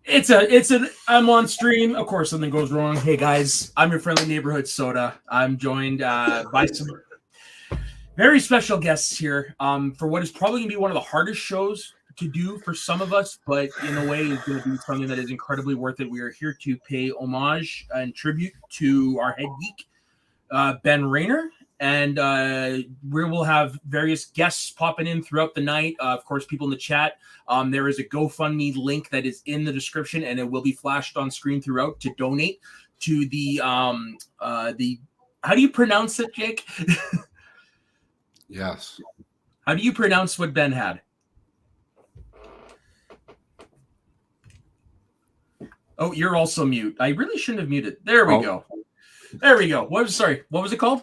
I'm on stream. Of course, something goes wrong. Hey guys, I'm your friendly neighborhood soda. I'm joined by some very special guests here for what is probably going to be one of the hardest shows to do for some of us, but in a way is going to be something that is incredibly worth it. We are here to pay homage and tribute to our head geek, Ben Rer. And we will have various guests popping in throughout the night. Of course, people in the chat. There is a GoFundMe link that is in the description, and it will be flashed on screen throughout to donate to the how do you pronounce it, Jake? Yes. How do you pronounce what Ben had? Oh, you're also mute. I really shouldn't have muted. There we go. There we go. What was it called?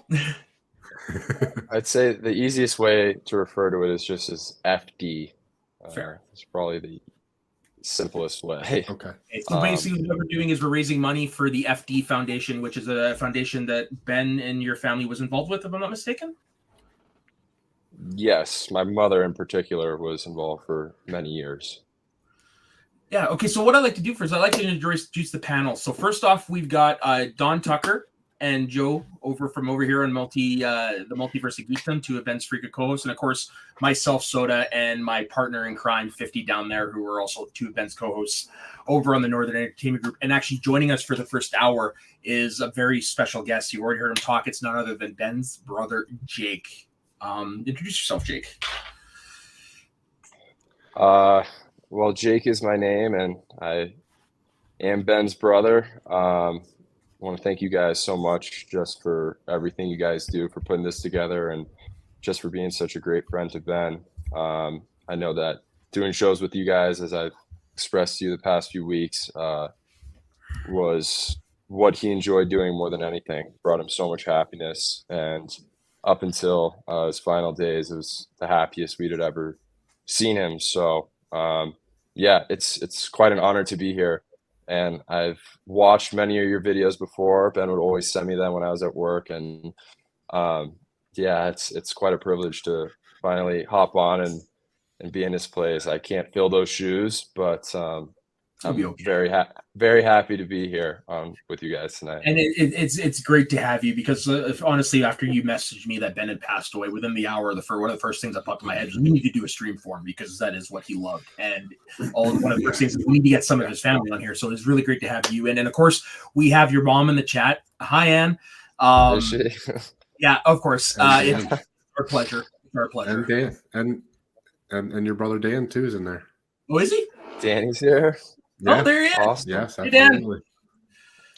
I'd say the easiest way to refer to it is just as FD. Fair. It's probably the simplest way. Okay. So basically, what we're doing is we're raising money for the FD Foundation, which is a foundation that Ben and your family was involved with, if I'm not mistaken. Yes, my mother in particular was involved for many years. Yeah. Okay. So what I like to do first, I like to introduce the panel. So first off, we've got Don Tucker and Joe over here on the Multiverse of Geekdom, two of Ben's freaking co-hosts, and of course myself, Soda, and my partner in crime, 50 down there, who are also two of Ben's co-hosts over on the Northern Entertainment Group. And actually joining us for the first hour is a very special guest. You already heard him talk. It's none other than Ben's brother, Jake. Introduce yourself, Jake. Well, Jake is my name, and I am Ben's brother. I want to thank you guys so much just for everything you guys do, for putting this together, and just for being such a great friend to Ben. I know that doing shows with you guys, as I've expressed to you the past few weeks, was what he enjoyed doing more than anything. Brought him so much happiness, and up until his final days, it was the happiest we'd had ever seen him. So yeah, it's quite an honor to be here. And I've watched many of your videos before. Ben would always send me them when I was at work, and yeah, it's quite a privilege to finally hop on and be in this place. I can't fill those shoes, but I'm very happy to be here with you guys tonight. And it's great to have you because honestly, after you messaged me that Ben had passed away within the hour, one of the first things that popped in my head was we need to do a stream for him because that is what he loved. And one of the first things is we need to get some of his family on here. So it's really great to have you in. And of course, we have your mom in the chat. Hi, Ann. Is she? Yeah, of course. It's our pleasure. It's our pleasure. And Dan and your brother Dan too is in there. Oh, is he? Danny's here. Yeah. Oh, there he is. Awesome. Yes, absolutely.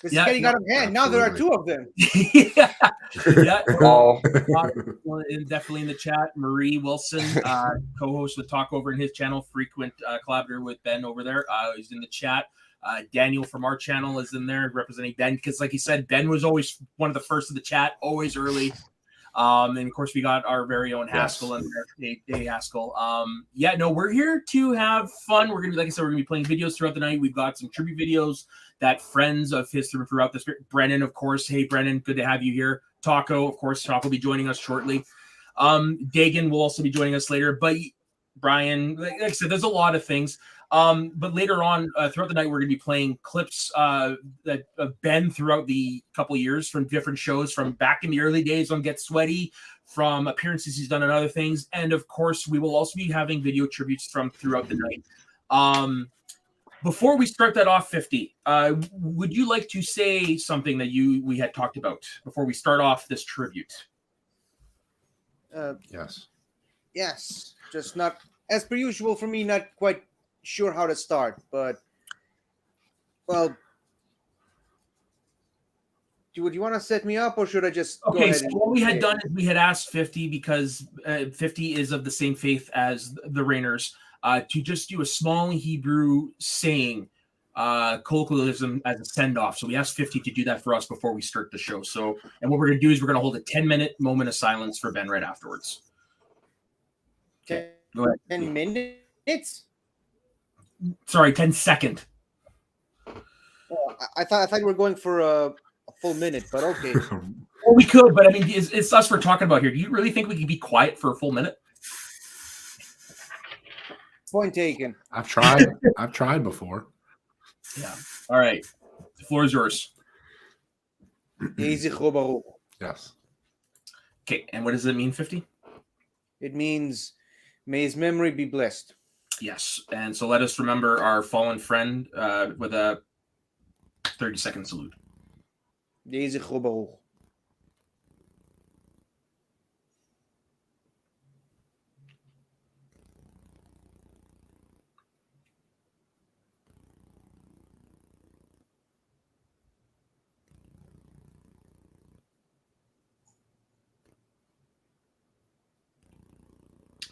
This is getting out of hand. Now there are two of them. Yeah. Oh. Definitely in the chat. Marie Wilson, co-host with Talk Over in his channel, frequent collaborator with Ben over there. He's in the chat. Daniel from our channel is in there representing Ben because, like he said, Ben was always one of the first of the chat, always early. And of course, we got our very own Haskell and Day Haskell. Yeah, no, we're here to have fun. We're gonna be, like I said, we're gonna be playing videos throughout the night. We've got some tribute videos that friends of his throughout this. Brennan, of course. Hey, Brennan, good to have you here. Taco, of course. Taco will be joining us shortly. Dagan will also be joining us later. But Brian, like I said, there's a lot of things. But later on throughout the night, we're going to be playing clips that of Ben throughout the couple of years from different shows from back in the early days on Get Sweaty, from appearances he's done on other things. And of course, we will also be having video tributes from throughout the night. Before we start that off, 50, would you like to say something that we had talked about before we start off this tribute? Yes. Yes. Just not, as per usual for me, not quite sure how to start, but well, would you want to set me up or should I just go ahead? So what we had done is we had asked 50 because 50 is of the same faith as the Rainers to just do a small Hebrew saying colloquialism as a send-off. So we asked 50 to do that for us before we start the show. So, and what we're going to do is we're going to hold a 10-minute moment of silence for Ben right afterwards. Okay. Go ahead. 10 minutes? Sorry, 10-second. Oh, I thought we were going for a full minute, but okay. Well, we could, but I mean, it's us we're talking about here. Do you really think we could be quiet for a full minute? Point taken. I've tried before. Yeah. All right. The floor is yours. Yeh zichro baruch. Yes. Okay. And what does it mean, 50? It means, may his memory be blessed. Yes. And so let us remember our fallen friend with a 30-second salute. Yeh zichro baruch.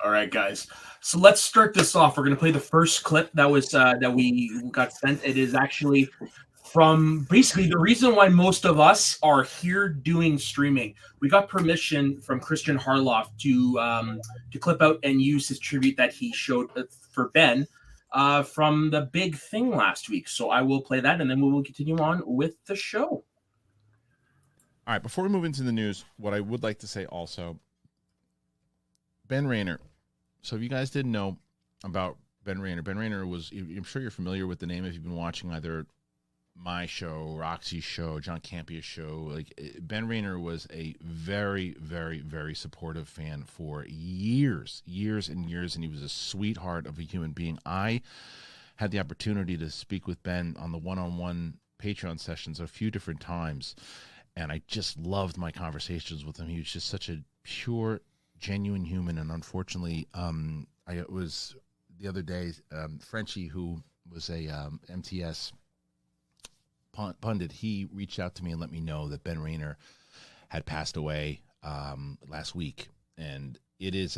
All right, guys. So let's start this off. We're going to play the first clip that was that we got sent. It is actually from basically the reason why most of us are here doing streaming. We got permission from Christian Harloff to clip out and use his tribute that he showed for Ben from the big thing last week. So I will play that, and then we will continue on with the show. All right, before we move into the news, what I would like to say also, Ben Rer. So if you guys didn't know about Ben Rer was, I'm sure you're familiar with the name if you've been watching either my show, Roxy's show, John Campia's show. Like, Ben Rer was a very, very, very supportive fan for years and years, and he was a sweetheart of a human being. I had the opportunity to speak with Ben on the one-on-one Patreon sessions a few different times, and I just loved my conversations with him. He was just such a pure, genuine human, and unfortunately, it was the other day, Frenchie, who was a MTS pundit, he reached out to me and let me know that Ben Rer had passed away last week, and it is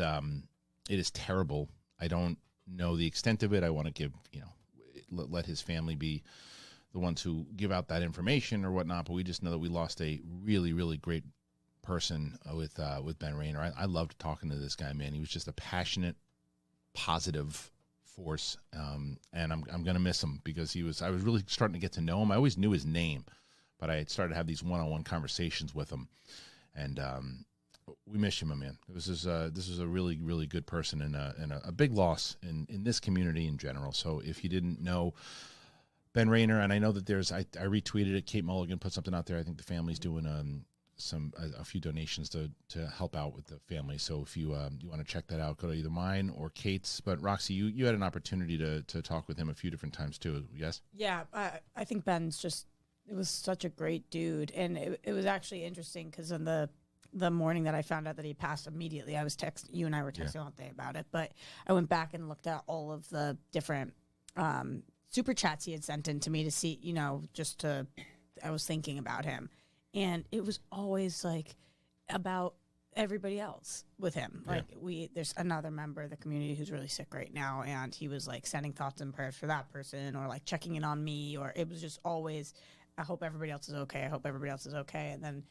terrible. I don't know the extent of it. I want to give, let his family be the ones who give out that information or whatnot, but we just know that we lost a really, really great person with Ben Rer. I loved talking to this guy, man. He was just a passionate, positive force, and I'm gonna miss him because I was really starting to get to know him. I always knew his name, but I had started to have these one-on-one conversations with him, and we miss you, my man. This is a really, really good person and a big loss in this community in general. So if you didn't know Ben Rer, and I know that I retweeted it. Kate Mulligan put something out there. I think the family's doing a few donations to help out with the family. So if you want to check that out, go to either mine or Kate's. But Roxy, you had an opportunity to talk with him a few different times too. Yes. Yeah, I think Ben's it was such a great dude, and it was actually interesting because on the morning that I found out that he passed, immediately I was you and I were texting all day about it. But I went back and looked at all of the different super chats he had sent in to me to see, I was thinking about him. And it was always like about everybody else with him. Like there's another member of the community who's really sick right now, and he was like sending thoughts and prayers for that person, or like checking in on me, or it was just always, I hope everybody else is okay. I hope everybody else is okay. And then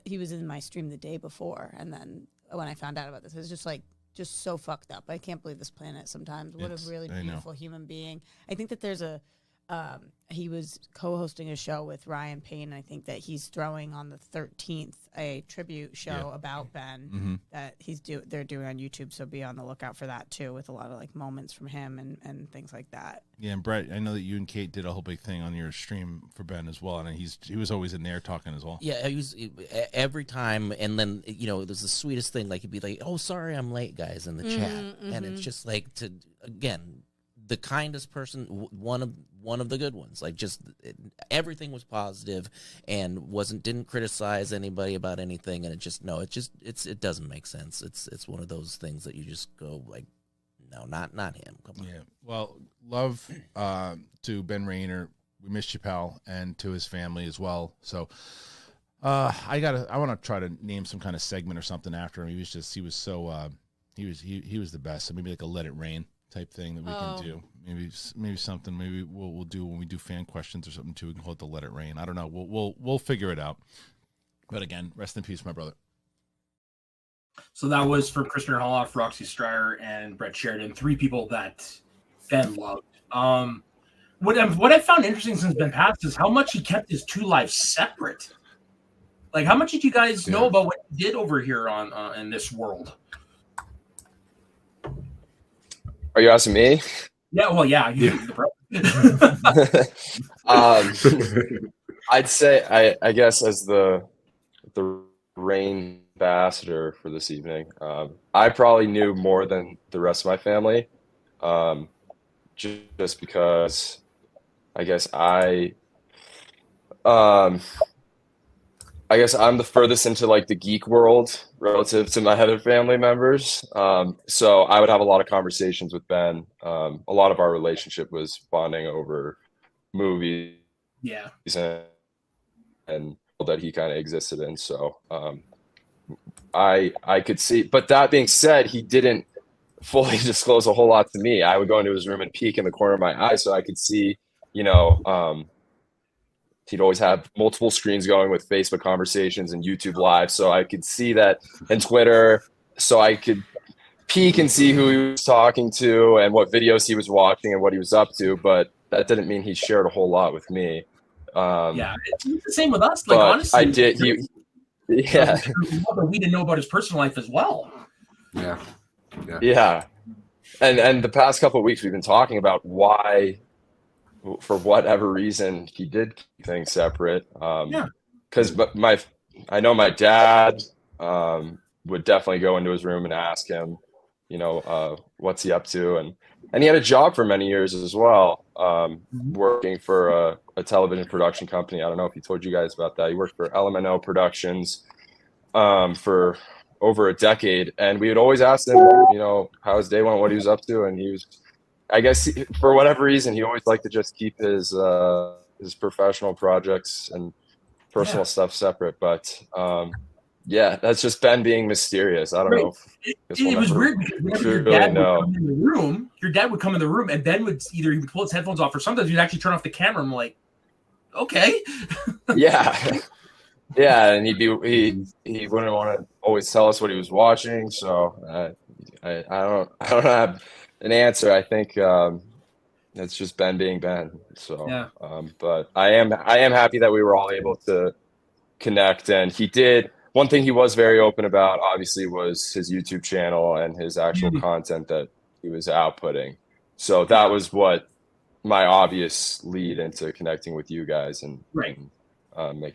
he was in my stream the day before, and then when I found out about this, it was just so fucked up. I can't believe this planet sometimes. What a really beautiful human being. I think that there's he was co-hosting a show with Ryan Payne. I think that he's throwing on the 13th a tribute show about Ben that they're doing on YouTube. So be on the lookout for that too, with a lot of like moments from him and things like that. Yeah, and Brett, I know that you and Kate did a whole big thing on your stream for Ben as well, and he was always in there talking as well. Yeah, he was every time, and then it was the sweetest thing. Like he'd be like, "Oh, sorry, I'm late, guys," in the chat, and it's just like the kindest person, one of the good ones. Like everything was positive and didn't criticize anybody about anything, and it doesn't make sense. It's one of those things that you just go like, no, not him. Come on. Yeah. Well, love to Ben Rer. We missed you, pal, and to his family as well. So I want to try to name some kind of segment or something after him. He was so he was the best. So maybe like a Let It Rain type thing that we can do. Maybe something. Maybe we'll do when we do fan questions or something too. We can call it the Let It Rain. I don't know. We'll figure it out. But again, rest in peace, my brother. So that was for Christian Harloff, Roxy Stryer, and Brett Sheridan, three people that Ben loved. What I found interesting since Ben passed is how much he kept his two lives separate. Like, how much did you guys know about what he did over here on in this world? Are you asking me? Yeah, well, yeah. I'd say I guess as the rain ambassador for this evening, I probably knew more than the rest of my family, just because I guess I guess I'm the furthest into like the geek world relative to my other family members. So I would have a lot of conversations with Ben. A lot of our relationship was bonding over movies Yeah. and that he kind of existed in. So I could see, but that being said, he didn't fully disclose a whole lot to me. I would go into his room and peek in the corner of my eye so I could see, he'd always have multiple screens going with Facebook conversations and YouTube live. So I could see that, and Twitter. So I could peek and see who he was talking to and what videos he was watching and what he was up to. But that didn't mean he shared a whole lot with me. Yeah, it's the same with us. Like, but honestly, I did. Yeah. But we didn't know about his personal life as well. Yeah. And the past couple of weeks we've been talking about why, for whatever reason, he did keep things separate. Because I know my dad would definitely go into his room and ask him, what's he up to, and he had a job for many years as well, working for a television production company. I don't know if he told you guys about that. He worked for LMNO Productions for over a decade, and we would always ask him, how his day went, what he was up to, and he was, I guess, for whatever reason, he always liked to just keep his professional projects and personal stuff separate. But that's just Ben being mysterious. I don't know. It was weird because whenever your dad would come in the room, and Ben would he would pull his headphones off, or sometimes he'd actually turn off the camera. I'm like, okay. Yeah, and he wouldn't want to always tell us what he was watching. So I don't have an answer. I think it's just Ben being Ben. So but I am happy that we were all able to connect. And he did. One thing he was very open about, obviously, was his YouTube channel and his actual content that he was outputting. So that was what my obvious lead into connecting with you guys and making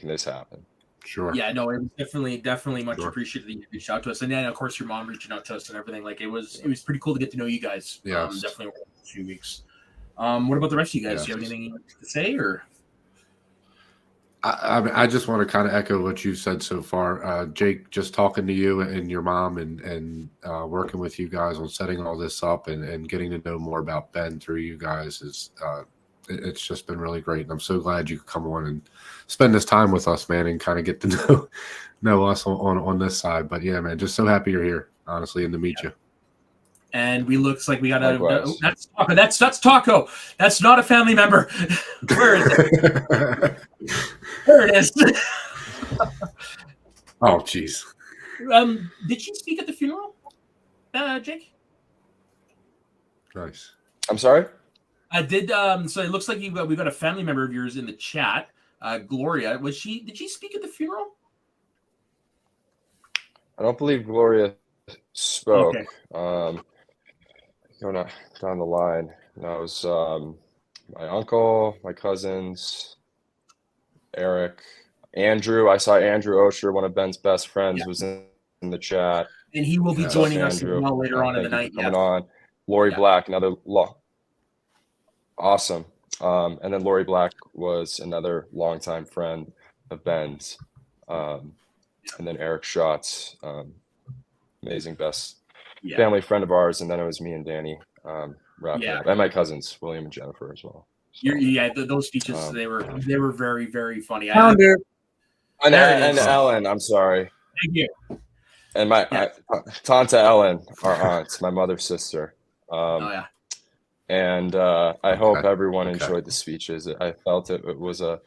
this happen. Sure. Yeah, no, it was definitely much appreciated that you reached out to us, and then of course your mom reaching out to us and everything. Like it was pretty cool to get to know you guys. Definitely over a few weeks. What about the rest of you guys? Do you have anything to say, or? I just want to kind of echo what you've said so far, Jake. Just talking to you and your mom, and working with you guys on setting all this up, and getting to know more about Ben through you guys is. It's just been really great, and I'm so glad you could come on and spend this time with us, man, and kind of get to know us on this side. But yeah, man, just so happy you're here, honestly, and to meet you. And looks like we got that's Taco. That's Taco. That's not a family member. Where is it? There it is. Oh, jeez. Did she speak at the funeral, Jake? Nice. I'm sorry. So it looks like we've got a family member of yours in the chat. Gloria, did she speak at the funeral? I don't believe Gloria spoke. Okay. Going down the line. That was my uncle, my cousins, Eric, Andrew. I saw Andrew Osher, one of Ben's best friends, was in the chat. And he will be joining us later on in the night. Coming on. Lori Black, another awesome. And then Lori Black was another longtime friend of Ben's. And then Eric Schatz, amazing best family friend of ours. And then it was me and Danny wrapping up. And my cousins, William and Jennifer, as well. So, those speeches, they were very, very funny. And Ellen, I'm sorry. Thank you. And my Tanta Ellen, our aunt, my mother's sister. And I hope everyone enjoyed the speeches. I felt it was a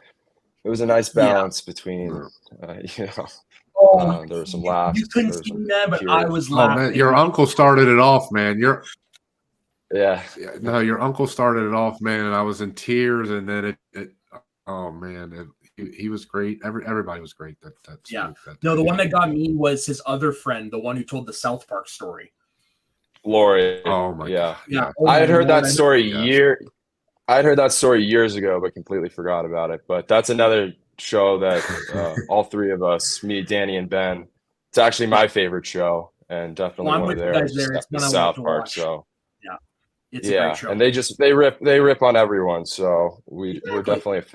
nice balance between, there were some laughs. You couldn't see that, but I was laughing. Man, your uncle started it off, man. Your uncle started it off, man, and I was in tears, and then he was great. Everybody was great. The one that got me was his other friend, the one who told the South Park story. Lori. Oh my God. Yeah. I had heard that story I'd heard that story years ago, but completely forgot about it. But that's another show that all three of us, me, Danny, and Ben, it's actually my favorite show, and definitely Well, I'm one with of you guys theirs. there. It's one I want South to Park. watch. So Yeah, it's a great show. and they rip on everyone. So we're definitely a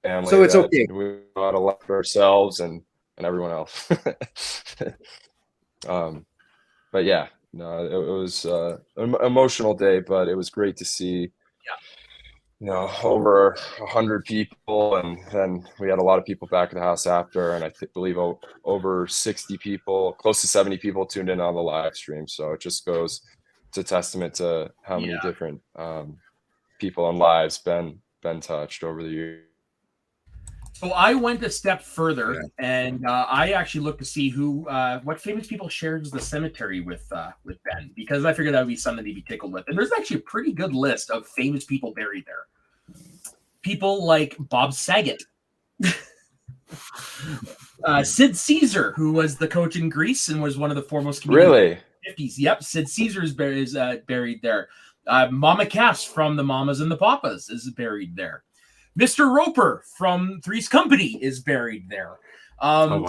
family. So it's that okay. We know how to love ourselves and everyone else. But yeah, no, it was an emotional day, but it was great to see. Over 100 people, and then we had a lot of people back at the house after, and I believe over 60 people, close to 70 people tuned in on the live stream. So it just goes, it's a testament to how many different people and lives been touched over the years. So I went a step further, and I actually looked to see what famous people shares the cemetery with Ben, because I figured that would be something to be tickled with. And there's actually a pretty good list of famous people buried there. People like Bob Saget, Sid Caesar, who was the coach in Greece and was one of the foremost comedians Really? in the 50s. Yep, Sid Caesar is buried there. Mama Cass from the Mamas and the Papas is buried there. Mr. Roper from Three's Company is buried there. One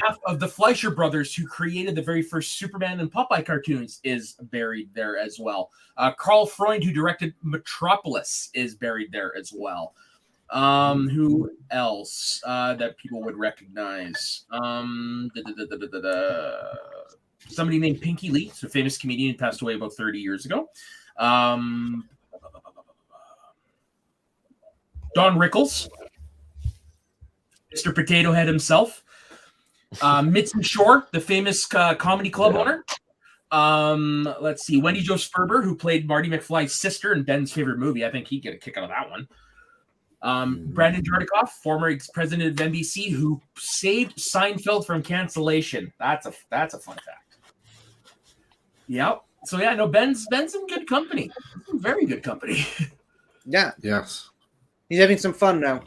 half of the Fleischer brothers, who created the very first Superman and Popeye cartoons, is buried there as well. Carl Freund, who directed Metropolis, is buried there as well. Who else that people would recognize? Somebody named Pinky Lee, a famous comedian, passed away about 30 years ago. Don Rickles, Mr. Potato Head himself, Mitzi Shore, the famous comedy club owner. Let's see, Wendy Jo Sperber, who played Marty McFly's sister in Ben's favorite movie. I think he'd get a kick out of that one. Brandon Jardikoff, former president of NBC, who saved Seinfeld from cancellation. That's a fun fact. Yep. So yeah, no, Ben's in good company. Very good company. Yeah. Yes. He's having some fun now.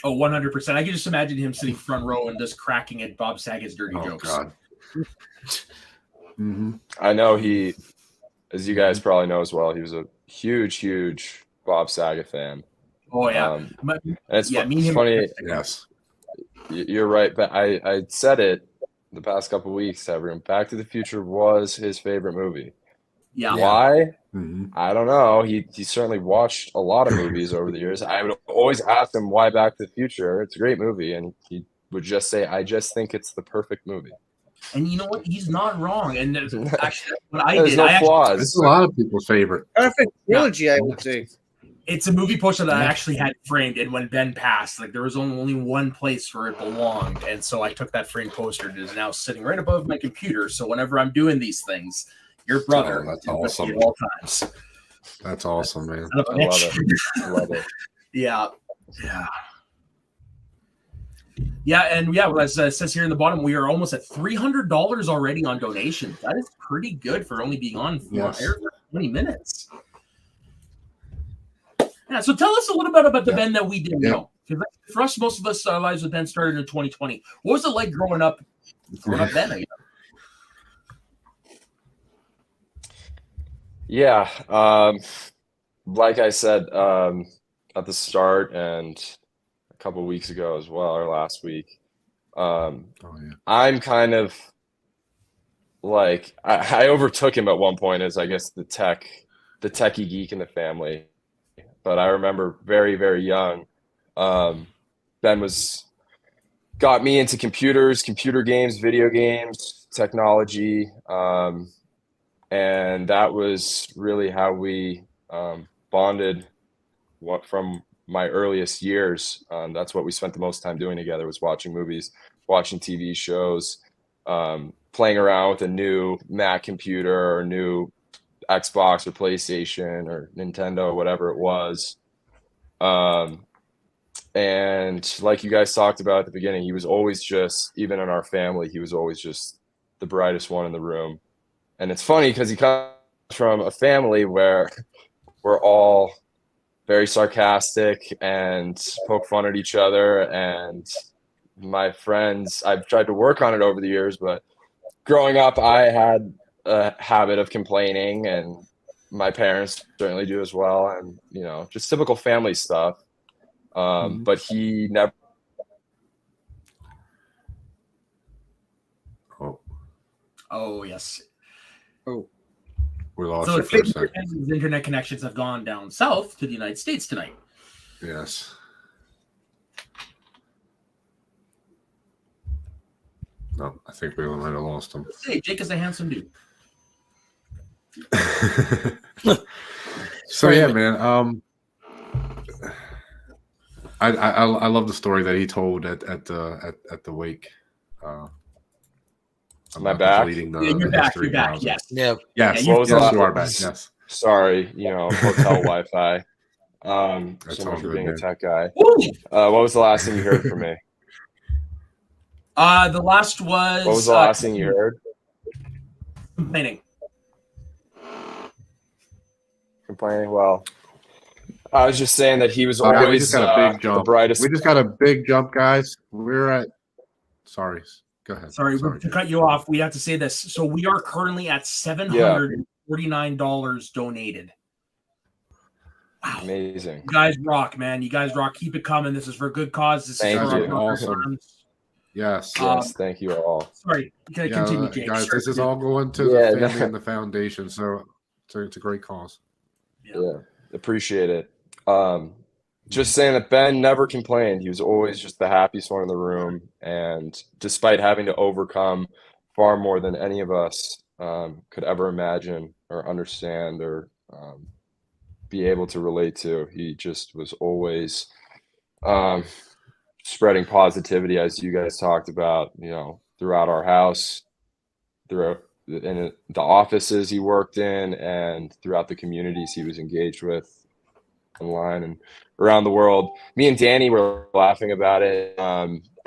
Oh, 100%. I can just imagine him sitting front row and just cracking at Bob Saget's dirty jokes. God. Mm-hmm. I know he, as you guys probably know as well, he was a huge Bob Saget fan. Oh yeah. And it's funny. Yes. You're right, but I said it the past couple of weeks to everyone. Back to the Future was his favorite movie. Yeah. Why? Mm-hmm. I don't know. He certainly watched a lot of movies over the years. I would always ask him why Back to the Future. It's a great movie, and he would just say, "I just think it's the perfect movie." And you know what? He's not wrong. And actually, what I There's did, no flaws. It's a lot of people's favorite. Perfect trilogy, I would say. It's a movie poster that I actually had framed, and when Ben passed, like there was only one place where it belonged, and so I took that framed poster. It is now sitting right above my computer. So whenever I'm doing these things, your brother that's is awesome. with me at all times. That's awesome, man. I love it. I love it. Yeah. And as it says here in the bottom, we are almost at $300 already on donations. That is pretty good for only being on air for 20 minutes. Yeah, so tell us a little bit about the Ben that we didn't know. Because for us, most of us, our lives with Ben started in 2020. What was it like growing up then? Again? Yeah. Like I said at the start and a couple of weeks ago as well, or last week, I'm kind of like I overtook him at one point as I guess the techie geek in the family. But I remember very, very young, Ben got me into computers, computer games, video games, technology, and that was really how we bonded. From my earliest years, that's what we spent the most time doing together, was watching movies, watching TV shows, playing around with a new Mac computer or new Xbox or PlayStation or Nintendo, whatever it was. And like you guys talked about at the beginning, he was always just, even in our family, he was always just the brightest one in the room. And it's funny because he comes from a family where we're all very sarcastic and poke fun at each other. And my friends, I've tried to work on it over the years, but growing up, I had a habit of complaining and my parents certainly do as well, and just typical family stuff. But he never. Oh yes. Oh, We lost So you it for a seems second. his internet connections have gone down south to the United States tonight. Yes. No, I think we might have lost him. Hey, Jake is a handsome dude. So yeah, man. I love the story that he told at the wake. Am I about back? deleting Yeah, you're the back. history You're back. browser. Yes. Yeah. Yes. Yeah, What was Yes, the you la- are back. Yes. Sorry, hotel Wi-Fi. That's So all much for good, being a man. tech guy. Woo! What was the last thing you heard from me? The last was. What was the last thing you heard? Complaining. Complaining? Well, I was just saying that he was We always just got a big the jump. brightest. We just got a big jump, guys. We're at. Sorry. Go ahead. Sorry, to cut you off, we have to say this. So we are currently at $749 donated. Wow. Amazing. You guys rock, man. You guys rock. Keep it coming. This is for a good cause. This Thank is for you. our Awesome. arms. Yes. Yes, thank you all. Sorry, continue, Jake. Guys, Sure. this is all going to Yeah, the family and the foundation, so it's a great cause. Yeah, appreciate it. Just saying that Ben never complained. He was always just the happiest one in the room, and despite having to overcome far more than any of us could ever imagine or understand or be able to relate to, he just was always spreading positivity, as you guys talked about, throughout our house, throughout in the offices he worked in, and throughout the communities he was engaged with online and around the world. Me and Danny were laughing about it,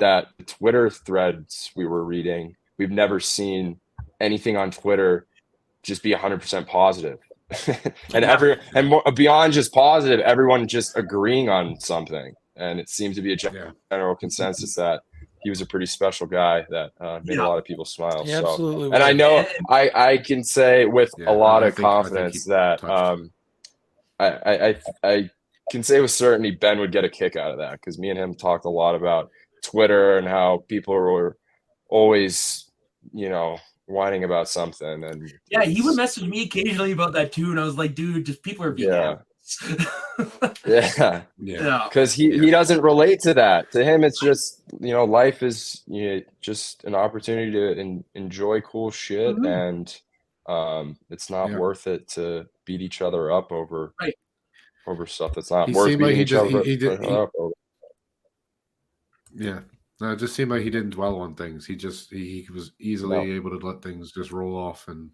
that Twitter threads we were reading, we've never seen anything on Twitter just be 100% positive. and more, beyond just positive, everyone just agreeing on something. And it seemed to be a general consensus that he was a pretty special guy that made a lot of people smile. Yeah, so, absolutely. and I know I can say with a lot of confidence that I can say with certainty Ben would get a kick out of that, because me and him talked a lot about Twitter and how people were always, whining about something. And he would message me occasionally about that too, and I was like, dude, just people are being because he doesn't relate to that. To him, it's just life is just an opportunity to enjoy cool shit, and it's not worth it to beat each other up over stuff that's not worth beating each other up over. Yeah. No, it just seemed like he didn't dwell on things. He was easily able to let things just roll off and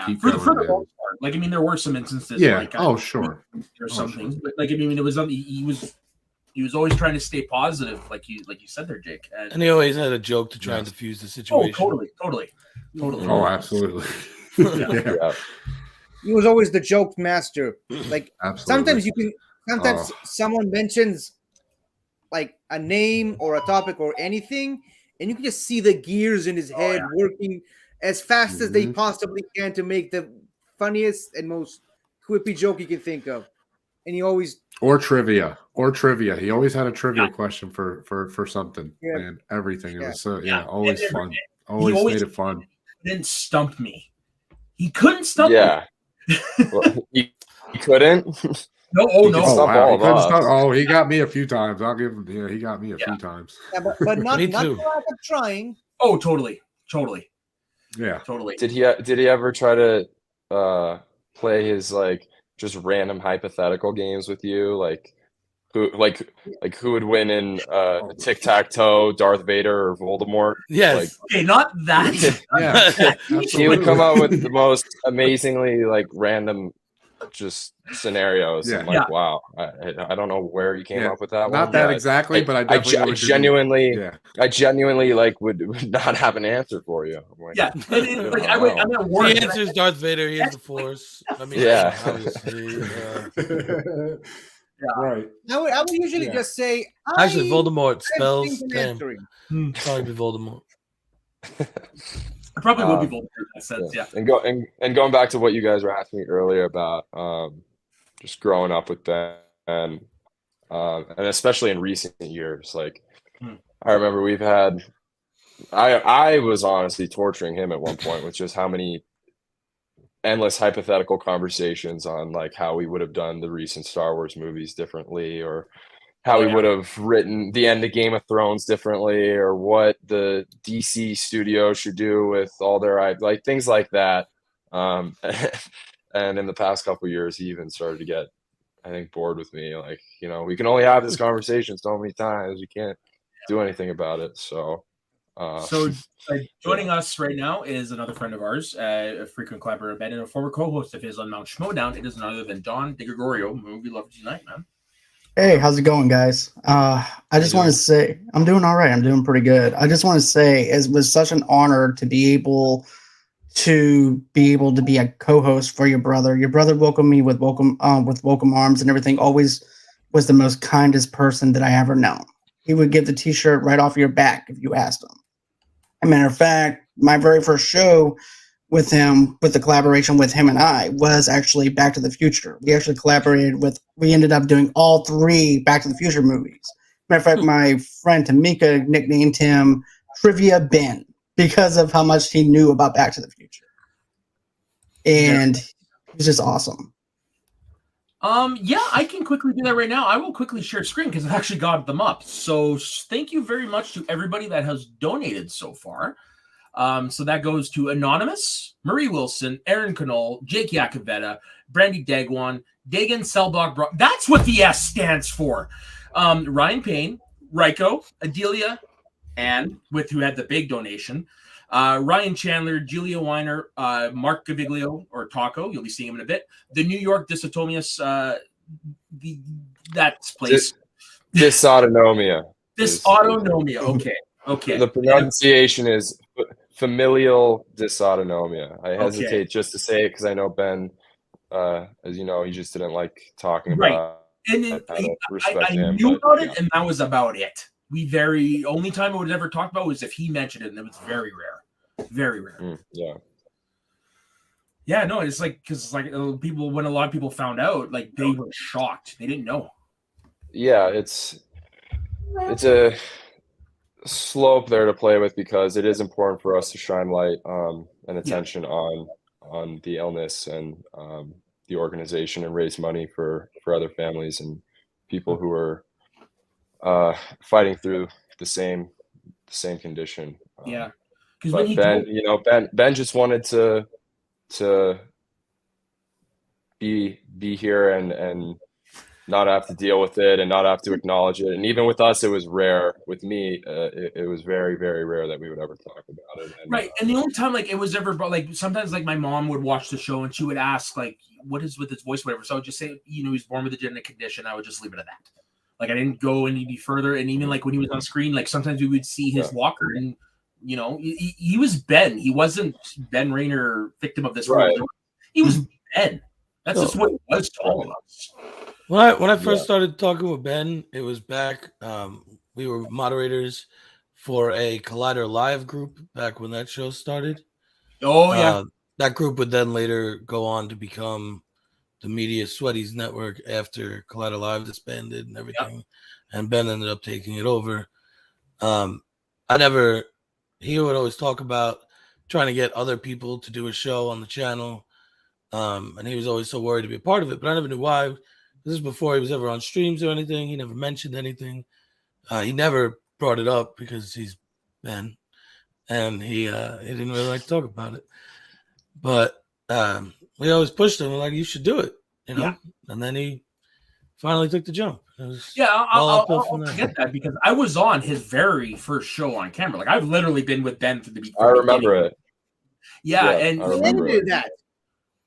keep for going. The most part. Like, I mean, there were some instances. Yeah. Like, Sure. There's some things, but like, I mean, it was he was always trying to stay positive, like you said there, Jake. And he always had a joke to try and diffuse the situation. Oh, totally. Oh, absolutely. He was always the joke master. Like, absolutely. sometimes someone mentions like a name or a topic or anything, and you can just see the gears in his head working as fast as they possibly can to make the funniest and most quippy joke you can think of. And he always trivia. He always had a trivia question for something and everything. It was always fun. Always made it fun. He didn't stump me. He couldn't stump me. Well, he couldn't. No. He got me a few times. I'll give him. Yeah, he got me a few times. Yeah, but not for lack of trying. Oh, totally. Yeah, totally. Did he ever try to play his like just random hypothetical games with you, like who would win in tic-tac-toe, Darth Vader or Voldemort? Yes. Okay, not that. He would come up with the most amazingly like random just scenarios. And wow, I don't know where he came up with that. Not one. that exactly, but I genuinely like would not have an answer for you. Like, the answer is Darth Vader. He has the Force. I mean, obviously. Right. I would usually just say. Actually, Voldemort spells. Damn. Probably be Voldemort. I probably will be vulgar in that sense. Yeah. And going back to what you guys were asking me earlier about just growing up with Ben, and especially in recent years, like I remember we've had. I was honestly torturing him at one point with just how many endless hypothetical conversations on like how we would have done the recent Star Wars movies differently, or how we would have written the end of Game of Thrones differently, or what the DC studio should do with all their like things like that. And in the past couple of years, he even started to get, I think, bored with me. Like, we can only have this conversation so many times. We can't do anything about it. So joining us right now is another friend of ours, a frequent collaborator, Ben, and a former co-host of his on Mount Schmodown. It is none other than Don DeGregorio, movie lover tonight, man. Hey, how's it going, guys? I just want to say I'm doing all right. I'm doing pretty good. I just want to say it was such an honor to be able to be a co-host for your brother. Your brother welcomed me with welcome arms and everything. Always was the most kindest person that I ever known. He would get the T-shirt right off your back if you asked him. As a matter of fact, my very first show with him, with the collaboration with him and I, was actually Back to the Future. We actually we ended up doing all 3 Back to the Future movies. Matter of fact, my friend Tamika nicknamed him Trivia Ben because of how much he knew about Back to the Future. And he's just awesome. Yeah, I can quickly do that right now. I will quickly share screen because I've actually got them up. So thank you very much to everybody that has donated so far. So that goes to Anonymous, Marie Wilson, Aaron Knoll, Jake Yakavetta, Brandy Dagwan, Dagan Selbach. That's what the S stands for. Ryan Payne, Ryko, Adelia, and who had the big donation. Ryan Chandler, Julia Weiner, Mark Gaviglio, or Taco, you'll be seeing him in a bit. The New York Dysautonomous, that place. Dysautonomia. Dysautonomia, okay. The pronunciation is familial dysautonomia. I hesitate just to say it because I know Ben, as you know, he just didn't like talking about and then I knew about it, and that was about it. Only time I would ever talk about was if he mentioned it, and it was very rare. Yeah, no, it's like because like when a lot of people found out, like they were shocked. They didn't know. Yeah, it's a slope there to play with because it is important for us to shine light and attention on the illness and the organization and raise money for other families and people who are fighting through the same condition. Because but Ben just wanted to be here and not have to deal with it and not have to acknowledge it. And even with us, it was rare. With me, it was very, very rare that we would ever talk about it. And, and the only time like it was ever brought, like sometimes like my mom would watch the show and she would ask like, what is with his voice, whatever. So I would just say, he's born with a genetic condition. I would just leave it at that. Like I didn't go any further. And even like when he was on screen, like sometimes we would see his walker and he was Ben. He wasn't Ben Rainer, victim of this world. He was Ben. That's just what it was to all of us. When I first started talking with Ben, it was back. We were moderators for a Collider Live group back when that show started. Oh yeah, that group would then later go on to become the Media Sweaties Network after Collider Live disbanded and everything, and Ben ended up taking it over. He would always talk about trying to get other people to do a show on the channel, and he was always so worried to be a part of it, but I never knew why. This is before he was ever on streams or anything. He never mentioned anything. He never brought it up because he's Ben, and he didn't really like to talk about it. But we always pushed him, like, you should do it, And then he finally took the jump. I'll get that because I was on his very first show on camera. Like I've literally been with Ben from the beginning. I remember it. And I remember that.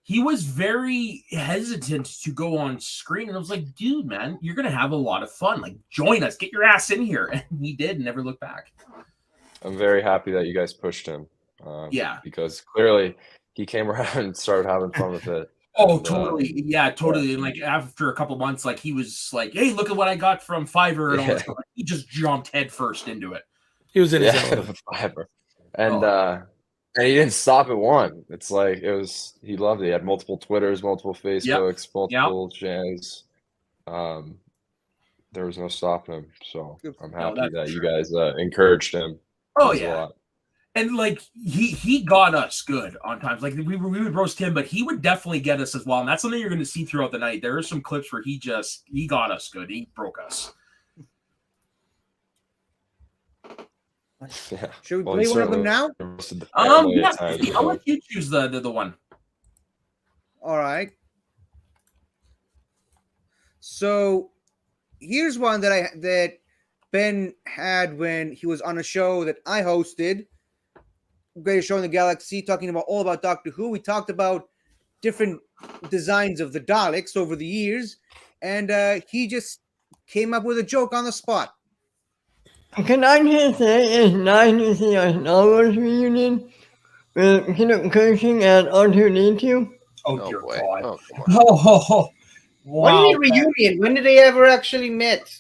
He was very hesitant to go on screen. And I was like, dude, man, you're going to have a lot of fun. Like, join us. Get your ass in here. And he did and never looked back. I'm very happy that you guys pushed him. Because clearly he came around and started having fun with it. Oh, totally. Totally. And like after a couple months, like he was like, hey, look at what I got from Fiverr. And all this stuff. He just jumped headfirst into it. He was in his element. Fiverr. And And he didn't stop at one. It's like he loved it. He had multiple Twitters, multiple Facebooks, multiple channels. There was no stopping him. So I'm happy that you guys encouraged him. Oh yeah. And like he got us good on times. Like we would roast him, but he would definitely get us as well. And that's something you're going to see throughout the night. There are some clips where he got us good. He broke us. Yeah. Should we play one of them now? Yeah. I'll let you choose the one. All right. So here's one that Ben had when he was on a show that I hosted, Greatest Show in the Galaxy, talking about all about Doctor Who. We talked about different designs of the Daleks over the years, and he just came up with a joke on the spot. Can I just say it's nice to see a Star Wars reunion with Peter Cushing and R2-D2? Oh dear boy. God. Oh, come on. Oh, What do you mean reunion? When did they ever actually met?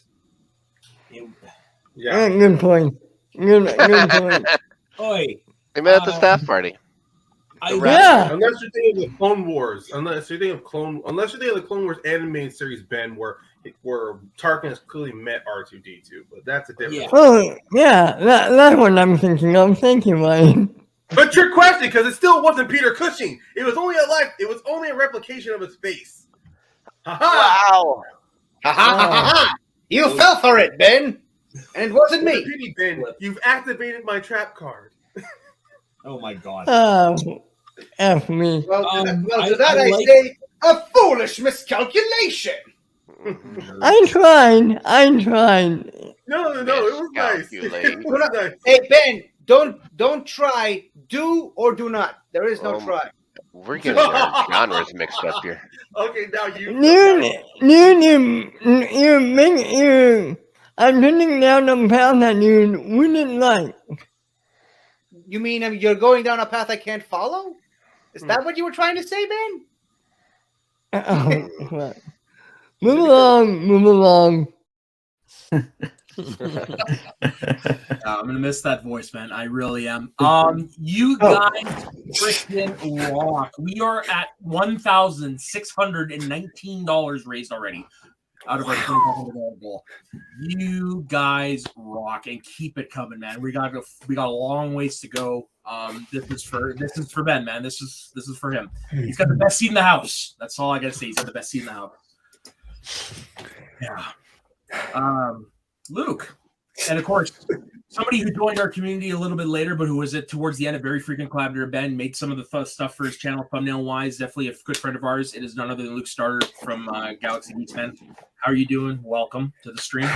Yeah. Good point. Good point. Oi. They met at the staff party. Yeah. Unless you're thinking of Clone Wars, unless you're thinking of the Clone Wars animated series, Ben, where Tarkin has clearly met R2-D2, but that's a different. Oh yeah, that's what I'm thinking of. Thank you, Ryan. But trick question, because it still wasn't Peter Cushing. It was only a replication of his face. Wow. You fell for it, Ben. And it wasn't me. Pity, Ben, you've activated my trap card. Oh my God. F me. Well, to that I say a foolish miscalculation. I'm trying. No, it was nice. It was nice. Hey Ben, don't try. Do or do not. There is no try. We're getting our genres mixed up here. Okay, now you. I'm turning down a path that you wouldn't like. You mean you're going down a path I can't follow? Is that what you were trying to say, Ben? Move along. I'm gonna miss that voice, man. I really am. You guys freaking rock. We are at $1,619 raised already out of our $2,500 goal. You guys rock and keep it coming, man. We got a long ways to go. This is for Ben, man. This is for him. He's got the best seat in the house. That's all I gotta say. He's got the best seat in the house. Yeah. Luke, and of course, somebody who joined our community a little bit later, but who was towards the end, a very frequent collaborator, Ben, made some of the stuff for his channel thumbnail-wise. Definitely a good friend of ours. It is none other than Luke Starter from Galaxy Geeks, man. How are you doing? Welcome to the stream.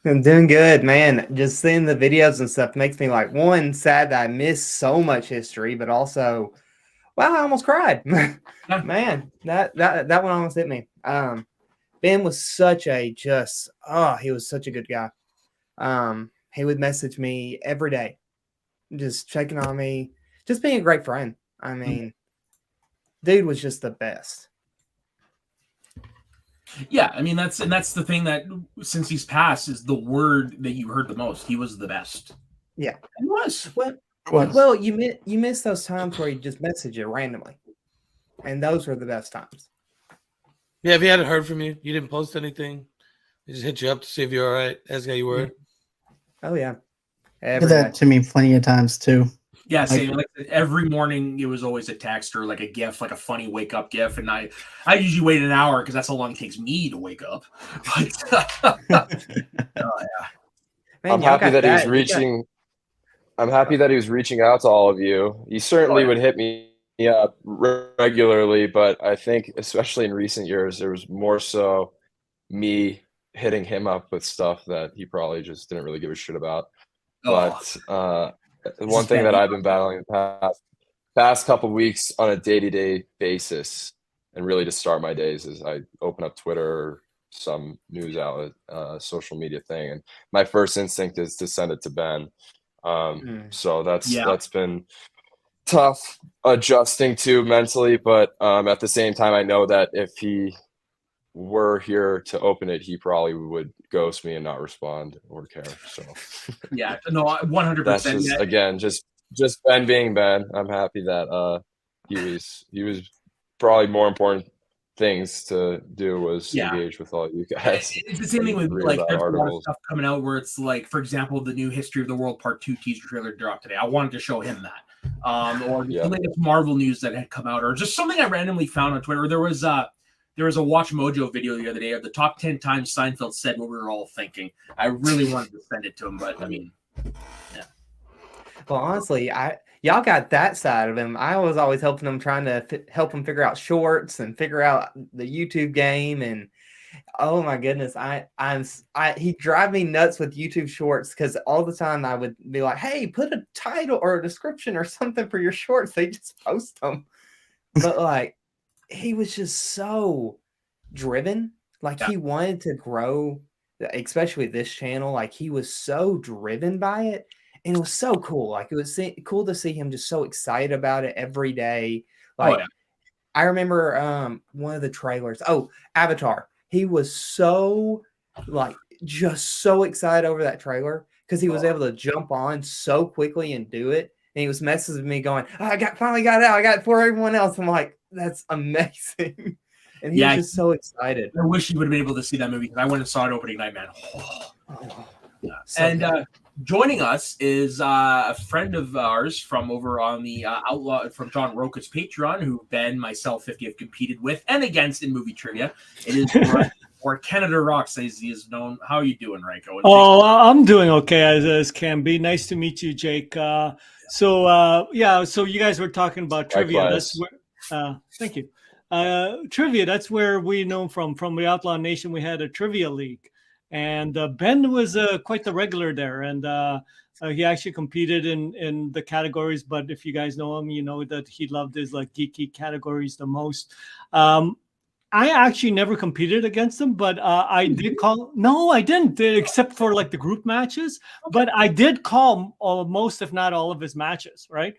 I'm doing good, man. Just seeing the videos and stuff makes me like, one, sad that I missed so much history, but also, wow, I almost cried. Man, that one almost hit me. Ben was such he was such a good guy. He would message me every day, just checking on me, just being a great friend. I mean, dude was just the best. Yeah, I mean that's the thing that since he's passed is the word that you heard the most. He was the best. Yeah, he was. Well, you miss those times where he just message you randomly, and those were the best times. Yeah, if he hadn't heard from you, you didn't post anything. He just hit you up to see if you're all right. Ask how you were. Oh yeah, Did that to me plenty of times too. Yeah, same. Like every morning, it was always a text or like a GIF, like a funny wake up GIF, and I usually wait an hour because that's how long it takes me to wake up. But, yeah. Man, I'm happy that he was reaching. I'm happy that he was reaching out to all of you. He certainly would hit me up regularly, but I think especially in recent years, there was more so me hitting him up with stuff that he probably just didn't really give a shit about. But one thing that I've been battling the past couple of weeks on a day-to-day basis, and really to start my days, is I open up Twitter or some news outlet, social media thing, and my first instinct is to send it to Ben. So that's been tough adjusting to mentally, but at the same time, I know that if he were here to open it, he probably would ghost me and not respond or care. So yeah, no, 100%. That's just again just just Ben being Ben. I'm happy that he was probably more important things to do was engage with all you guys. It's the same thing with me. read Like, about there's a lot of articles. stuff coming out where it's like, for example, the new History of the World Part 2 teaser trailer dropped today. I wanted to show him that. Or the latest Marvel news that had come out, or just something I randomly found on Twitter. There was a Watch Mojo video the other day of the top 10 times Seinfeld said what we were all thinking. I really wanted to send it to him, but I mean, yeah. Well, honestly, y'all got that side of him. I was always helping him, trying to help him figure out shorts and figure out the YouTube game. And oh my goodness, he drive me nuts with YouTube shorts, because all the time I would be like, "Hey, put a title or a description or something for your shorts." They just post them, but like, he was just so driven. Like, he wanted to grow, especially this channel. Like, he was so driven by it. And it was so cool. Like, it was cool to see him just so excited about it every day. Like, I remember one of the trailers. Oh, Avatar. He was so, like, just so excited over that trailer, because he was able to jump on so quickly and do it. And he was messaging me going, finally got it out. I got it for everyone else. I'm like, that's amazing. And he was just so excited. I wish you would have been able to see that movie, because I went and saw it opening night, man. Joining us is a friend of ours from over on the Outlaw, from John Roca's Patreon, who Ben, myself, 50 have competed with and against in movie trivia. It is or Canada Rocks, as he is known. How are you doing, Raiko? I'm doing okay, as can be. Nice to meet you, Jake. So you guys were talking about trivia. Likewise. That's where, thank you. Trivia, that's where we know from the Outlaw Nation. We had a trivia league. And Ben was quite the regular there, and he actually competed in the categories. But if you guys know him, you know that he loved his like geeky categories the most. I actually never competed against him, but I did call. No, I didn't, except for like the group matches. But I did call most, if not all, of his matches, right?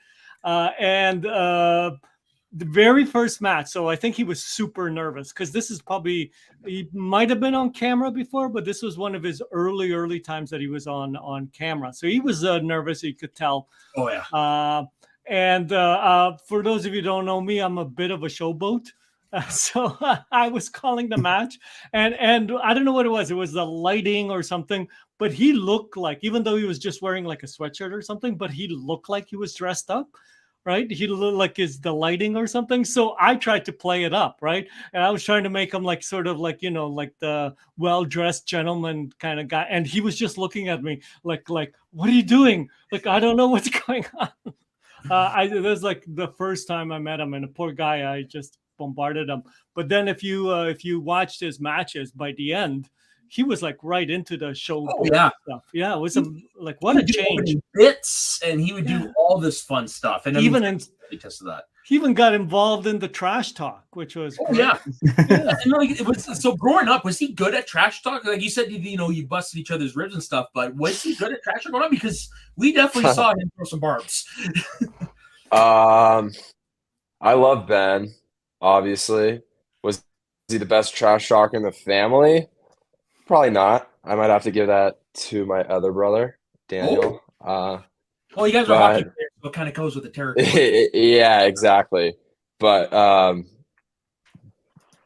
The very first match, so I think he was super nervous, because this is probably, he might have been on camera before, but this was one of his early times that he was on camera. So he was nervous, you could tell. Oh yeah. For those of you who don't know me, I'm a bit of a showboat. So I was calling the match, and I don't know what it was. It was the lighting or something, but he looked like, even though he was just wearing like a sweatshirt or something, but he looked like he was dressed up. Right, he looked like it's the lighting or something. So I tried to play it up, right, and I was trying to make him like sort of like, you know, like the well-dressed gentleman kind of guy, and he was just looking at me like what are you doing? Like, I don't know what's going on. It was like the first time I met him, and the poor guy, I just bombarded him. But then if you watched his matches, by the end, he was like right into the show stuff. Yeah, it was like, what a change. Bits, and he would do all this fun stuff, and even that. He even got involved in the trash talk, which was great. Yeah. And like, it was, so growing up, was he good at trash talk? Like you said, you know, you busted each other's ribs and stuff, but was he good at trash talk growing up? Because we definitely saw him throw some barbs. I love Ben, obviously. Was he the best trash talker in the family? Probably not. I might have to give that to my other brother, Daniel. Well, you guys are hockey players, so it kind of goes with the territory. Yeah, exactly. But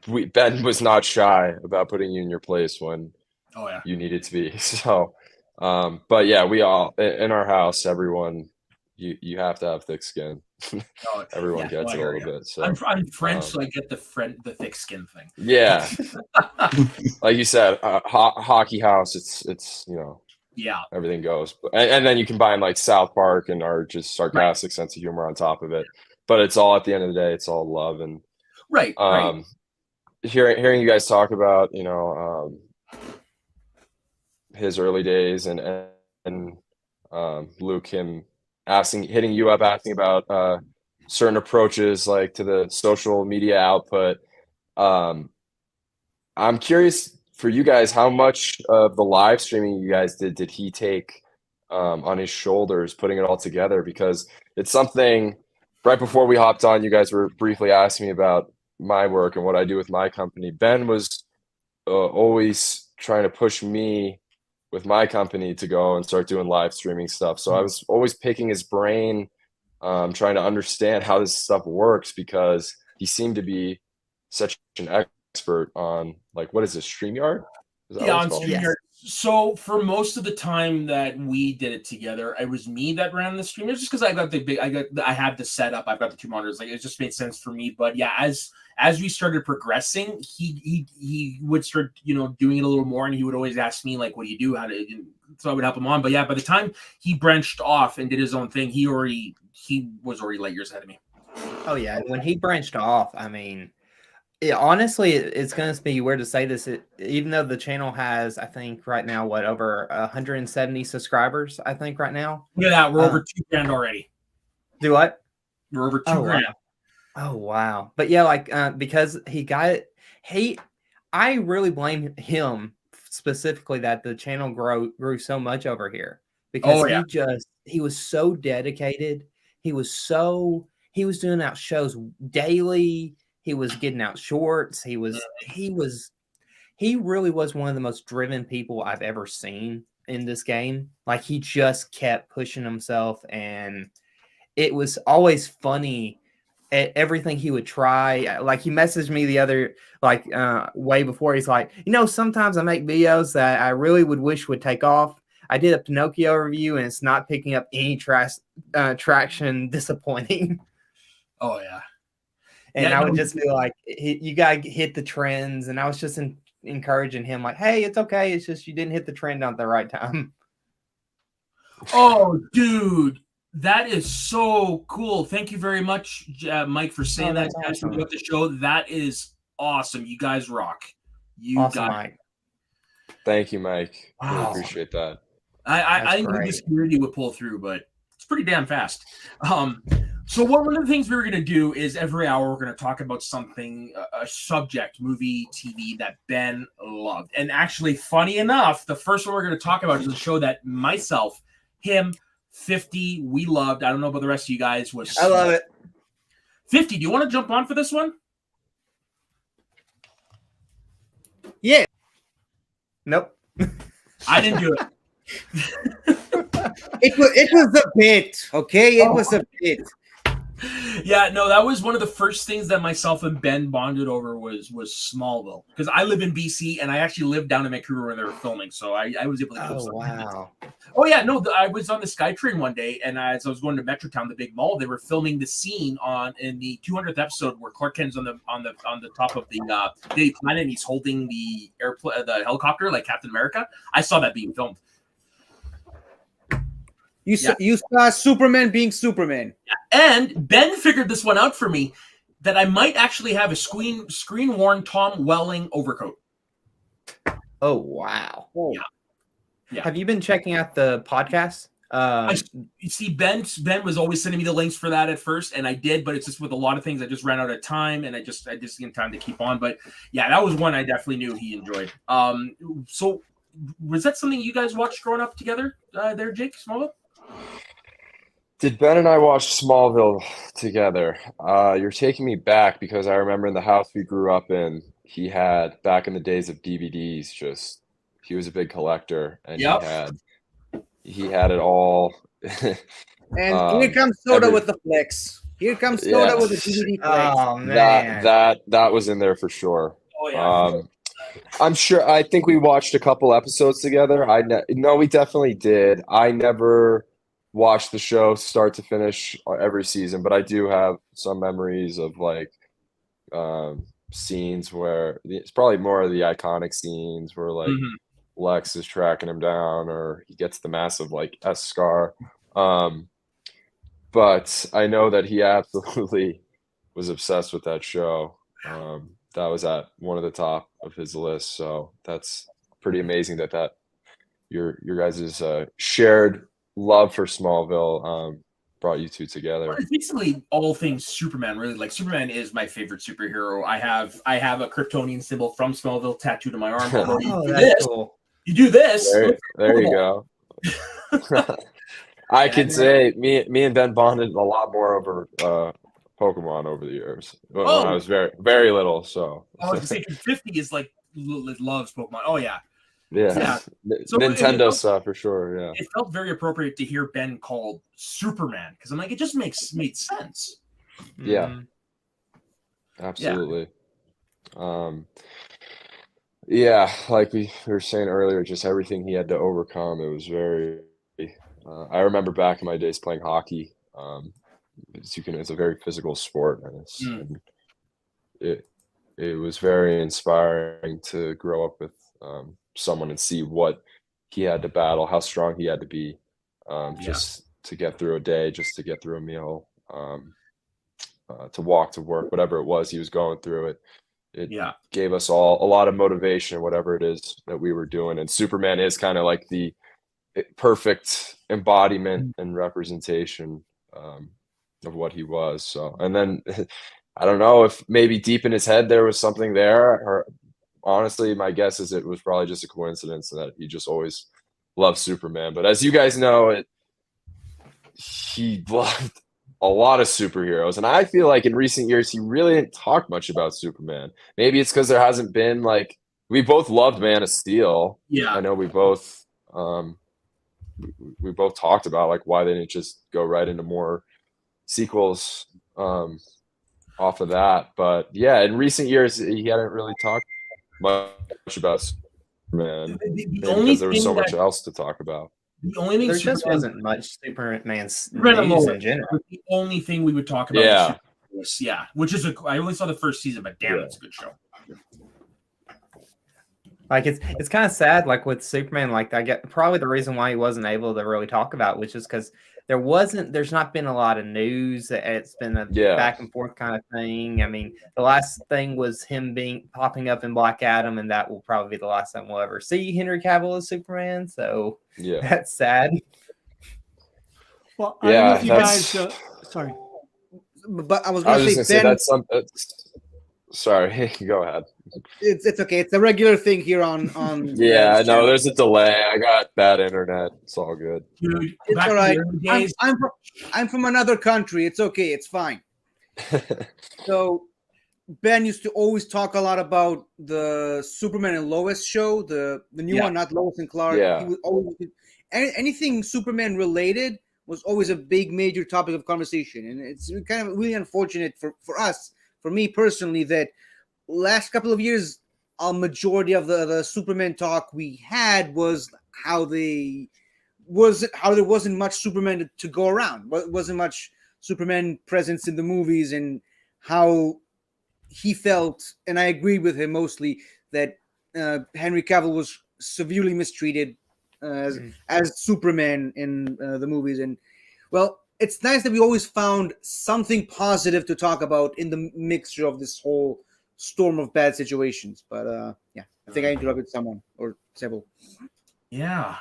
Ben was not shy about putting you in your place when you needed to be. So, but yeah, we all in our house, everyone, you have to have thick skin. Everyone gets it a little bit. So I'm French, so I get the thick skin thing. Yeah, like you said, hockey house. It's you know, everything goes. And then you combine like South Park and our just sarcastic sense of humor on top of it. But it's all, at the end of the day, it's all love and right. Hearing you guys talk about, you know, his early days and Luke, him hitting you up, asking about certain approaches like to the social media output. I'm curious for you guys, how much of the live streaming you guys did he take on his shoulders, putting it all together? Because it's something, right before we hopped on, you guys were briefly asking me about my work and what I do with my company. Ben was always trying to push me with my company to go and start doing live streaming stuff. So I was always picking his brain trying to understand how this stuff works because he seemed to be such an expert on like what is this, StreamYard? Is that Yeah, what on it's called? StreamYard. So for most of the time that we did it together, it was me that ran the stream. It was just because I had the setup. I've got the two monitors. Like it just made sense for me. But yeah, as we started progressing, he would start doing it a little more, and he would always ask me like, "What do you do? How to?" So I would help him on. But yeah, by the time he branched off and did his own thing, he was already light years ahead of me. Oh yeah, when he branched off, I mean, honestly, it's going to be weird to say this. Even though the channel has, I think right now, over 170 subscribers, I think right now. Look at that. We're over 2 grand already. Do what? We're over 2 grand. Wow. Oh, wow. But yeah, like, because he got it, I really blame him specifically that the channel grew so much over here because he was so dedicated. He was doing out shows daily. He was getting out shorts. He really was one of the most driven people I've ever seen in this game. Like he just kept pushing himself, and it was always funny at everything he would try. Like he messaged me the other, way before. He's like, sometimes I make videos that I really would wish would take off. I did a Pinocchio review and it's not picking up any traction. Disappointing. Oh yeah. And I would just be like, you got to hit the trends. And I was just encouraging him like, hey, it's okay. It's just you didn't hit the trend at the right time. Oh, dude. That is so cool. Thank you very much, Mike, for saying that. Awesome. About the show. That is awesome. You guys rock. Awesome, Mike. Thank you, Mike. Wow. Really appreciate that. I knew this community would pull through, but it's pretty damn fast. So one of the things we were going to do is every hour we're going to talk about something, a subject, movie, TV that Ben loved. And actually, funny enough, the first one we're going to talk about is a show that myself, him, 50, we loved. I don't know about the rest of you guys. I love it. 50, do you want to jump on for this one? Yeah. Nope. I didn't do it. It was a bit, okay? It was a bit. Yeah, no, that was one of the first things that myself and Ben bonded over was Smallville, because I live in BC and I actually lived down in Vancouver where they were filming, so I was able to go. Oh wow! Oh yeah, no, I was on the SkyTrain one day, and as I was going to Metrotown, the big mall, they were filming the scene in the 200th episode where Clark Kent's on the top of the Daily Planet, and he's holding the helicopter like Captain America. I saw that being filmed. You saw Superman being Superman. Yeah. And Ben figured this one out for me, that I might actually have a screen-worn Tom Welling overcoat. Oh, wow. Yeah. Have you been checking out the podcast? You see, Ben was always sending me the links for that at first, and I did, but it's just with a lot of things, I just ran out of time, and I just didn't time to keep on. But yeah, that was one I definitely knew he enjoyed. So was that something you guys watched growing up together there, Jake, Smallville? Did Ben and I watch Smallville together? You're taking me back because I remember in the house we grew up in, he had, back in the days of DVDs, he was a big collector, and he had it all. And here comes Soda with the flex. Here comes Soda with the DVD flex. Oh man, that was in there for sure. Oh yeah. I'm sure. I think we watched a couple episodes together. No, we definitely did. I never watched the show start to finish every season, but I do have some memories of like scenes where it's probably more of the iconic scenes where like Lex is tracking him down or he gets the massive like S scar. But I know that he absolutely was obsessed with that show. That was at one of the top of his list. So that's pretty amazing that your guys' shared love for Smallville brought you two together. It's basically all things Superman, really. Like Superman is my favorite superhero. I have a Kryptonian symbol from Smallville tattooed on my arm. Cool. You do this. There you go. I can say me and Ben bonded a lot more over Pokemon over the years when I was very, very little. So I was saying 50 is like loves Pokemon. Oh yeah. Yeah. So Nintendo stuff for sure. Yeah. It felt very appropriate to hear Ben called Superman because I'm like, it just made sense. Yeah. Absolutely. Yeah, like we were saying earlier, just everything he had to overcome. It was very. I remember back in my days playing hockey. It's a very physical sport, and it was very inspiring to grow up with someone and see what he had to battle, how strong he had to be, just to get through a day, just to get through a meal, to walk to work, whatever it was he was going through. It gave us all a lot of motivation, whatever it is that we were doing. And Superman is kind of like the perfect embodiment and representation of what he was. So, and then I don't know if maybe deep in his head there was something there, or honestly, my guess is it was probably just a coincidence that he just always loved Superman. But as you guys know, he loved a lot of superheroes, and I feel like in recent years he really didn't talk much about Superman. Maybe it's because there hasn't been we both loved Man of Steel. Yeah, I know we both talked about why they didn't just go right into more sequels off of that. But yeah, in recent years he hadn't really talked much about Superman because there was so much else to talk about. The only thing there just wasn't much Superman news in general. The only thing we would talk about was which is I only saw the first season, but damn, it's a good show. It's kind of sad, with Superman. I get probably the reason why he wasn't able to really talk about, which is because there's not been a lot of news. It's been a back and forth kind of thing. I mean, the last thing was him popping up in Black Adam, and that will probably be the last time we'll ever see Henry Cavill as Superman. So that's sad. Well, I don't know if you guys. Sorry, but I was going to say that's something. Sorry, go ahead. It's okay. It's a regular thing here on. Yeah, no, there's a delay. I got bad internet. It's all good. Dude, it's all right. I'm from another country. It's okay. It's fine. So, Ben used to always talk a lot about the Superman and Lois show, the new one, not Lois and Clark. Yeah. He was always anything Superman related was always a big major topic of conversation, and it's kind of really unfortunate for us. For me personally, that last couple of years, a majority of the Superman talk we had was how there wasn't much Superman to go around. Wasn't much Superman presence in the movies, and how he felt, and I agree with him mostly, that Henry Cavill was severely mistreated as Superman in the movies. And well, it's nice that we always found something positive to talk about in the mixture of this whole storm of bad situations. But I think I interrupted someone or several. Yeah.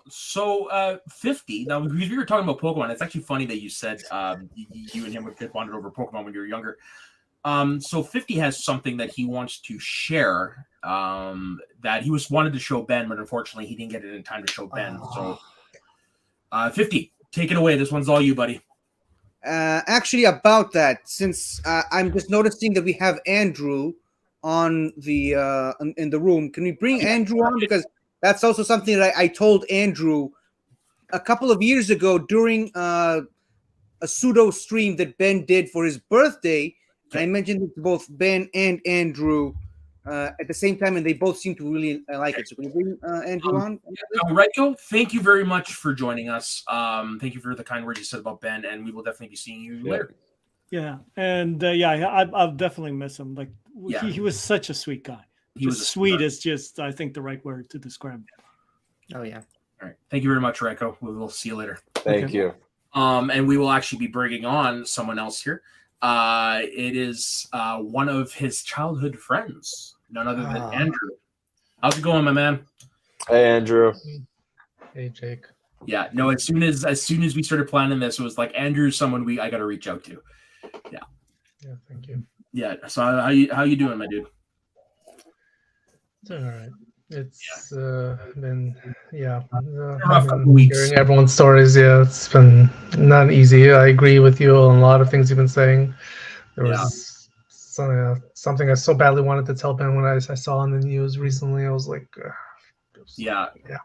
So 50. Now, because we were talking about Pokemon, it's actually funny that you said you and him would bonded over Pokemon when you were younger. So 50 has something that he wants to share that he wanted to show Ben, but unfortunately he didn't get it in time to show Ben. So 50. Take it away. This one's all you, buddy. Actually, about that, since I'm just noticing that we have Andrew on the in the room. Can we bring Andrew on? Because that's also something that I told Andrew a couple of years ago during a pseudo stream that Ben did for his birthday. And I mentioned it to both Ben and Andrew at the same time, and they both seem to really like it. So can you bring Andrew on? Reiko, thank you very much for joining us. Thank you for the kind words you said about Ben, and we will definitely be seeing you later. Yeah, and I'll definitely miss him. He was such a sweet guy. He was sweet is just, I think, the right word to describe him. Oh yeah. All right. Thank you very much, Reiko. We will see you later. Thank you. And we will actually be bringing on someone else here. It is one of his childhood friends, none other than Andrew. How's it going, my man? Hey, Andrew. Hey, Jake. Yeah, no. As soon as we started planning this, it was like Andrew's someone I got to reach out to. Yeah. Yeah. Thank you. Yeah. So how you doing, my dude? It's all right. It's been rough couple weeks. Hearing everyone's stories. Yeah, it's been not easy. I agree with you on a lot of things you've been saying. There was something I so badly wanted to tell Ben when I saw on the news recently. I was like, yeah. Yeah.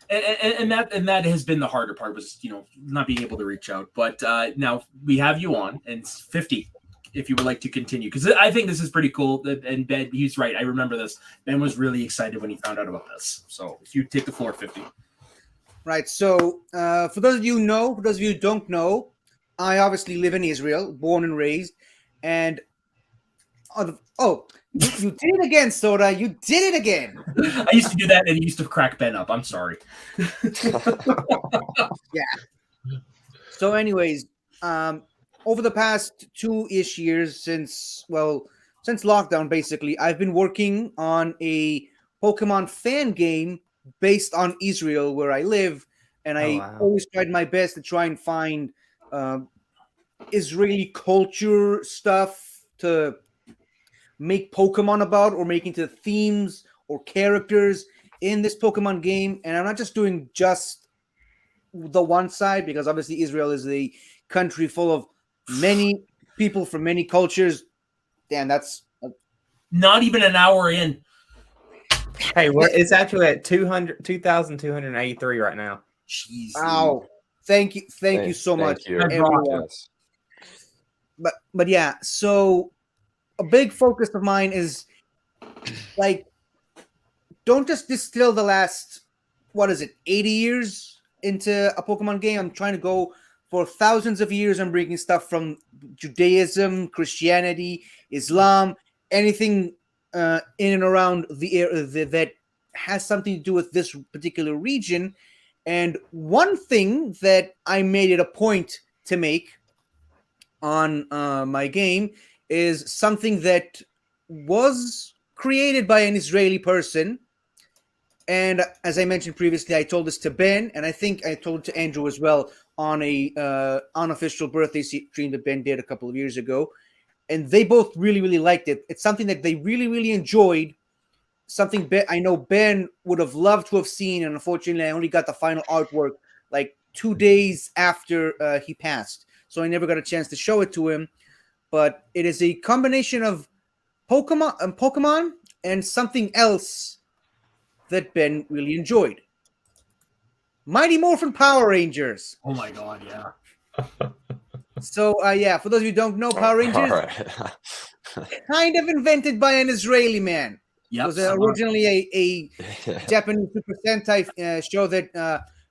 And that has been the harder part, was not being able to reach out. But now we have you on, and it's 50 if you would like to continue, because I think this is pretty cool. And Ben, he's right. I remember this. Ben was really excited when he found out about this. So if you take the floor, 50. Right. So for those of you who know, for those of you who don't know, I obviously live in Israel, born and raised, and you did it again, Soda. You did it again. I used to do that, and it used to crack Ben up. I'm sorry. Yeah. So, anyways, over the past 2-ish years since lockdown, basically, I've been working on a Pokemon fan game based on Israel, where I live, and I always tried my best to try and find Israeli culture stuff to make Pokemon about, or make into themes or characters in this Pokemon game. And I'm not just doing just the one side, because obviously Israel is a country full of many people from many cultures. Damn, that's not even an hour in. Hey, it's actually at 2,283 right now. Jeez. Wow. Thank you so much, everyone. But yeah, so a big focus of mine is, like, don't just distill the last 80 years into a Pokemon game. I'm trying to go for thousands of years. I'm bringing stuff from Judaism, Christianity, Islam, anything in and around the area that has something to do with this particular region. And one thing that I made it a point to make on my game is something that was created by an Israeli person. And as I mentioned previously, I told this to Ben, and I think I told it to Andrew as well on a unofficial birthday stream that Ben did a couple of years ago. And they both really, really liked it. It's something that they really, really enjoyed. Something I know Ben would have loved to have seen, and unfortunately, I only got the final artwork like 2 days after he passed. So I never got a chance to show it to him. But it is a combination of Pokemon and something else that Ben really enjoyed. Mighty Morphin Power Rangers. Oh my God, yeah. So for those of you who don't know, Power Rangers, kind of invented by an Israeli man. Yep. It was originally a Japanese Super Sentai show that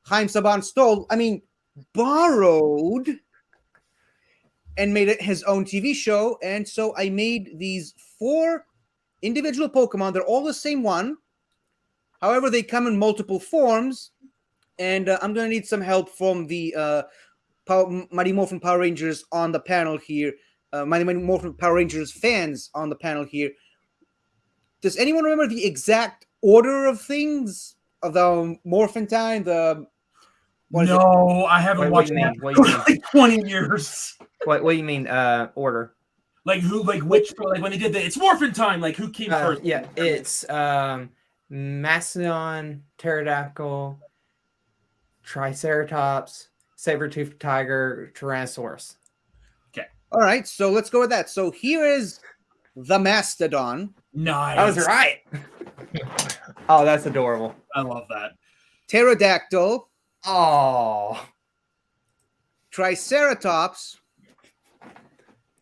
Chaim Saban borrowed and made it his own TV show. And so I made these 4 individual Pokemon. They're all the same one. However, they come in multiple forms. And I'm going to need some help from the Mighty Morphin Power Rangers on the panel here. Mighty Morphin Power Rangers fans on the panel here. Does anyone remember the exact order of things? Of the Morphin time? No, I haven't watched that for like 20 years. What do you mean order? Like who? Like which? Like when they did it's Morphin time. Like who came first? Yeah, it's Mastodon, Pterodactyl, Triceratops, Saber-toothed Tiger, Tyrannosaurus. Okay. All right, so let's go with that. So here is the Mastodon. Nice. That was right. Oh, that's adorable. I love that. Pterodactyl. Oh. Triceratops.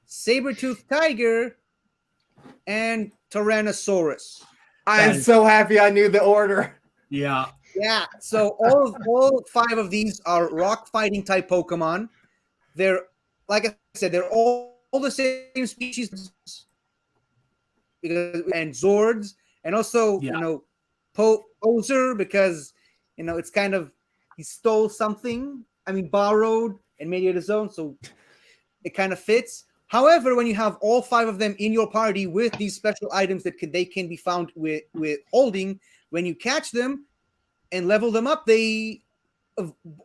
Saber-toothed Tiger. And Tyrannosaurus. I am so happy I knew the order. Yeah. Yeah, so all 5 of these are rock fighting type Pokemon. They're, like I said, they're all the same species, and Zords, and also Poser, because it's kind of he stole something. Borrowed and made it his own, so it kind of fits. However, when you have all 5 of them in your party with these special items that they can be found with holding, when you catch them and level them up, they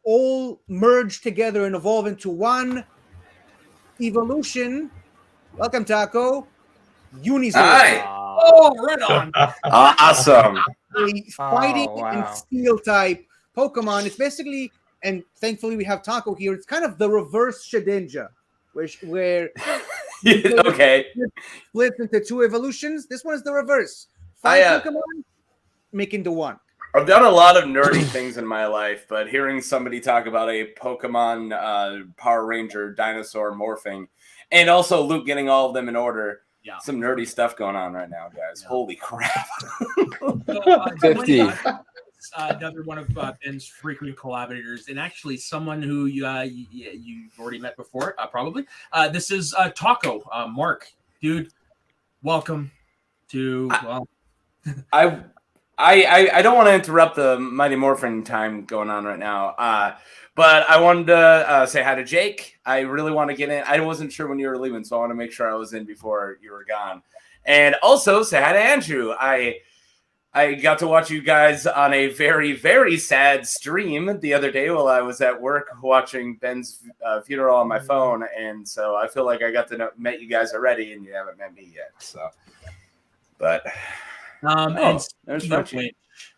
all merge together and evolve into one evolution. Welcome, Taco. Unizord. Hi. Oh, right on. Awesome. A fighting and steel type Pokemon. It's basically, and thankfully we have Taco here, it's kind of the reverse Shedinja, where Okay. Splits into 2 evolutions. This one is the reverse. I, 5 Pokemon making the 1. I've done a lot of nerdy things in my life, but hearing somebody talk about a Pokemon Power Ranger dinosaur morphing, and also Luke getting all of them in order, some nerdy stuff going on right now, guys. Holy crap. 50. Another one of Ben's frequent collaborators, and actually someone who you've already met before, probably. This is Taco, Mark. Dude, welcome to... I don't want to interrupt the Mighty Morphin time going on right now, but I wanted to say hi to Jake. I really want to get in. I wasn't sure when you were leaving, so I want to make sure I was in before you were gone. And also say hi to Andrew. I got to watch you guys on a very, very sad stream the other day while I was at work watching Ben's funeral on my phone, and so I feel like I got to met you guys already, and you haven't met me yet. So, but there's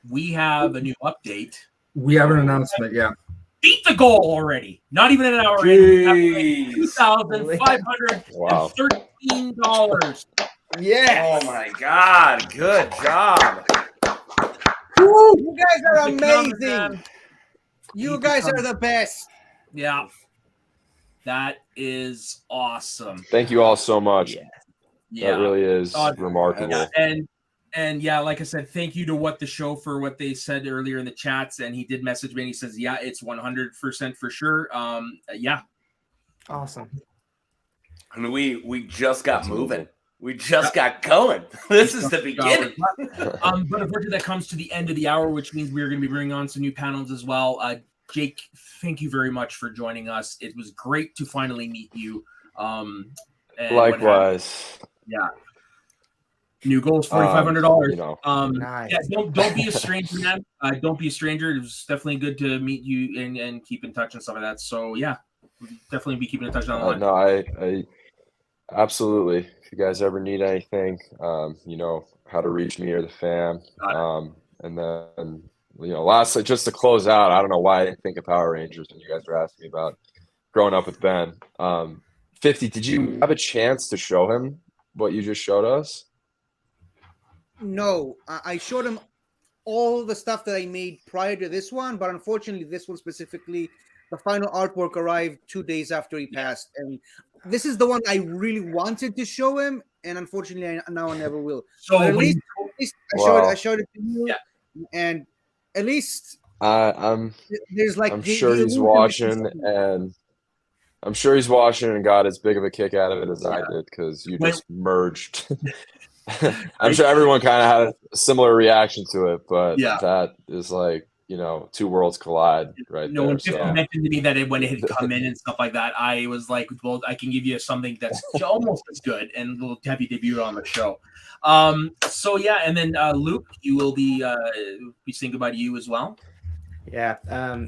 we have a new update. We have an announcement, yeah. Beat the goal already. Not even an hour in. $2,513. Yeah. Oh my God. Good job. Woo, you guys are amazing. You guys are the best. Yeah. That is awesome. Thank you all so much. Yeah. That really is remarkable. And yeah, like I said, thank you to What the Show for what they said earlier in the chats. And he did message me and he says, yeah, it's 100% for sure. Yeah. Awesome. I mean, we just got moving. We just got going. This is the beginning. But unfortunately, that comes to the end of the hour, which means we're going to be bringing on some new panels as well. Jake, thank you very much for joining us. It was great to finally meet you. Likewise. Yeah. New goal is $4,500. Nice. Yeah, don't be a stranger, man. Don't be a stranger. It was definitely good to meet you and keep in touch and stuff like that. So yeah, we'll definitely be keeping in touch down the line. No, I absolutely. If you guys ever need anything, you know how to reach me or the fam. And then lastly, just to close out, I don't know why I didn't think of Power Rangers when you guys were asking me about growing up with Ben. 50, did you have a chance to show him what you just showed us? No, I showed him all the stuff that I made prior to this one, but unfortunately, this one specifically, the final artwork arrived 2 days after he passed, and this is the one I really wanted to show him, and unfortunately, now I never will. So but at least Wow. I showed it to you, and at least there's like I'm sure he's watching, and I'm sure he's watching and got as big of a kick out of it as I did because you just merged. I'm sure everyone kind of had a similar reaction to it, but that is like, two worlds collide right there. When people mentioned to me that when it had come in and stuff like that, I was like, well, I can give you something that's almost as good, and we'll have you debut on the show. So yeah, and then Luke, you will be saying goodbye to you as well. Yeah.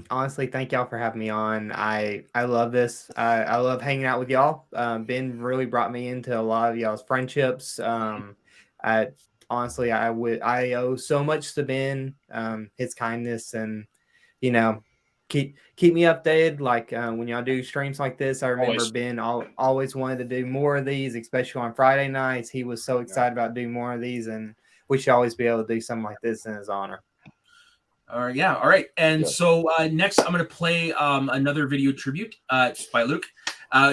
Honestly, thank y'all for having me on. I love this. I love hanging out with y'all. Ben really brought me into a lot of y'all's friendships. I owe so much to Ben, his kindness, and keep me updated. Like when y'all do streams like this, I remember Ben always wanted to do more of these, especially on Friday nights. He was so excited about doing more of these, and we should always be able to do something like this in his honor. All right. And so next, I'm going to play another video tribute by Luke.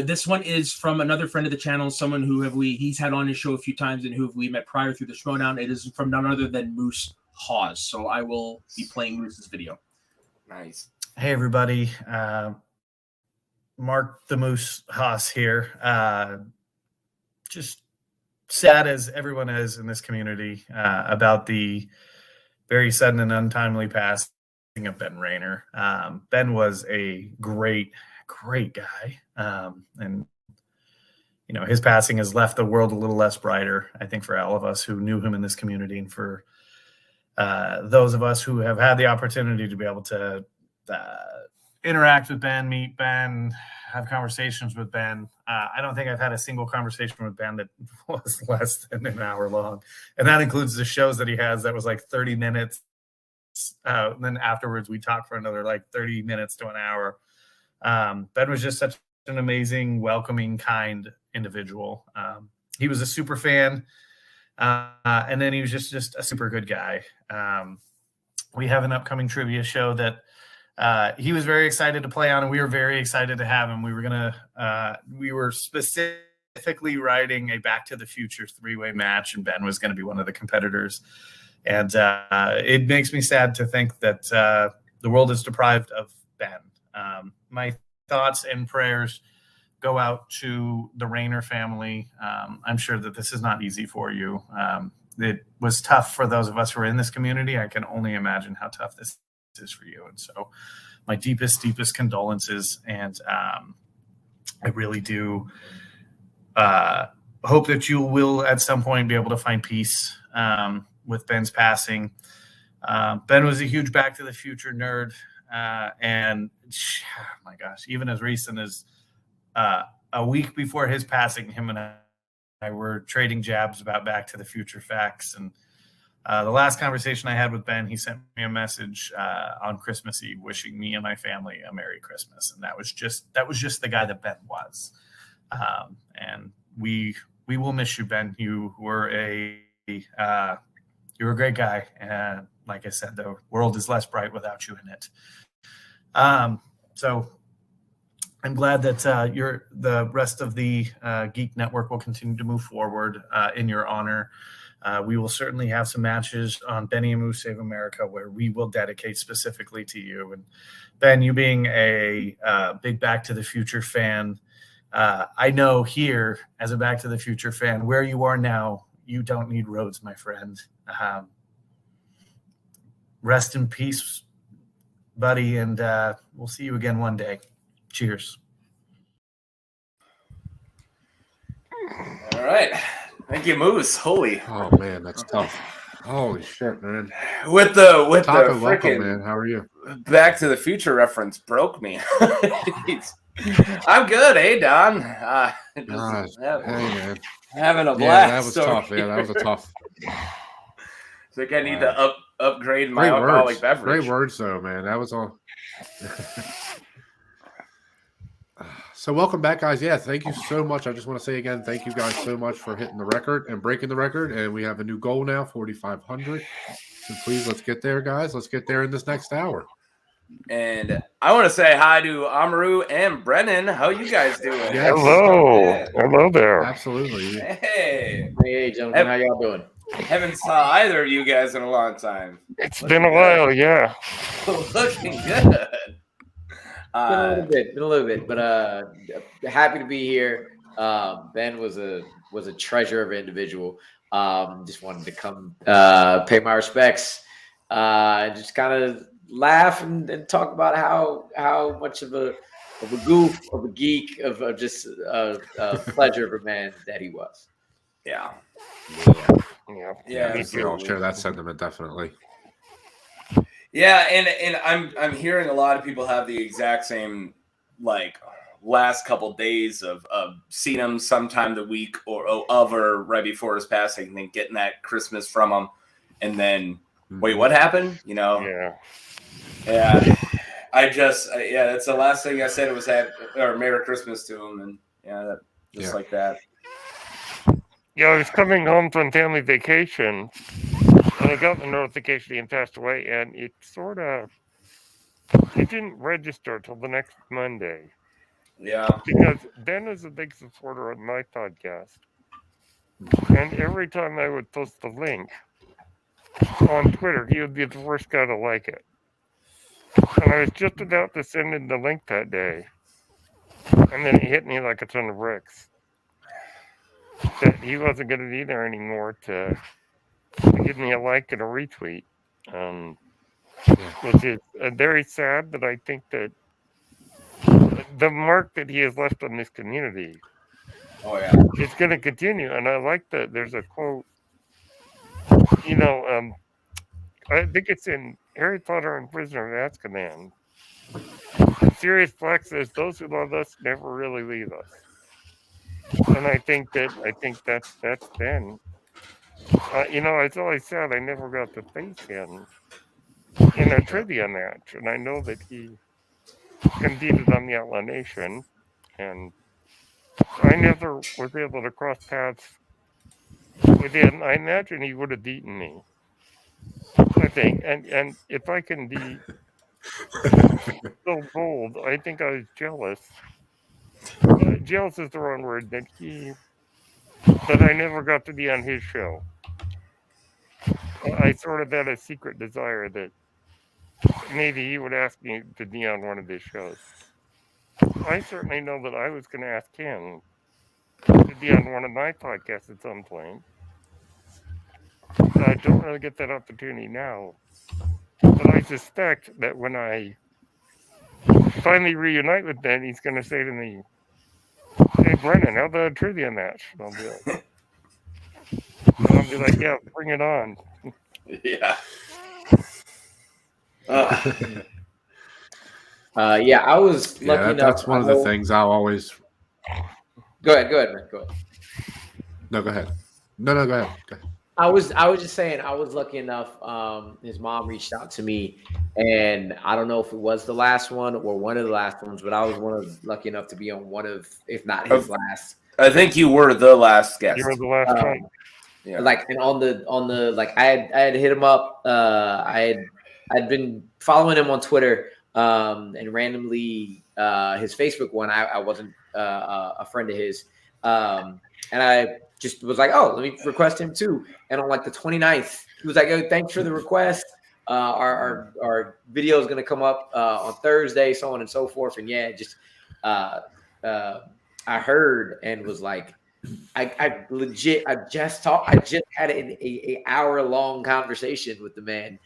This one is from another friend of the channel, someone who he's had on his show a few times and who we met prior through the Schmodown. It is from none other than Moose Hawes. So I will be playing Moose's video. Nice. Hey, everybody. Mark the Moose Haas here. Just sad as everyone is in this community about the very sudden and untimely passing of Ben Rer. Ben was a great guy. And, his passing has left the world a little less brighter, I think, for all of us who knew him in this community, and for those of us who have had the opportunity to be able to interact with Ben, meet Ben, have conversations with Ben. I don't think I've had a single conversation with Ben that was less than an hour long. And that includes the shows that he has that was like 30 minutes. Then afterwards, we talked for another like 30 minutes to an hour. Ben was just such an amazing, welcoming, kind individual. He was a super fan, and then he was just a super good guy. We have an upcoming trivia show that he was very excited to play on, and we were very excited to have him. We were specifically writing a Back to the Future 3-way match, and Ben was going to be one of the competitors. And it makes me sad to think that the world is deprived of Ben. My thoughts and prayers go out to the Rayner family. I'm sure that this is not easy for you. It was tough for those of us who are in this community. I can only imagine how tough this is for you. And so my deepest condolences. And I really do hope that you will at some point be able to find peace with Ben's passing. Ben was a huge Back to the Future nerd. And oh my gosh, even as recent as a week before his passing, him and I were trading jabs about Back to the Future facts. And the last conversation I had with Ben, he sent me a message on Christmas Eve wishing me and my family a Merry Christmas. And that was just the guy that Ben was. And we will miss you, Ben. You were a great guy. And like I said, the world is less bright without you in it. So I'm glad that the rest of the Geek Network will continue to move forward in your honor. We will certainly have some matches on Benny and Moose Save America where we will dedicate specifically to you. And Ben, you being a big Back to the Future fan, I know here as a Back to the Future fan, where you are now, you don't need roads, my friend. Rest in peace, buddy, and we'll see you again one day. Cheers. All right. Thank you, Moose. Holy. Oh man, that's tough. Holy shit, man. With the Taco, welcome, freaking man. How are you? Back to the Future reference broke me. I'm good, hey Don. Hey man. Having a blast. Yeah, that was so tough. Yeah, that was a tough. I think I need to upgrade my Great alcoholic words. beverage. Great words, though, man. That was all. So welcome back, guys. Yeah, thank you so much. I just want to say again, thank you guys so much for hitting the record and breaking the record. And we have a new goal now, 4,500. So please, let's get there, guys. Let's get there in this next hour. And I want to say hi to Amaru and Brennan. How you guys doing? Yes. Hello. Hello there. Absolutely. Hey. Hey, gentlemen. How y'all doing? Haven't saw either of you guys in a long time. It's been a while, yeah. Looking good. Been a little bit, but happy to be here. Ben was a treasure of an individual. Just wanted to come pay my respects and just kind of laugh and talk about how much of a goof, of a geek, of just a pleasure of a man that he was. Yeah. Yeah, we all share that sentiment, definitely. Yeah, and I'm hearing a lot of people have the exact same like last couple days of seeing him sometime the week or right before his passing, and then getting that Christmas from him, and then wait, what happened? You know? Yeah. That's the last thing I said was Merry Christmas to him, and like that. Yeah, I was coming home from family vacation, and I got the notification he had passed away, and it didn't register till the next Monday. Yeah. Because Ben is a big supporter of my podcast, and every time I would post the link on Twitter, he would be the first guy to like it. And I was just about to send in the link that day, and then it hit me like a ton of bricks. That he wasn't going to be there anymore to give me a like and a retweet, which is very sad. But I think that the mark that he has left on this community, is going to continue. And I like that. There's a quote, I think it's in Harry Potter and Prisoner of Azkaban. Sirius Black says, "Those who love us never really leave us." And I think that's Ben. It's always sad I never got to face him in a trivia match, and I know that he competed on the Outlaw Nation, and I never was able to cross paths with him. I imagine he would have beaten me. I think, and if I can be so bold, I think I was jealous. Jealous is the wrong word. That I never got to be on his show. I sort of had a secret desire that maybe he would ask me to be on one of his shows. I certainly know that I was going to ask him to be on one of my podcasts at some point. I don't really get that opportunity now, but I suspect that when I finally reunite with Ben, he's going to say to me, "Hey, Brennan, how about a trivia match?" And I'll be like, "Yeah, bring it on." Yeah. Yeah, I was lucky Yeah, enough. that's one of the things I always. Go ahead, man. Go ahead. No, go ahead. No, go ahead. Go ahead. I was just saying I was lucky enough. His mom reached out to me, and I don't know if it was the last one or one of the last ones, but I was lucky enough to be on one of, if not his last. I think you were the last guest. You were the last one. Yeah. Like, and on the like, I had hit him up. I'd been following him on Twitter, and randomly his Facebook one. I wasn't a friend of his, and I just was like, oh, let me request him too. And on like the 29th, he was like, oh, thanks for the request. Our video is going to come up on Thursday, so on and so forth. And yeah, just I heard and was like, I just had an hour-long conversation with the man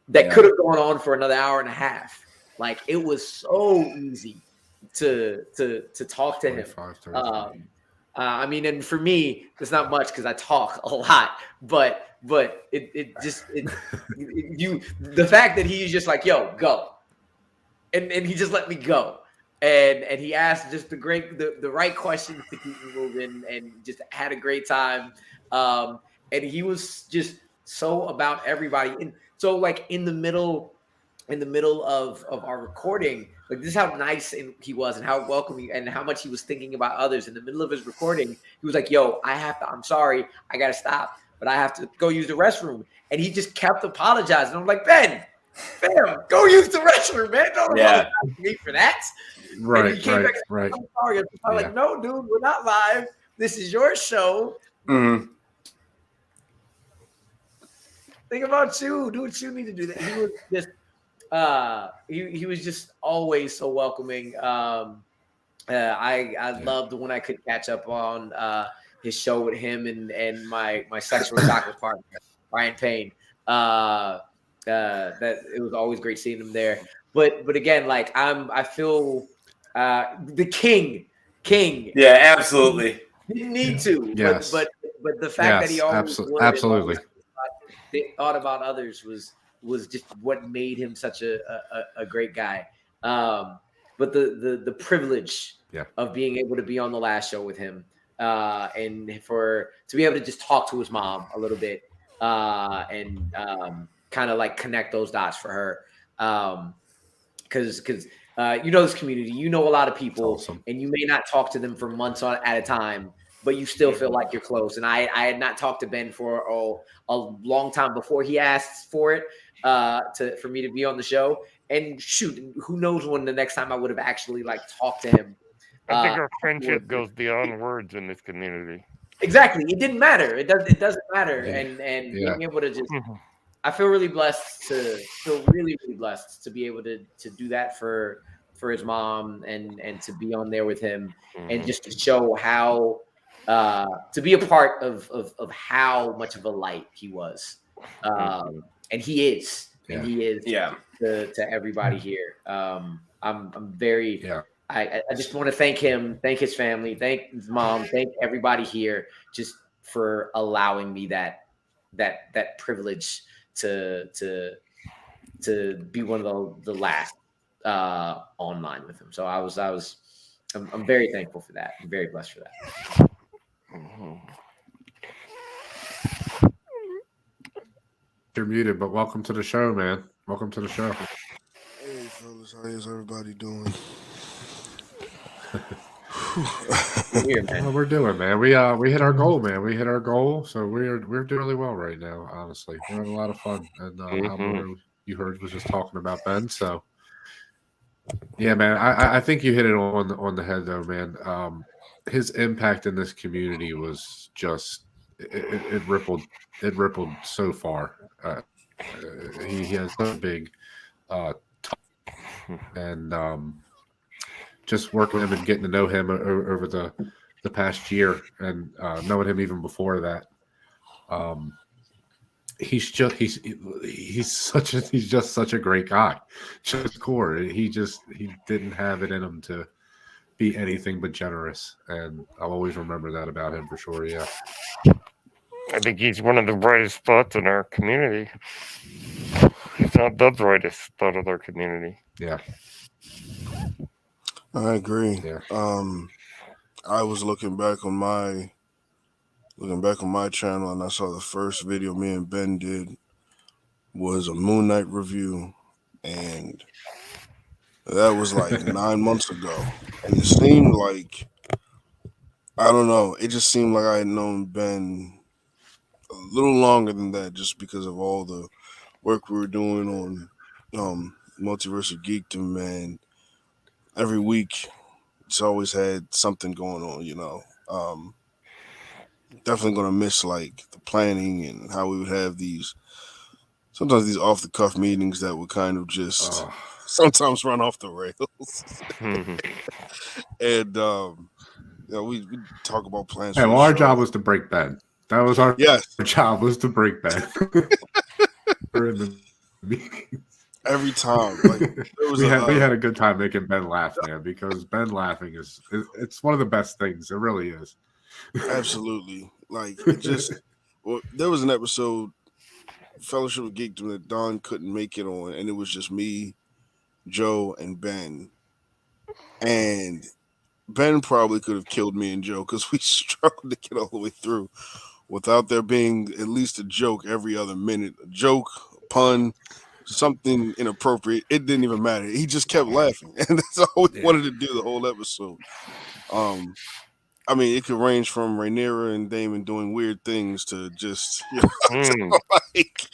that could have gone on for another hour and a half. Like, it was so easy to talk to him. I mean, and for me, it's not much because I talk a lot, but the fact that he's just like, yo, go. And he just let me go. And he asked just the right questions to keep me moving, and just had a great time. And he was just so about everybody. And so, like, in the middle of our recording, like, this is how nice he was and how welcoming and how much he was thinking about others. In the middle of his recording, he was like, yo, I'm sorry, I gotta stop, but I have to go use the restroom. And he just kept apologizing. I'm like, Ben, fam, go use the restroom, man. Don't apologize to me for that. Right, and he came back, right. I'm sorry. I'm like, no, dude, we're not live. This is your show. Mm-hmm. Think about you. Do what you need to do. That he was just he was just always so welcoming. I loved when I could catch up on his show with him and my sexual chocolate partner, Ryan Payne. That it was always great seeing him there. But again, like, I feel the king. Yeah, absolutely. Didn't need to. Yes. But the fact that he always absolutely thought about others was just what made him such a great guy. But the privilege of being able to be on the last show with him, and to be able to just talk to his mom a little bit, and kind of like connect those dots for her. Because you know this community, you know a lot of people, and you may not talk to them for months at a time, but you still feel like you're close. And I had not talked to Ben for a long time before he asked for it, for me to be on the show. And shoot, who knows when the next time I would have actually like talked to him. I think our friendship goes beyond words in this community. Exactly, it didn't matter. It doesn't matter, and being able to just. I feel really blessed to really blessed to be able to do that for his mom and to be on there with him, and just to show how to be a part of how much of a light he was, and he is to everybody here. I'm very I just want to thank him, thank his family, thank his mom, thank everybody here just for allowing me that privilege to be one of the last online with him. So I'm very thankful for that. I'm very blessed for that. You're muted, but welcome to the show, man. Welcome to the show. Hey fellas, how is everybody doing? Here, man. What we're doing, man. We hit our goal, man. We hit our goal, so we're doing really well right now. Honestly, we're having a lot of fun, and Alberto, you heard, was just talking about Ben. So, yeah, man. I think you hit it on the head, though, man. His impact in this community was just it rippled so far. He has so big, and just working with him and getting to know him over the past year, and knowing him even before that. He's just such a great guy. Just core. He didn't have it in him to be anything but generous, and I'll always remember that about him for sure. Yeah. I think he's one of the brightest spots in our community. He's not the brightest spot of our community. Yeah. I agree. Yeah. I was looking back on my channel, and I saw the first video me and Ben did was a Moon Knight review, and that was like 9 months ago. And it seemed like, I don't know, it just seemed like I had known Ben a little longer than that, just because of all the work we were doing on Multiverse of Geekdom, and every week it's always had something going on, you know. Definitely gonna miss like the planning and how we would have sometimes these off the cuff meetings that would kind of just sometimes run off the rails. And we talk about plans. Hey, well, our job was to break Ben. That was our job, was to break Ben. We're in the meetings. Every time, like we had a good time making Ben laugh, man, because Ben laughing it's one of the best things. It really is. Absolutely. Like, it just there was an episode, Fellowship of Geekdom, that Don couldn't make it on, and it was just me, Joe, and Ben. And Ben probably could have killed me and Joe because we struggled to get all the way through without there being at least a joke every other minute. A joke, a pun, something inappropriate. It didn't even matter. He just kept laughing. And that's all we wanted to do the whole episode. I mean, it could range from Rhaenyra and Daemon doing weird things to just, like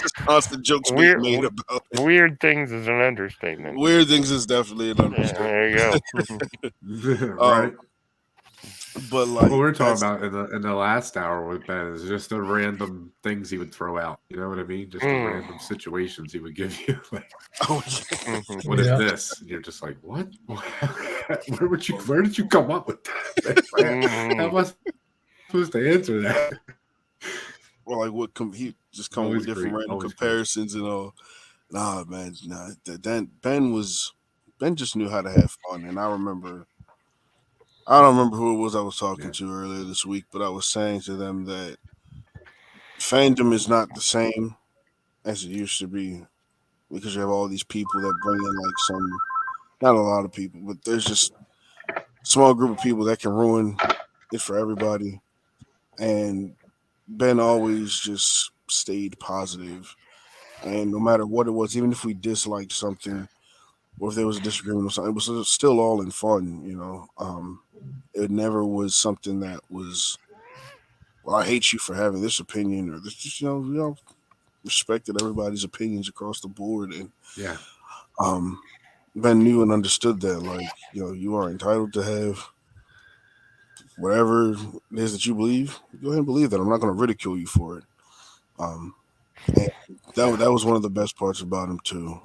just constant jokes being made about it. Weird things is an understatement. Weird things is definitely an understatement. Yeah, there you go. Right. But like what we're talking about in the last hour with Ben is just the random things he would throw out. You know what I mean? Just the random situations he would give you. Like, what is this? And you're just like, what? Where did you come up with that? How am I supposed to answer that? Or like he just come with different random comparisons and all. Nah, man, Ben just knew how to have fun, and I don't remember who it was I was talking to earlier this week, but I was saying to them that fandom is not the same as it used to be, because you have all these people that bring in like not a lot of people, but there's just a small group of people that can ruin it for everybody. And Ben always just stayed positive. And no matter what it was, even if we disliked something or if there was a disagreement or something, it was still all in fun, you know. It never was something that was, well, I hate you for having this opinion, or this. Just, we all respected everybody's opinions across the board, and Ben knew and understood that, like, you are entitled to have whatever it is that you believe. Go ahead and believe that. I'm not going to ridicule you for it. And that was one of the best parts about him too.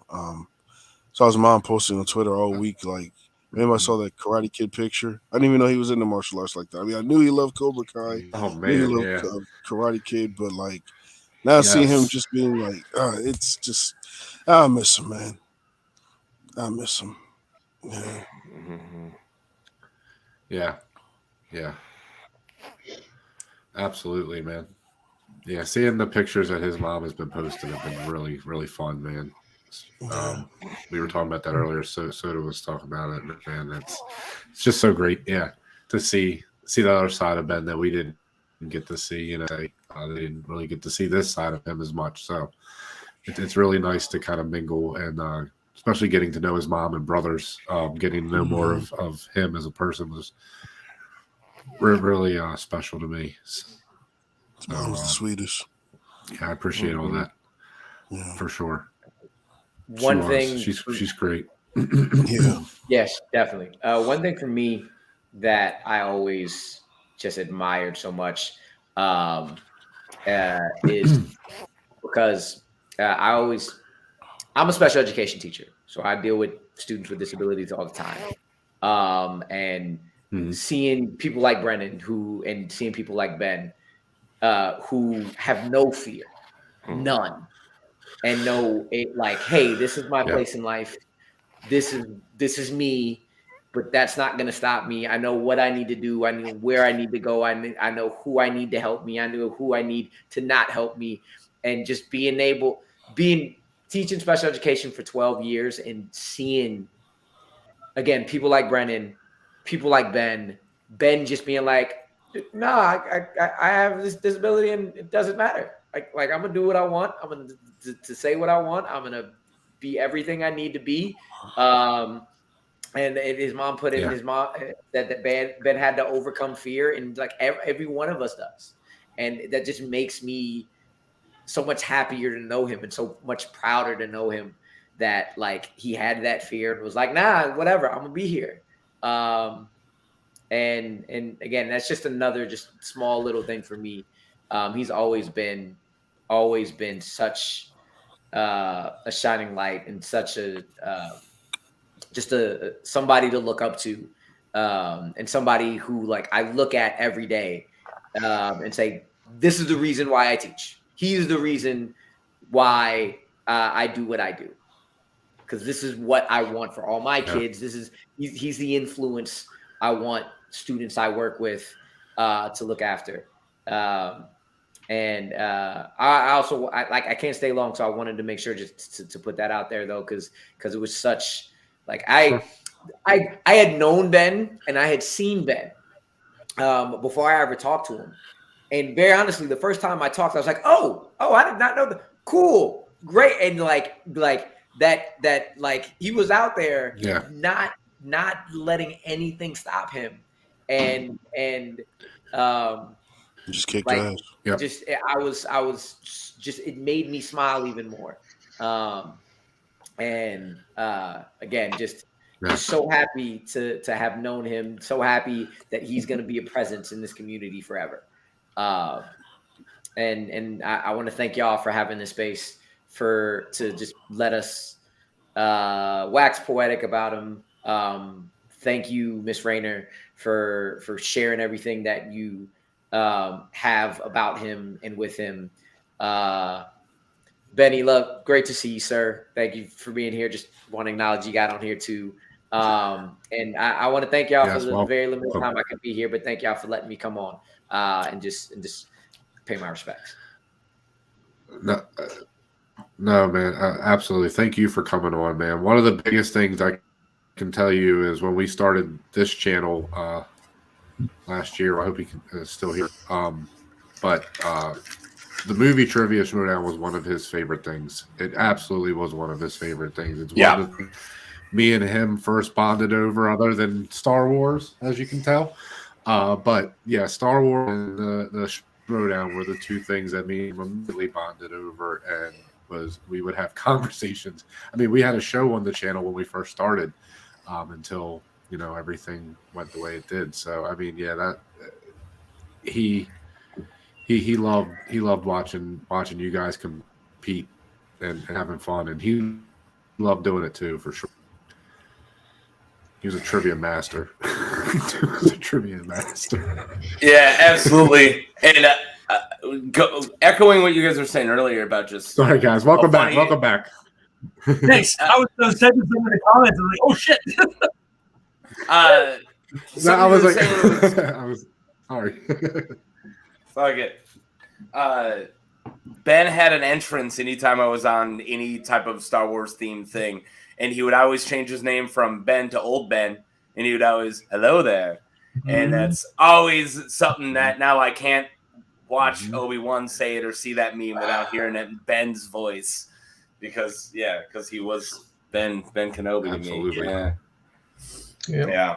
Saw his mom posting on Twitter all week, like, maybe I saw that Karate Kid picture. I didn't even know he was into martial arts like that. I mean, I knew he loved Cobra Kai. Oh I man, knew he loved Karate Kid, but like now seeing him just being like, it's just, I miss him, man. I miss him. Yeah. Absolutely, man. Yeah, seeing the pictures that his mom has been posting have been really, really fun, man. We were talking about that earlier. Soda was talking about it, man. It's just so great, to see the other side of Ben that we didn't get to see. They didn't really get to see this side of him as much. So it's really nice to kind of mingle and especially getting to know his mom and brothers, getting to know more of him as a person was really special to me. So, Mom's the sweetest. Yeah, I appreciate all that for sure. One thing, she's great. Yeah. Yes, definitely. One thing for me that I always just admired so much is because I'm a special education teacher, so I deal with students with disabilities all the time. And seeing people like Brennan and seeing people like Ben who have no fear, none, and know it like, hey, this is my place in life. This is me, but that's not going to stop me. I know what I need to do. I know where I need to go. I know who I need to help me. I know who I need to not help me. And just teaching special education for 12 years and seeing, again, people like Brennan, people like Ben just being like, no, I have this disability and it doesn't matter. Like I'm gonna do what I want. I'm gonna to say what I want. I'm gonna be everything I need to be. And his mom put in his mom said that Ben had to overcome fear, and like every one of us does. And that just makes me so much happier to know him and so much prouder to know him that like he had that fear and was like, nah, whatever, I'm gonna be here. And again, that's just another just small little thing for me. He's always been such a shining light and such a just somebody to look up to, and somebody who like I look at every day and say, this is the reason why I teach. He's the reason why I do what I do, because this is what I want for all my kids. He's the influence I want students I work with to look after. And I also I can't stay long, so I wanted to make sure just to put that out there though, because it was such like I had known Ben and I had seen Ben before I ever talked to him. And very honestly, the first time I talked, I was like, oh, I did not know that. Cool, great, and like that like he was out there, not letting anything stop him, and just kicked like, ass. Yeah. Just I was just it made me smile even more. And again, just so happy to have known him, so happy that he's going to be a presence in this community forever. And I want to thank y'all for having this space to just let us wax poetic about him. Thank you, Miss Rayner, for sharing everything that you have about him and with him. Benny, love, great to see you, sir. Thank you for being here. Just want to acknowledge you got on here too. And I want to thank y'all for the very limited time I could be here, but thank y'all for letting me come on and just pay my respects. No, man, absolutely. Thank you for coming on, man. One of the biggest things I can tell you is when we started this channel last year. I hope he is still here. But the movie Trivia Showdown was one of his favorite things. It absolutely was one of his favorite things. It's one of the things me and him first bonded over, other than Star Wars, as you can tell. But yeah, Star Wars and the Showdown were the two things that me and him really bonded over, and we would have conversations. I mean, we had a show on the channel when we first started, until everything went the way it did. So I mean, yeah, that he loved watching you guys compete and having fun, and he loved doing it too, for sure. He was a trivia master. He was a trivia master. Yeah, absolutely. And echoing what you guys were saying earlier about just. Sorry, guys. Welcome back. Welcome back. Thanks. I was saying something in the comments. I was like, oh shit. I was like, I was sorry. Fuck it. Ben had an entrance anytime I was on any type of Star Wars themed thing, and he would always change his name from Ben to Old Ben, and he would always, hello there. And that's always something that now I can't watch Obi-Wan say it or see that meme without hearing it in Ben's voice, because he was Ben Kenobi Absolutely. to me. Yep. Yeah.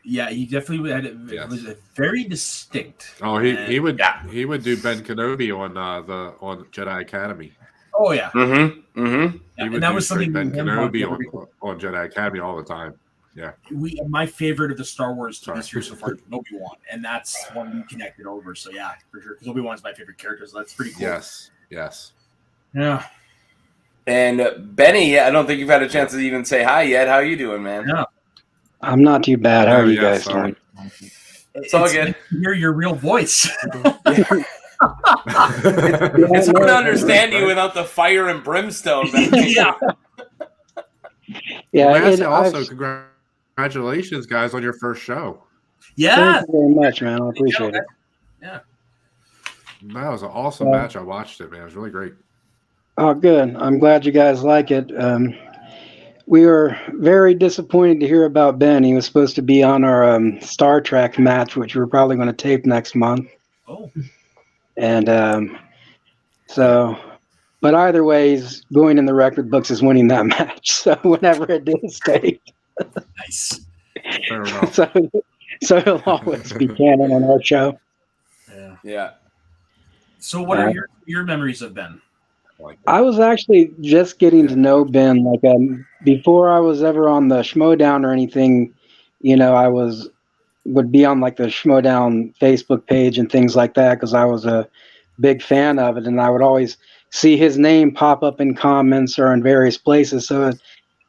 Yeah, he definitely had it was very distinct. Oh, And- he would do Ben Kenobi on Jedi Academy. Oh yeah. Mm-hmm. Mm-hmm. He And would that do was straight something Ben me and him Kenobi bonded on Jedi Academy all the time. Yeah. My favorite of the Star Wars TV Sorry. series so far is Obi-Wan, and that's one we connected over. So yeah, for sure, because Obi-Wan's my favorite character, so that's pretty cool. Yes. Yes. Yeah. And Benny, I don't think you've had a chance to even say hi yet. How you doing, man? Yeah. I'm not too bad. How are you guys sorry. doing? It's all good. Nice to hear your real voice. It's hard to understand you without the fire and brimstone. Yeah. Yeah, And and also, I've- congratulations, guys, on your first show. Yeah. Thank you very much, man. I appreciate it. Yeah. That was an awesome match. I watched it, man. It was really great. Oh, good. I'm glad you guys like it. We were very disappointed to hear about Ben. He was supposed to be on our Star Trek match, which we're probably going to tape next month. Oh. And but either way, he's going in the record books as winning that match. So whenever it is taped. Nice. Fair enough. So he'll always be canon on our show. Yeah. Yeah. So what are your memories of Ben? I was actually just getting to know Ben. Like before I was ever on the Schmodown or anything, I would be on like the Schmodown Facebook page and things like that because I was a big fan of it, and I would always see his name pop up in comments or in various places. So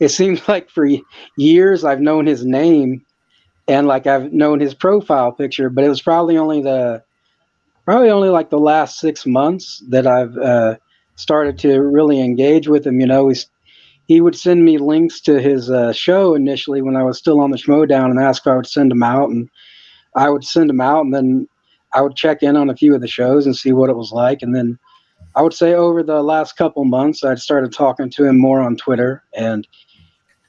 it seems like for years I've known his name and like I've known his profile picture, but it was probably only like the last 6 months that I've started to really engage with him. He would send me links to his show initially when I was still on the Schmodown and ask if I would send him out, and I would send him out, and then I would check in on a few of the shows and see what it was like. And then I would say over the last couple months, I'd started talking to him more on Twitter, and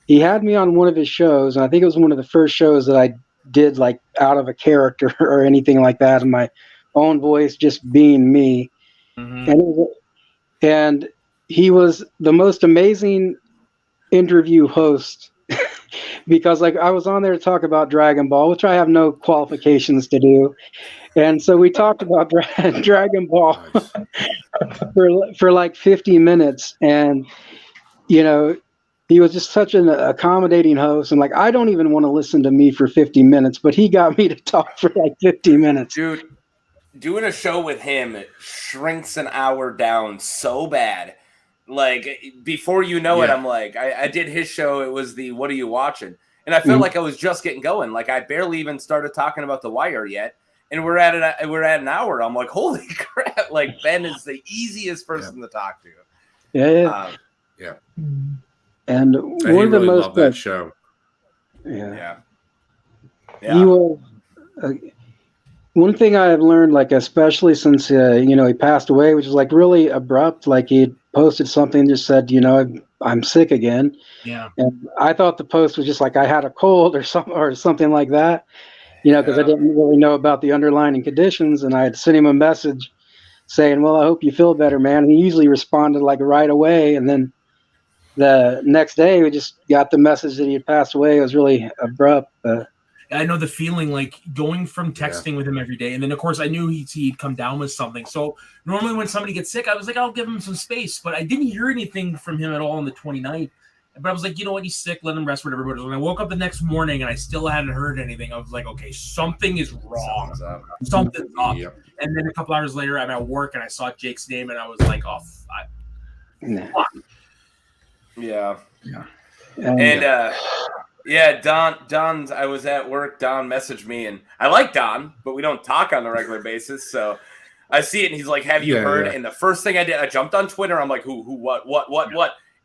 he had me on one of his shows, and I think it was one of the first shows that I did like out of a character or anything like that in my own voice, just being me. Mm-hmm. And he was the most amazing interview host because like I was on there to talk about Dragon Ball, which I have no qualifications to do. And so we talked about Dragon Ball for like 50 minutes. And, he was just such an accommodating host. And like, I don't even want to listen to me for 50 minutes, but he got me to talk for like 50 minutes. Dude, doing a show with him shrinks an hour down so bad. Like, before you know it, I'm like, I did his show. It was the What Are You Watching? And I felt like I was just getting going. Like, I barely even started talking about The Wire yet. And we're at an hour. I'm like, holy crap. Like, Ben is the easiest person to talk to. Yeah. Yeah. And one of the most loved that show. Yeah. Yeah. He was one thing I have learned, like especially since he passed away, which was like really abrupt. Like he posted something and just said, I'm sick again. Yeah. And I thought the post was just like I had a cold or something like that. Because I didn't really know about the underlying conditions, and I had sent him a message saying, "Well, I hope you feel better, man." And he usually responded like right away, and then the next day we just got the message that he had passed away. It was really abrupt. I know the feeling, like going from texting with him every day, and then of course I knew he'd come down with something. So normally when somebody gets sick, I was like, I'll give him some space, but I didn't hear anything from him at all on the 29th. But I was like, you know what, he's sick, let him rest, whatever. But when I woke up the next morning and I still hadn't heard anything, I was like, okay, something is wrong. Something's up. Yep. And then a couple hours later, I'm at work and I saw Jake's name and I was like, oh, fuck. Yeah. Yeah. And Don, I was at work. Don messaged me, and I like Don, but we don't talk on a regular basis. So I see it, and he's like, "Have you heard?" Yeah. And the first thing I did, I jumped on Twitter. I'm like, "Who, what?"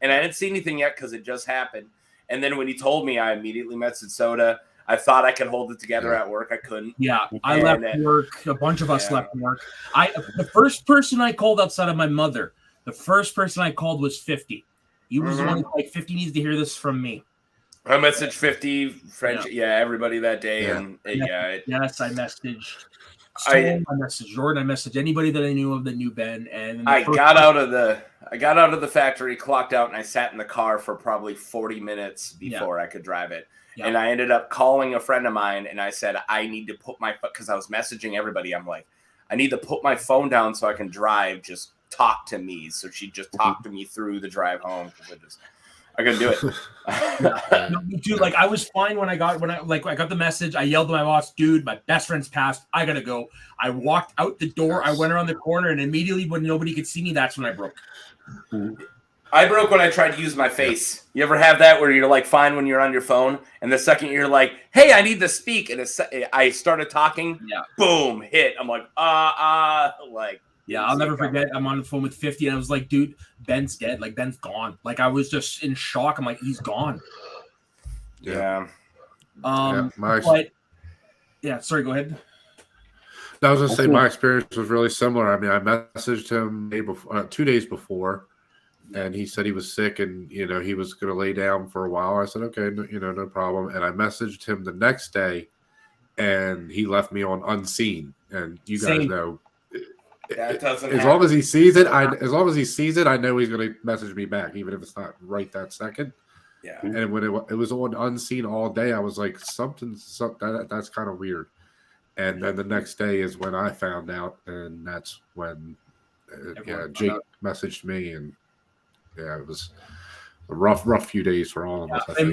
And I didn't see anything yet because it just happened. And then when he told me, I immediately messaged Soda. I thought I could hold it together at work. I couldn't. Yeah, I left work. A bunch of us left work. The first person I called outside of my mother, the first person I called was 50. He was the one like 50 needs to hear this from me. I messaged 50 French, everybody that day, and yes, I messaged I messaged Jordan. I messaged anybody that I knew of that knew Ben. And I got out of the factory, clocked out, and I sat in the car for probably 40 minutes before I could drive it. Yeah. And I ended up calling a friend of mine, and I said, I need to put my, because I was messaging everybody. I'm like, I need to put my phone down so I can drive. Just talk to me. So she just talked to me through the drive home because I couldn't do it. No, me too. Like I was fine when I got the message. I yelled to my boss, dude, my best friend's passed. I gotta go. I walked out the door. I went around the corner, and immediately when nobody could see me, that's when I broke. I broke when I tried to use my face. You ever have that where you're like fine when you're on your phone, and the second you're like, "Hey, I need to speak," and I started talking. Yeah. Boom, hit. I'm like, like. Yeah, I'll never forget. I'm on the phone with 50, and I was like, dude, Ben's dead. Like, Ben's gone. Like, I was just in shock. I'm like, he's gone. Yeah. But yeah, sorry, go ahead. I was gonna say my experience was really similar. I mean, I messaged him 2 days before, and he said he was sick and he was gonna lay down for a while. I said, okay, no problem. And I messaged him the next day, and he left me on unseen. And you guys know. That doesn't as long as he sees it, I know he's going to message me back, even if it's not right that second. Yeah. And when it was on unseen all day, I was like, that's kind of weird. And then the next day is when I found out, and that's when Jake messaged me, and it was a rough few days for all of us. I think.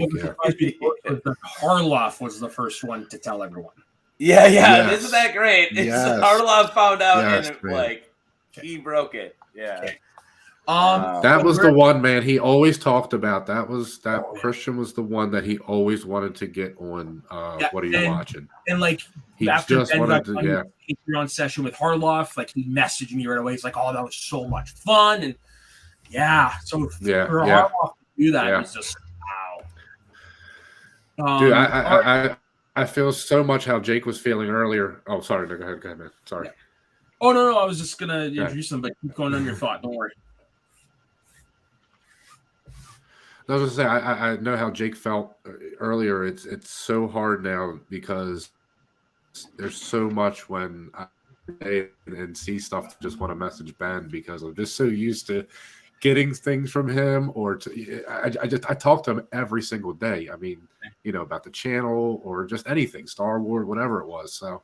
Harloff was the first one to tell everyone. Yeah. Yes. Isn't that great? Yes. Harloff found out, Yes, and man. he broke it. Yeah. That was the one, man. He always talked about that. Christian was the one that he always wanted to get on. What are you watching? And like he after just Ben wanted got to, done with the Patreon session with Harloff, like he messaged me right away. He's like, "Oh, that was so much fun!" And so for Harloff to do that, it was just wow. Dude, I feel so much how Jake was feeling earlier. Oh, sorry. No, go ahead, man. Sorry. Yeah. Oh, no. I was just going to introduce them, but keep going on your thought. Don't worry. I was going to say, I know how Jake felt earlier. It's so hard now because there's so much when I and see stuff to just want to message Ben because I'm just so used to getting things from him I talk to him every single day. I mean, about the channel or just anything, Star Wars, whatever it was. So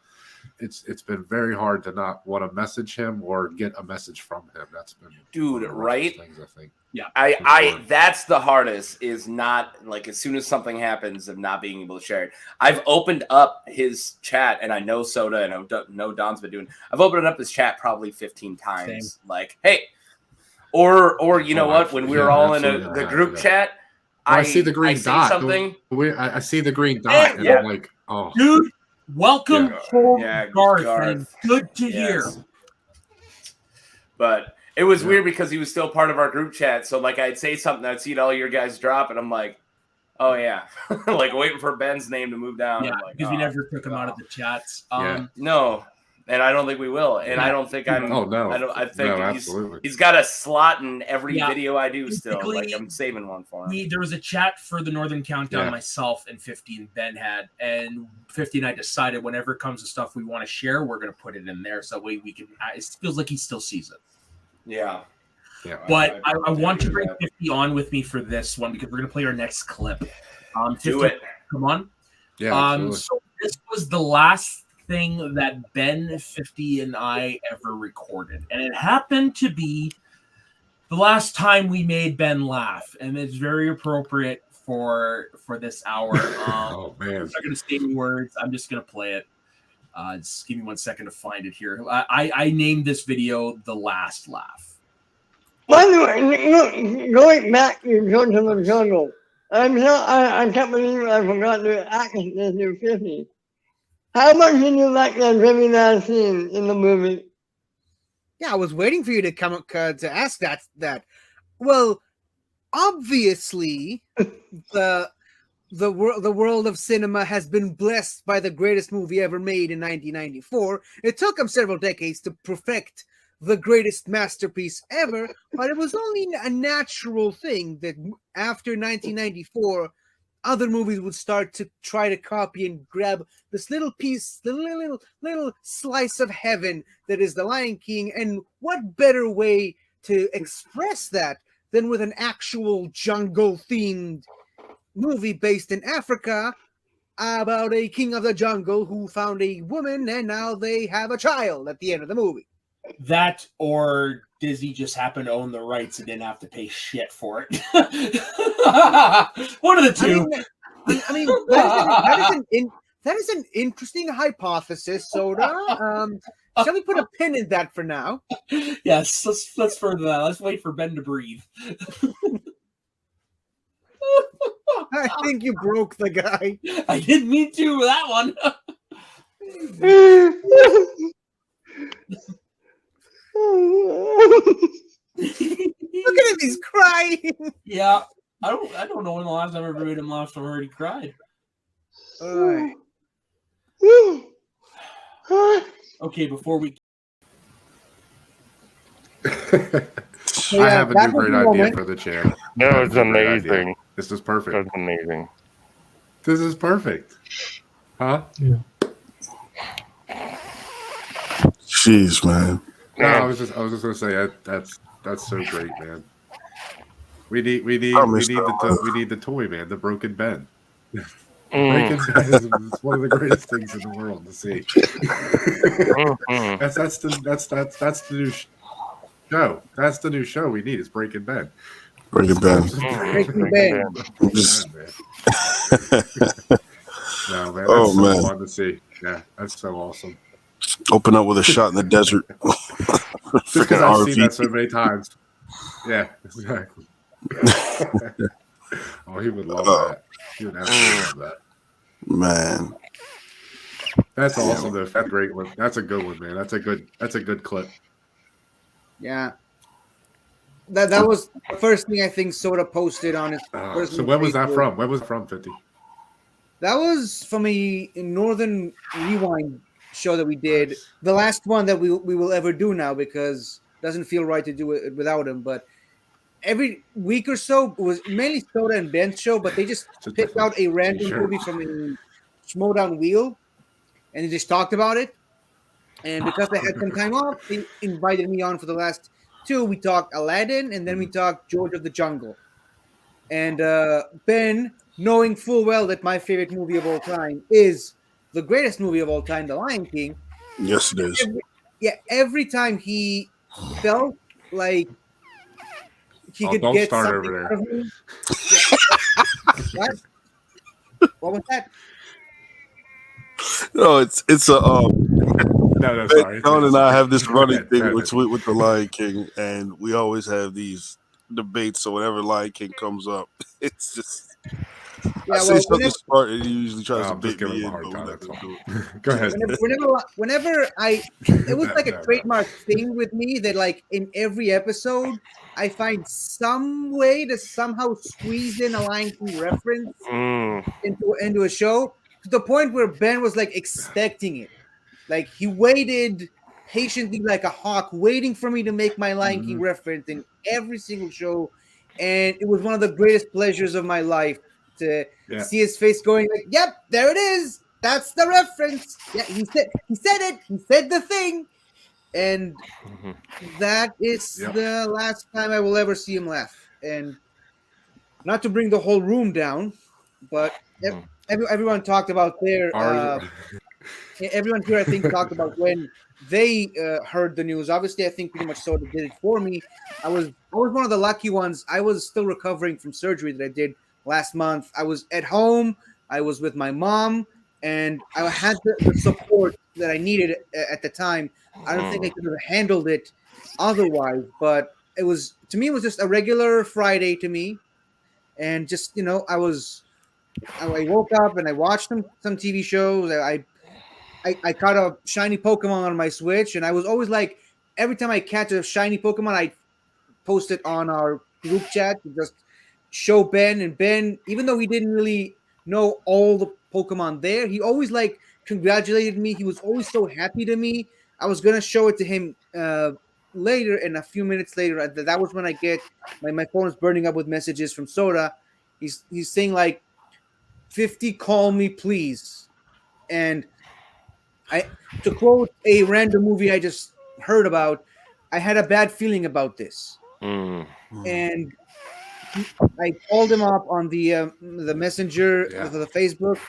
it's been very hard to not want to message him or get a message from him. That's been right? Things, I think. Yeah. I that's the hardest is not like as soon as something happens of not being able to share it. I've opened up his chat and I know Soda and I know Don's been doing. I've opened up his chat probably 15 times. Same. Like, hey, or you know what? When we were all in the group chat, I see the green dot. Something. I see the green dot, and I'm like, oh, dude, welcome home, Garth. And good to hear. But it was weird because he was still part of our group chat. So like, I'd say something, I'd see all your guys drop, and I'm like, oh yeah, like waiting for Ben's name to move down. Yeah, like, because we never took him out of the chats. No. And I don't think we will. And I don't think I'm. Oh no! I think absolutely. He's got a slot in every video I do still. Like I'm saving one for him. There was a chat for the Northern Countdown myself and 50 and Ben had, and 50 and I decided whenever it comes to stuff we want to share, we're going to put it in there so we can. It feels like he still sees it. Yeah. But I want to bring 50 on with me for this one because we're going to play our next clip. 50, do it. Come on. Yeah. So this was the last thing that Ben 50 and I ever recorded, and it happened to be the last time we made Ben laugh, and it's very appropriate for this hour. Oh man! I'm not going to say any words. I'm just going to play it. Just give me 1 second to find it here. I named this video "The Last Laugh." By the way, going back to George of the Jungle, I can't believe I forgot to ask this new 50. How much did you like that very last scene in the movie? Yeah, I was waiting for you to come to ask that. Well, obviously, the world of cinema has been blessed by the greatest movie ever made in 1994. It took him several decades to perfect the greatest masterpiece ever, but it was only a natural thing that after 1994, other movies would start to try to copy and grab this little piece, the little slice of heaven that is the Lion King. And what better way to express that than with an actual jungle themed movie based in Africa about a king of the jungle who found a woman and now they have a child at the end of the movie. That or Disney just happened to own the rights and didn't have to pay shit for it. One of the two. I mean that is an interesting hypothesis, Soda. Shall we put a pin in that for now? Yes, let's further that. Let's wait for Ben to breathe. I think you broke the guy. I didn't mean to with that one. Look at him, he's crying. Yeah, I don't know when the last time I ever made him laugh so hard he cried. All right. Okay, before we. I have a new great idea for the chair. That was amazing. This is perfect. That's amazing. This is perfect. Huh? Yeah. Jeez, man. No, I was just gonna say that's so great, man. We need the toy, man, the broken Ben. Broken Ben is one of the greatest things in the world to see. That's the new show. That's the new show we need. Is Breaking Ben. Breaking Ben. Breaking Ben. No, man. Oh, That's so man. fun to see. Yeah, that's so awesome. Open up with a shot in the desert. Just because I've seen that so many times. Yeah, exactly. Oh, he would love that. He would absolutely love that. Man. That's awesome though. That's a great one. That's a good one, man. That's a good clip. Yeah. That was the first thing I think Soda posted on his So when was that from? When was it from, 50? That was from a Northern Rewind show that we did. The last one that we will ever do now, because it doesn't feel right to do it without him. But every week or so, it was mainly Soda and Ben's show, but they just picked out a random movie from a Schmodown wheel, and they just talked about it. And because I had some time off, they invited me on for the last two. We talked Aladdin, and then we talked George of the Jungle. And Ben, knowing full well that my favorite movie of all time is the greatest movie of all time, The Lion King. Yes, it is. Every time he felt like he could don't get start something over out of me. What? What was that? No, it's a no, sorry. John and I have this running thing with the Lion King, and we always have these debates. So whenever Lion King comes up, it's just I say something smart, and he usually tries to bait me in. Go ahead. Whenever it was like a trademark thing with me that, like, in every episode, I find some way to somehow squeeze in a Lion King reference into a show, to the point where Ben was like expecting it. Like, he waited patiently like a hawk, waiting for me to make my Lion King reference in every single show. And it was one of the greatest pleasures of my life to see his face going like, yep, there it is. That's the reference. Yeah, he said it. He said the thing. And that is the last time I will ever see him laugh. And not to bring the whole room down, but everyone talked about their everyone here, I think, talked about when they heard the news. Obviously, I think pretty much Soda did it for me. I was one of the lucky ones. I was still recovering from surgery that I did last month. I was at home. I was with my mom, and I had the support that I needed at the time. I don't think I could have handled it otherwise. But it was, to me, it was just a regular Friday to me, and just, you know, I woke up and I watched some TV shows. I caught a shiny Pokemon on my Switch, and I was always like, every time I catch a shiny Pokemon, I post it on our group chat to just show Ben. And Ben, even though he didn't really know all the Pokemon there, he always like congratulated me. He was always so happy to me. I was gonna show it to him later, and a few minutes later, that was when I get my phone is burning up with messages from Soda. He's saying like, 50 call me please. And to quote a random movie I just heard about, I had a bad feeling about this. And I called him up on the messenger for the Facebook.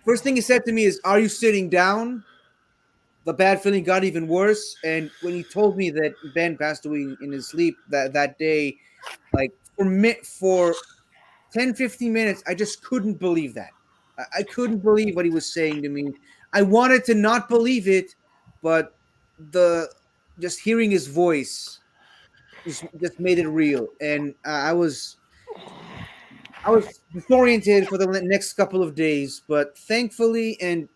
First thing he said to me is, "Are you sitting down?" The bad feeling got even worse. And when he told me that Ben passed away in his sleep that day, like for 10, 15 minutes, I just couldn't believe that. I couldn't believe what he was saying to me. I wanted to not believe it, but just hearing his voice just made it real. And I was disoriented for the next couple of days, but thankfully, and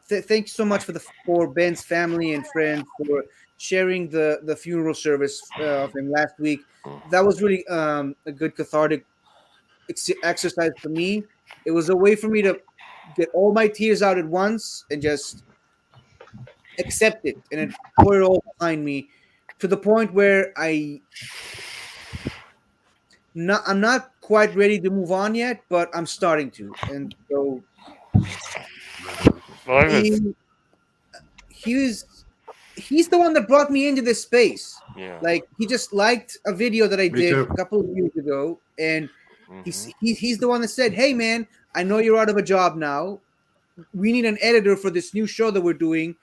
thanks so much for Ben's family and friends for sharing the funeral service of him last week. That was really a good cathartic exercise for me. It was a way for me to get all my tears out at once and just accept it and then pour it all behind me, to the point where I'm not quite ready to move on yet, but I'm starting to. And so he's the one that brought me into this space. Yeah. Like, he just liked a video that I Me did too. a couple of years ago, and he's the one that said, "Hey man, I know you're out of a job now. We need an editor for this new show that we're doing."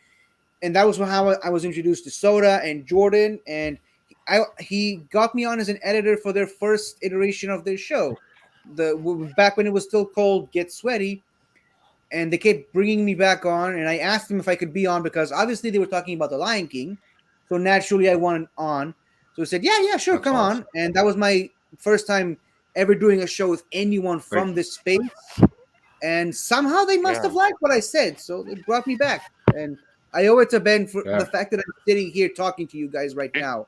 And that was how I was introduced to Soda and Jordan, and he got me on as an editor for their first iteration of their show, back when it was still called Get Sweaty. And they kept bringing me back on, and I asked them if I could be on, because obviously they were talking about The Lion King, so naturally I wanted on. So I said, yeah, sure, come on. And that was my first time ever doing a show with anyone from this space. And somehow they must have liked what I said, so they brought me back. And I owe it to Ben for the fact that I'm sitting here talking to you guys right now.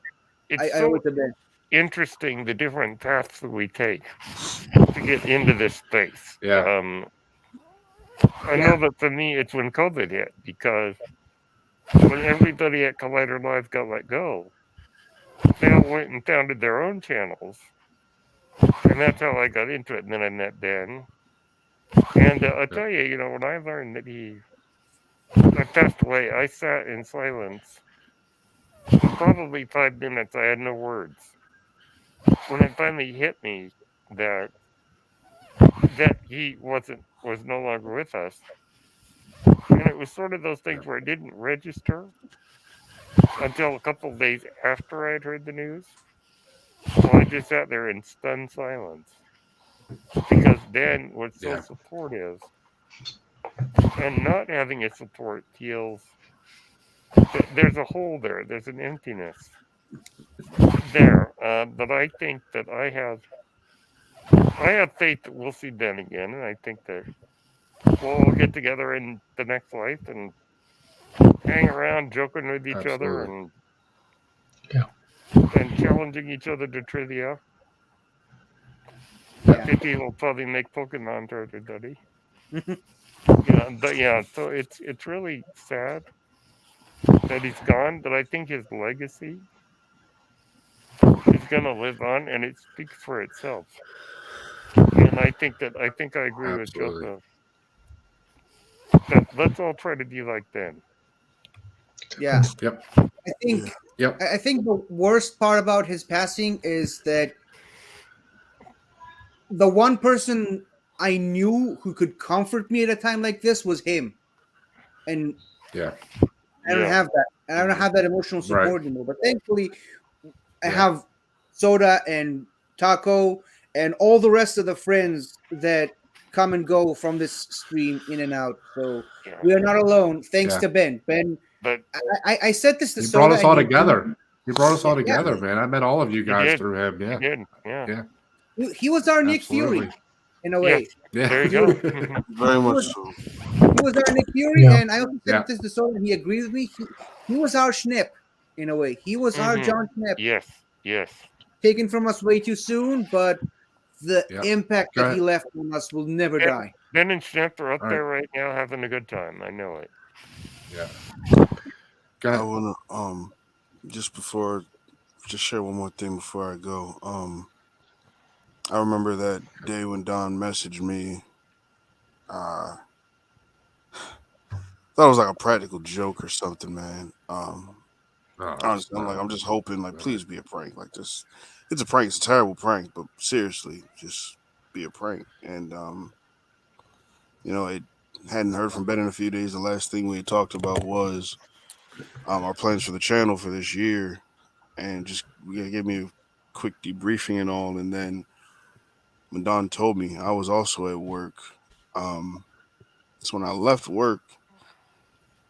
I owe it to Ben. Interesting, the different paths that we take to get into this space. I know that for me, it's when COVID hit, because when everybody at Collider Live got let go, they all went and founded their own channels. And that's how I got into it. And then I met Ben. And I'll tell you, when I learned that he passed away, I sat in silence. For probably 5 minutes, I had no words. When it finally hit me that he was no longer with us, and it was sort of those things where it didn't register until a couple of days after I had heard the news. So I just sat there in stunned silence, because Ben was so supportive, and not having a support feels there's a hole there. There's an emptiness there. But I think that I have faith that we'll see Ben again, and I think that we'll get together in the next life and hang around joking with each other and challenging each other to trivia. Kitty will probably make Pokemon to everybody. So it's really sad that he's gone, but I think his legacy is gonna live on, and it speaks for itself. And I think I agree with Joseph that let's all try to be like Ben. Yeah. Yep. I think the worst part about his passing is that the one person I knew who could comfort me at a time like this was him. And I don't have that. And I don't have that emotional support anymore. But thankfully, I have Soda and Taco and all the rest of the friends that come and go from this stream in and out. So we are not alone, thanks to Ben. Ben, but I said this to He Soda. brought us all together. He brought us all together, man. I met all of you guys through him. He did. Yeah. He was our Nick Fury, in a way. Yeah. There you go. Very much so. He was our Nick Fury, and I also said this to Soda, and he agreed with me. He was our Schnipp, in a way. He was our John Schnipp. Yes. Taken from us way too soon, but the impact that he left on us will never die. Ben and Schnipp are up there right now having a good time. I know it. Yeah. I want to just share one more thing before I go. I remember that day when Don messaged me thought it was like a practical joke or something, man. Honestly, no. I'm just hoping, like, please be a prank. Like, just it's a prank. It's a terrible prank, but seriously, just be a prank. And it hadn't heard from Ben in a few days. The last thing we had talked about was our plans for the channel for this year, and just give me a quick debriefing and all. And then when Don told me, I was also at work. So when I left work,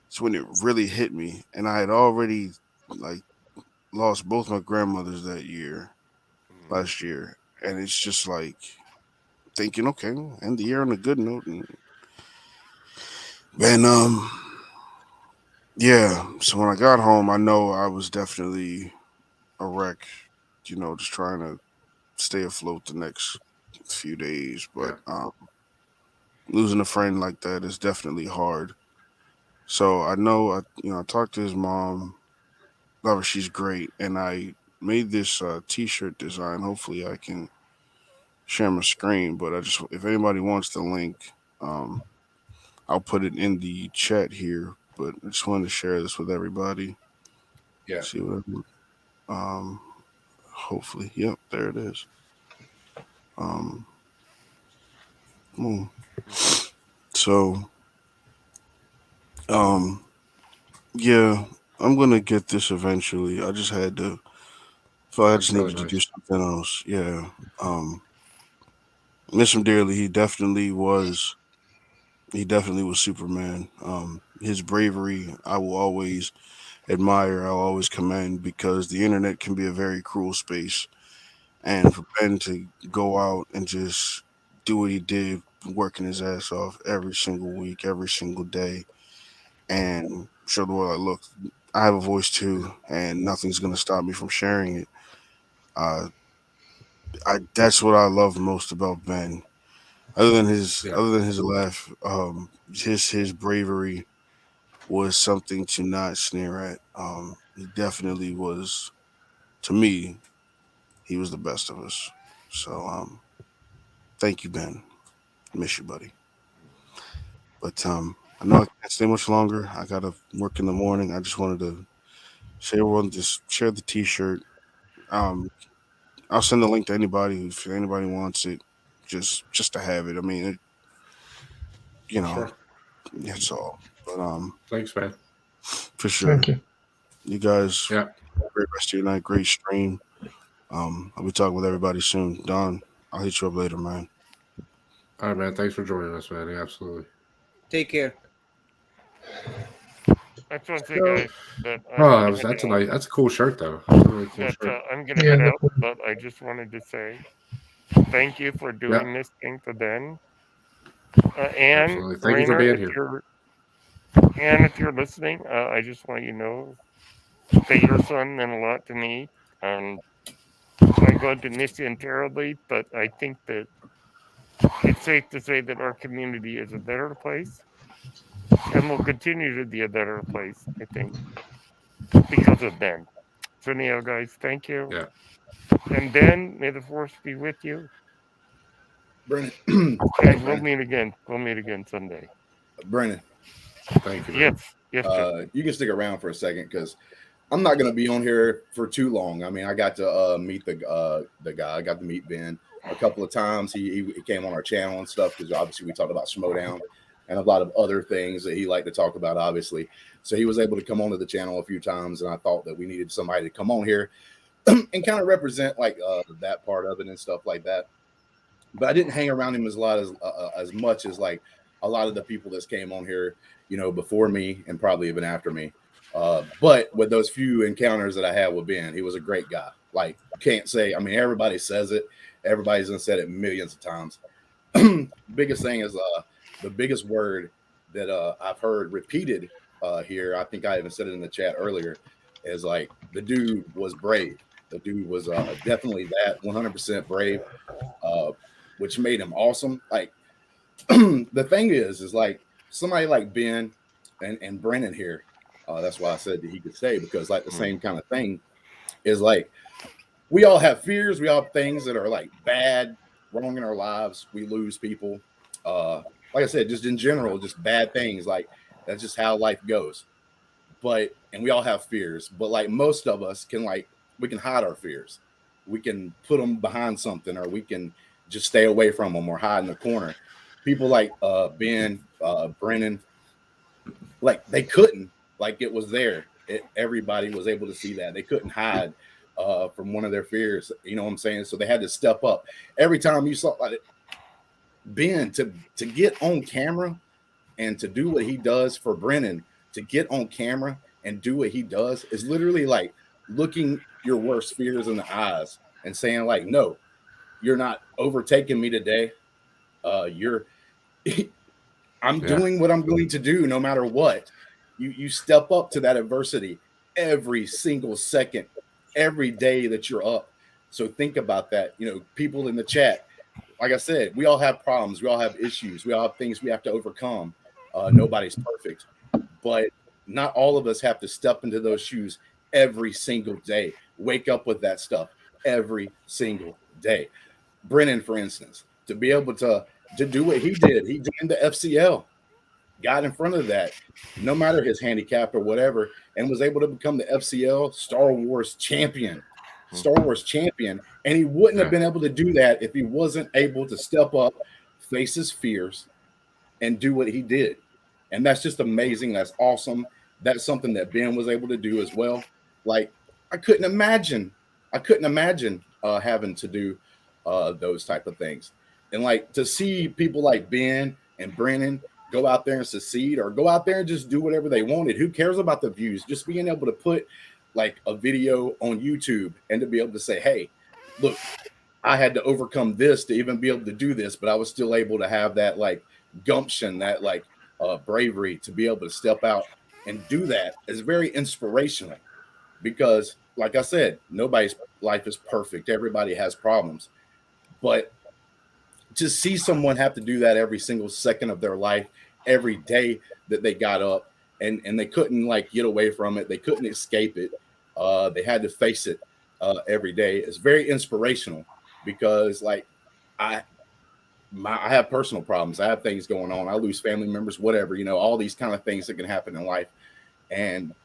it's when it really hit me, and I had already like lost both my grandmothers that year, last year, and it's just like thinking, okay, we'll end the year on a good note, and yeah. So when I got home, I know I was definitely a wreck, just trying to stay afloat the next few days, but losing a friend like that is definitely hard. So I know I talked to his mom. Love her, she's great, and I made this T-shirt design. Hopefully, I can share my screen. But if anybody wants the link, I'll put it in the chat here. But I just wanted to share this with everybody. Yeah. See what hopefully, yep, there it is. So, yeah, I'm gonna get this eventually. I just had to. I That's just really needed to do nice. something else. Yeah. Miss him dearly. He definitely was. He definitely was Superman. His bravery, I will always admire. I'll always commend because the internet can be a very cruel space. And for Ben to go out and just do what he did, working his ass off every single week, every single day, and show the world, like, look, I have a voice too, and nothing's gonna stop me from sharing it. Uh, that's what I love most about Ben. Other than his laugh, his bravery was something to not sneer at. He definitely was. To me, he was the best of us. So, thank you, Ben. Miss you, buddy. But I know I can't stay much longer. I gotta work in the morning. I just wanted to say, everyone, just share the T-shirt. Um, I'll send the link to anybody if anybody wants it. Just to have it. I mean, Sure. that's all. But Thanks, man. for sure. Thank you. You guys, Yeah. have a great rest of your night. Great stream. I'll be talking with everybody soon. Don, I'll hit you up later, man. All right, man. Thanks for joining us, man. Yeah, absolutely. Take care. I just want to say, So- guys, that I'm Oh, gonna head that's a out. nice. That's a cool shirt, though. That's a really cool That shirt. I'm gonna Yeah, head out, definitely. but I just wanted to say thank you for doing this thing for Ben. And Absolutely. Thank you for Rainer, being if here. you're listening, I just want you to know that your son meant a lot to me, and I'm going to miss him terribly. But I think that it's safe to say that our community is a better place, and will continue to be a better place. I think because of Ben. So anyhow, guys, thank you. Yeah. And Ben, may the force be with you. Brennan. And we'll meet again. We'll meet again someday. Brennan. Thank you, man. Yes. You can stick around for a second because I'm not going to be on here for too long. I mean, I got to meet the guy. I got to meet Ben a couple of times. He came on our channel and stuff because obviously we talked about Schmodown and a lot of other things that he liked to talk about, obviously. So he was able to come onto the channel a few times, and I thought that we needed somebody to come on here and kind of represent like that part of it and stuff like that. But I didn't hang around him as much as like a lot of the people that came on here, before me and probably even after me. But with those few encounters that I had with Ben, he was a great guy. Like, can't say, I mean, everybody says it. Everybody's done said it millions of times. Biggest thing is the biggest word that I've heard repeated here. I think I even said it in the chat earlier, is like the dude was brave. The dude was definitely that 100% brave, which made him awesome. Like the thing is like somebody like Ben and Brennan here. That's why I said that he could stay, because like the same kind of thing is like we all have fears. We all have things that are like bad, wrong in our lives. We lose people. like I said, just in general, just bad things. Like that's just how life goes. And we all have fears, but like most of us can we can hide our fears. We can put them behind something, or we can just stay away from them or hide in the corner. People like Ben, Brennan, like they couldn't, like it was there. Everybody was able to see that. They couldn't hide from one of their fears. You know what I'm saying? So they had to step up. Every time you saw Ben to get on camera and to do what he does for Brennan, to get on camera and do what he does is literally like looking your worst fears in the eyes and saying like, no, you're not overtaking me today. I'm doing what I'm going to do no matter what. You step up to that adversity every single second, every day that you're up. So think about that. You know, people in the chat, like I said, we all have problems. We all have issues. We all have things we have to overcome. Nobody's perfect, but not all of us have to step into those shoes every single day. Wake up with that stuff every single day. Brennan, for instance, to be able to do what he did joined the FCL, got in front of that, no matter his handicap or whatever, and was able to become the FCL Star Wars champion. And he wouldn't have been able to do that if he wasn't able to step up, face his fears, and do what he did. And that's just amazing. That's awesome. That's something that Ben was able to do as well. Like I couldn't imagine having to do those type of things. And like to see people like Ben and Brennan go out there and succeed, or go out there and just do whatever they wanted. Who cares about the views? Just being able to put like a video on YouTube and to be able to say, hey, look, I had to overcome this to even be able to do this, but I was still able to have that like gumption, that like bravery to be able to step out and do that is very inspirational. Because like I said, nobody's life is perfect. Everybody has problems. But to see someone have to do that every single second of their life, every day that they got up, and they couldn't like get away from it, they couldn't escape it, they had to face it every day, is very inspirational. Because like I have personal problems, I have things going on, I lose family members, whatever, you know, all these kind of things that can happen in life. And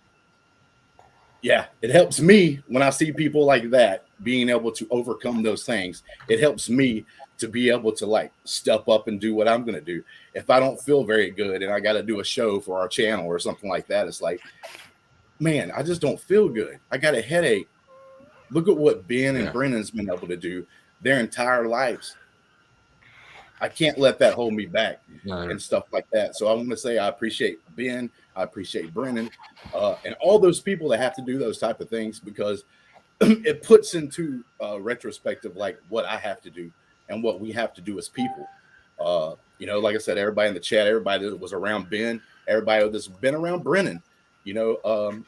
yeah, it helps me when I see people like that being able to overcome those things. It helps me to be able to like step up and do what I'm going to do. If I don't feel very good and I got to do a show for our channel or something like that, it's like, man, I just don't feel good. I got a headache. Look at what Ben and Brennan's been able to do their entire lives. I can't let that hold me back and stuff like that. So I want to say I appreciate Ben, I appreciate Brennan, and all those people that have to do those type of things, because it puts into retrospective like what I have to do and what we have to do as people. You know, like I said, everybody in the chat, everybody that was around Ben, everybody that's been around Brennan, you know,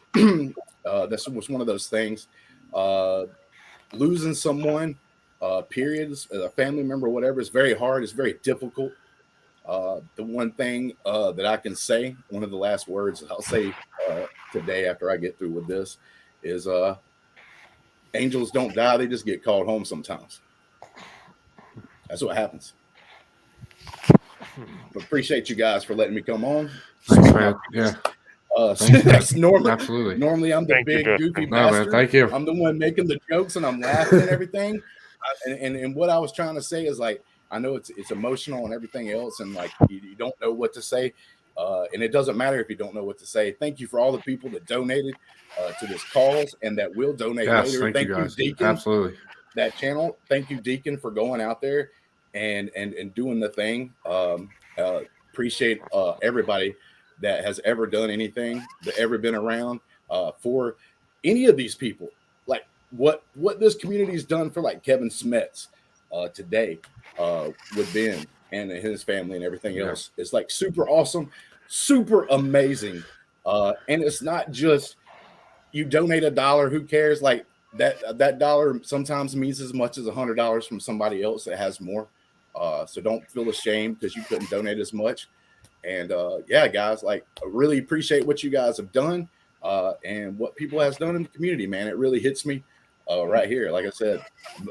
this was one of those things. Losing someone, periods, a family member, whatever, is very hard. It's very difficult. The one thing that I can say, one of the last words I'll say today after I get through with this is angels don't die. They just get called home sometimes. That's what happens. But appreciate you guys for letting me come on. Thanks, man. Yeah. That's normally, Absolutely. Normally I'm the Thank you, big goofy No, man, bastard. thank you. I'm the one making the jokes and I'm laughing and everything. And what I was trying to say is like, I know it's emotional and everything else, and like you don't know what to say, and it doesn't matter if you don't know what to say. Thank you for all the people that donated to this cause and that will donate Yes, later. thank you, guys. Deacon. Absolutely. That channel. Thank you, Deacon, for going out there and doing the thing. Appreciate everybody that has ever done anything, that ever been around for any of these people. Like what this community's done for like Kevin Smets today with Ben and his family and everything else. It's like super awesome, super amazing. And it's not just you donate $1, who cares? Like that dollar sometimes means as much as $100 from somebody else that has more. So don't feel ashamed because you couldn't donate as much. And yeah, guys, like I really appreciate what you guys have done and what people has done in the community, man. It really hits me. right here. Like I said,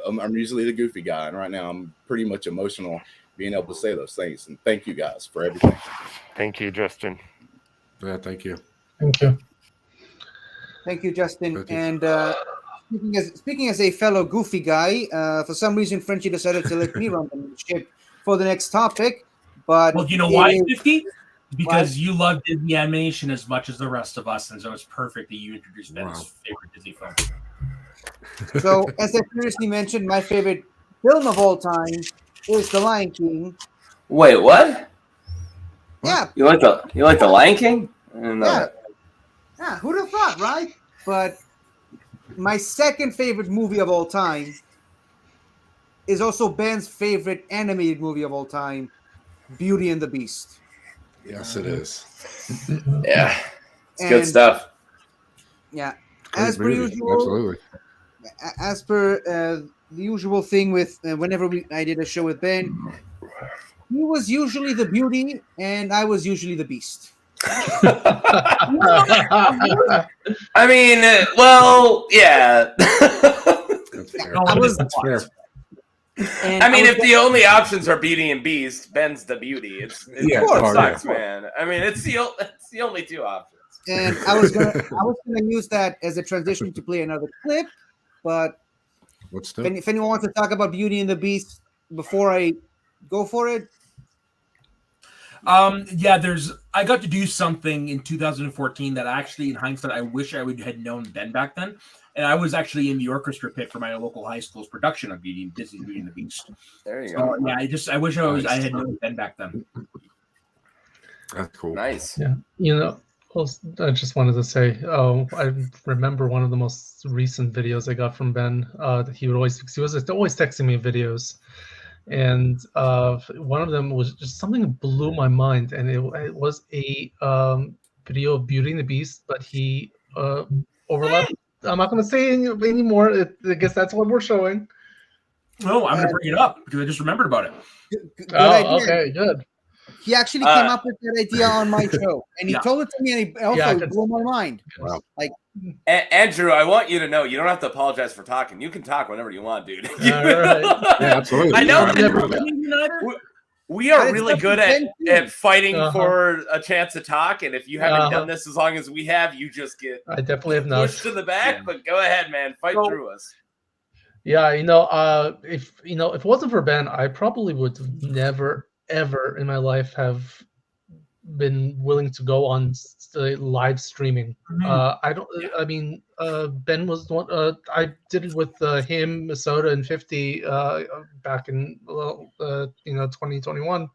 I'm usually the goofy guy, and right now I'm pretty much emotional being able to say those things. And thank you guys for everything. Thank you, Justin. Yeah, thank you. Thank you. Thank you, Justin. Thank you. And speaking as a fellow goofy guy, for some reason, Frenchie decided to let me run the ship for the next topic. But Well, you know why, 50? Because you love Disney animation as much as the rest of us, and so it's perfect that you introduced Ben's favorite Disney film. So, as I previously mentioned, my favorite film of all time is The Lion King. Wait, what? Yeah. You like the Lion King? I didn't know Yeah. that. Yeah, who'd have thought, right? But my second favorite movie of all time is also Ben's favorite animated movie of all time, Beauty and the Beast. Yes, it is. Yeah, it's good stuff. Yeah, Great as per movie. usual. Absolutely. As per the usual thing with whenever I did a show with Ben, he was usually the beauty and I was usually the beast. I mean, well, yeah. That's fair. That's fair. I mean, if the only options are Beauty and Beast, Ben's the beauty. It sucks, man. I mean, it's the only two options. And I was gonna use that as a transition to play another clip, but if anyone wants to talk about Beauty and the Beast before I go for it. Yeah, I got to do something in 2014 that actually, in hindsight, I wish I would had known Ben back then. And I was actually in the orchestra pit for my local high school's production of Disney's Beauty and the Beast. There you go. go. Yeah, I wish I had known Ben back then. That's cool. Nice. Yeah, I just wanted to say, I remember one of the most recent videos I got from Ben. That he was always texting me videos, and one of them was just something that blew my mind, and it was a video of Beauty and the Beast, but he overlapped. I'm not going to say any more. I guess that's what we're showing. No, I'm going to bring it up because I just remembered about it. Good idea. Okay, good. He actually came up with that idea on my show, and he told it to me, and he also blew my mind. Wow. Like, Andrew, I want you to know you don't have to apologize for talking. You can talk whenever you want, dude. All right. Yeah, absolutely. I know Yeah. we are really good at fighting for a chance to talk, and if you haven't done this as long as we have, you just get I definitely have not pushed to the back. But go ahead, man, fight through us. Yeah, if it wasn't for Ben, I probably would never ever in my life have been willing to go on live streaming. Ben was one. I did it with him, Minnesota, and 50 back in 2021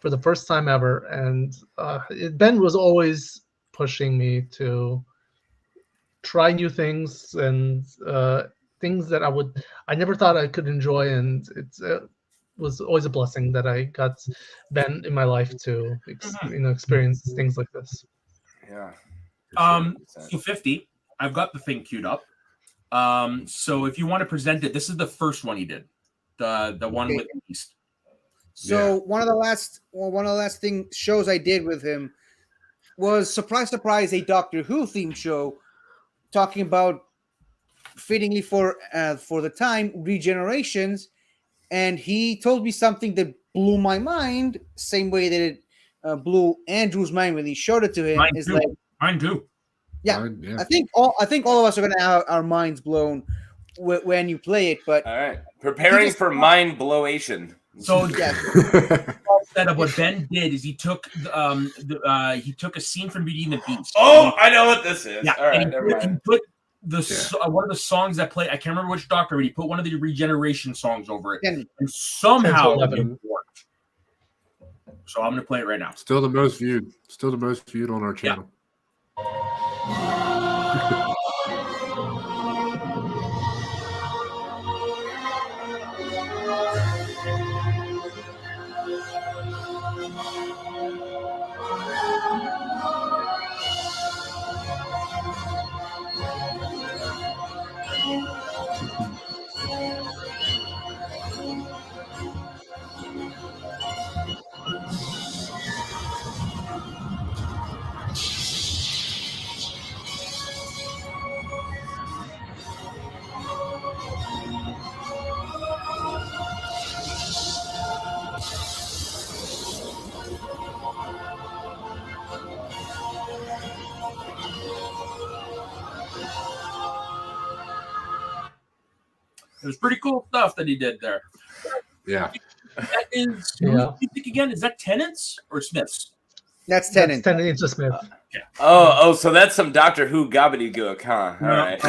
for the first time ever, and Ben was always pushing me to try new things and things that I never thought I could enjoy, and it's was always a blessing that I got Ben in my life to experience things like this. Yeah. So 50, I've got the thing queued up. So if you want to present it, this is the first one he did, the one with Beast. So one of the last shows I did with him was surprise, a Doctor Who themed show, talking about fittingly for the time regenerations. And he told me something that blew my mind, same way that it blew Andrew's mind when he showed it to him. Mine too. Yeah, I think all of us are gonna have our minds blown when you play it. But all right, preparing for mind blowation. So instead of what Ben did is he took a scene from Beauty and the Beast. Oh, I know what this is. Yeah, all right, never mind. He put one of the songs that played. I can't remember which Doctor, but he put one of the regeneration songs over it, and somehow it worked. So I'm going to play it right now. Still the most viewed on our channel. It was pretty cool stuff that he did there. Yeah. That is Yeah. music again. Is that Tenants or Smiths? That's Tenant. That's Tenant to Smith. Oh, so that's some Doctor Who gobbledygook, huh? All right.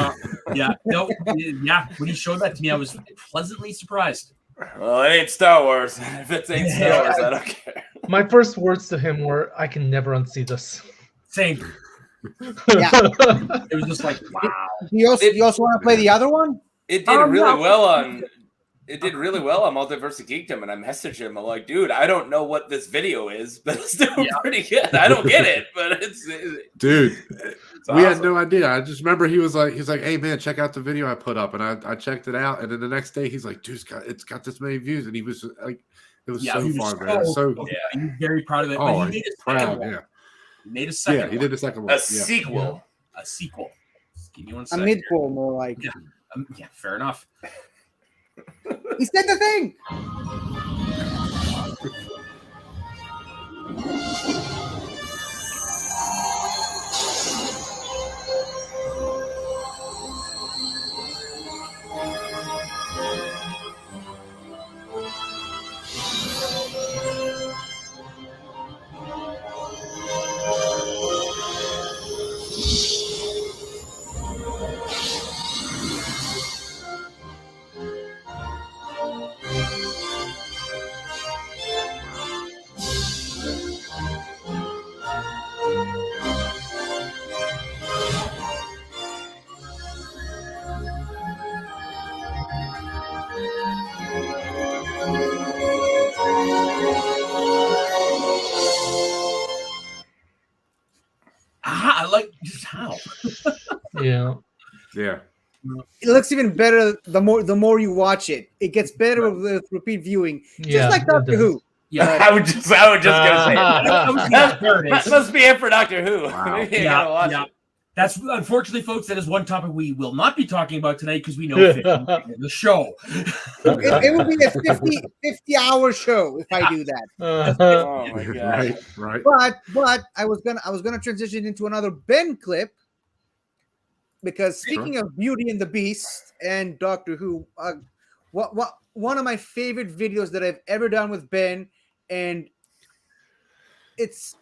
Yeah. No. Yeah. When he showed that to me, I was pleasantly surprised. Well, it ain't Star Wars. If it ain't Star Wars, I don't care. My first words to him were, "I can never unsee this." Same. Yeah. It was just like, wow. You also want to play the other one? It did really well on. It did really well on Multiverse of Geekdom, and I messaged him. I'm like, dude, I don't know what this video is, but it's doing pretty good. I don't get it, but Dude, it's we had awesome. no idea. I just remember he's like, hey man, check out the video I put up, and I checked it out, and then the next day he's like, dude, it's got this many views, and he was like, it was so he was fun, man. It was so he was very proud of it. Oh, But he made a second proud, one. yeah. He made a second. Yeah, he did a second one. A Yeah. sequel. A sequel. Give me one A second. mid-quel, more like. Yeah, fair enough. He said the thing. I like just how. Yeah. Yeah. It looks even better the more you watch it. It gets better with repeat viewing, just like Doctor Who. Yeah, I would just gonna say that must be it for Doctor Who. Maybe I gotta watch it. That's unfortunately, folks. That is one topic we will not be talking about tonight because we know the show. It would be a 50-hour show if I do that. Oh my god! Right. But I was gonna transition into another Ben clip because speaking of Beauty and the Beast and Doctor Who, what one of my favorite videos that I've ever done with Ben, and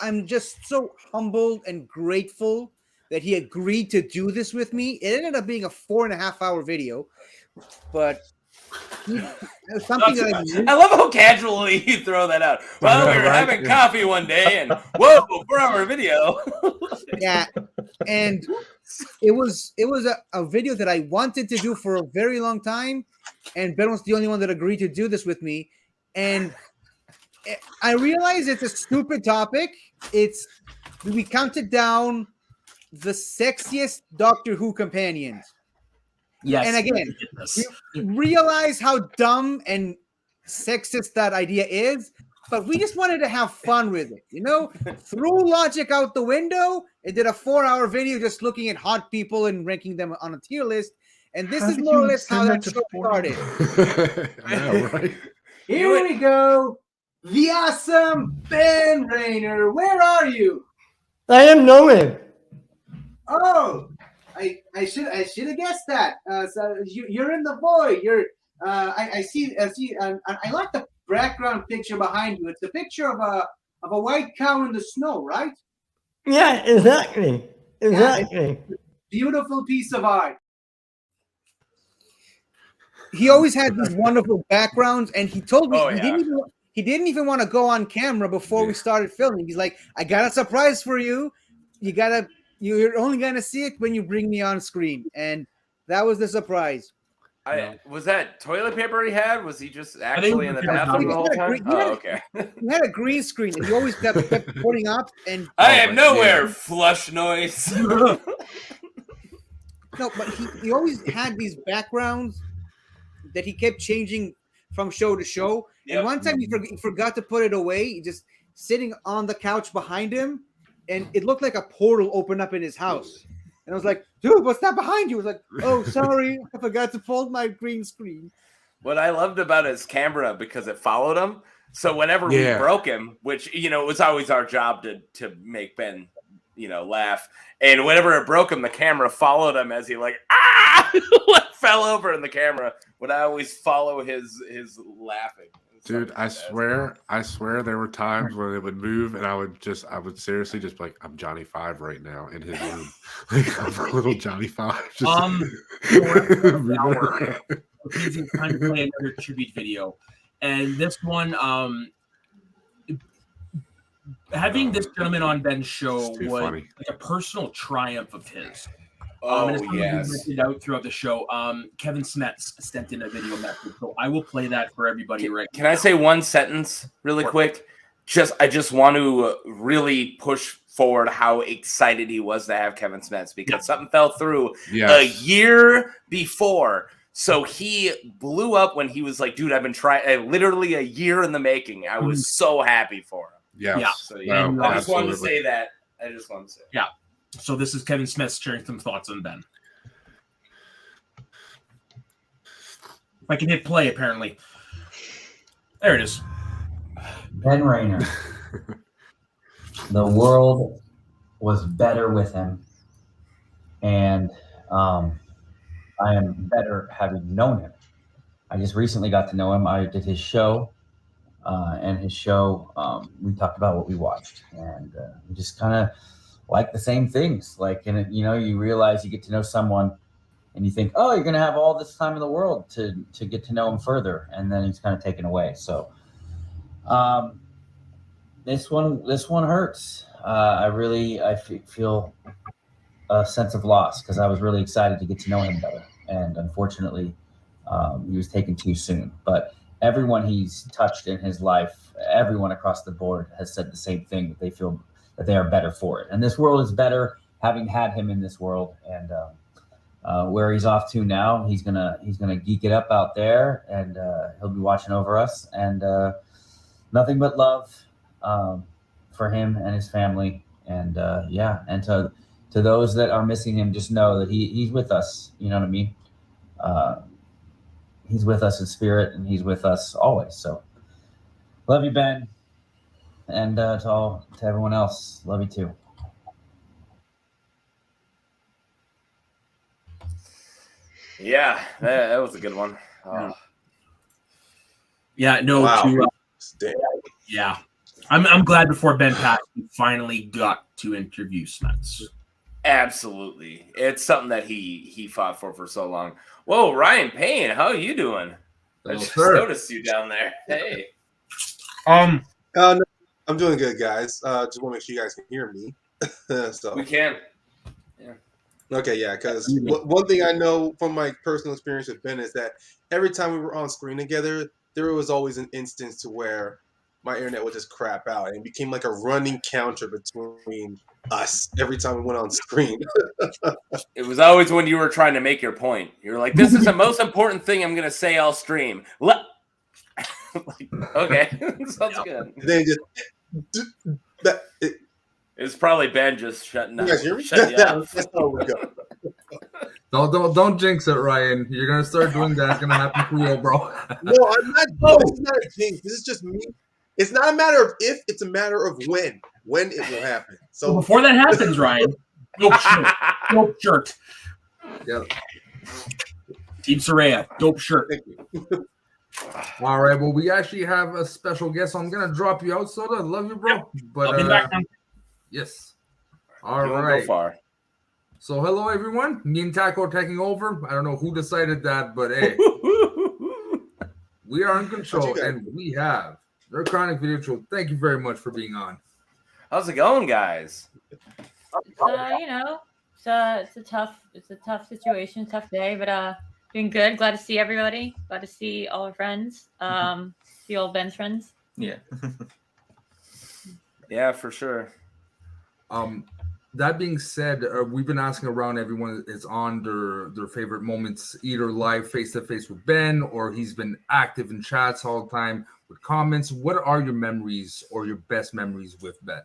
I'm just so humbled and grateful that he agreed to do this with me. It ended up being a 4.5-hour video, but something that I love how casually you throw that out. Well, we were having coffee one day, and whoa, 4-hour video. Yeah, and it was a video that I wanted to do for a very long time, and Ben was the only one that agreed to do this with me. And I realize it's a stupid topic. We counted down the sexiest Doctor Who companions. Yes. And again, we realize how dumb and sexist that idea is, but we just wanted to have fun with it, threw logic out the window and did a 4-hour video just looking at hot people and ranking them on a tier list. And this is more or less how that show started. I know, right? Here we go. The awesome Ben Rer. Where are you? I am knowing. Oh, I should have guessed that. So you're in the void. I see. I like the background picture behind you. It's a picture of a white cow in the snow, right? Yeah, exactly. Exactly. Yeah, beautiful piece of art. He always had these wonderful backgrounds, and he told me he didn't even want to go on camera before we started filming. He's like, "I got a surprise for you. You're only gonna see it when you bring me on screen," and that was the surprise. Was that toilet paper he had? Was he just actually in the bathroom the whole time? Oh, okay. He had a green screen, and he always kept putting up. And I am nowhere. Flush noise. No, but he always had these backgrounds that he kept changing from show to show. Yep. And one time he forgot to put it away, just sitting on the couch behind him, and it looked like a portal opened up in his house. And I was like, dude, what's that behind you? I was like, oh, sorry, I forgot to fold my green screen. What I loved about his camera, because it followed him. So whenever we broke him, which, it was always our job to make Ben, laugh. And whenever it broke him, the camera followed him as he fell over in the camera when I always follow his laughing. Dude, I swear there were times when it would move and I would seriously just be like, I'm Johnny Five right now in his room. Like I'm a little Johnny Five. Just It's time to play another tribute video. And this one, having this gentleman on Ben's show was funny. like a personal triumph of his. Oh, and it's yes. mentioned out throughout the show. Kevin Smets sent in a video message, so I will play that for everybody right now. Can I say one sentence really quick? I just want to really push forward how excited he was to have Kevin Smets because something fell through a year before. So he blew up when he was like, dude, I've been trying literally a year in the making. I was so happy for him. Yeah. So I just wanted to say that. Yeah. So this is Kevin Smith sharing some thoughts on Ben. If I can hit play, apparently. There it is. Ben Rayner. The world was better with him. And I am better having known him. I just recently got to know him. I did his show. And his show, we talked about what we watched. And we just kind of like the same things. Like, and you realize you get to know someone and you think, oh, you're going to have all this time in the world to get to know him further. And then he's kind of taken away. So this one hurts. I feel a sense of loss because I was really excited to get to know him better. And unfortunately, he was taken too soon. But everyone he's touched in his life, everyone across the board has said the same thing, that they feel that they are better for it. And this world is better having had him in this world. And where he's off to now, he's gonna geek it up out there, and he'll be watching over us. And nothing but love for him and his family. And and to those that are missing him, just know that he's with us. You know what I mean? He's with us in spirit, and he's with us always. So love you, Ben. And to everyone else, love you too. Yeah, that was a good one. Oh. Yeah, no. Wow. Yeah, I'm glad before Ben passed, we finally got to interview Smets. Absolutely, it's something that he fought for so long. Whoa, Ryan Payne, how are you doing? I just noticed you down there. Hey. No, I'm doing good, guys. Just want to make sure you guys can hear me. So we can. Yeah. Okay, yeah, because one thing I know from my personal experience with Ben is that every time we were on screen together, there was always an instance to where my internet would just crap out, and it became like a running counter between us every time we went on screen. It was always when you were trying to make your point. You're like, this is the most important thing I'm going to say all stream. Okay, sounds good. Then it's probably Ben just shutting up. You That's how we go. Don't jinx it, Ryan. You're gonna start doing that. It's gonna happen for real, bro. No, I'm not. No, this is not a jinx. This is just me. It's not a matter of if; it's a matter of when. When it will happen. So well, before that happens, Ryan, dope shirt. Dope shirt. Yeah. Team Soraya, dope shirt. Thank you. All right. Well, we actually have a special guest. So I'm gonna drop you out, Soda. Love you, bro. But I'll be back now. Yes. All You won't right. go far. So hello, everyone. Me and Taco taking over. I don't know who decided that, but hey, we are in control, and we have their chronic video show. Thank you very much for being on. How's it going, guys? It's a tough situation, tough day, but doing good. Glad to see everybody. Glad to see all our friends. See all Ben's friends. Yeah. Yeah, for sure. That being said, we've been asking around everyone is on their favorite moments, either live face-to-face with Ben, or he's been active in chats all the time with comments. What are your memories or your best memories with Ben?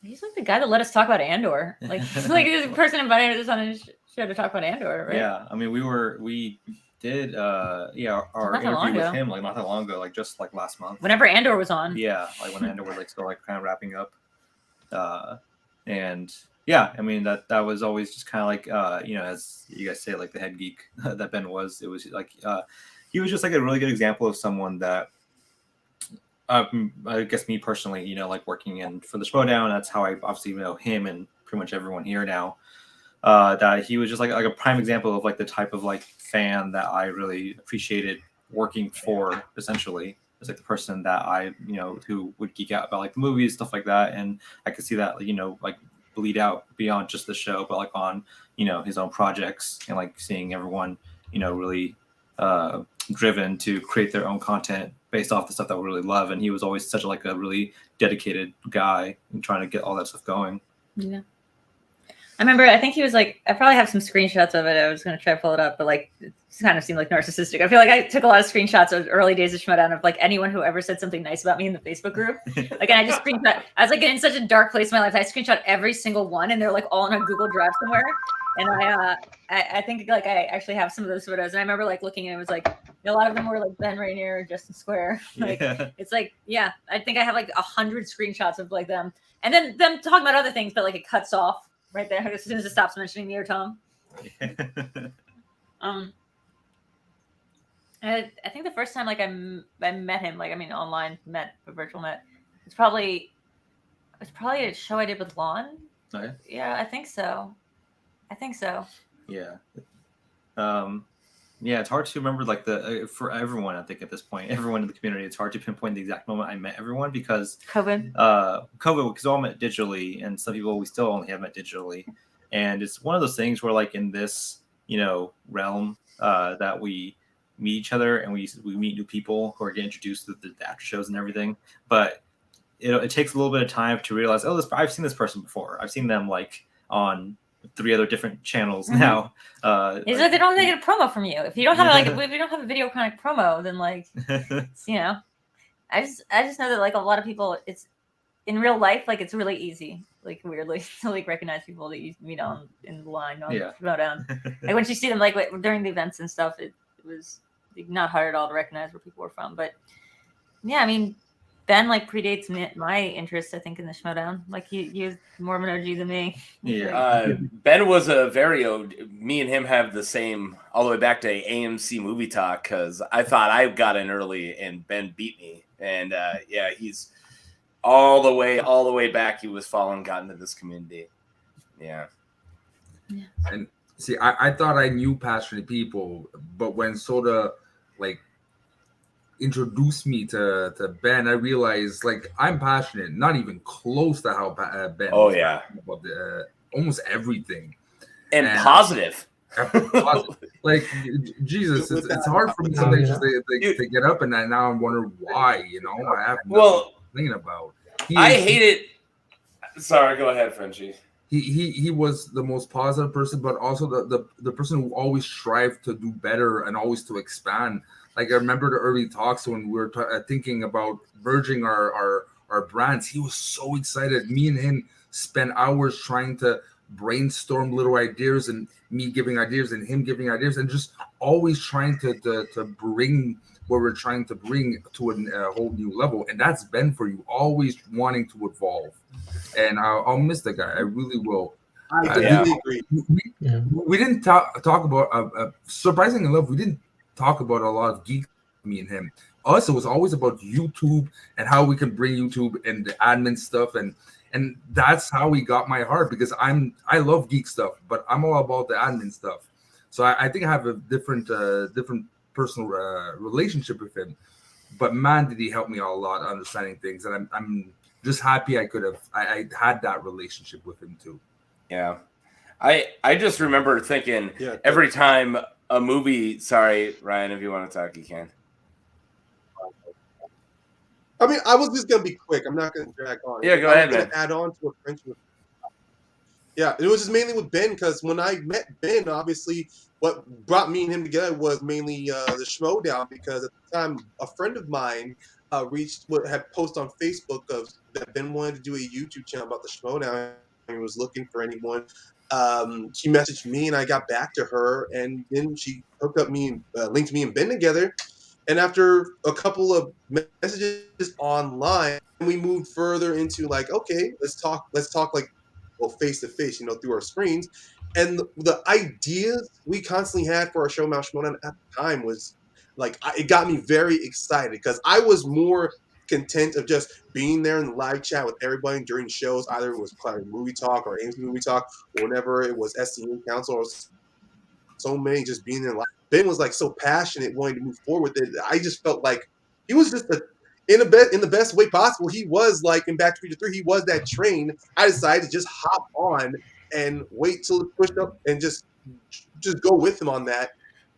He's like the guy that let us talk about Andor. Like he's like this person invited us on his show to talk about Andor, right? Yeah, I mean we did our interview with him like not that long ago, like just like last month. Whenever Andor was on. Yeah, like when Andor was like still like kind of wrapping up. And yeah, I mean that was always just kind of like as you guys say, like the head geek that Ben was. It was like he was just like a really good example of someone that I guess me personally, like working in for the Schmodown, that's how I obviously know him and pretty much everyone here now. That he was just like a prime example of like the type of like fan that I really appreciated working for. Essentially, it's like the person that I who would geek out about like the movies, stuff like that, and I could see that like bleed out beyond just the show, but like on his own projects and like seeing everyone really driven to create their own content based off the stuff that we really love. And he was always such like a really dedicated guy and trying to get all that stuff going. Yeah. I remember, I think he was like, I probably have some screenshots of it. I was going to try to pull it up, but like, it kind of seemed like narcissistic. I feel like I took a lot of screenshots of early days of Schmodown of like anyone who ever said something nice about me in the Facebook group. Like, and I just screenshot, I was like in such a dark place in my life. I screenshot every single one and they're like all in a Google Drive somewhere. And I think like I actually have some of those photos. And I remember like looking and it was like, a lot of them were like Ben Rer, Justin Square. Like, it's like, yeah, I think I have like 100 screenshots of like them. And then them talking about other things, but like it cuts off right there as soon as it stops mentioning me or Tom. I think the first time like I met him, like I mean online met, but virtual met. It's probably a show I did with Lon. Oh, yeah? Yeah, I think so. Yeah. Yeah, it's hard to remember like for everyone. I think at this point, everyone in the community, it's hard to pinpoint the exact moment I met everyone because COVID, because we all met digitally, and some people we still only have met digitally, and it's one of those things where like in this realm that we meet each other and we meet new people who are getting introduced to the after shows and everything, but it takes a little bit of time to realize, oh, I've seen this person before. I've seen them like on 3 other different channels now. It's like they don't get a promo from you. If you don't have like if you don't have a video kind of promo, then like it's, I just know that like a lot of people, it's in real life, like it's really easy, like weirdly, to like recognize people that you meet on in the line on Schmodown. Like once you see them like during the events and stuff, it was like, not hard at all to recognize where people were from. But yeah, I mean, Ben like predates my interest, I think, in the Schmodown. Like he was more of an OG than me. Yeah. Ben was a very me and him have the same all the way back to AMC Movie Talk because I thought I got in early and Ben beat me. And yeah, he's all the way back. He was following, got into this community. Yeah. And see, I thought I knew passionate people, but when Soda like introduced me to Ben, I realized like I'm passionate, not even close to how Ben. Oh yeah, about almost everything, and positive. Like Jesus, it's hard for me sometimes just to get up, and now I'm wondering why. I have nothing thinking about. I hate it. Sorry, go ahead, Frenchie. He was the most positive person, but also the person who always strived to do better and always to expand. Like I remember the early talks when we were thinking about merging our brands. He was so excited. Me and him spent hours trying to brainstorm little ideas, and me giving ideas and him giving ideas, and just always trying to bring what we're trying to bring to a whole new level. And that's Ben for you, always wanting to evolve. And I'll miss the guy. I really will. I definitely agree. We didn't talk about surprisingly enough. We didn't talk about a lot of geek, me and him. Us, it was always about YouTube and how we can bring YouTube and the admin stuff, and that's how he got my heart, because I love geek stuff, but I'm all about the admin stuff. So I think I have a different personal relationship with him. But man, did he help me a lot understanding things, and I'm just happy I had that relationship with him too. Yeah, I just remember thinking every time a movie. Sorry, Ryan, if you want to talk, you can. I mean, I was just gonna be quick. I'm not gonna drag on. Yeah, go ahead, man. Add on to what French was. Yeah, it was just mainly with Ben, because when I met Ben, obviously what brought me and him together was mainly the Schmodown, because at the time a friend of mine had posted on Facebook that Ben wanted to do a YouTube channel about the Schmodown and was looking for anyone. She messaged me and I got back to her, and then she hooked up linked me and Ben together. And after a couple of messages online, we moved further into like, okay, let's talk like well, face to face, through our screens. And the ideas we constantly had for our show Mount Showdown at the time was like, it got me very excited because I was more content of just being there in the live chat with everybody during shows. Either it was Cloud Movie Talk or AMC Movie Talk, or whenever it was SCN Council, or so many just being there live. Ben was like so passionate wanting to move forward with it. I just felt like he was just in the best way possible. He was like in Back to the Future 3, he was that train. I decided to just hop on and wait till it pushed up and just go with him on that.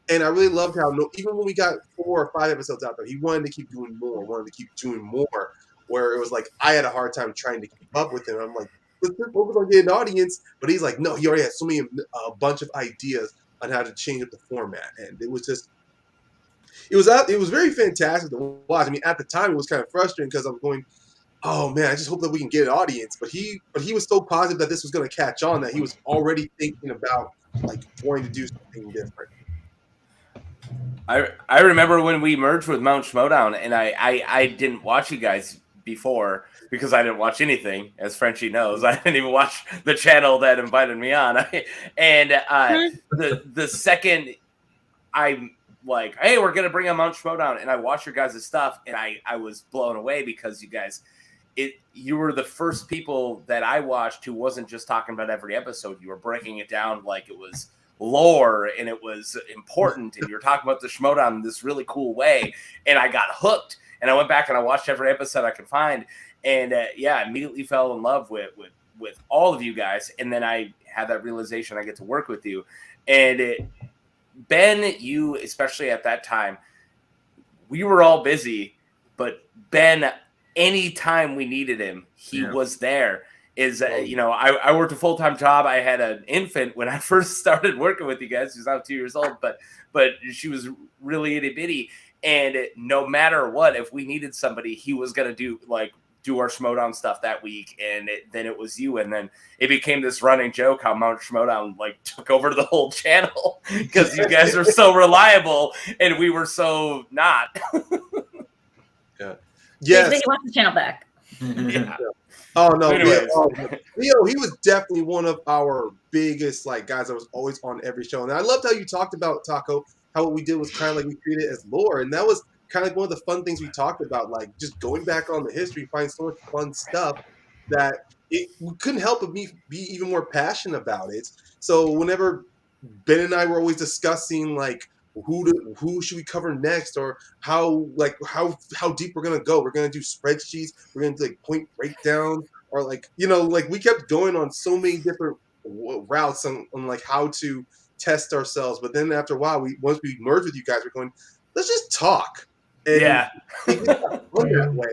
And I really loved how even when we got 4 or 5 episodes out there, he wanted to keep doing more, where it was like I had a hard time trying to keep up with him. I'm like, let's just focus on getting an audience. But he's like, no, he already had so many, a bunch of ideas on how to change up the format. And it was just, it was very fantastic to watch. I mean, at the time, it was kind of frustrating because I'm going, oh man, I just hope that we can get an audience. But he was so positive that this was going to catch on that he was already thinking about like wanting to do something different. I remember when we merged with Mount Schmodown, and I didn't watch you guys before because I didn't watch anything, as Frenchie knows. I didn't even watch the channel that invited me on. The second I'm like, hey, we're gonna bring on Mount Schmodown, and I watched your guys' stuff, and I was blown away because you were the first people that I watched who wasn't just talking about every episode. You were breaking it down like it was lore and it was important, and you're talking about the Schmodown in this really cool way, and I got hooked, and I went back and I watched every episode I could find, and I immediately fell in love with all of you guys. And then I had that realization I get to work with you, and Ben, you especially at that time, we were all busy, but Ben, anytime we needed him, he was there. I worked a full-time job. I had an infant when I first started working with you guys. She's now 2 years old, but she was really itty bitty. And no matter what, if we needed somebody, he was going to do our Schmodown stuff that week. And then it was you. And then it became this running joke how Mount Schmodown took over the whole channel because you guys were so reliable and we were so not. Yeah. Yes. He wants the channel back. Yeah. Oh no, Anyways. Leo, he was definitely one of our biggest guys that was always on every show. And I loved how you talked about, Taco, how what we did was kind of like we treated it as lore. And that was kind of like one of the fun things we talked about, like just going back on the history, find so much fun stuff that we couldn't help but be even more passionate about it. So whenever Ben and I were always discussing who should we cover next, or how deep we're gonna go. We're gonna do spreadsheets. We're gonna do point breakdowns, or we kept going on so many different routes on how to test ourselves. But then after a while, once we merged with you guys, we're going, let's just talk. And it got fun that way.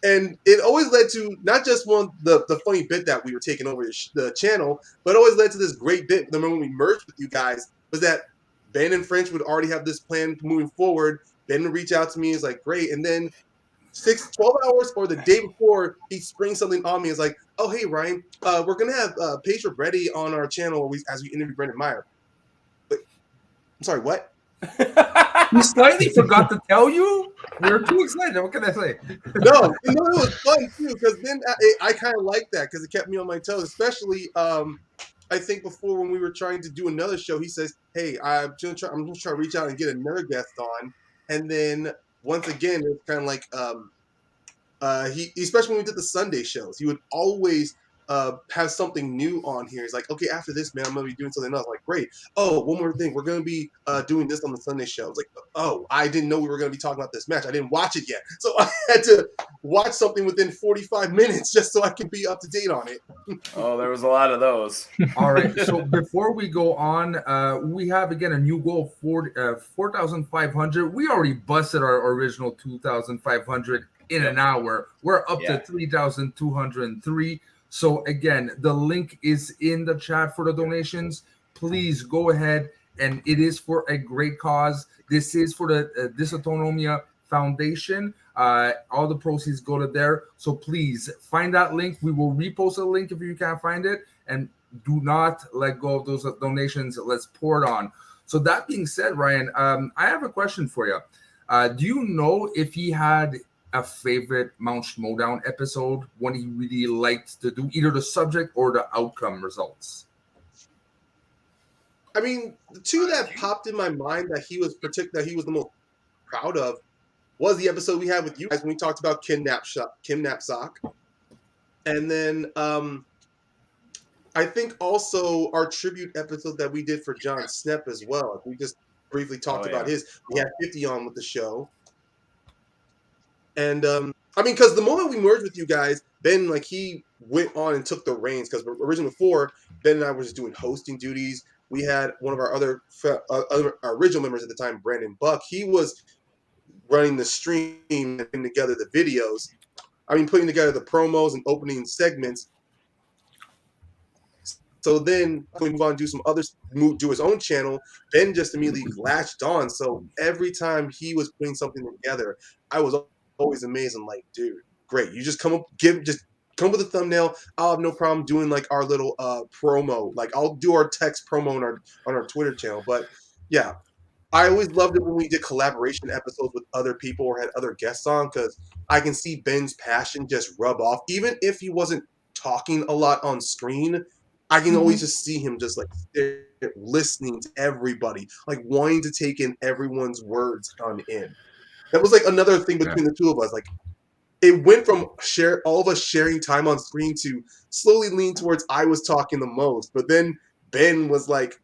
And it always led to not just the funny bit that we were taking over the channel, but it always led to this great bit. The moment we merged with you guys was that Ben and French would already have this plan moving forward. Ben would reach out to me. He's like, great. And then 12 hours or the day before, he springs something on me. It's like, oh, hey, Ryan, we're going to have Paige Reddy on our channel as we interview Brendan Meyer. But, I'm sorry, what? We slightly forgot to tell you. We were too excited. What can I say? No, it was fun, too, because then I kind of liked that because it kept me on my toes, especially I think before when we were trying to do another show, he says, hey, I'm just trying to reach out and get another guest on. And then once again, it's kind of like he, especially when we did the Sunday shows, he would always have something new on here. He's like, okay, after this, man, I'm going to be doing something else. I'm like, great. Oh, one more thing. We're going to be doing this on the Sunday show. It's like, oh, I didn't know we were going to be talking about this match. I didn't watch it yet. So I had to watch something within 45 minutes just so I can be up to date on it. Oh, there was a lot of those. All right. So before we go on, we have, again, a new goal, 4,500. We already busted our original 2,500 in an hour. We're up to 3,203. So again, the link is in the chat for the donations. Please go ahead, and it is for a great cause. This is for the Dysautonomia Foundation. All the proceeds go to there. So please find that link. We will repost a link if you can't find it, and do not let go of those donations. Let's pour it on. So that being said, Ryan, I have a question for you. Do you know if he had a favorite Mount Schmodown episode, one he really liked to do, either the subject or the outcome results? I mean, the two that popped in my mind that he was the most proud of was the episode we had with you guys when we talked about Kidnap Sock. And then I think also our tribute episode that we did for John Snepp as well. We just briefly talked about his. We had 50 on with the show. And I mean, because the moment we merged with you guys, Ben, like, he went on and took the reins. Because originally before, Ben and I were just doing hosting duties. We had one of our other original members at the time, Brandon Buck. He was running the stream and putting together the videos. I mean, putting together the promos and opening segments. So then when we move on to do some others, do his own channel, Ben just immediately latched on. So every time he was putting something together, I was always amazed. I'm like, dude, great. You just come up with a thumbnail. I'll have no problem doing like our little promo. Like, I'll do our text promo on our Twitter channel. But yeah, I always loved it when we did collaboration episodes with other people or had other guests on, because I can see Ben's passion just rub off. Even if he wasn't talking a lot on screen, I can always just see him just like listening to everybody, like wanting to take in everyone's words on in. That was like another thing between the two of us. Like, it went from all of us sharing time on screen to slowly lean towards I was talking the most. But then Ben was like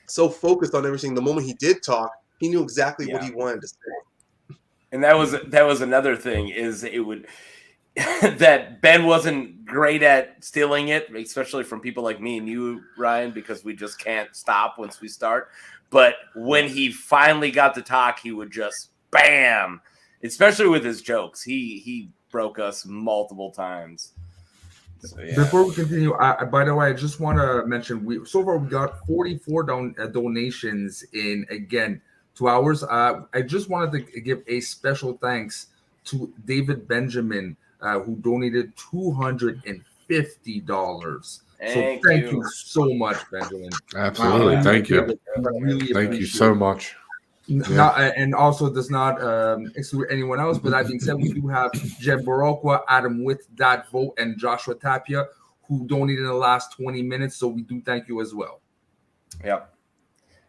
so focused on everything. The moment he did talk, he knew exactly what he wanted to say. And that was another thing, is it would that Ben wasn't great at stealing it, especially from people like me and you, Ryan, because we just can't stop once we start. But when he finally got to talk, he would just bam, especially with his jokes. He broke us multiple times. So, yeah. Before we continue, by the way, I just want to mention so far we got 44 donations in, again, 2 hours. I just wanted to give a special thanks to David Benjamin, who donated $250. Thank you so much, Benjamin. Absolutely, thank you. Really thank you so much. And also does not exclude anyone else. But that being said, we do have Jeb Barokwa, Adam Witt, Dad Vote, and Joshua Tapia, who donated in the last 20 minutes. So we do thank you as well. Yep.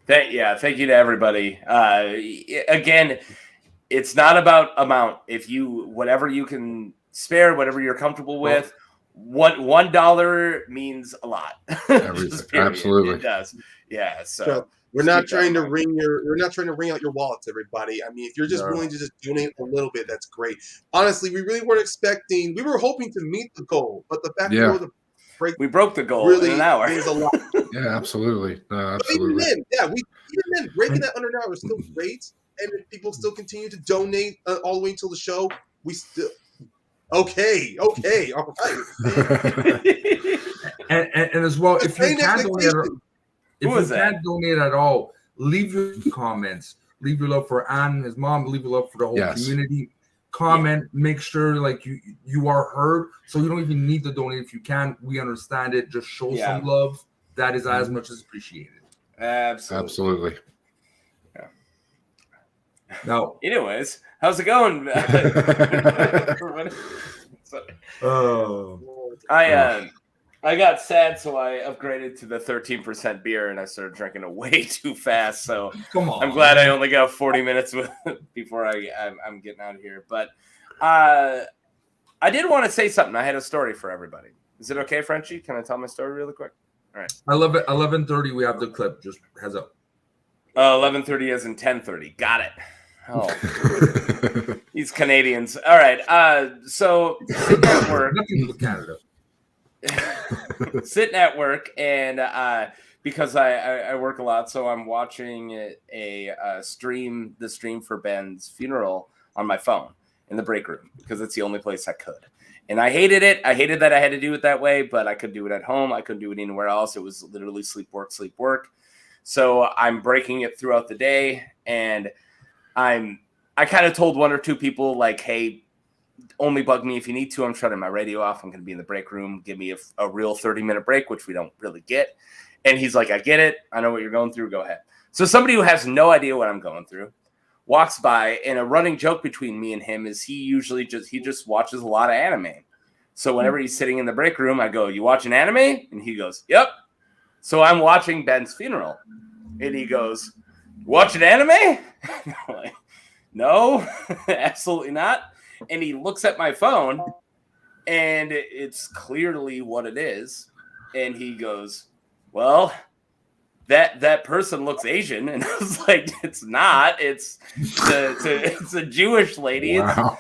Thank you to everybody. Again, it's not about amount. If whatever you can spare, whatever you're comfortable with, $1 means a lot. Absolutely, it does. Yeah. So we're not trying to wring out your wallets, everybody. I mean, if you're just willing to just donate a little bit, that's great. Honestly, we really weren't expecting. We were hoping to meet the goal, but the fact that we broke the goal really in an hour. means a lot. Yeah, absolutely. Absolutely. But even then, breaking that under an hour is still great. And if people still continue to donate all the way until the show, we still okay, all right. and as well, if you can't donate at all, leave your comments. Leave your love for Anne, his mom. Leave your love for the whole community. Comment. Make sure like you are heard. So you don't even need to donate if you can. We understand it. Just show some love. That is as much as appreciated. Absolutely. Yeah. Now, anyways, how's it going? I got sad, so I upgraded to the 13% beer, and I started drinking it way too fast. So I'm glad I only got 40 minutes before I'm getting out of here. But I did want to say something. I had a story for everybody. Is it okay, Frenchie? Can I tell my story really quick? All right. 11:30. We have the clip. Just heads up. 11:30 as in 10:30. Got it. Oh, these Canadians. All right. So sitting at work. Canada. Sitting at work, and because I work a lot, so I'm watching the stream for Ben's funeral on my phone in the break room because it's the only place I could. And I hated it. I hated that I had to do it that way, but I could do it at home. I couldn't do it anywhere else. It was literally sleep, work. So I'm breaking it throughout the day, and I kind of told one or two people, like, hey, only bug me if you need to. I'm shutting my radio off. I'm going to be in the break room. Give me a real 30-minute break, which we don't really get. And he's like, I get it. I know what you're going through. Go ahead. So somebody who has no idea what I'm going through walks by, and a running joke between me and him is he just watches a lot of anime. So whenever he's sitting in the break room, I go, "You watching anime?" And he goes, "Yep." So I'm watching Ben's funeral, and he goes, "Watching anime?" I'm like, "No, absolutely not." And he looks at my phone, and it's clearly what it is. And he goes, "Well, that person looks Asian." And I was like, "It's not. It's a Jewish lady." Wow.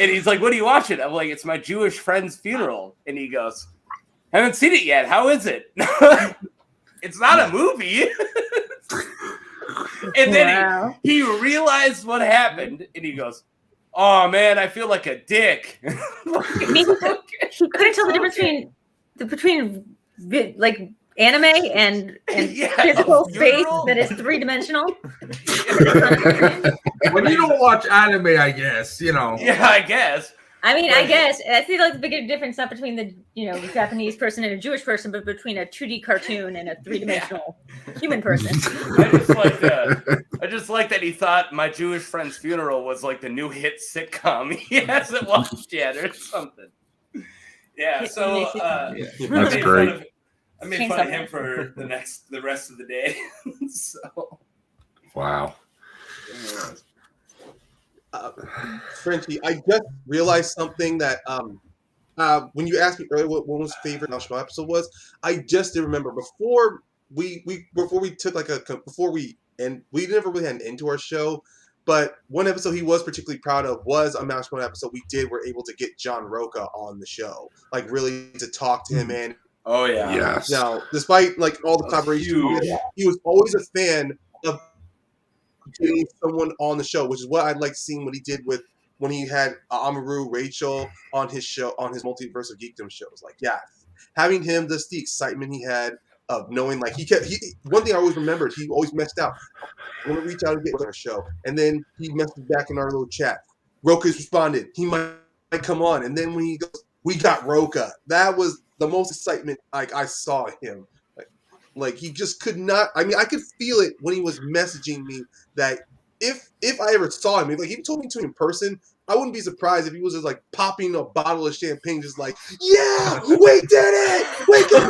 And he's like, "What are you watching?" I'm like, "It's my Jewish friend's funeral." And he goes, "Haven't seen it yet. How is it?" It's not a movie. And then he realized what happened, and he goes, "Oh man, I feel like a dick." He couldn't tell the difference between like anime and physical space that is 3-dimensional. When you don't watch anime, I guess, you know. Yeah, I guess. I mean, I guess I feel like the bigger difference not between the Japanese person and a Jewish person, but between a 2D cartoon and a 3-dimensional human person. I just like that he thought My Jewish Friend's Funeral was like the new hit sitcom he hasn't watched yet or something. Yeah, so That's great. I made fun of him for the rest of the day. So wow. Frenchie, I just realized something that when you asked me earlier what one's favorite National episode was, I just did remember before we took we never really had an end to our show, but one episode he was particularly proud of was a Mouse Mode episode we were able to get John Roca on the show, like really to talk to him. And oh yeah, yes. Now despite like all the collaboration, he was always a fan of getting someone on the show, which is what I like seeing what he did when he had Amaru, Rachel on his show, on his Multiverse of Geekdom shows. Like, yeah, having him, the excitement he had of knowing, like, one thing I always remembered, he always messed out. I want to reach out and get with our show. And then he messaged back in our little chat. Roka's responded. He might come on. And then when he goes, "We got Roka." That was the most excitement I saw him. Like he just could not. I mean, I could feel it when he was messaging me that if I ever saw him, like he told me to in person, I wouldn't be surprised if he was just like popping a bottle of champagne, just like, "Yeah, we did it! We did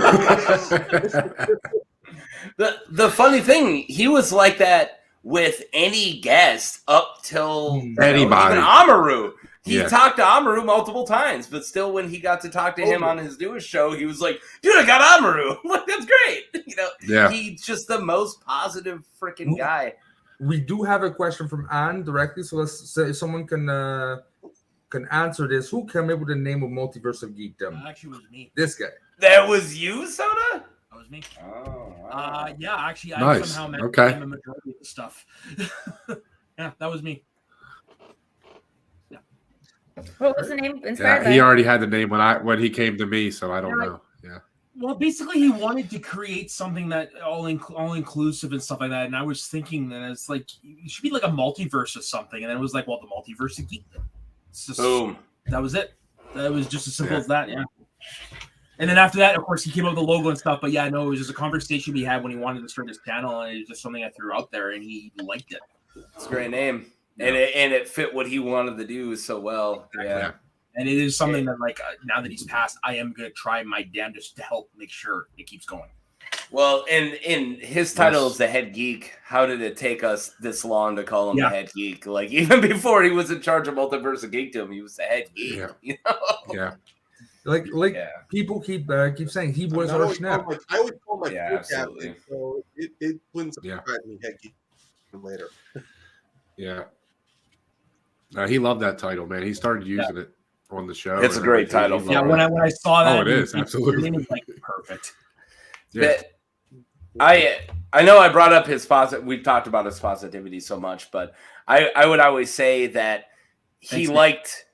it!" The funny thing, he was like that with any guest up till anybody. Even Amaru. He Yeah. talked to Amaru multiple times, but still, when he got to talk to him on his newest show, he was like, "Dude, I got Amaru. Like, that's great." Yeah. He's just the most positive freaking guy. We do have a question from Anne directly, so let's say if someone can answer this. Who came up with the name of Multiverse of Geekdom? Actually, it was me. This guy. That was you, Soda? That was me. Oh, yeah, actually, I Nice. somehow met Okay. him a majority of the stuff. Yeah, that was me. What was the name inspired Yeah, by? he already had the name when he came to me, so I don't Yeah. know. Yeah. Well, basically, he wanted to create something that all inclusive and stuff like that. And I was thinking that it's like it should be like a multiverse or something. And then it was like, well, the multiverse of geekdom. It's just, Boom. That was it. That was just as simple as that. Yeah. And then after that, of course, he came up with the logo and stuff. But yeah, no, it was just a conversation we had when he wanted to start his channel, and it was just something I threw out there, and he liked it. It's a great name. And it fit what he wanted to do so well. Yeah. And it is something that, like, now that he's passed, I am going to try my damnedest to help make sure it keeps going. Well, in his title is the head geek. How did it take us this long to call him the head geek? Like, even before he was in charge of Multiverse of Geekdom, he was the head geek. Yeah. You know? Yeah. Like people keep saying he was our snap. I always call my Yeah, crew absolutely. captain, so it wouldn't surprise me head geek later. Yeah. He loved that title, man. He started using it on the show. It's a and great everything. title. He Yeah, loved when I saw that, Oh, it is, absolutely. It was like perfect. Yeah. I know I brought up his positive. We've talked about his positivity so much, but I would always say that he liked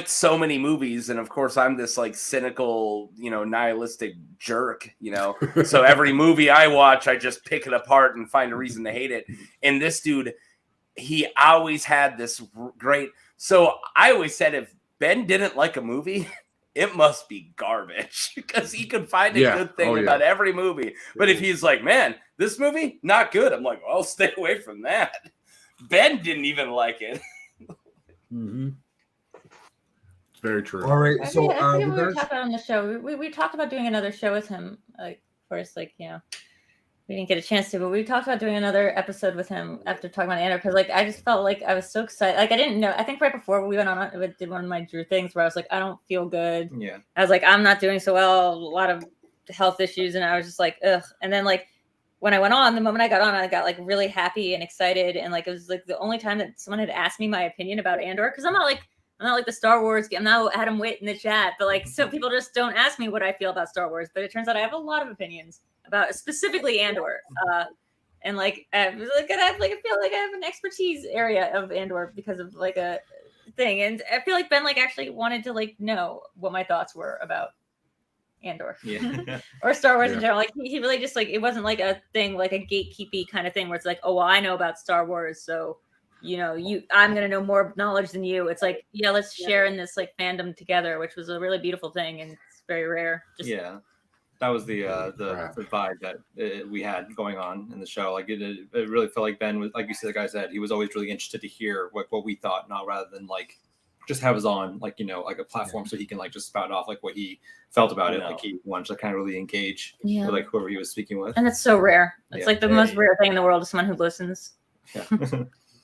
so many movies, and of course I'm this like cynical, nihilistic jerk, So every movie I watch, I just pick it apart and find a reason to hate it. And this dude, he always had this great. So I always said if Ben didn't like a movie, it must be garbage because he could find a good thing about every movie. But if he's like, "Man, this movie not good," I'm like, "Well, I'll stay away from that." Ben didn't even like it. Mm-hmm. It's very true. All right, I so forget what we with were that, talking about on the show. We talked about doing another show with him. Like, of course, like, you know, we didn't get a chance to, but we talked about doing another episode with him after talking about Andor, because like I just felt like I was so excited. Like I didn't know. I think right before we went on, I did one of my Drew things where I was like, I don't feel good. Yeah. I was like, I'm not doing so well. A lot of health issues, and I was just like, ugh. And then like when I went on, the moment I got on, I got like really happy and excited, and like it was like the only time that someone had asked me my opinion about Andor, because I'm not like the Star Wars. I'm not Adam Witt in the chat, but like so people just don't ask me what I feel about Star Wars. But it turns out I have a lot of opinions about specifically Andor, and like I was like I feel like I have an expertise area of Andor because of like a thing, and I feel like Ben like actually wanted to like know what my thoughts were about Andor, or Star Wars in general. Like he really just like it wasn't like a thing like a gatekeepy kind of thing where it's like, oh well, I know about Star Wars, so you know I'm gonna know more knowledge than you. It's like, yeah, let's share in this like fandom together, which was a really beautiful thing, and it's very rare. Just, that was the vibe that we had going on in the show. Like it really felt like Ben was, like you said, the guy said, he was always really interested to hear what we thought, not rather than like just have us on like, you know, like a platform so he can like just spout off like what he felt about it. Like he wanted to kind of really engage with like whoever he was speaking with. and it's so rare. It's like the most rare thing in the world is someone who listens.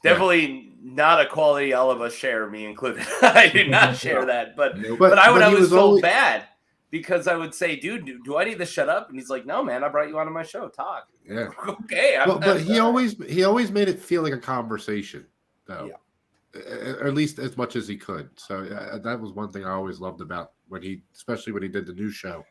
Definitely not a quality all of us share, me included. I did not share that, but I would always feel bad because I would say, dude, do I need to shut up? And he's like, no, man, I brought you onto my show. Talk. Yeah. Okay. But he always made it feel like a conversation, though. Or at least as much as he could. So that was one thing I always loved about especially when he did the new show.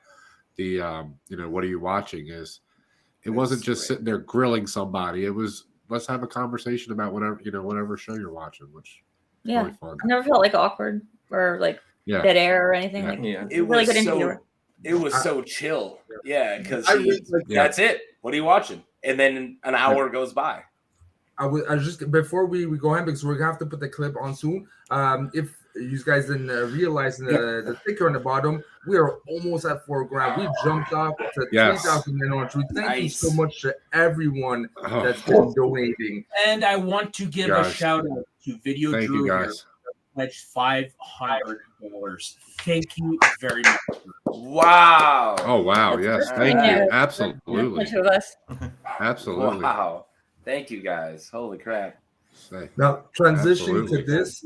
The you know, what are you watching? It wasn't just sitting there grilling somebody. It was, let's have a conversation about whatever show you're watching, which is really fun. I never felt like awkward or like dead air or anything. Like it really was good interviewer. It was so chill. Yeah, because really that's it. What are you watching? And then an hour goes by. I just before we go ahead, because we're gonna have to put the clip on soon. If you guys didn't realize the sticker on the bottom, we are almost at $4,000. We jumped up to 3,000 men on Truth. Thank you so much to everyone that's been donating. And I want to give a shout out to Video Thank Drew you, here, guys. pledged $500. Thank you very much. Wow. Oh wow, yes, thank you. Absolutely. Bunch of us. Absolutely. Wow. Thank you guys. Holy crap. Now transitioning to this,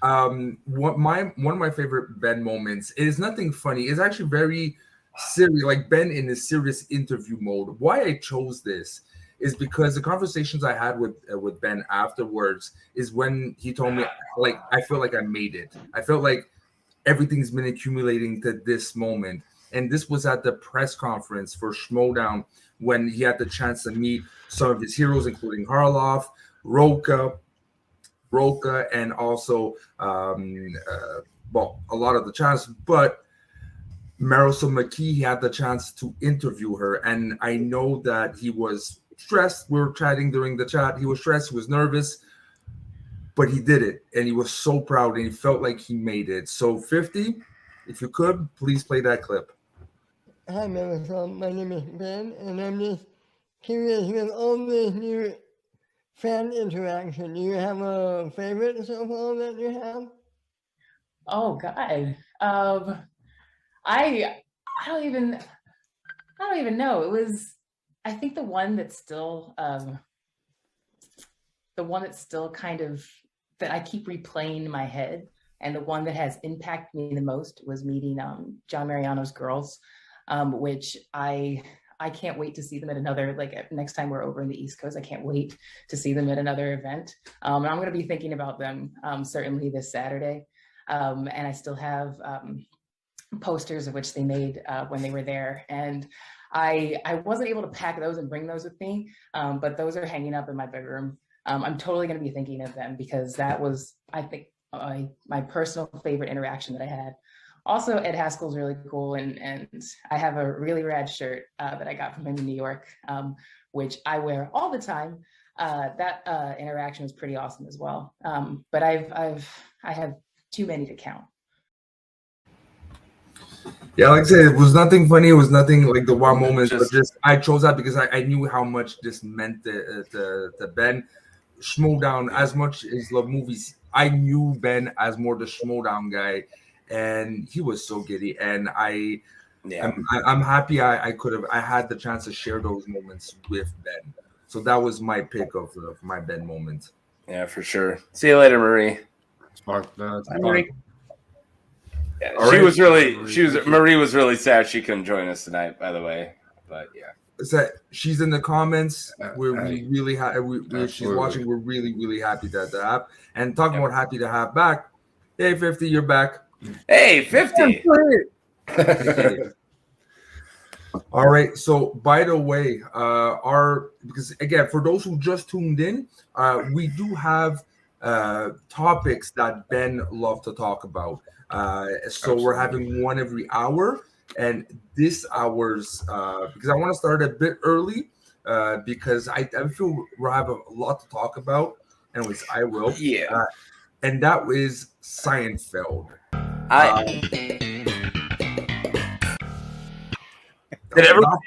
one of my favorite Ben moments. It is nothing funny. It's actually very serious, like Ben in a serious interview mode. Why I chose this is because the conversations I had with Ben afterwards is when he told me, like, I feel like I made it. I felt like everything's been accumulating to this moment. And this was at the press conference for Schmodown when he had the chance to meet some of his heroes, including Harloff, Roka, and also, a lot of the chance. But Marisol McKee, he had the chance to interview her. And I know that he was stressed. We were chatting during the chat. He was stressed. He was nervous. But he did it. And he was so proud. And he felt like he made it. So 50, if you could, please play that clip. Hi, Marisol. My name is Ben, and I'm just curious with all this new fan interaction. Do you have a favorite so far that you have? Oh God, I don't even know. It was, I think the one that's still kind of that I keep replaying in my head, and the one that has impacted me the most was meeting John Mariano's girls. Which I can't wait to see them at another, like next time we're over in the East Coast, I can't wait to see them at another event. And I'm going to be thinking about them certainly this Saturday. And I still have posters of which they made when they were there. And I wasn't able to pack those and bring those with me, but those are hanging up in my bedroom. I'm totally going to be thinking of them because that was, I think, my personal favorite interaction that I had. Also, Ed Haskell's really cool, and I have a really rad shirt that I got from him in New York, which I wear all the time. That interaction was pretty awesome as well. But I have too many to count. Yeah, like I said, it was nothing funny. It was nothing like the wow moments, but just I chose that because I knew how much this meant to Ben. Schmodown as much as the movies. I knew Ben as more the Schmodown guy, and he was so giddy. And I'm happy I had the chance to share those moments with Ben. So that was my pick of my Ben moment. Yeah, for sure. See you later, Marie. Marie. Yeah, All right. Marie was really sad she couldn't join us tonight, by the way. But yeah. So she's in the comments. We're Hey. really happy. She's Absolutely. watching. We're really, really happy to have. And talking about happy to have back. Hey, 50, you're back. Hey, 50. All right. So, by the way, because again, for those who just tuned in, we do have topics that Ben loved to talk about. So we're having one every hour, and this hour's because I want to start a bit early because I feel we have a lot to talk about. Anyways, I will. Yeah. And that is Seinfeld. Did everyone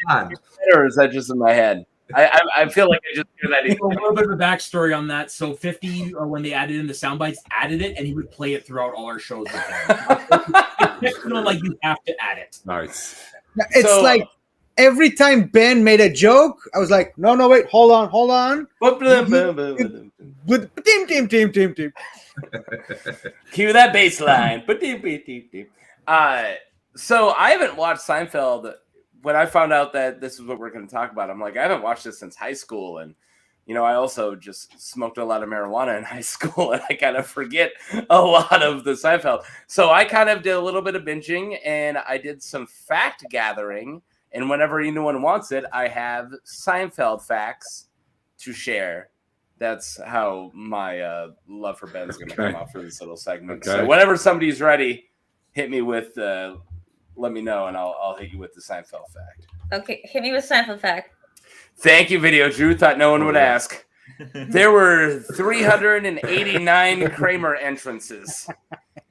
or is that just in my head? I feel like I just hear that. A little bit of a backstory on that. So 50, when they added in the sound bites, added it, and he would play it throughout all our shows. It's like you have to add it. Nice. It's like every time Ben made a joke, I was like, no, wait, hold on. Cue that bass line. So I haven't watched Seinfeld. When I found out that this is what we're going to talk about, I'm like, I haven't watched this since high school. And, I also just smoked a lot of marijuana in high school, and I kind of forget a lot of the Seinfeld. So I kind of did a little bit of binging, and I did some fact gathering. And whenever anyone wants it, I have Seinfeld facts to share. That's how my love for Ben's going to come out for this little segment. Okay. So whenever somebody's ready, hit me with let me know, and I'll hit you with the Seinfeld fact. Okay, hit me with Seinfeld fact. Thank you, Video Drew. Thought no one would ask. There were 389 Kramer entrances.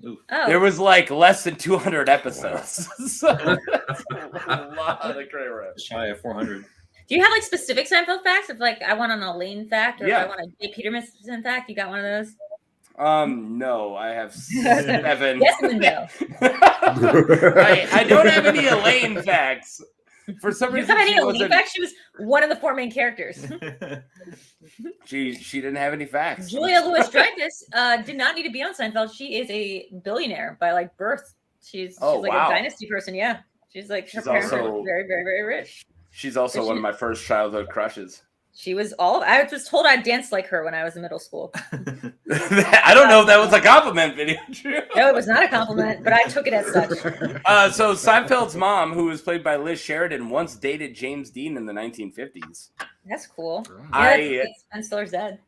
Oh. There was like less than 200 episodes. So that's a lot of Kramer. Shy of 400. Do you have like specific Seinfeld facts? If like I want an Elaine fact, or Yeah. if I want a Jay Peterson fact, you got one of those? No, I have 7. Yes and no. I don't have any Elaine facts. For some You reason, have any she Elaine wasn't. facts? She was one of the 4 main characters. She didn't have any facts. Julia Louis-Dreyfus did not need to be on Seinfeld. She is a billionaire by like birth. She's like wow. a dynasty person. Yeah, she's like her She's parents also- are very, very, very rich. She's also So one she- of my first childhood crushes. She was I was told I danced like her when I was in middle school. I don't know if that was a compliment, Video Drew. No, it was not a compliment, but I took it as such. So Seinfeld's mom, who was played by Liz Sheridan, once dated James Dean in the 1950s. That's cool. Yeah, I- Ben Stiller's dead.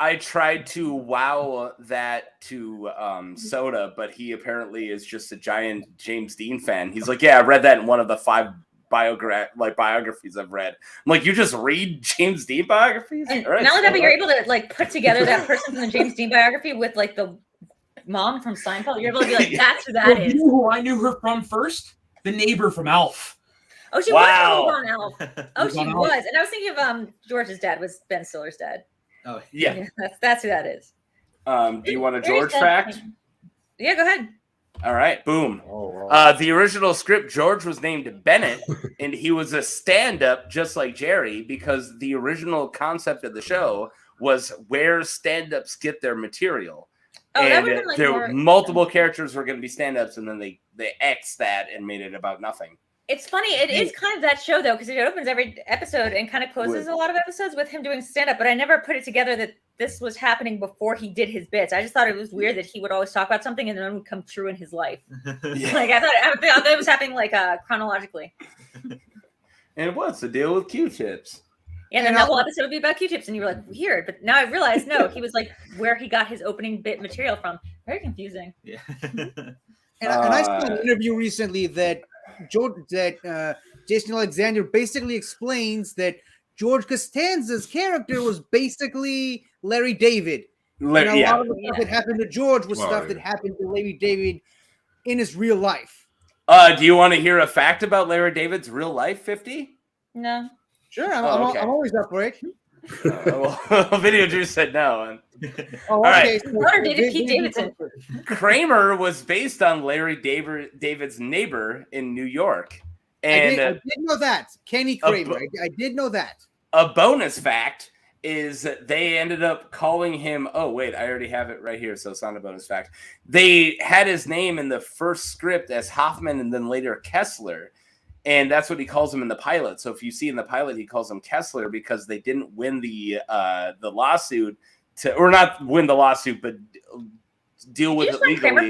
I tried to wow that to Soda, but he apparently is just a giant James Dean fan. He's like, yeah, I read that in one of the 5 biographies I've read. I'm like, you just read James Dean biographies? And All right, not only that, so but you're able to like put together that person from the James Dean biography with like the mom from Seinfeld. You're able to be like, that's who that You is. know who I knew her from first? The neighbor from Alf. Oh, she Wow. was on Alf. Oh, she on Alf. was. And I was thinking of George's dad was Ben Stiller's dad. Oh, yeah. That's who that is. Do you want a Very George sad fact? thing. Yeah, go ahead. All right, boom. The original script, George was named Bennett, and he was a stand-up just like Jerry, because the original concept of the show was where stand-ups get their material. Oh, that And would've been, like, there more- multiple characters were going to be stand-ups, and then they X'd that and made it about nothing. It's funny. It is kind of that show though, because it opens every episode and kind of closes a lot of episodes with him doing stand up. But I never put it together that this was happening before he did his bits. I just thought it was weird that he would always talk about something and then it would come true in his life. Like I thought it was happening like chronologically. And what's the deal with Q-tips? Yeah, and then the whole episode would be about Q-tips, and you were like, weird. But now I realized, no, he was like where he got his opening bit material from. Very confusing. Yeah. And I saw an interview recently that Jason Alexander basically explains that George Costanza's character was basically Larry David. And a lot of the stuff that happened to George was stuff that happened to Larry David in his real life. Do you want to hear a fact about Larry David's real life, 50? No. Sure, I'm Oh, okay. always up for it. Well, Video Juice said no. Oh, All okay. right. So Daughter dated Pete Davidson. Kramer was based on Larry David's neighbor in New York. And I did know that. Kenny Kramer. I did know that. a bonus fact is that they ended up calling him. Oh, wait, I already have it right here, so it's not a bonus fact. They had his name in the first script as Hoffman and then later Kessler. And that's what he calls him in the pilot. So if you see in the pilot, he calls him Kessler because they didn't win the lawsuit or not win the lawsuit, but deal with it legally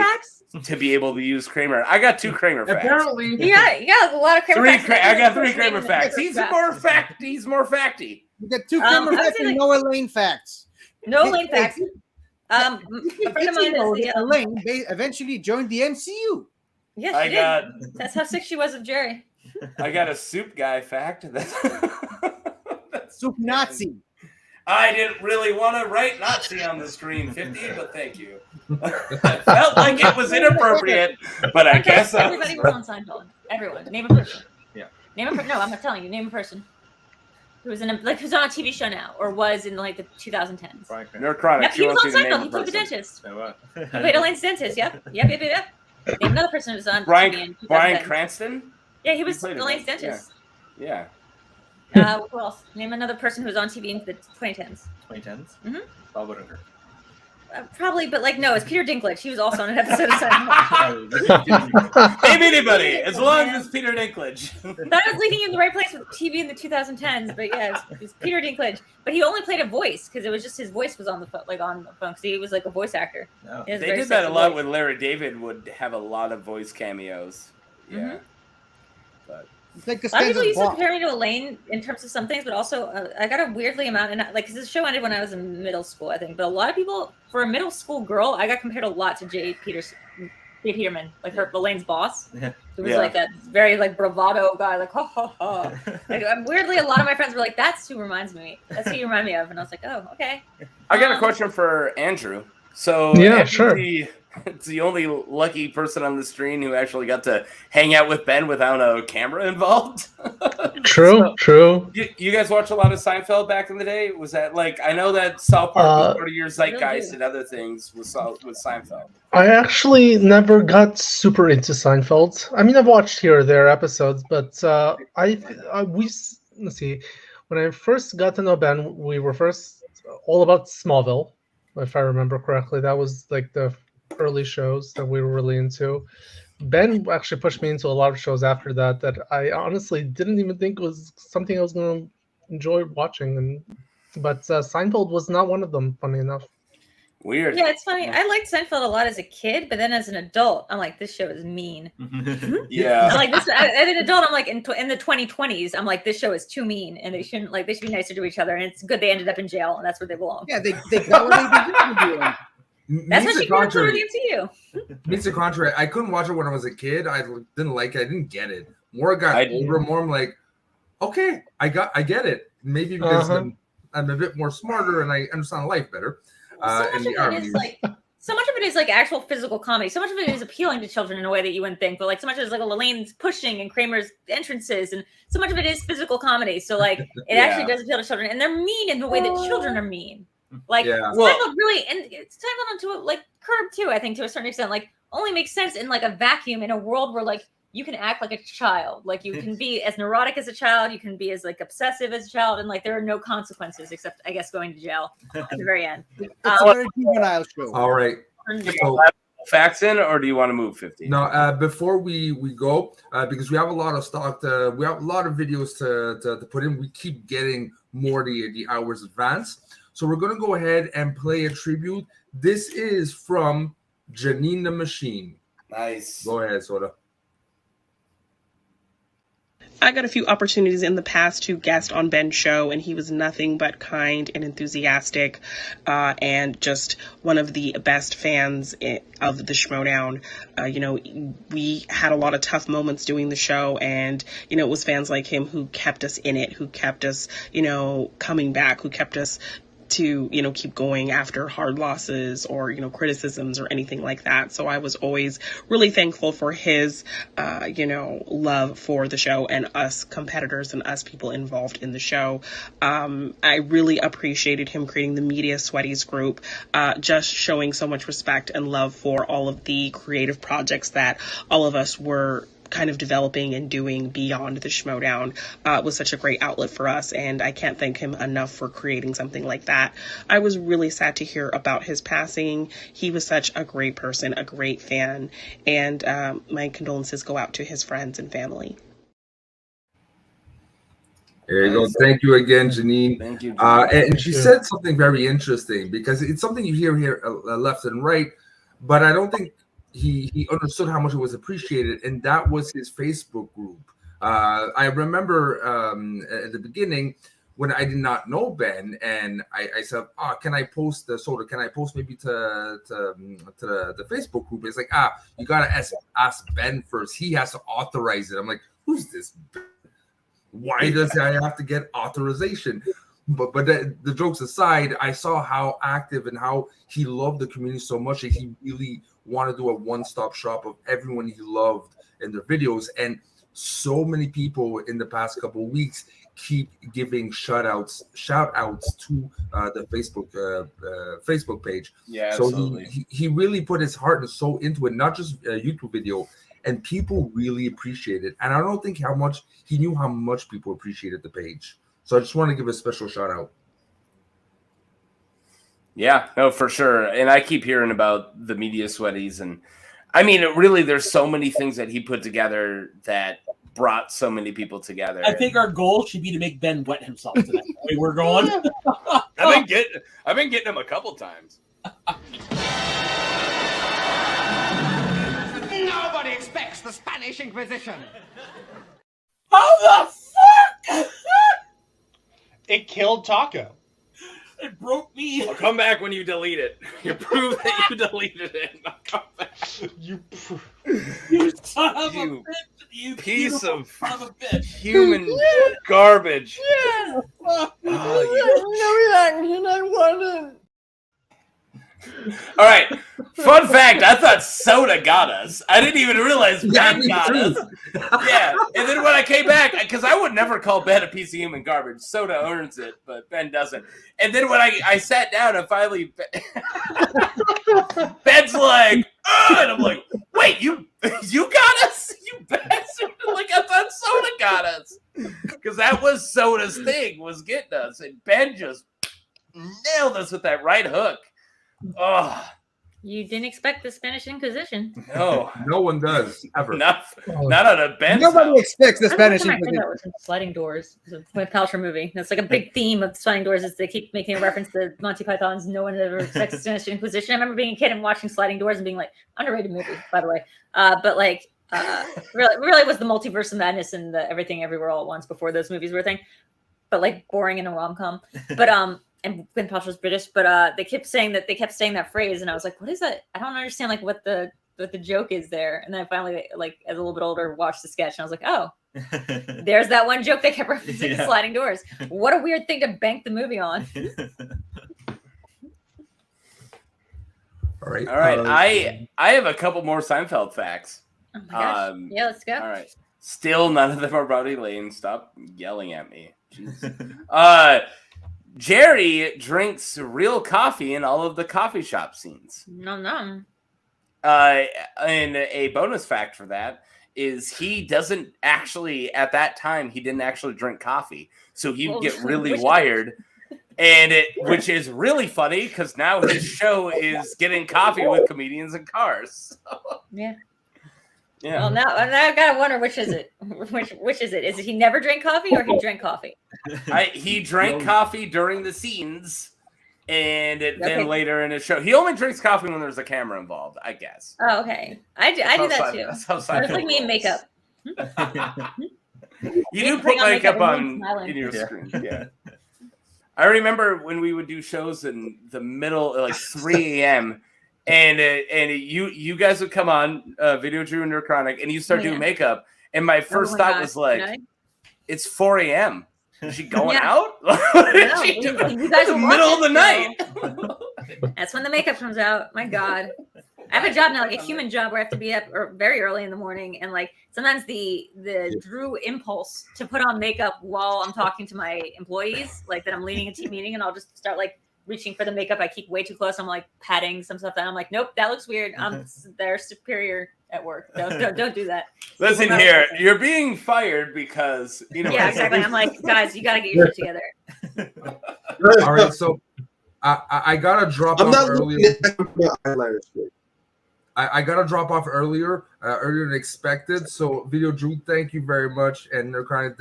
to be able to use Kramer. I got 2 Kramer facts. Apparently, you got a lot of Kramer facts. I got 3 Kramer facts. He's more facty. You got 2 Kramer facts and no Elaine facts. No Elaine facts. A friend of mine is Elaine eventually joined the MCU. Yes, she did. That's how sick she was of Jerry. I got a soup guy fact. Soup Nazi. I didn't really want to write Nazi on the screen, 50, but thank you. I felt like it was inappropriate, but I guess everybody was on Seinfeld. Everyone. Name a person. Yeah. No, I'm not telling you. Name a person who was who's on a TV show now or was in like the 2010s. Neurochronic. Yep, he was on Seinfeld. He played the dentist. He played Elaine's dentist. Yep. Name another person who was on TV in 2010. Bryan Cranston? Yeah, he was Elaine's dentist. Yeah. Who else? Name another person who was on TV in the 2010s. 2010s? Mm-hmm. Bob Odenkirk. Probably, but no, it's Peter Dinklage. He was also on an episode of Seinfeld. Name anybody, as long as it's Peter Dinklage. That was leading you in the right place with TV in the 2010s, but yeah, it's Peter Dinklage. But he only played a voice because it was just his voice was on the phone, because he was like a voice actor. No. They did that a lot when Larry David would have a lot of voice cameos. Yeah. Mm-hmm. But a lot of people used to compare me to Elaine in terms of some things, but also I got a weirdly amount, and because this show ended when I was in middle school, I think. But a lot of people, for a middle school girl, I got compared a lot to Jay Peterman, like Elaine's boss. Yeah. Who was like that very bravado guy, like ha ha ha. Weirdly, a lot of my friends were like, "That's who reminds me. That's who you remind me of," and I was like, "Oh, okay." I got a question for Andrew. So yeah, sure. It's the only lucky person on the screen who actually got to hang out with Ben without a camera involved. True. You guys watch a lot of Seinfeld back in the day? Was that I know that South Park was part of your zeitgeist and other things with Seinfeld. I actually never got super into Seinfeld. I mean, I've watched here or there episodes, but let's see. When I first got to know Ben, we were first all about Smallville, if I remember correctly. That was the early shows that we were really into. Ben actually pushed me into a lot of shows after that I honestly didn't even think was something I was going to enjoy watching. But Seinfeld was not one of them, funny enough. Weird. Yeah, it's funny. I liked Seinfeld a lot as a kid, but then as an adult, I'm like, this show is mean. Yeah. I'm like this. As an adult, I'm like in the 2020s. I'm like, this show is too mean, and they shouldn't They should be nicer to each other. And it's good they ended up in jail, and that's where they belong. Yeah, they got what they deserve to do. That's what she grew through the MCU. Meets the contrary. I couldn't watch it when I was a kid. I didn't like it. I didn't get it. More I got older, more I'm like, okay, I get it. Maybe because I'm a bit more smarter and I understand life better. So much of it is actual physical comedy. So much of it is appealing to children in a way that you wouldn't think. But so much of it is Elaine's pushing and Kramer's entrances, and so much of it is physical comedy. So it actually does appeal to children, and they're mean in the way that children are mean. Seinfeld really, and Seinfeld onto Curb too, I think, to a certain extent, only makes sense in a vacuum in a world where you can act like a child, you can be as neurotic as a child, you can be as obsessive as a child, and there are no consequences except I guess going to jail at the very end. It's a very juvenile show. All right. So, facts in, or do you want to move 50? No, before we go, because we have a lot of stock, we have a lot of videos to put in. We keep getting more the hours advance. So we're going to go ahead and play a tribute. This is from Janine the Machine. Nice. Go ahead, Soda. I got a few opportunities in the past to guest on Ben's show, and he was nothing but kind and enthusiastic, and just one of the best fans of the Schmodown. We had a lot of tough moments doing the show, and, it was fans like him who kept us in it, who kept us, coming back, who kept us to, you know, keep going after hard losses or, you know, criticisms or anything like that. So I was always really thankful for his, you know, love for the show and us competitors and us people involved in the show. I really appreciated him creating the Media Sweaties group, just showing so much respect and love for all of the creative projects that all of us were kind of developing and doing beyond the Schmodown. Was such a great outlet for us, and I can't thank him enough for creating something like that. I was really sad to hear about his passing. He was such a great person, a great fan, and my condolences go out to his friends and family. There you go. Thank you again, Janine. Thank you. And she said something very interesting, because it's something you hear here left and right, but I don't think he understood how much it was appreciated, and that was his Facebook group. I remember at the beginning when I did not know Ben, and I said, can I post the soda? Can I post maybe to the Facebook group? It's like, you gotta ask Ben first. He has to authorize it. I'm like, who's this Ben? Why does I have to get authorization? But the jokes aside, I saw how active and how he loved the community so much that he really wanted to do a one-stop shop of everyone he loved in their videos. And so many people in the past couple of weeks keep giving shout outs to the Facebook page. Yeah, so absolutely. he really put his heart and soul into it, not just a YouTube video, and people really appreciate it. And I don't think he knew how much people appreciated the page. So I just want to give a special shout out. Yeah, no, for sure. And I keep hearing about the Media Sweaties, and I mean, really, there's so many things that he put together that brought so many people together. I think our goal should be to make Ben wet himself today. We're going. I've been getting him a couple times. Nobody expects the Spanish Inquisition. How the fuck? It killed Taco. It broke me. I'll come back when you delete it. You prove that you deleted it. And I'll come back. You son of a bitch. You piece of son of a bitch. Human garbage. Yeah. I wanted. All right. Fun fact, I thought soda got us. I didn't even realize Ben got us. Yeah. And then when I came back, because I would never call Ben a piece of human garbage. Soda earns it, but Ben doesn't. And then when I sat down and finally Ben's like, and I'm like, wait, you got us? You bastard. Like, I thought soda got us. Because that was soda's thing, was getting us. And Ben just nailed us with that right hook. Oh, you didn't expect the Spanish Inquisition. No, no one does ever. Not on a bench. Nobody expects the Spanish Inquisition. Sliding Doors, the Paltrow movie. That's like a big theme of Sliding Doors. Is they keep making a reference to Monty Python's "No one ever expects the Spanish Inquisition." I remember being a kid and watching Sliding Doors and being like, underrated movie, by the way. But like, really was the multiverse of madness and the Everything Everywhere All at Once before those movies were a thing. But like boring in a rom-com. But and Gwyneth Paltrow's British, but they kept saying that phrase, and I was like, what is that? I don't understand like what the joke is there. And then I finally, like, as a little bit older, watched the sketch, and I was like, oh, there's that one joke they kept referencing, Sliding Doors. What a weird thing to bank the movie on. All right. I have a couple more Seinfeld facts. Oh my gosh. Yeah, let's go. All right. Still, none of them are about Elaine. Stop yelling at me. Jeez. Jerry drinks real coffee in all of the coffee shop scenes. No. And a bonus fact for that is he doesn't actually, at that time, he didn't actually drink coffee. So he would get really wired. Which is really funny because now his show is getting coffee with comedians in cars. Yeah. Yeah. Well, now I gotta wonder which is it. Which is it? Is it he never drank coffee or he drank coffee? He drank coffee during the scenes, and then later in his show, he only drinks coffee when there's a camera involved. I guess. Oh, okay. I do that too. That's how It's like me in makeup. You do put makeup on in your screen. Yeah. I remember when we would do shows in the middle, like 3 a.m. And you guys would come on, Video Drew and Chronic, and you start doing makeup. And my first thought was like, it's 4 a.m. Is she going Yeah. out? No, She you doing? guys It's the will middle of watch the it, night. so that's when the makeup comes out. My God. I have a job now, like a human job, where I have to be up very early in the morning, and like sometimes the Drew impulse to put on makeup while I'm talking to my employees, like that I'm leading a team meeting, and I'll just start like reaching for the makeup. I keep way too close. I'm like patting some stuff, and I'm like, nope, that looks weird. They're superior at work. Don't do that. Listen here, you're being fired because Yeah, exactly. I'm like, guys, you got to get your shit together. All right, so I gotta drop I'm off not earlier. eyeliners. I gotta drop off earlier than expected. So, Video Drew, thank you very much, and Nurkarn,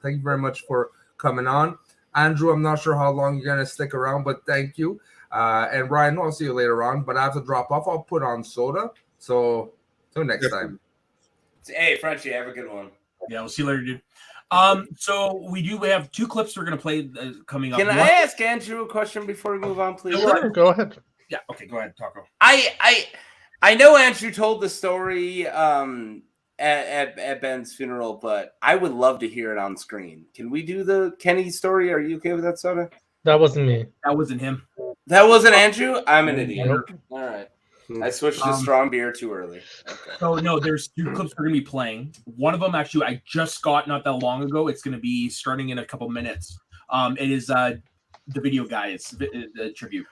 thank you very much for coming on. Andrew, I'm not sure how long you're gonna stick around, but thank you. And Ryan, I'll see you later on. But I have to drop off. I'll put on soda. So, till next time. Hey, Frenchie, have a good one. Yeah, we'll see you later, dude. So we have 2 clips we're gonna play coming up. Can I ask Andrew a question before we move on, please? Sure, go ahead. Yeah, okay, go ahead, Taco. I know Andrew told the story at Ben's funeral, but I would love to hear it on screen. Can we do the Kenny story? Are you okay with that, Soda? That wasn't me. That wasn't him. That wasn't Andrew? I'm an idiot. Nope. All right. I switched to strong beer too early. Okay. So no, there's 2 clips we're gonna be playing. One of them actually I just got not that long ago. It's gonna be starting in a couple minutes. It is the video guys the tribute.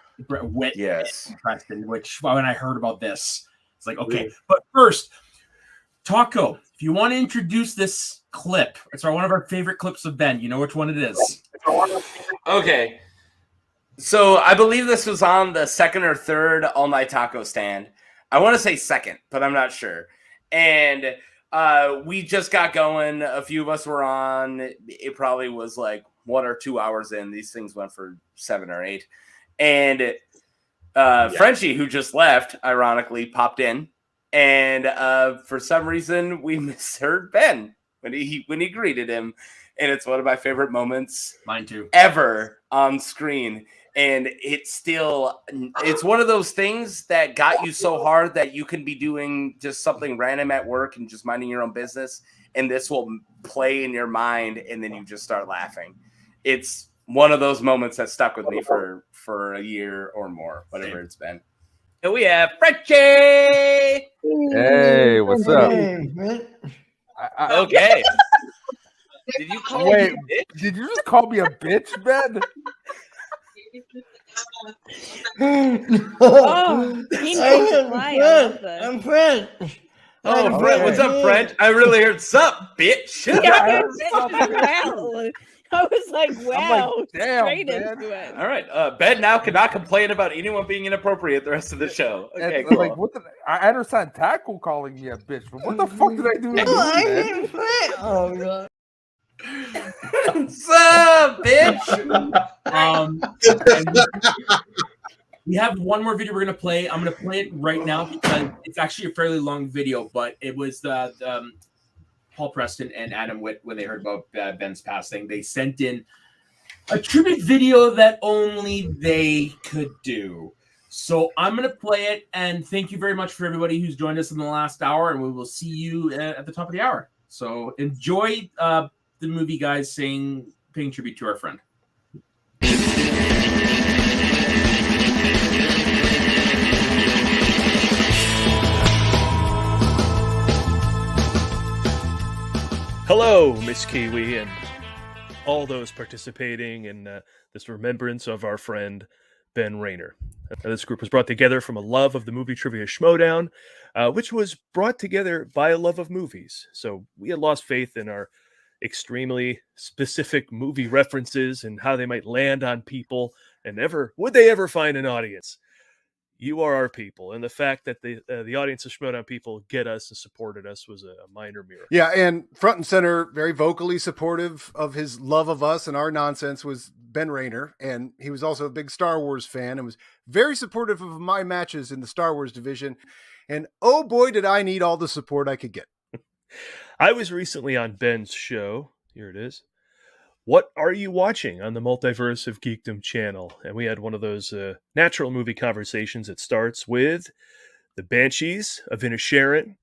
Yes. Preston, which when I heard about this, it's like okay. But first, Taco, if you want to introduce this clip, it's one of our favorite clips of Ben. You know which one it is. Okay. So I believe this was on the 2nd or 3rd All Night Taco Stand. I want to say 2nd, but I'm not sure. And we just got going. A few of us were on. It probably was like 1 or 2 hours in. These things went for 7 or 8. And Frenchie, who just left, ironically, popped in. And for some reason, we misheard Ben when he greeted him. And it's one of my favorite moments. Mine too. Ever on screen. And it's one of those things that got you so hard that you can be doing just something random at work and just minding your own business. And this will play in your mind. And then you just start laughing. It's one of those moments that stuck with me for a year or more, whatever it's been. And we have Frenchie. Hey, what's up? Okay. Did you call me a bitch? Did you just call me a bitch, Ben? Oh, he I knows am why. I love French. that. I'm French. Oh, Fred, what's up, French? I really heard sup, bitch. Yeah, wow. I was like, wow, damn, straight man. into it. All right, Ben now cannot complain about anyone being inappropriate the rest of the show. Okay, And, cool. like, I understand Tackle calling me a bitch, but what the fuck did I do? No, I didn't French. Oh god. What's up, bitch? We have one more video we're gonna play. I'm gonna play it right now because it's actually a fairly long video, but it was the Paul Preston and Adam Witt when they heard about Ben's passing. They sent in a tribute video that only they could do. So I'm gonna play it, and thank you very much for everybody who's joined us in the last hour, and we will see you at the top of the hour. So enjoy the movie guys paying tribute to our friend. Hello, Miss Kiwi, and all those participating in this remembrance of our friend Ben Rer. This group was brought together from a love of the movie Trivia Schmodown, which was brought together by a love of movies. So we had lost faith in our extremely specific movie references and how they might land on people, and would they ever find an audience? You are our people, and the fact that the audience of Schmodown people get us and supported us was a minor miracle. Yeah, and front and center, very vocally supportive of his love of us and our nonsense was Ben Rer, and he was also a big Star Wars fan and was very supportive of my matches in the Star Wars division. And oh boy, did I need all the support I could get. I was recently on Ben's show. Here it is. What are you watching on the Multiverse of Geekdom channel? And we had one of those natural movie conversations that starts with the Banshees of Inisherin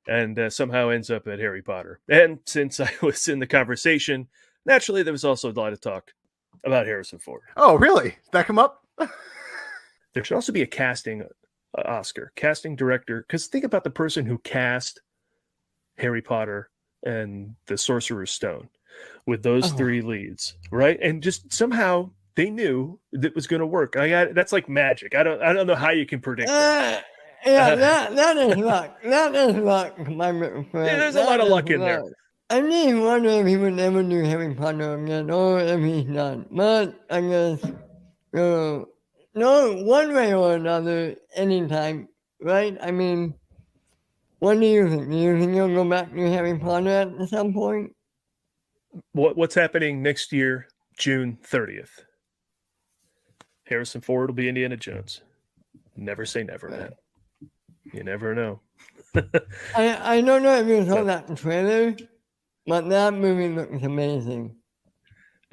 and somehow ends up at Harry Potter. And since I was in the conversation, Naturally, there was also a lot of talk about Harrison Ford. Oh, really? Did that come up? There should also be a casting Oscar, casting director, because think about the person who cast Harry Potter and the Sorcerer's Stone with those three leads, right? And just somehow they knew that was going to work. That's like magic. I don't know how you can predict that. Yeah, that is luck. That is luck, my friend. Yeah, there's a lot of luck in there. I really wonder if he would ever do Harry Potter again, or if he's done. But I guess, no, one way or another, anytime, right? I mean, what do you think? Do you think he'll go back to Harry Potter at some point? What's happening next year, June 30th? Harrison Ford will be Indiana Jones. Never say never, man. You never know. I don't know if you saw that trailer, but that movie looks amazing.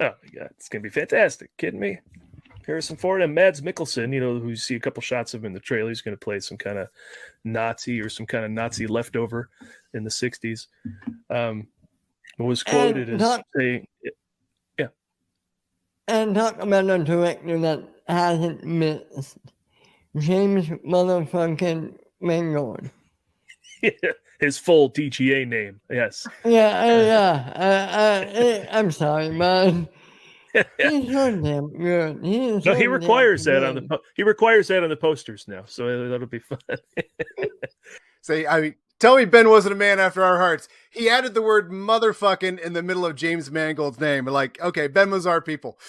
Oh my God, it's gonna be fantastic. Kidding me? Harrison Ford and Mads Mikkelsen, who you see a couple shots of him in the trailer. He's going to play some kind of Nazi or some kind of Nazi leftover in the 60s. Was quoted as saying, yeah. And talk about a director that hasn't missed. James motherfucking Mangold. His full DGA name, yes. I'm sorry, man. He's so damn good. He requires that on the posters now, so that'll be fun. Tell me Ben wasn't a man after our hearts. He added the word motherfucking in the middle of James Mangold's name. Like, okay, Ben was our people.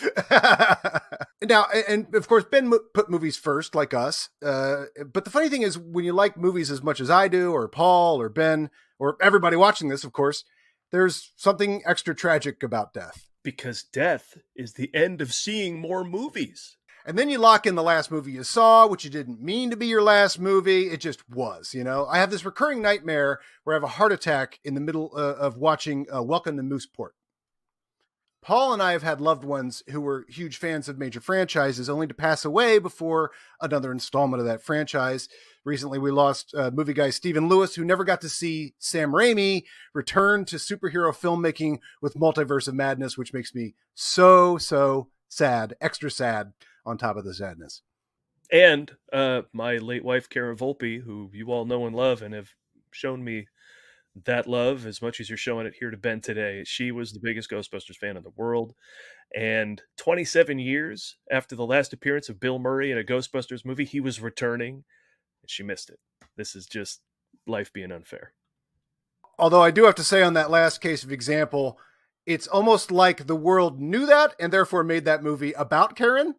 Now, and of course, Ben put movies first, like us. But the funny thing is, when you like movies as much as I do, or Paul, or Ben, or everybody watching this, of course, there's something extra tragic about death. Because death is the end of seeing more movies. And then you lock in the last movie you saw, which you didn't mean to be your last movie. It just was, I have this recurring nightmare where I have a heart attack in the middle of watching Welcome to Mooseport. Paul and I have had loved ones who were huge fans of major franchises only to pass away before another installment of that franchise. Recently, we lost movie guy Stephen Lewis, who never got to see Sam Raimi return to superhero filmmaking with Multiverse of Madness, which makes me so sad, extra sad on top of the sadness. And my late wife, Karen Volpe, who you all know and love and have shown me that love as much as you're showing it here to Ben today. She was the biggest Ghostbusters fan in the world. And 27 years after the last appearance of Bill Murray in a Ghostbusters movie, he was returning. She missed it. This is just life being unfair. Although I do have to say on that last case of example, it's almost like the world knew that and therefore made that movie about Karen.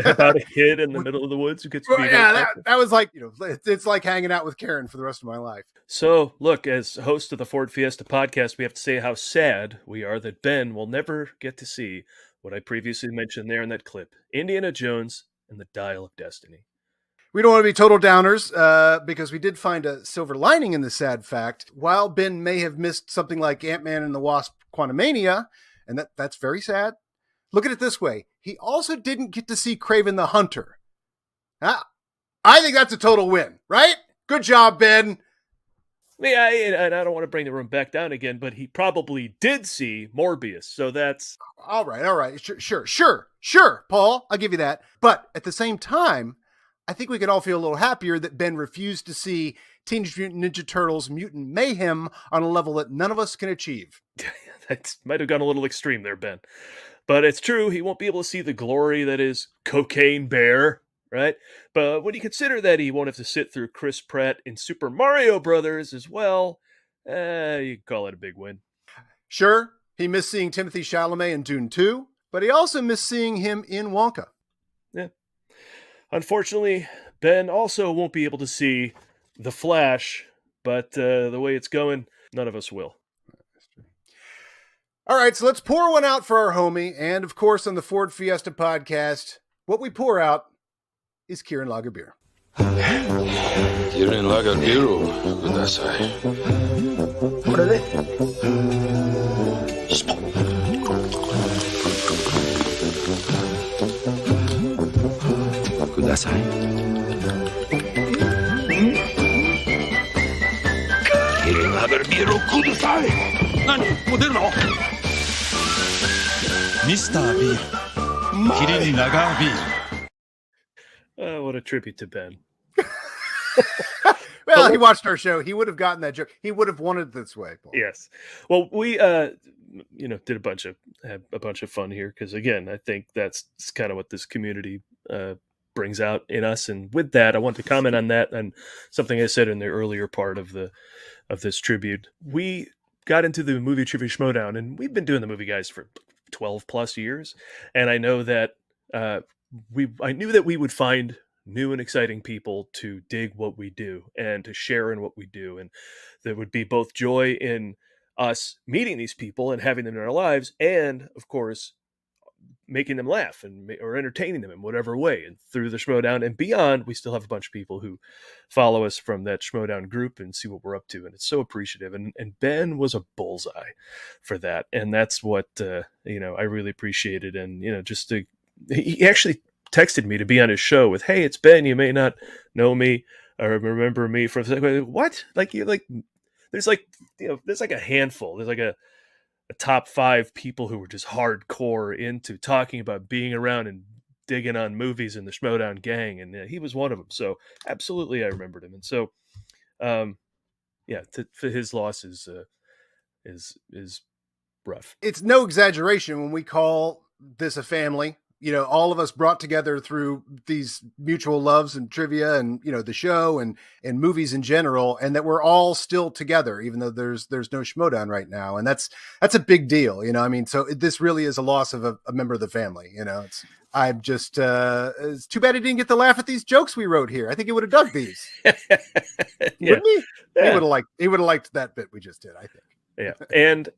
About a kid in the middle of the woods who gets beat up. That was like, it's like hanging out with Karen for the rest of my life. So, look, as host of the Ford Fiesta podcast, we have to say how sad we are that Ben will never get to see what I previously mentioned there in that clip, Indiana Jones and the Dial of Destiny. We don't want to be total downers because we did find a silver lining in the sad fact. While Ben may have missed something like Ant-Man and the Wasp Quantumania, and that's very sad, look at it this way. He also didn't get to see Kraven the Hunter. I think that's a total win, right? Good job, Ben. Yeah, I don't want to bring the room back down again, but he probably did see Morbius, so that's... All right. Sure, Paul, I'll give you that. But at the same time, I think we could all feel a little happier that Ben refused to see Teenage Mutant Ninja Turtles Mutant Mayhem on a level that none of us can achieve. That might have gone a little extreme there, Ben. But it's true, he won't be able to see the glory that is Cocaine Bear, right? But when you consider that he won't have to sit through Chris Pratt in Super Mario Brothers as well, you can call it a big win. Sure, he missed seeing Timothée Chalamet in Dune 2, but he also missed seeing him in Wonka. Yeah. Unfortunately, Ben also won't be able to see The Flash, but the way it's going, none of us will. All right, so let's pour one out for our homie. And of course, on the Ford Fiesta podcast, what we pour out is Kieran Lager beer. Kieran Lager beer, kudasai. What are they? Kudasai. Kieran Lager beer, kudasai. 何？もう出るの？ミスター・ビール、キリンラガービール。What a tribute to Ben. Well, he watched our show. He would have gotten that joke. He would have wanted it this way, Paul. Yes. Well, we did a bunch of fun here because again, I think that's kind of what this community brings out in us. And with that, I want to comment on that and something I said in the earlier part of this tribute. We got into the movie trivia schmodown, and we've been doing the movie guys for 12 plus years, and I know that I knew that we would find new and exciting people to dig what we do and to share in what we do, and there would be both joy in us meeting these people and having them in our lives, and of course making them laugh or entertaining them in whatever way. And through the Schmodown and beyond, we still have a bunch of people who follow us from that Schmodown group and see what we're up to, and it's so appreciative. And Ben was a bullseye for that, and that's what I really appreciated. And he actually texted me to be on his show with, "Hey, it's Ben. You may not know me or remember me from what? There's like a handful. There's like a top 5 people who were just hardcore into talking about being around and digging on movies in the Schmodown gang, and he was one of them. So absolutely, I remembered him. And so, for his loss is rough. It's no exaggeration when we call this a family. All of us brought together through these mutual loves and trivia and, the show and movies in general, and that we're all still together, even though there's no Schmodown right now. And that's a big deal. So this really is a loss of a member of the family. It's too bad he didn't get to laugh at these jokes we wrote here. I think he would have dug these. Wouldn't he? Yeah. He would have liked that bit we just did, I think. Yeah. And,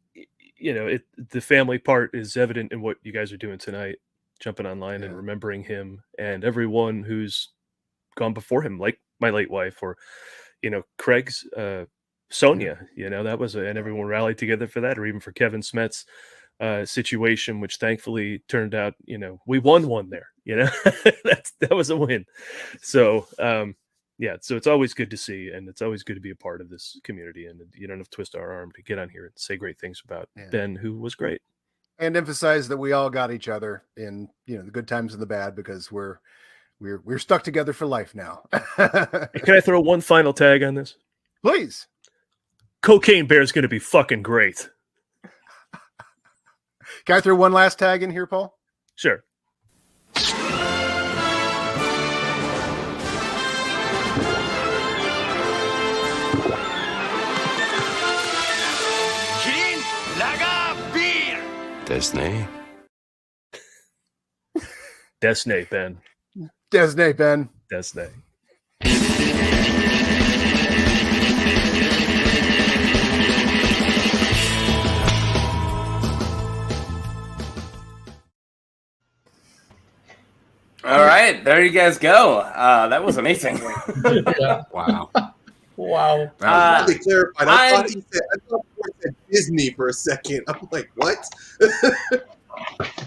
the family part is evident in what you guys are doing tonight. Jumping online and remembering him and everyone who's gone before him, like my late wife or, Craig's Sonia, that was and everyone rallied together for that, or even for Kevin Smet's situation, which thankfully turned out, we won one there, that was a win. So, so it's always good to see, and it's always good to be a part of this community, and you don't have to twist our arm to get on here and say great things about Ben, who was great. And emphasize that we all got each other in, the good times and the bad, because we're stuck together for life now. Can I throw one final tag on this? Please. Cocaine Bear is going to be fucking great. Can I throw one last tag in here, Paul? Sure. Disney. Disney, Ben. Disney, Ben. Disney. All right, there you guys go. That was amazing. Wow. Wow. Really clarified. I thought he said Disney for a second. I'm like, what?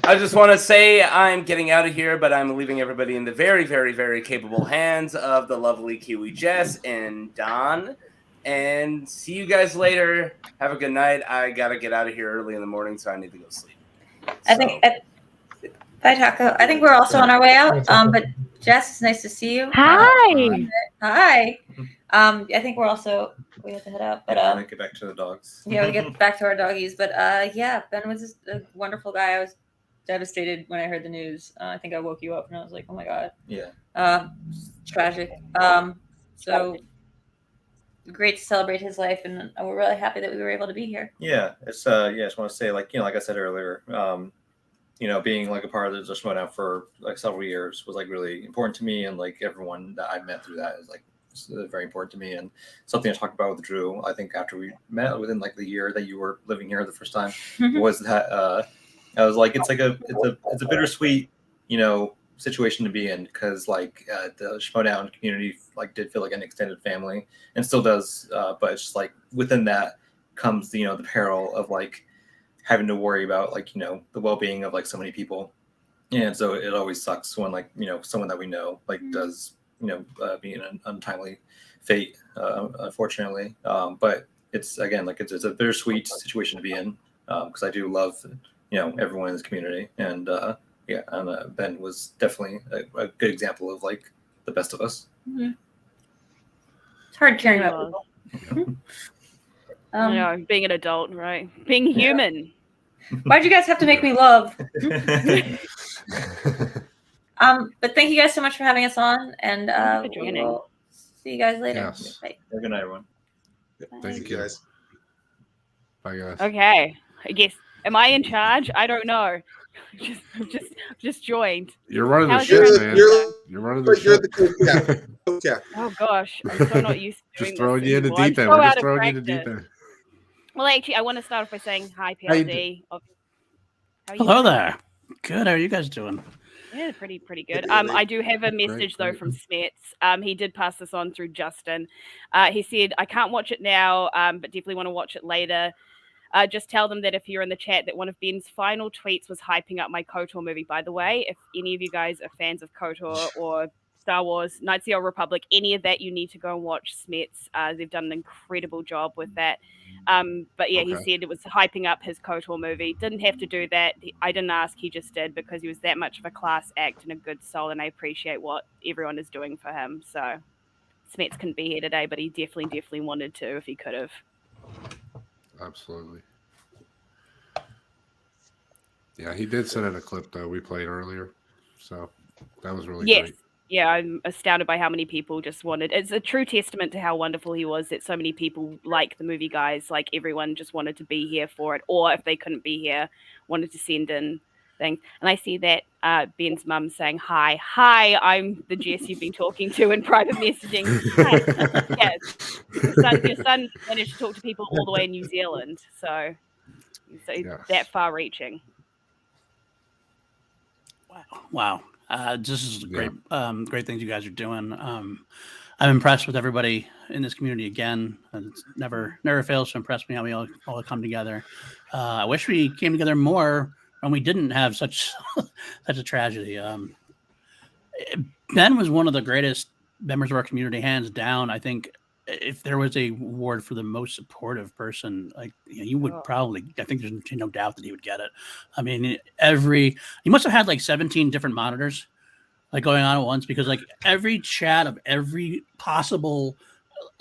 I just want to say I'm getting out of here, but I'm leaving everybody in the very, very, very capable hands of the lovely Kiwi Jess and Don. And see you guys later. Have a good night. I got to get out of here early in the morning, so I need to go sleep. Bye, Taco. I think we're also on our way out. But Jess, it's nice to see you. Hi. Hi. I think we have to head out, but get back to the dogs. Yeah, we get back to our doggies. But Ben was just a wonderful guy. I was devastated when I heard the news. I think I woke you up and I was like, oh my God. Yeah. Tragic. So great to celebrate his life, and we're really happy that we were able to be here. Yeah, it's I just want to say, like I said earlier, being like a part of the Schmodown for like several years was like really important to me, and like everyone that I met through that is like very important to me, and something I talked about with Drew. I think after we met within like the year that you were living here the first time was that I was like, it's a bittersweet, situation to be in, because like the Schmodown community like did feel like an extended family and still does, but it's just like within that comes the peril of like having to worry about like the well-being of like so many people, and so it always sucks when like someone that we know like does be an untimely fate, unfortunately. But it's again like it's a bittersweet situation to be in, because I do love everyone in this community. And Ben was definitely a good example of like the best of us. Mm-hmm. It's hard caring about people. I know, being an adult, right? Being human. Why'd you guys have to make me love? But thank you guys so much for having us on, and Thank you for joining. we'll see you guys later. Yes. Bye. Good night, everyone. Thank you, guys. Bye, guys. Okay, I guess. Am I in charge? I don't know. just joined. You're running the How's ship, your- man. You're running the ship. Oh gosh, I'm so not used to doing Just throwing this you in the anymore. deep I'm end. so We're out just of throwing you in the deep practice. end. Well, actually, I want to start off by saying hi, How you PLD. How are you Hello doing? there. Good. How are you guys doing? Yeah, pretty good. I do have a message though from Smets. He did pass this on through Justin. He said, I can't watch it now, but definitely want to watch it later. Just tell them that if you're in the chat that one of Ben's final tweets was hyping up my KOTOR movie, by the way. If any of you guys are fans of KOTOR or Star Wars, Knights of the Old Republic, any of that, you need to go and watch Smets. They've done an incredible job with that. But yeah, he said it was hyping up his KOTOR movie. Didn't have to do that. I didn't ask, he just did, because he was that much of a class act and a good soul, and I appreciate what everyone is doing for him. So Smets couldn't be here today, but he definitely wanted to if he could have. Absolutely. Yeah, he did send in a clip though we played earlier, so that was really great. Yeah, I'm astounded by how many people just wanted. It's a true testament to how wonderful he was that so many people, like the movie guys, like everyone, just wanted to be here for it, or if they couldn't be here, wanted to send in things. And I see that Ben's mum saying hi, I'm the Jess you've been talking to in private messaging. Hi. Yes, your son managed to talk to people all the way in New Zealand, so that far-reaching. Wow. This is great things you guys are doing. I'm impressed with everybody in this community again. It never fails to impress me how we all come together. I wish we came together more when we didn't have such a tragedy. Ben was one of the greatest members of our community, hands down. I think if there was a award for the most supportive person, like you would probably, I think there's no doubt that he would get it. I mean, he must have had like 17 different monitors like going on at once, because like every chat of every possible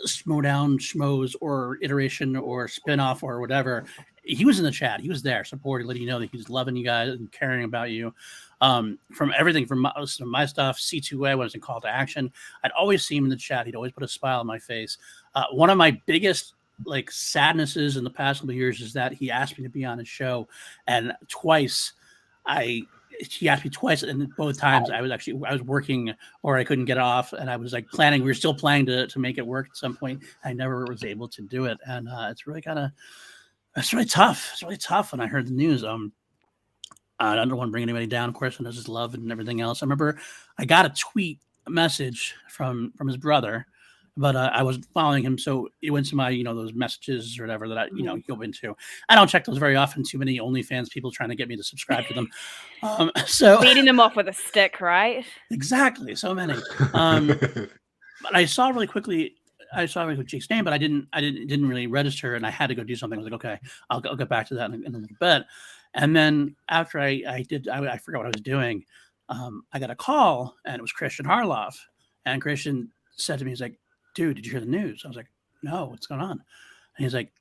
Schmodown, Schmoes, or iteration or spinoff or whatever, he was in the chat. He was there supporting, letting you know that he's loving you guys and caring about you. From everything from my stuff, C2A, when it was in Call to Action, I'd always see him in the chat. He'd always put a smile on my face. One of my biggest like sadnesses in the past couple of years is that he asked me to be on his show, and twice he asked me twice, and both times I was working or I couldn't get off, and I was like we were still planning to make it work at some point. I never was able to do it, and it's really tough. It's really tough when I heard the news. I don't want to bring anybody down, of course, and there's his love and everything else. I remember I got a message from his brother, but I was following him, so it went to my those messages or whatever that I go into. I don't check those very often. Too many OnlyFans people trying to get me to subscribe to them. So beating them off with a stick, right? Exactly, so many. But I saw really quickly Jake's name, but I didn't really register, and I had to go do something. I was like, okay, I'll get back to that in a little bit. And then after I forgot what I was doing. I got a call, and it was Christian Harloff, and Christian said to me, he's like, dude, did you hear the news? I was like, no, what's going on? And he's like,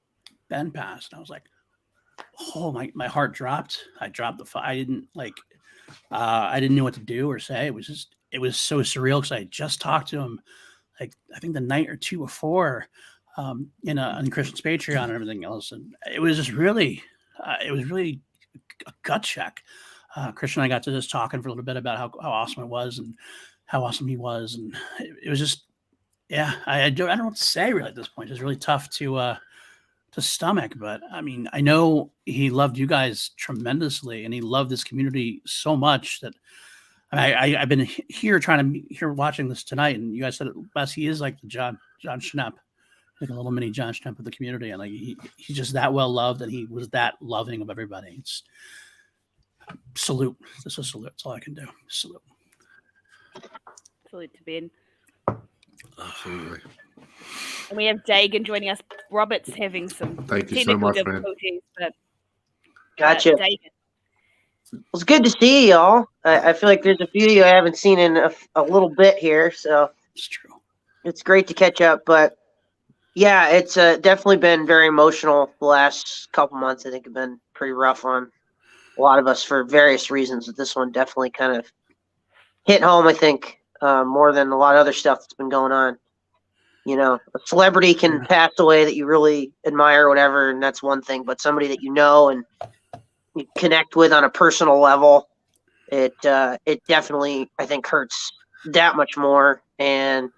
Ben passed. And I was like, oh, my heart dropped. I dropped the phone. I didn't know what to do or say. It was so surreal, because I had just talked to him, like, I think the night or two before, on Christian's Patreon and everything else. And it was just really, a gut check. Christian and I got to just talking for a little bit about how awesome it was and how awesome he was. And it was just, I don't know what to say really at this point. It's really tough to stomach, but I mean, I know he loved you guys tremendously, and he loved this community so much that I've been watching this tonight, and you guys said it best. He is like the John Schnepp, like a little mini John Schnepp of the community, and like he's just that well loved, and he was that loving of everybody. It's salute. This is a salute. That's all I can do. Salute. Salute to Ben. Absolutely. And we have Dagan joining us. Robert's having some Thank you so technical much, man. difficulties, but Gotcha. Dagan. it's good to see y'all. I feel like there's a few of you I haven't seen in a little bit here, so it's true. It's great to catch up. But yeah, it's definitely been very emotional the last couple months. I think have been pretty rough on a lot of us for various reasons. But this one definitely kind of hit home. I think more than a lot of other stuff that's been going on. You know, a celebrity can pass away that you really admire, or whatever, and that's one thing. But somebody that you know and you connect with on a personal level, it definitely I think hurts that much more. And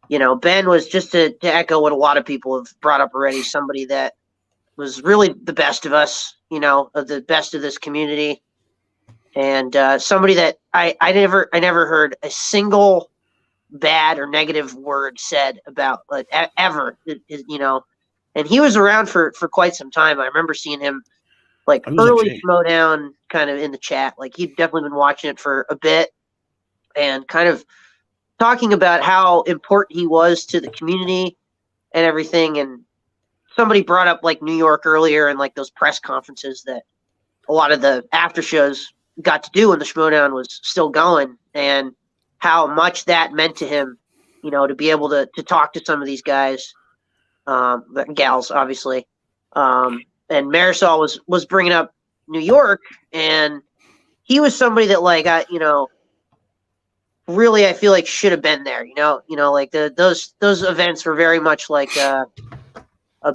you know, Ben was, just to echo what a lot of people have brought up already, somebody that was really the best of us, you know, of the best of this community, and somebody that I never heard a single bad or negative word said about, like, ever, you know. And he was around for quite some time. I remember seeing him like early Schmodown kind of in the chat. Like he'd definitely been watching it for a bit and kind of talking about how important he was to the community and everything. And somebody brought up like New York earlier and like those press conferences that a lot of the after shows got to do when the Schmodown was still going, and how much that meant to him, you know, to be able to talk to some of these guys, gals, obviously. And Marisol was bringing up New York, and he was somebody that, like, you know, really I feel like should have been there. You know, like those events were very much like a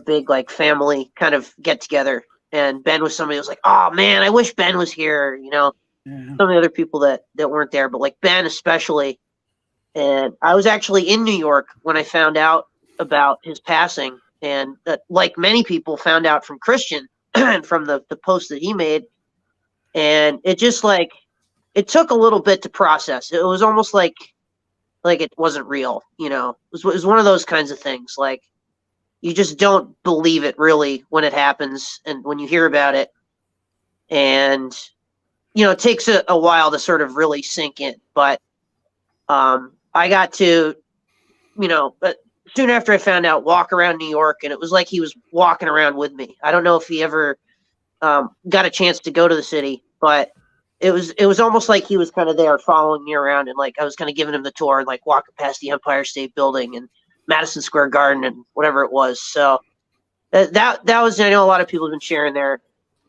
big like family kind of get together. And Ben was somebody who was like, oh man, I wish Ben was here. You know, some of the other people that weren't there, but like Ben especially. And I was actually in New York when I found out about his passing, and like many people found out from Christian and from the post that he made. And it just like, it took a little bit to process. It was almost like it wasn't real, you know. It was one of those kinds of things. Like you just don't believe it really when it happens and when you hear about it. And, you know, it takes a while to sort of really sink in. But I got to, you know, soon after I found out, walk around New York, and it was like he was walking around with me. I don't know if he ever got a chance to go to the city, but it was almost like he was kind of there following me around, and like I was kind of giving him the tour and like walking past the Empire State Building and Madison Square Garden and whatever it was. So that was, I know a lot of people have been sharing their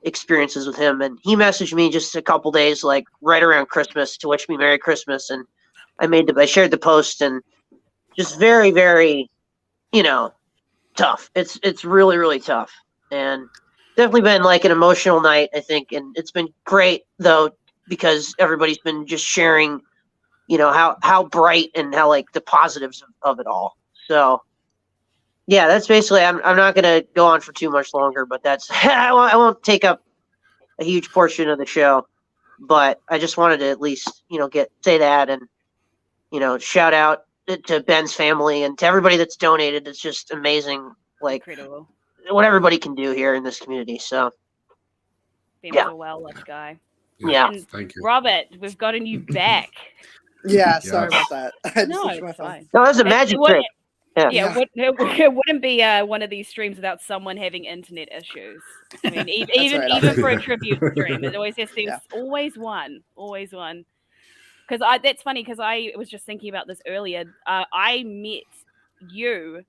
experiences with him, and he messaged me just a couple days, like right around Christmas, to wish me Merry Christmas. And I shared the post, and just very, very, you know, tough. It's really, really tough. And definitely been like an emotional night, I think. And it's been great though, because everybody's been just sharing, you know, how bright and how like the positives of it all. So yeah, that's basically, I'm not going to go on for too much longer, but that's, I won't take up a huge portion of the show, but I just wanted to at least, you know, say that, and, you know, shout out to Ben's family and to everybody that's donated. It's just amazing, like Incredible. what everybody can do here in this community. So Ben yeah, was a well-loved guy. Yeah, And thank you. Robert, we've gotten you back. Yeah, sorry about that. I had to No, switch my it's phone. fine. No, that was a magic trick. Yeah, it wouldn't be one of these streams without someone having internet issues. I mean, even right, I'll even take for a it. tribute stream, it always has always one. Because that's funny, because I was just thinking about this earlier. I met you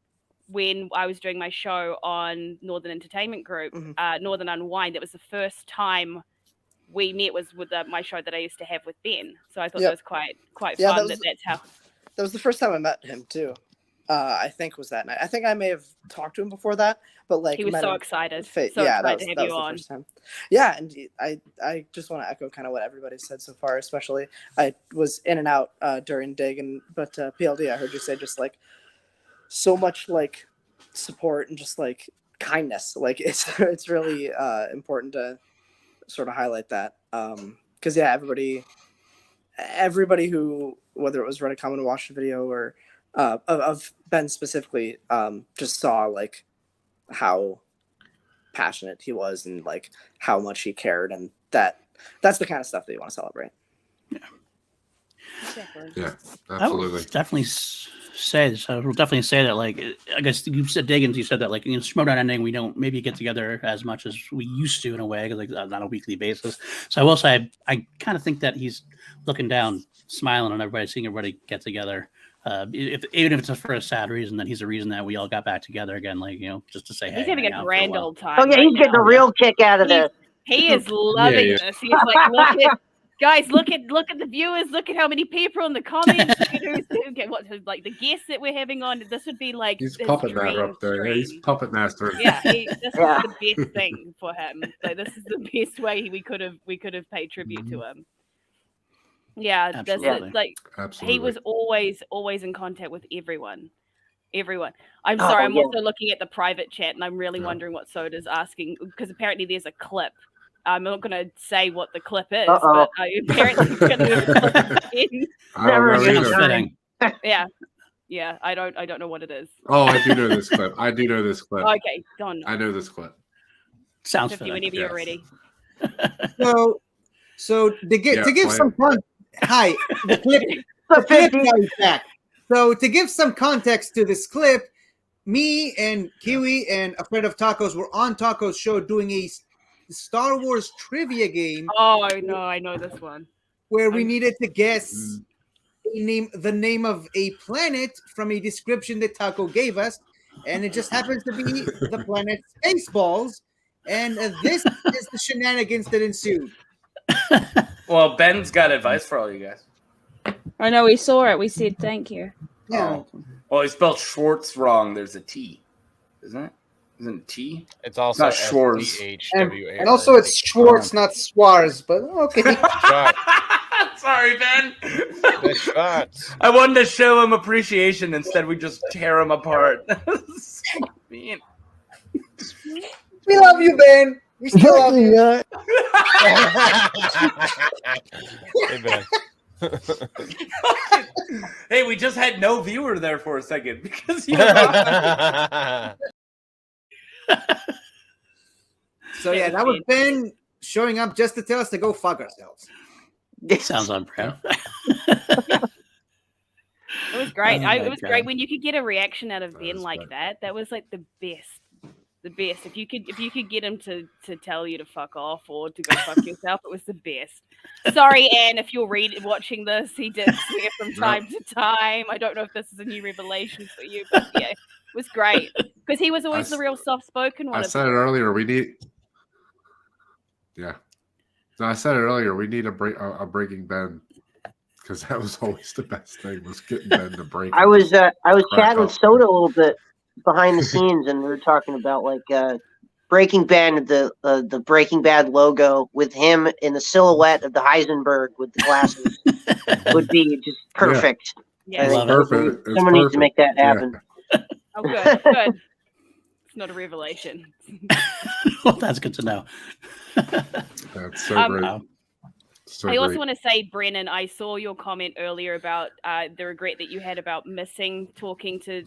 when I was doing my show on Northern Entertainment Group, Northern Unwind. It was the first time we met was with my show that I used to have with Ben. So I thought that was quite fun. That's how. That was the first time I met him too. I think was that night. I think I may have talked to him before that, but like he was met so him excited. that To have was you the on. first time. Yeah, and I just want to echo kind of what everybody said so far. Especially I was in and out during Dig, but PLD, I heard you say just like so much like support and just like kindness. Like it's really important to sort of highlight that, because yeah, everybody who, whether it was read a comment or watched a video or of Ben specifically, just saw like how passionate he was and like how much he cared, and that's the kind of stuff that you want to celebrate. Exactly. Yeah, I will absolutely. definitely say this. I will definitely say that, like, I guess you said, Diggins, you said that, like, Schmodown ending, we don't maybe get together as much as we used to in a way, like on a weekly basis. So I will say, I kind of think that he's looking down, smiling on everybody, seeing everybody get together. Even if it's for a sad reason, then he's a reason that we all got back together again, like, just to say, hey, He's having hang a out for grand while. old time. Oh yeah, he's getting a real kick out of this. He is loving yeah. this. He's like, look at guys, look at the viewers, look at how many people in the comments. Like the guests that we're having on. This would be like He's his puppet master dream up there. Yeah, he's stream. puppet master. Yeah, this is the best thing for him. Like this is the best way we could have paid tribute to him. Yeah, Absolutely. He was always in contact with everyone. I'm Oh, sorry, I'm yeah. also looking at the private chat and I'm really wondering what Soda's asking because apparently there's a clip. I'm not going to say what the clip is, but apparently going to be Never again. Yeah. I don't know what it is. Oh, I do know this clip. Okay, done. I know this clip. Sounds 50 whenever you're ready. So to give play some hi, the clip is back. So to give some context to this clip, me and Kiwi and a friend of Tacos were on Tacos show doing a Star Wars trivia game. Oh no, I know this one. Where we needed to guess the name of a planet from a description that Taco gave us, and it just happens to be the planet Spaceballs. And this is the shenanigans that ensued. Well, Ben's got advice for all you guys. I know we saw it. We said thank you. Yeah. Well, he spelled Schwartz wrong. There's a T, isn't it? Isn't it T? It's also not Schwartz. And also it's Schwartz, not Schwarz, but okay. Sorry, Ben. I wanted to show him appreciation. Instead, we just tear him apart. So mean. We love you, Ben. We still love you. Hey, Ben. Hey, we just had no viewer there for a second because you. So yeah, that was Ben showing up just to tell us to go fuck ourselves. Sounds on brand. It was great. Oh, It was my great God. when you could get a reaction out of Ben like that. That was like the best. The best. If you could get him to tell you to fuck off or to go fuck yourself, it was the best. Sorry, Anne, if you're watching this, he did swear from time to time. I don't know if this is a new revelation for you, but yeah, it was great because he was always the real soft-spoken one. I said it earlier. We need. Yeah. No, I said it earlier. We need a breaking Ben because that was always the best thing was getting Ben to break. I was chatting with up. Soda a little bit behind the scenes, and we were talking about like Breaking Bad, the Breaking Bad logo with him in the silhouette of the Heisenberg with the glasses would be just perfect. Yeah. I think Perfect. It's someone needs to make that happen. Oh, good, good. It's not a revelation. Well, that's good to know. That's so great. So I also great. want to say, Brennan, I saw your comment earlier about the regret that you had about missing talking to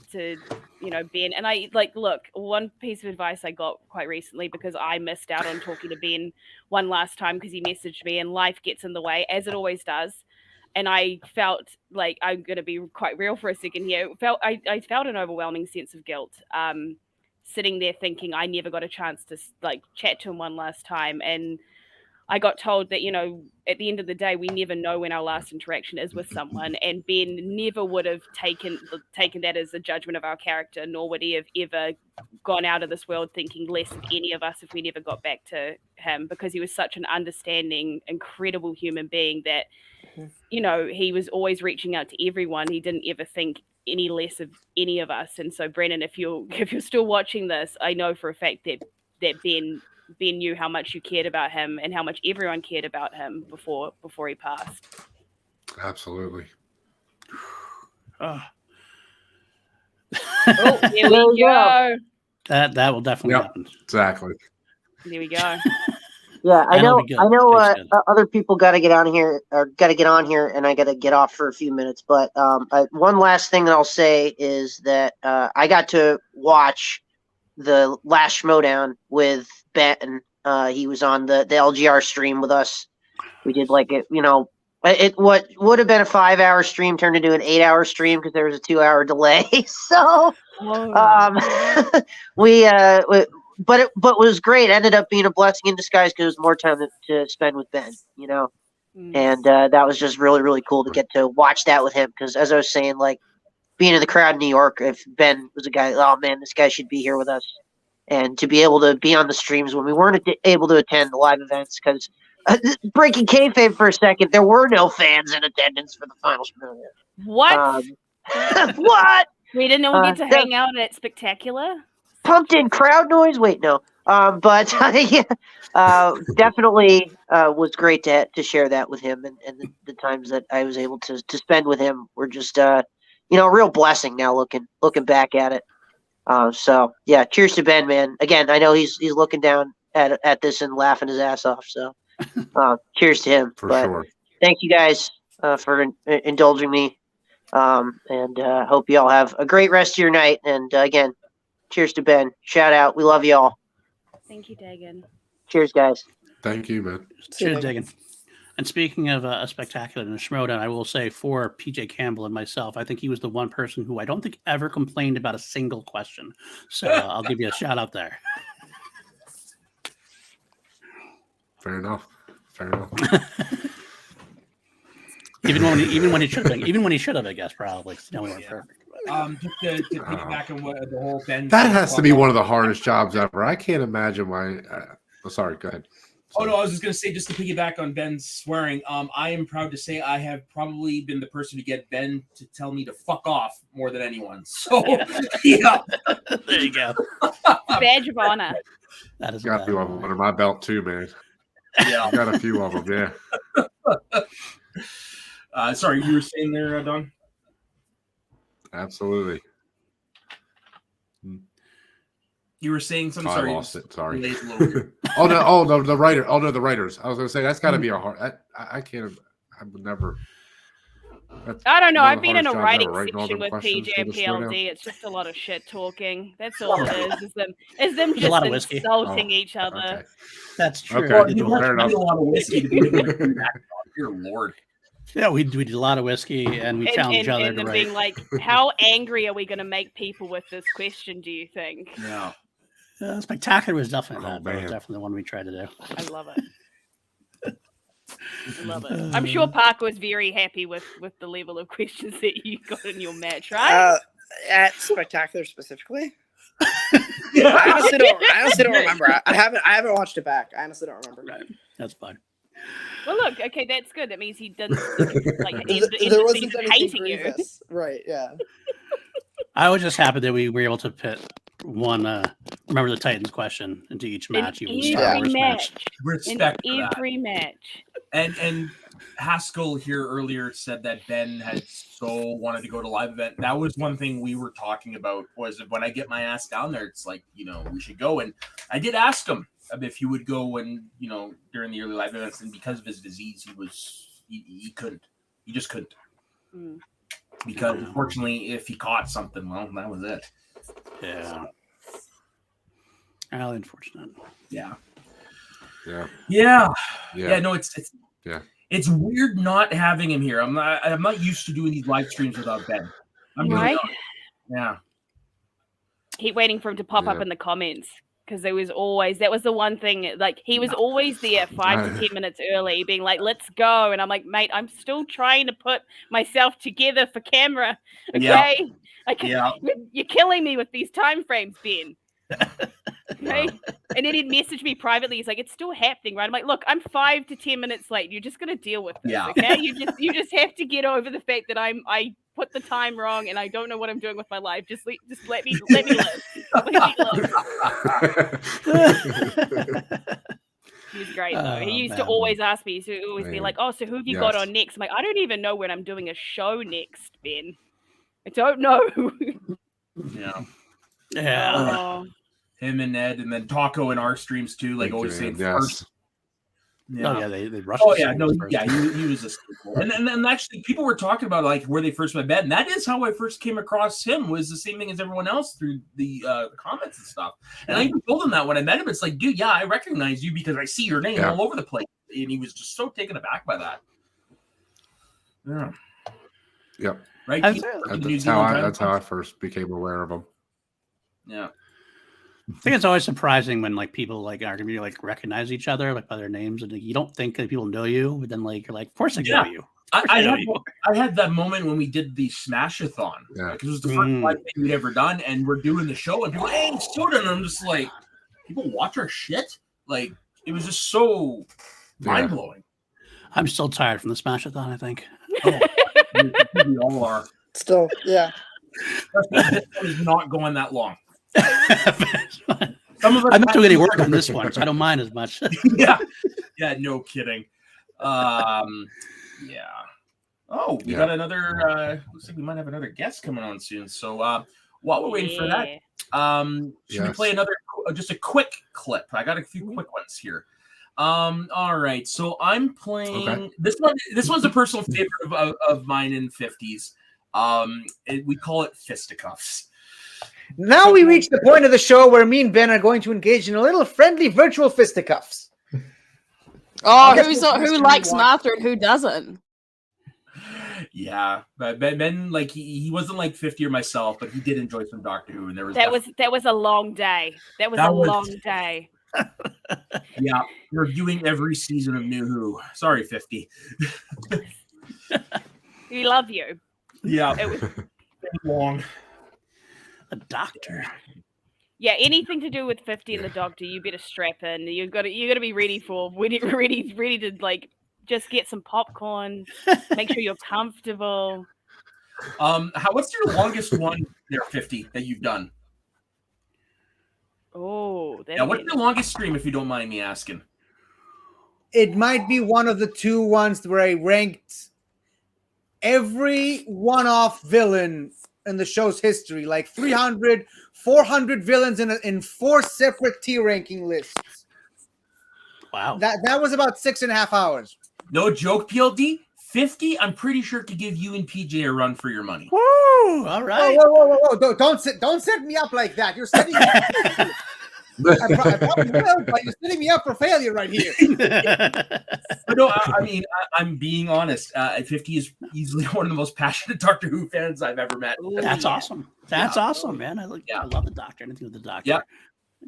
Ben. And I look, one piece of advice I got quite recently because I missed out on talking to Ben one last time because he messaged me and life gets in the way, as it always does. And I felt like I'm going to be quite real for a second here. I felt an overwhelming sense of guilt sitting there thinking I never got a chance to chat to him one last time. And I got told that, at the end of the day, we never know when our last interaction is with someone. And Ben never would have taken that as a judgment of our character, nor would he have ever gone out of this world thinking less of any of us if we never got back to him, because he was such an understanding, incredible human being that, he was always reaching out to everyone. He didn't ever think any less of any of us. And so, Brennan, if you're still watching this, I know for a fact that Ben knew how much you cared about him and how much everyone cared about him before he passed. Absolutely. Oh, there we go. That will definitely happen. Exactly. There we go. Yeah, I know. Good. I know. Good. Other people got to get on here, and I got to get off for a few minutes. But one last thing that I'll say is that I got to watch the last Schmodown with Ben. He was on the LGR stream with us. We did what would have been a 5-hour stream turned into an 8-hour stream because there was a 2-hour delay. So, but it was great. It ended up being a blessing in disguise because it was more time to spend with Ben, you know, and that was just really, really cool to get to watch that with him. Because as I was saying, like being in the crowd in New York, if Ben was a guy, oh man, this guy should be here with us, and to be able to be on the streams when we weren't able to attend the live events because. Breaking kayfabe for a second, there were no fans in attendance for the final Shmodown. What? What? We didn't all get to hang out at Spectacular? Pumped in crowd noise? Wait, no. But definitely was great to share that with him, and the times that I was able to spend with him were just a real blessing. Now looking back at it, so yeah, cheers to Ben, man. Again, I know he's looking down at this and laughing his ass off. So cheers to him. For sure. Thank you guys for indulging me, and hope you all have a great rest of your night. And again, cheers to Ben. Shout out. We love you all. Thank you, Dagan. Cheers, guys. Thank you, man. Cheers, Dagan. And speaking of a spectacular and a Shmodown, I will say for PJ Campbell and myself, I think he was the one person who I don't think ever complained about a single question. So I'll give you a shout out there. Fair enough. even when he should have, I guess probably. No, we weren't perfect. Just to piggyback on what the whole Ben. That has to be one of the hardest jobs ever. I can't imagine why. Sorry, go ahead. Oh no, I was just gonna say, just to piggyback on Ben's swearing. I am proud to say I have probably been the person to get Ben to tell me to fuck off more than anyone. So yeah, there you go. Badge of honor. That is got a few of them under my belt too, man. Yeah, got a few of them. Yeah. Sorry, you were saying there, Don? Absolutely. You were saying something. I Sorry, lost it. Sorry. The writer. Oh no, the writers. I was going to say that's got to be a hard. I can't. I would never. I don't know. I've been in a jobs writing ever, writing all section them with questions PJ for and the Shmodown. PLD. It's just a lot of shit talking. That's all it is. Is them There's a lot of just whiskey. insulting each other. Okay. That's true. Okay. We did Fair enough. a lot of whiskey to be able to do that. Dear Lord. Yeah, we did a lot of whiskey, and we challenged each other and to them write. being like, how angry are we going to make people with this question, do you think? Yeah. Spectacular was definitely that. That was man. definitely the one we tried to do. I love it. I love it. I'm sure Parker was very happy with the level of questions that you got in your match, right? At Spectacular specifically. I honestly don't remember. I haven't watched it back. I honestly don't remember. Right. That's fine. Well, look, okay, that's good. That means he didn't like There wasn't he's anything hating you. grievous. Right? Yeah. I was just happy that we were able to pit one Remember the Titans question into each match. In Even every Star Wars match. Respect for In that. every match. And Haskell here earlier said that Ben had so wanted to go to live event. That was one thing we were talking about, was when I get my ass down there, it's like, we should go. And I did ask him if he would go when, during the early live events, and because of his disease, he couldn't. He just couldn't. Because unfortunately, if he caught something, well, that was it. Yeah. Highly unfortunate. Yeah. Yeah. Yeah. No, it's weird not having him here. I'm not used to doing these live streams without Ben. I'm really Right? not. Yeah. Keep waiting for him to pop up in the comments. Because that was the one thing, like, he was always there 5 to 10 minutes early, being like, let's go. And I'm like, mate, I'm still trying to put myself together for camera. Okay? You're killing me with these time frames, Ben. Okay? And then he'd message me privately. He's like, it's still happening, right? I'm like, look, I'm 5 to 10 minutes late. You're just going to deal with this, okay? You just have to get over the fact that I put the time wrong and I don't know what I'm doing with my life. Just let me live. Let me live. He's great though. He used to always ask me. He used to always be like, "Oh, so who have you got on next?" I'm like, "I don't even know when I'm doing a show next, Ben. I don't know." Yeah. Him and Ed, and then Taco in our streams too. Like always saying first. Yeah. Oh yeah, they rushed. Oh yeah, no, yeah, he was a staple. And then actually, people were talking about like where they first met Ben. And that is how I first came across him. Was the same thing as everyone else through the comments and stuff. And I even told him that when I met him, it's like, dude, yeah, I recognize you because I see your name all over the place. And he was just so taken aback by that. Yeah. Yep. Right. That's Keith? it. New That's Zealand how I first became aware of them. Yeah. I think it's always surprising when like people like are gonna be like recognize each other like by their names, and you don't think that people know you, but then like you're like, of course I know you. I had that moment when we did the Smash-a-thon. Yeah. Like, it was the first live thing we'd ever done, and we're doing the show, and people, hey, it's Soda, and I'm just like, people watch our shit? Like, it was just so mind-blowing. I'm still tired from the Smash-a-thon, I think. We all are. Still, yeah. This one is not going that long. I'm not doing any work on this one, so I don't mind as much. Yeah, no kidding. Yeah. Oh, we got another. Looks like we might have another guest coming on soon. So while we're waiting for that, should we play another, just a quick clip? I got a few quick ones here. All right. So I'm playing this one. This one's a personal favorite of mine in 50s. We call it fisticuffs. Now we reach the point of the show where me and Ben are going to engage in a little friendly virtual fisticuffs. Oh, who likes Martha and who doesn't? Yeah, but Ben like he wasn't like 50 or myself, but he did enjoy some Doctor Who, and that was a long day. That was a long day. Yeah, reviewing every season of New Who. Sorry, 50. We love you. Yeah, it was long. A doctor. Yeah, anything to do with 50 and the Doctor, you better strap in. You got to be ready to like just get some popcorn. Make sure you're comfortable. What's your longest one there, 50, that you've done? Oh, what's your longest stream, if you don't mind me asking? It might be one of the two ones where I ranked every one-off villain in the show's history, like 300, 400 villains in 4 separate tier ranking lists. Wow. That was about 6.5 hours. No joke, PLD. 50, I'm pretty sure could give you and PJ a run for your money. Woo! All right. Whoa. Don't set me up like that. You're setting me up. I probably will, but you're setting me up for failure right here. But no, I mean, I'm being honest. 50 is easily one of the most passionate Doctor Who fans I've ever met. That's awesome. That's awesome, man. I love the Doctor. Anything with the Doctor. Yeah.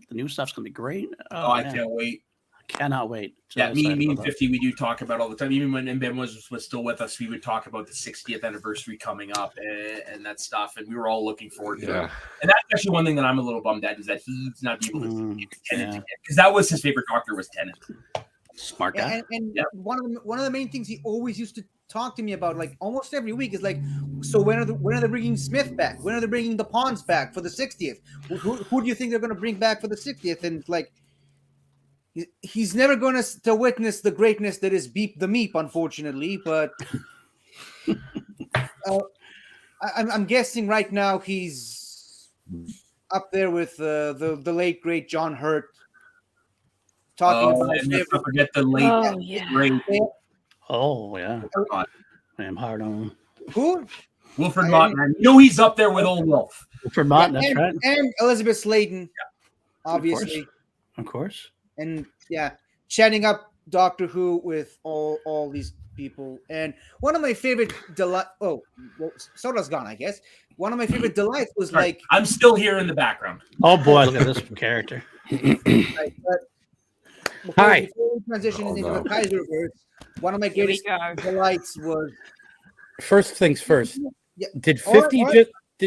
The new stuff's gonna be great. I can't wait. Cannot wait. Yeah, me and 50, we do talk about all the time. Even when Ben was still with us, we would talk about the 60th anniversary coming up and that stuff, and we were all looking forward to it. And that's actually one thing that I'm a little bummed at, is that he's not able to get Tennant, because that was his favorite Doctor, was Tennant. Smart guy. And one of the main things he always used to talk to me about, like almost every week, is like, so when are they bringing Smith back? When are they bringing the Pawns back for the 60th? Who do you think they're going to bring back for the 60th? And like, he's never going to witness the greatness that is Beep the Meep, unfortunately. But I'm guessing right now he's up there with the late great John Hurt. Talking about never forget the late great. Oh yeah, I'm hard on who? Wilfred Mott. You know he's up there with old Wolf. Wilfred Mott, that's right. And Elizabeth Sladen, obviously, of course. And chatting up Doctor Who with all these people. And one of my favorite Soda's gone, I guess. One of my favorite delights was like, I'm still here in the background. Oh boy, look at this character. Before we transition into the Kaiserverse, one of my greatest delights was. First things first. Yeah. Did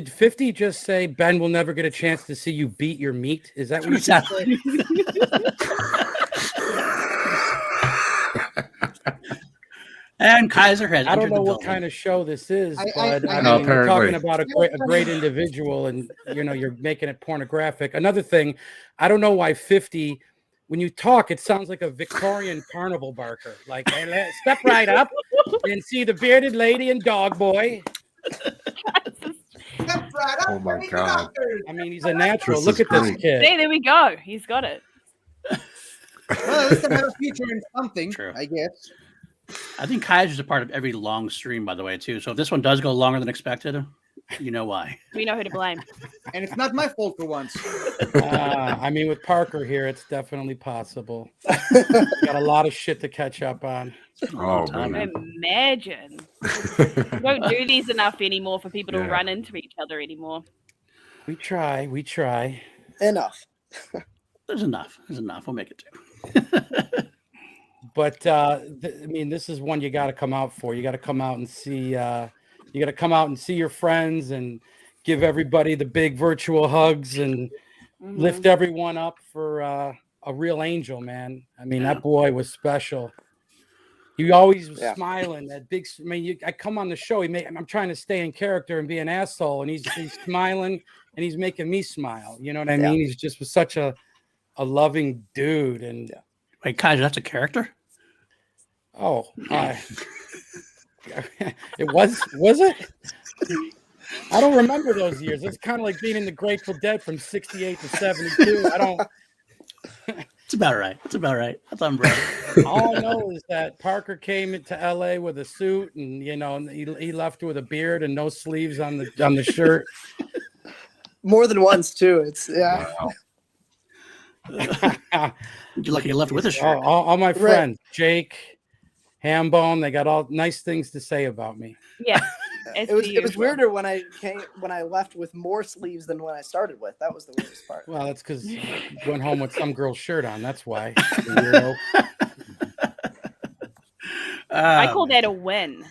50 just say Ben will never get a chance to see you beat your meat? Is that what you said? And Kaiser has. I don't know what kind of show this is, but I mean, you're talking about a great individual, and you're making it pornographic. Another thing, I don't know why 50. When you talk, it sounds like a Victorian carnival barker. Like, hey, step right up and see the bearded lady and dog boy. Oh my God! I mean, he's a natural. Look at this kid. Hey, there we go. He's got it. Well, at least I have a future in something, I guess. I think Kaiser's a part of every long stream, by the way, too. So if this one does go longer than expected, You know why. We know who to blame. And it's not my fault for once. I mean, with Parker here, it's definitely possible. Got a lot of shit to catch up on. Oh, man. Imagine. We don't do these enough anymore for people to Yeah. run into each other anymore. We try. Enough. There's enough. We'll make it But I mean, this is one you got to come out for. You got to come out and see. You got to come out and see your friends and give everybody the big virtual hugs and lift everyone up for a real angel, man. I mean, that boy was special. He always was smiling. That big. I mean, I come on the show. I'm trying to stay in character and be an asshole, and he's smiling and he's making me smile. You know what I mean? He's just was such a loving dude. And Wait, Kaiser, that's a character? Oh, it was it? I don't remember those years. It's kind of like being in the Grateful Dead from 68 to 72. I don't. It's about right. That's umbrella. All I know is that Parker came into LA with a suit, and he left with a beard and no sleeves on the shirt. More than once too. It's You're lucky you left with a shirt. All my friends, Jake, Hambone, they got all nice things to say about me. Yeah. It was weirder when I left with more sleeves than when I started with. That was the weirdest part. Well, that's because you went home with some girl's shirt on. That's why. Weirdo. I call that a win.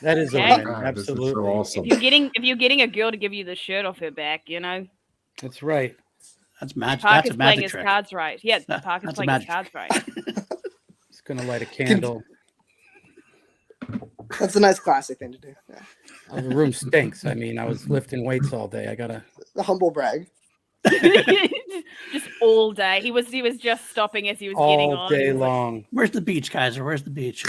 That is a Okay? win. Absolutely. So awesome. If you're getting a girl to give you the shirt off her back, That's right. That's magic. Parker's That's a playing magic his trick. cards right. Yeah, Parker's that's a playing his magic cards right. It's gonna light a candle. That's a nice classic thing to do. Yeah. The room stinks. I mean, I was lifting weights all day. I gotta. The humble brag. Just all day. He was just stopping as he was getting on. All day long. Where's the beach, Kaiser? Where's the beach?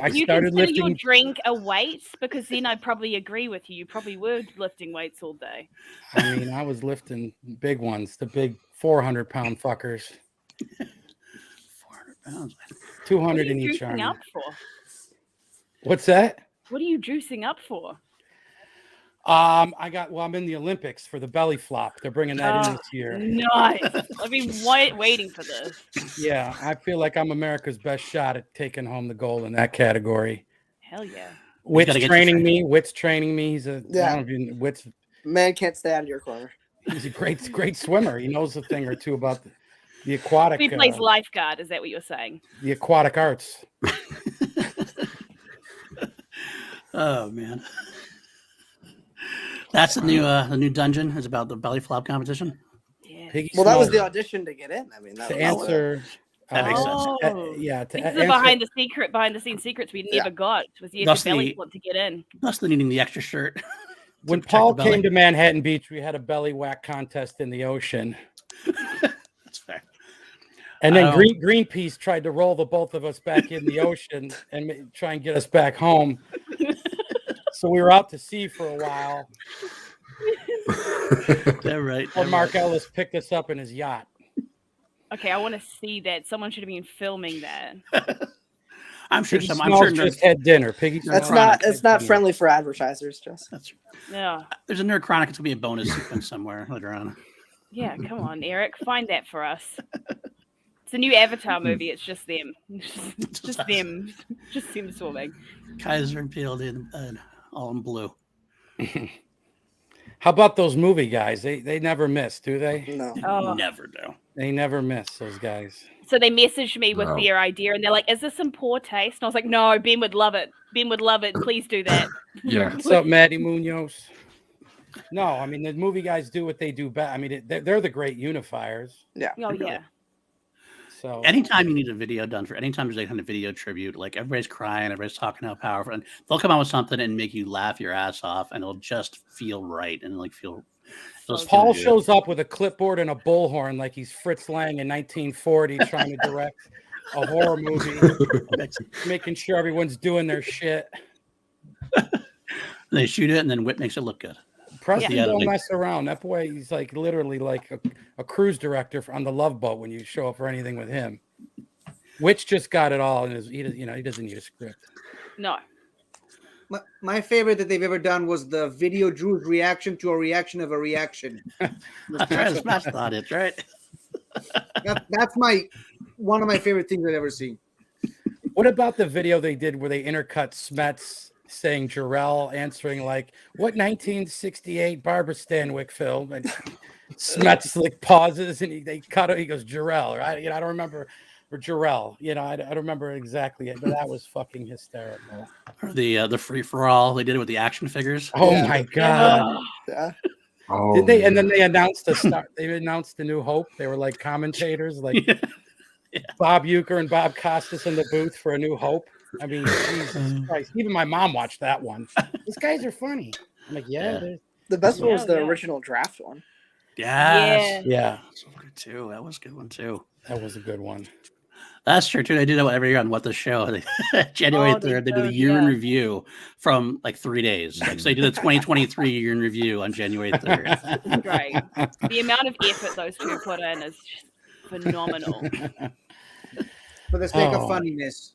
I You started consider your lifting. drink a weight? Because then I'd probably agree with you. You probably were lifting weights all day. I mean, I was lifting big ones, the big 400-pound fuckers. 400 pounds. 200 What are in you each juicing arm. up for? What's that? What are you juicing up for? I'm in the Olympics for the belly flop. They're bringing that in this year. Nice. I've been waiting for this. Yeah, I feel like I'm America's best shot at taking home the gold in that category. Hell yeah. Witt's gotta get training me. He's a Yeah. I don't know if you- Witt's Man can't stay out of your corner. he's a great swimmer. He knows a thing or two about the aquatic. He plays lifeguard. Is that what you're saying? The aquatic arts. Oh man. That's the new dungeon. Is about the belly flop competition. Piggy Well, that was Small. the audition to get in. I mean, that To was answer. That makes sense. Yeah, This is the behind the scenes secrets we never got. Was the Thus belly the- flop to get in? Thus the needing the extra shirt. When protect Paul the belly. came to Manhattan Beach, we had a belly whack contest in the ocean. That's fair. And then Oh. Greenpeace tried to roll the both of us back in the ocean and try and get us back home. So we were out to sea for a while. They're right. Or Mark Ellis picked us up in his yacht. Okay, I want to see that. Someone should have been filming that. I'm sure Piggy some. Smalls I'm sure just had dinner. Piggy That's Smalls not. had It's not dinner. friendly for advertisers. Just Yeah. there's a Nerd Chronic. It's gonna be a bonus sequence somewhere later on. Yeah, come on, Eric. Find that for us. It's a new Avatar movie. It's just them. Just them. Just them swimming. Kaiser and PLD and all in blue. How about those movie guys? They never miss, do they? no. Oh. Never do. They never miss, those guys. So they messaged me with No. their idea and they're like, is this in poor taste? And I was like, no, Ben would love it. Ben would love it. Please do that. Yeah. What's up, Maddie Munoz? No, I mean, the movie guys do what they do best. I mean, they're the great unifiers. Yeah. Oh, yeah. So Anytime you need a video done for anytime there's any kind of video tribute, like everybody's crying, everybody's talking how powerful, and they'll come out with something and make you laugh your ass off, and it'll just feel right and like feel. Paul shows up with a clipboard and a bullhorn like he's Fritz Lang in 1940 trying to direct a horror movie, making sure everyone's doing their shit. They shoot it, and then Whit makes it look good. Preston Yeah. don't mess around. That boy, he's like literally like a cruise director on the Love Boat when you show up for anything with him. Which just got it all, and he doesn't need a script. No. My favorite that they've ever done was the video Drew's reaction to a reaction of a reaction. Smash the audience, right? That's one of my favorite things I've ever seen. What about the video they did where they intercut Smets saying Jarrell answering like, what 1968 Barbara Stanwyck film? And Smets like pauses and they cut it. He goes, Jarrell, right? I don't remember. Or Jarrell, I don't remember exactly, but that was fucking hysterical. Or the free for all they did it with the action figures. Oh my god! Yeah. Oh, Did they? And then they announced They announced the New Hope. They were like commentators, like Bob Uecker and Bob Costas in the booth for A New Hope. I mean, Jesus Christ! Even my mom watched that one. These guys are funny. I'm like, yeah. The best one was the original draft one. Yes. Yeah. So good too. That was a good one too. That was a good one. That's true too. They do that every year on What the Show. January 3rd, they do the year in review from like 3 days. Like, so they do the 2023 year in review on January 3rd. It's great. The amount of effort those two put in is just phenomenal. For the sake of funniness.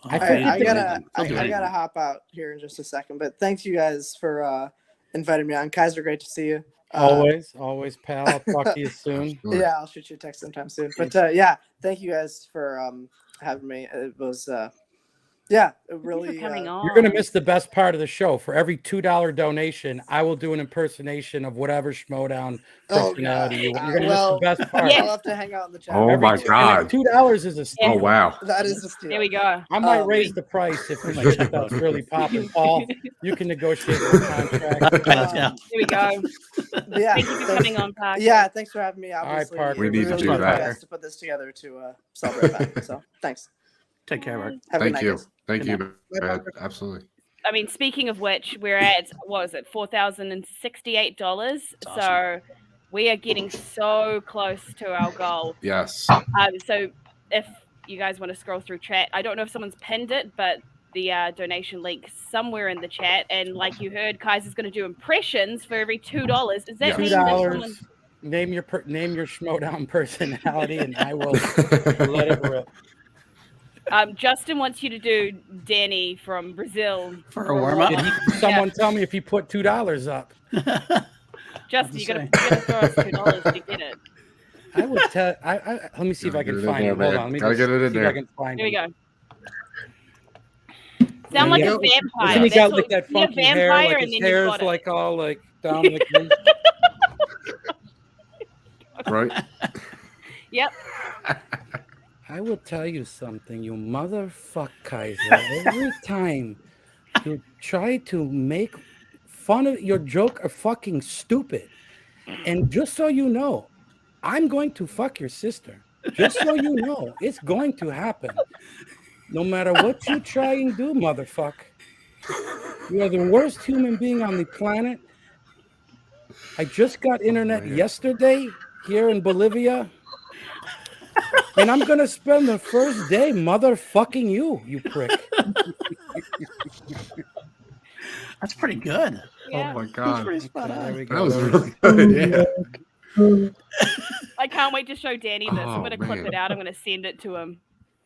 I gotta hop out here in just a second, but thanks you guys for inviting me on. Kaiser, great to see you. Always, pal. I'll talk to you soon. Yeah, I'll shoot you a text sometime soon. But yeah, thank you guys for having me. It was it really coming on. You're gonna miss the best part of the show. For every $2 donation, I will do an impersonation of whatever Schmodown personality you want. You're gonna miss the best part. I'll have to hang out in the chat. Oh my god! $2 is a steal. Oh wow! That is a steal. There we go. I might raise the price if my shit does really popping. Paul, you can negotiate your contract. Here we go. Yeah, thank you for coming on, Parker. Yeah, thanks for having me. Obviously, Parker. We need to do that. To put this together to celebrate that. So thanks. Take care, Mark. Thank you. Thank you, man. Absolutely. I mean, speaking of which, we're at what was it, $4,068. So we are getting so close to our goal. Yes. So if you guys want to scroll through chat, I don't know if someone's pinned it, but the donation link somewhere in the chat. And like you heard, Kaiser's going to do impressions for every $2. Does that mean that someone... Name your Schmodown personality, and I will let it rip. Justin wants you to do Danny from Brazil for a warm up. Someone tell me if he put $2 up. Justin, you gotta throw us $2 to get it. I would tell. Let me see if I can find it. Hold on. Let me Gotta get it in see if there. I can find Here we it. go. Sound like a vampire. Isn't he got like that Be a funky hair? vampire Like and his then you've hair's got it. like all like down in the Right. Yep. I will tell you something, you motherfucker, Kaiser. Every time you try to make fun of your joke are fucking stupid. And just so you know, I'm going to fuck your sister. Just so you know, it's going to happen. No matter what you try and do, motherfucker. You are the worst human being on the planet. I just got internet yesterday here in Bolivia. And I'm going to spend the first day motherfucking you prick. That's pretty good. Yeah. Oh my god. Pretty spot on. There we That go. was really good. Yeah. I can't wait to show Danny this. I'm Oh, going to clip man. it out. I'm going to send it to him.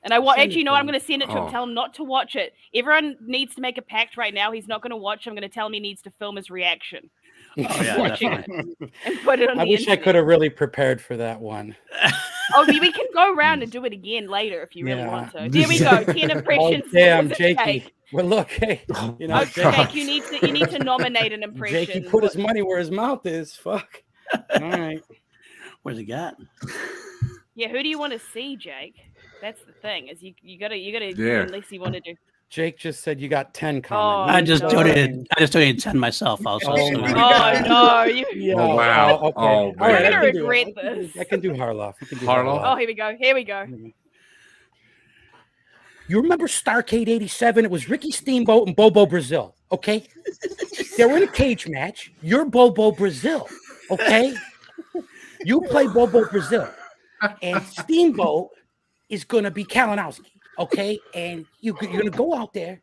And actually, you know what? I'm going to send it to him. Oh. Tell him not to watch it. Everyone needs to make a pact right now. He's not going to watch. I'm going to tell him he needs to film his reaction. yeah, Watching it and put it on I the wish I internet. could have really prepared for that one. Oh, we can go around and do it again later if you really want to. There we Yeah. go. 10 impressions. Oh, damn, with Jakey. Jake. Well, look, hey, you know, Oh, Jake, you need to nominate an impression. Jakey put his money where his mouth is. Fuck. All right. Where's he got? Yeah, who do you want to see, Jake? That's the thing. Is you gotta Yeah. unless you want to do. Jake just said you got 10 Oh, comments. I just donated 10 myself also. Oh, so- my Oh no! You. Yeah. Oh, wow. Okay. Oh, All right, I'm I gonna can do regret it. this. I can do Harloff. You can do Harloff? Oh, here we go. Here we go. You remember Starcade 87? It was Ricky Steamboat and Bobo Brazil, okay? They were in a cage match. You're Bobo Brazil, okay? You play Bobo Brazil. And Steamboat is going to be Kalinowski, okay? And you're going to go out there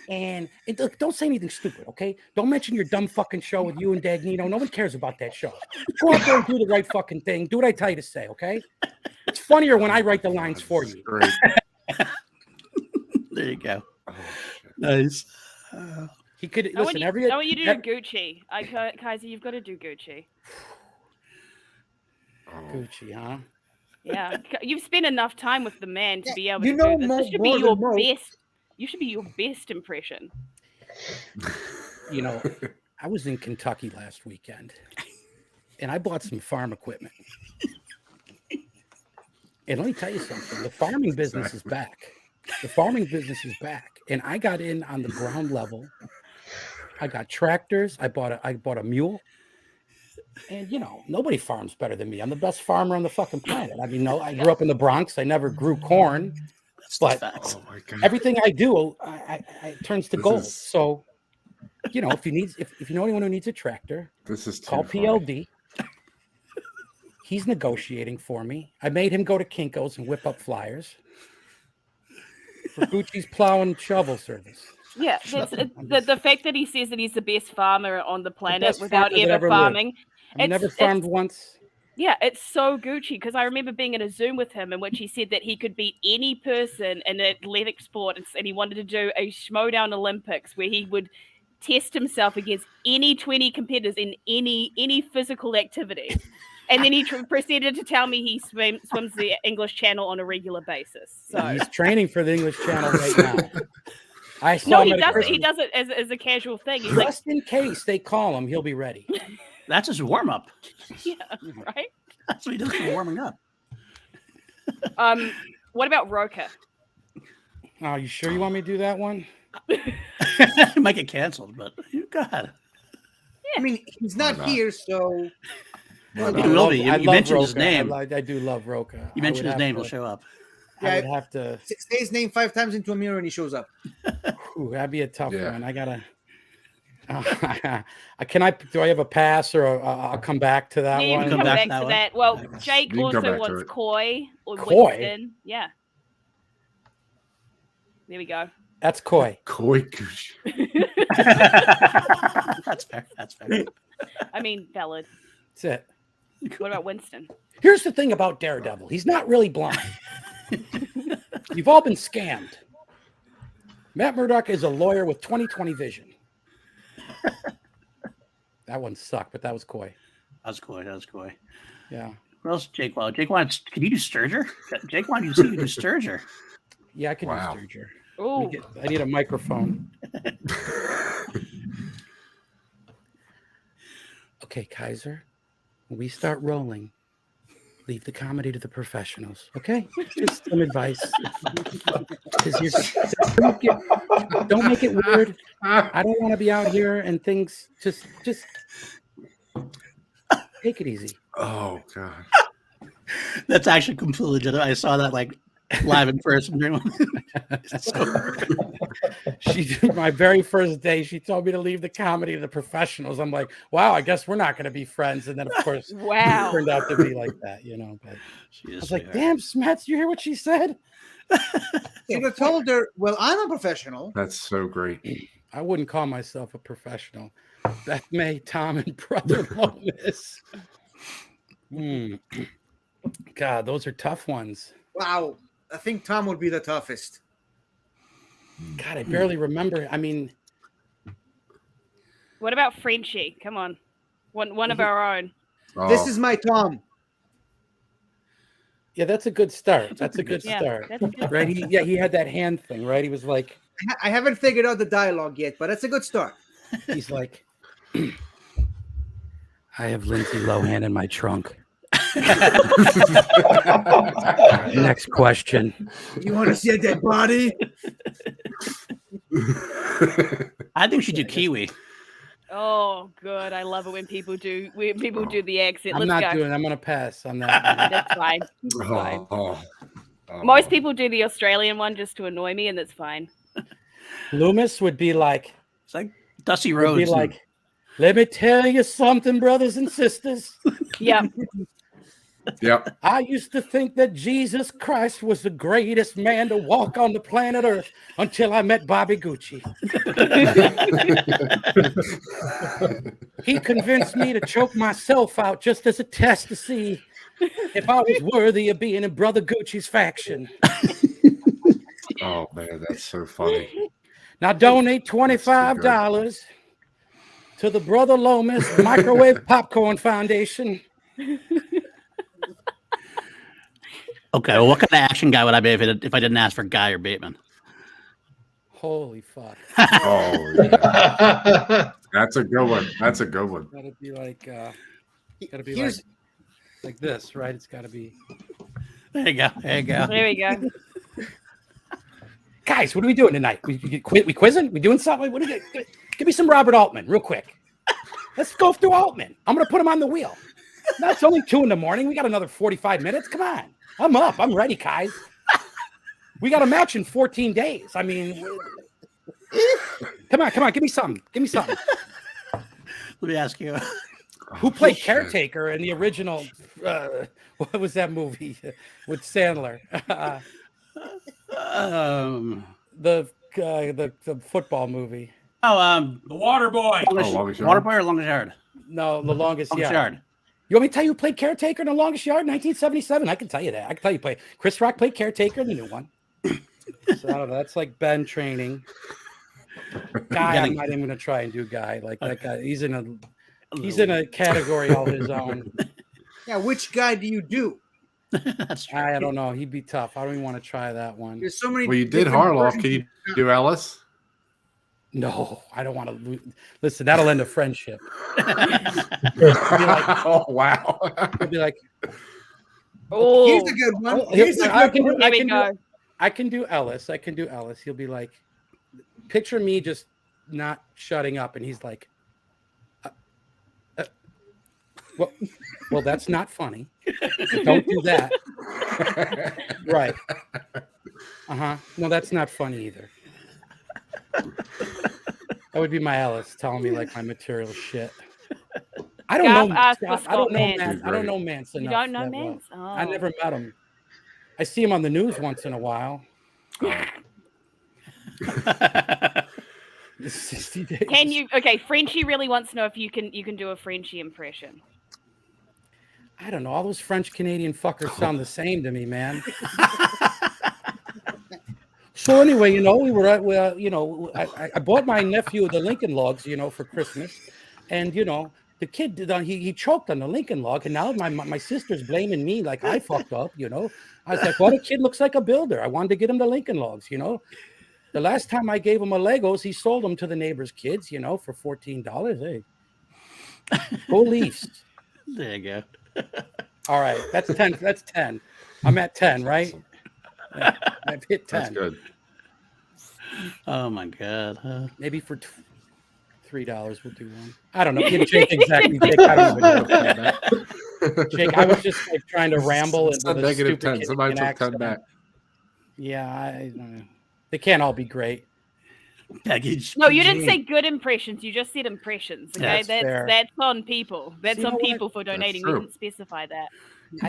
and look, don't say anything stupid, okay? Don't mention your dumb fucking show with you and Dagnino. No one cares about that show. Go out there and do the right fucking thing. Do what I tell you to say, okay? It's funnier when I write the lines for you. Great. There you go. Nice. He could I want listen. you, I want you to do Gucci. Kaiser, you've got to do Gucci. Gucci, huh? Yeah, you've spent enough time with the man to be able you to know do this. more- This should more be your than most. best. You should be your best impression. You know, I was in Kentucky last weekend, and I bought some farm equipment. And let me tell you something: the farming business is back. The farming business is back, and I got in on the ground level. I got tractors. I bought a mule. And you know, nobody farms better than me. I'm the best farmer on the fucking planet. I mean, no, I grew up in the Bronx. I never grew corn, but everything I do, I turns to gold. So, you know, if you know anyone who needs a tractor, this is call PLD. He's negotiating for me. I made him go to Kinko's and whip up flyers for Gucci's plow and shovel service. Yeah, the fact that he says that he's the best farmer on the planet best without farmer that ever ever farming. lived. I've never farmed once. Yeah, it's so Gucci because I remember being in a Zoom with him in which he said that he could beat any person in an athletic sport, and he wanted to do a Schmodown Olympics where he would test himself against any 20 competitors in any physical activity. And then he proceeded to tell me he swims the English Channel on a regular basis. So He's training for the English Channel right now. I saw him at he does it as a casual thing. He's just in case they call him, he'll be ready. That's his warm up. Yeah, right. That's what he does for warming up. What about Roka? Oh, you sure you want me to do that one? It might get canceled, but go ahead. I mean, he's not here, so. Well, he will be. You mentioned his name. I do love Roka. You mentioned his name, he'll show up. I would have to say his name 5 times into a mirror and he shows up. Ooh, that'd be a tough one. I gotta. Do I have a pass or I'll come back to that Yeah, one? come back to that. Well, Jake also wants Koi or Winston. Yeah. There we go. That's Koi. Koi Gucci. That's fair. That's fair. I mean, valid. That's it. What about Winston? Here's the thing about Daredevil. He's not really blind. You've all been scammed. Matt Murdock is a lawyer with 20/20 vision. That one sucked, but that was Koi. That was Koi. Yeah. What else, Jake? Well, Jake wants. Can you do Sturger? Jake wanted you to see you do Sturger. Yeah, I can do Sturger. Oh, I need a microphone. Okay, Kaiser. When we start rolling, leave the comedy to the professionals. Okay, just some advice. Don't make it weird. I don't want to be out here and things. Just take it easy. Oh God. That's actually completely legitimate. I saw that like live in person. My very first day, she told me to leave the comedy to the professionals. I'm like, wow, I guess we're not going to be friends. And then, of course, wow, it turned out to be like that, you know. But I was like, damn, Smets, you hear what she said? You have told her, well, I'm a professional. That's so great. I wouldn't call myself a professional. Beth May, Tom, and Brother Lomas. God, those are tough ones. Wow. I think Tom would be the toughest. God, I barely remember. I mean, what about Frenchie? Come on, one of our own. Oh. This is my Tom. Yeah, that's a good start. That's a good start. That's a good right? He had that hand thing, right? He was like, I haven't figured out the dialogue yet, but that's a good start. He's like, I have Lindsay Lohan in my trunk. Next question. You want to see a dead body? I think we should do Kiwi. Oh, good. I love it when people do the accent. I'm not doing it. I'm going to pass on that. That's fine. It's fine. Most people do the Australian one just to annoy me, and that's fine. Loomis would be like, it's like Dusty Rhodes. Would be like, let me tell you something, brothers and sisters. Yeah. Yep. I used to think that Jesus Christ was the greatest man to walk on the planet Earth until I met Bobby Gucci. He convinced me to choke myself out just as a test to see if I was worthy of being in Brother Gucci's faction. Oh man, that's so funny. Now donate $25 to the Brother Lomas Microwave Popcorn Foundation. Okay, well, what kind of action guy would I be if I didn't ask for Guy or Bateman? Holy fuck. Oh, yeah. That's a good one. That's a good one. Gotta be like, Here's- like this, right? It's gotta be. There you go. There you go. There we go. Guys, what are we doing tonight? We quizzing? We doing something? What do you give me some Robert Altman real quick. Let's go through Altman. I'm gonna put him on the wheel. No, it's only 2 a.m. We got another 45 minutes. Come on. I'm up. I'm ready, guys. We got a match in 14 days. I mean, come on. Give me something. Let me ask you. Who played Caretaker in the original? What was that movie with Sandler? The football movie. The Water Boy. Water Boy or Longest Yard? No, The Longest Longest Yard. Yard. You want me to tell you who played Caretaker in The Longest Yard in 1977? I can tell you that. I can tell you played. Chris Rock played Caretaker in the new one. So I don't know. That's like Ben training. Guy, I'm not even going to try and do Guy. Like that guy, he's in a category all his own. Yeah, which guy do you do? That's true. I don't know. He'd be tough. I don't even want to try that one. There's so many. Well, you did Harloff. Can you do Ellis? No, I don't want to listen. That'll end a friendship. Oh wow! I'll be like, oh, here's a good one. Here's a good one. I can do Ellis. He'll be like, picture me just not shutting up, and he's like, well, that's not funny. Don't do that. Right. No, that's not funny either. That would be my Ellis telling me like my material shit. I don't know. Scott, I don't know Mance. I don't know Mance enough. You don't know that well. Mance? Oh. I never met him. I see him on the news once in a while. It's 60 days. Can you? Okay, Frenchie really wants to know if you can do a Frenchie impression. I don't know. All those French Canadian fuckers sound the same to me, man. So anyway, we were at, I bought my nephew the Lincoln Logs, for Christmas, and the kid he choked on the Lincoln Log, and now my sister's blaming me like I fucked up, I was like, well, the kid looks like a builder. I wanted to get him the Lincoln Logs, The last time I gave him a Legos, he sold them to the neighbor's kids, for $14. Hey, go Leafs. There you go. All right, that's 10. That's 10. I'm at 10, right? Yeah, I've hit 10. That's good. Oh my god! Maybe for $3 we'll do one. I don't know. Jake, exactly. Jake, I don't even know. Jake, I was just like trying to ramble and with a negative stupid 10. Somebody took 10 accent. back. Yeah, I don't know. They can't all be great. No, you didn't say good impressions. You just said impressions. Okay, That's fair. that's on people. That's You know on what? people for donating. We true. didn't specify that.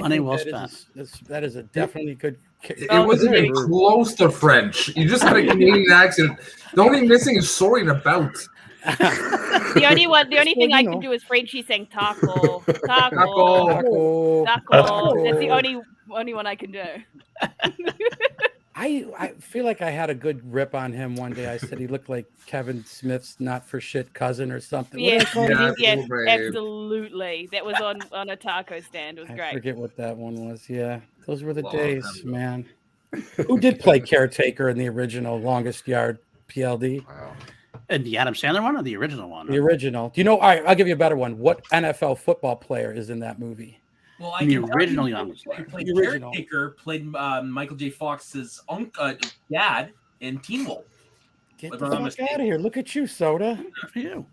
Money well spent. That is a definitely good. It wasn't even close to French. You just had a Canadian accent. The only missing is soaring about. The only thing I can do is Frenchie saying taco. Taco. That's the only one I can do. I feel like I had a good rip on him one day. I said he looked like Kevin Smith's not for shit cousin or something. Yes, What did I call him? yes, absolutely. That was on a taco stand. It was I great. forget what that one was. Yeah, those were the days, man. Who did play Caretaker in the original Longest Yard PLD? Wow. And the Adam Sandler one or the original one? The original. Do you know? All right, I'll give you a better one. What NFL football player is in that movie? Well, The original Youngest played The original. Caretaker, played Michael J. Fox's dad in Teen Wolf. Get If the I'm not fuck mistaken. out of here. Look at you, Soda. Good for you.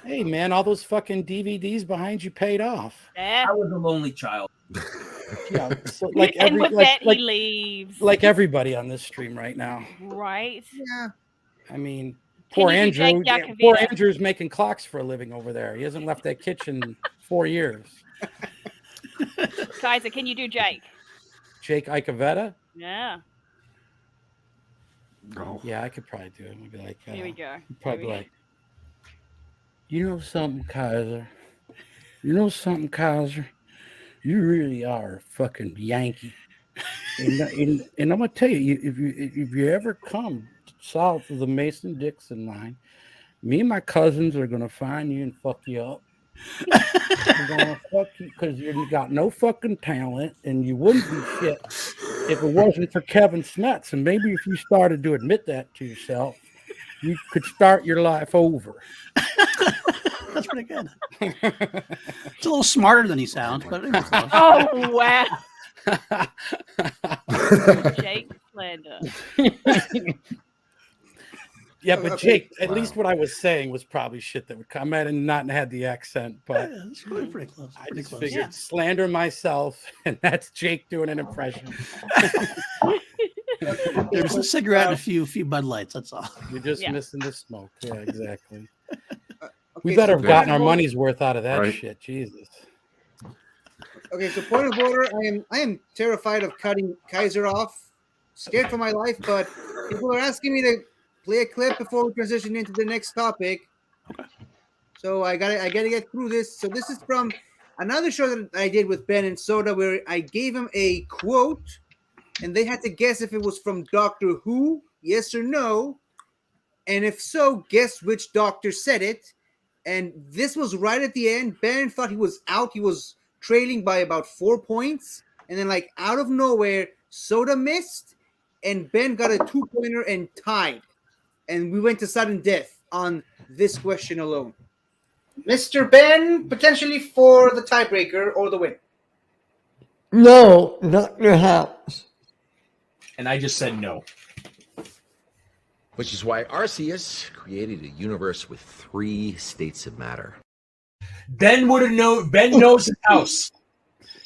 Hey, man, all those fucking DVDs behind you paid off. Yeah. I was a lonely child. Yeah, so like And with that, he leaves. like everybody on this stream right now. Right. Yeah. I mean, Can poor you do Andrew. Jake Poor Yakovita? Andrew's making clocks for a living over there. He hasn't left that kitchen 4 years. Kaiser, can you do Jake? Jake Icavetta? Yeah. Oh. Yeah, I could probably do it. I'd be like, Here we go. probably Here we like, you know something, Kaiser? You know something, Kaiser? You really are a fucking Yankee. And I'm gonna tell you, if you ever come south of the Mason-Dixon line. Me and my cousins are gonna find you and fuck you up. We're gonna fuck you because you got no fucking talent, and you wouldn't be shit if it wasn't for Kevin Smets. And maybe if you started to admit that to yourself, you could start your life over. That's pretty good. It's a little smarter than he sounds, but it was close. Oh wow. Jake slander. Yeah, but Jake, at least what I was saying was probably shit that would come. I might have not had the accent, but Yeah, it's pretty close. I Pretty just close. figured slander myself, and that's Jake doing an impression. There was a cigarette and a few Bud Lights. That's all. You're just missing the smoke. Yeah, exactly. We Okay, better so have gotten our point of money's worth out of that Right. shit. Jesus. Okay, so point of order, I am terrified of cutting Kaiser off. Scared for my life, but people are asking me to play a clip before we transition into the next topic. So I gotta get through this. So this is from another show that I did with Ben and Soda, where I gave him a quote, and they had to guess if it was from Doctor Who, yes or no, and if so, guess which doctor said it. And this was right at the end. Ben thought he was out. He was trailing by about 4 points, and then like out of nowhere, Soda missed, and Ben got a 2-pointer and tied. And we went to sudden death on this question alone. Mr. Ben, potentially for the tiebreaker or the win. No, not your house. And I just said no. Which is why Arceus created a universe with 3 states of matter. Ben would have known. Ben knows his house.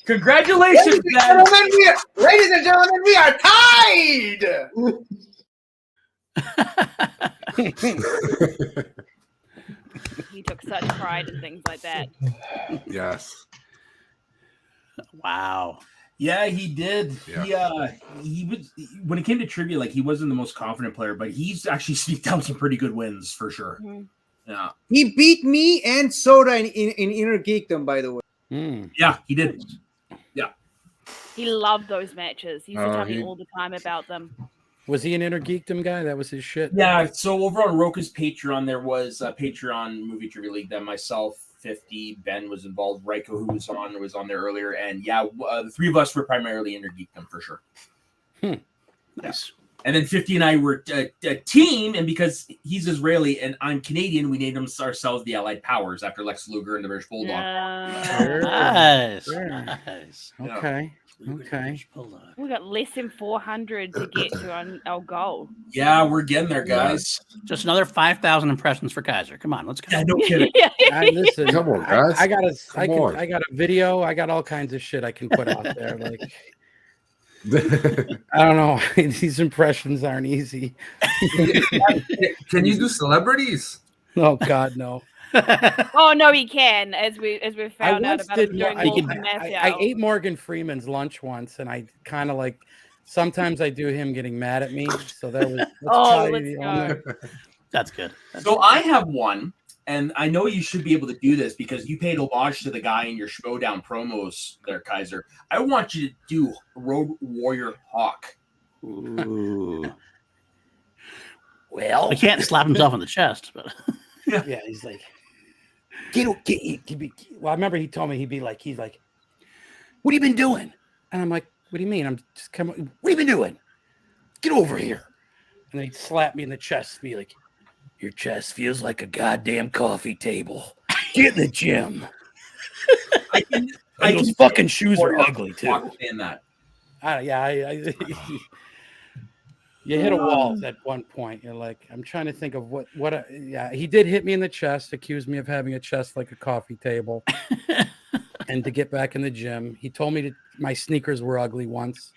Congratulations, Ben. Ladies and gentlemen, we are tied. He took such pride in things like that. Yes. Wow. Yeah, he did. Yeah. He was when it came to trivia, like he wasn't the most confident player, but he's actually sneaked out some pretty good wins for sure. Mm-hmm. Yeah. He beat me and Soda in Inner Geekdom, by the way. Yeah, he did. Yeah. He loved those matches. He used to Oh, tell me he- all the time about them. Was he an Inner Geekdom guy? That was his shit. Yeah, so over on Roka's Patreon, there was a Patreon Movie Trivia League that myself, 50, Ben was involved, Raiko, who was on there earlier, and yeah, the three of us were primarily Inner Geekdom for sure. Nice. And then 50 and I were a team, and because he's Israeli and I'm Canadian, we named ourselves the Allied Powers after Lex Luger and the British Bulldog. Nice. Nice. Okay. Okay. We got less than 400 to get to our goal. Yeah, we're getting there, guys. Just another 5,000 impressions for Kaiser. Come on, let's go. Yeah, no kidding. Listen, Come on, guys. I got Come on. I got a video. I got all kinds of shit I can put out there. Like, I don't know. These impressions aren't easy. Can you do celebrities? Oh God, no. Oh no, he can. As we found out once about him did doing I, all the math I ate Morgan Freeman's lunch once, and I kind of like. Sometimes I do him getting mad at me. So that was. Let's go. That's good. So I have one, and I know you should be able to do this because you paid homage to the guy in your Schmodown promos there, Kaiser. I want you to do Road Warrior Hawk. Ooh. Well, He can't slap himself on the chest, but yeah, he's like, well, I remember he told me he's like, what have you been doing? And I'm like, what do you mean? I'm just coming. What have you been doing? Get over here. And then he'd slap me in the chest, be like, your chest feels like a goddamn coffee table. Get in the gym. And those fucking shoes are ugly too. In that. You hit a wall at one point. You're like, I'm trying to think of he did hit me in the chest, accused me of having a chest like a coffee table. And to get back in the gym, he told me my sneakers were ugly once.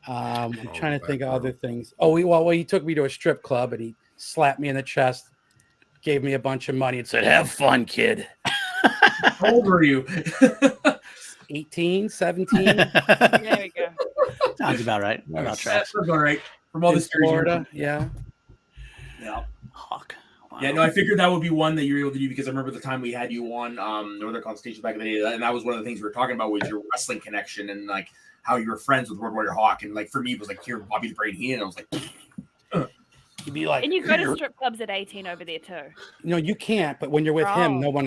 I'm trying to think of other things. Oh, he took me to a strip club and he slapped me in the chest, gave me a bunch of money and said, have fun, kid. How old were you? 18, 17. There we go. sounds about right. About tracks. That's all right. From all In the stories. Florida, yeah. Yeah. Hawk. Wow. Yeah, no, I figured that would be one that you were able to do because I remember the time we had you on Northern Consultation back in the day, and that was one of the things we were talking about was your wrestling connection and like how you were friends with Road Warrior Hawk, and like for me it was like here Bobby the Brain Heenan, and I was like, You'd be like, And you go to "Here." strip clubs at 18 over there too. No, you can't. But when you're with him, no one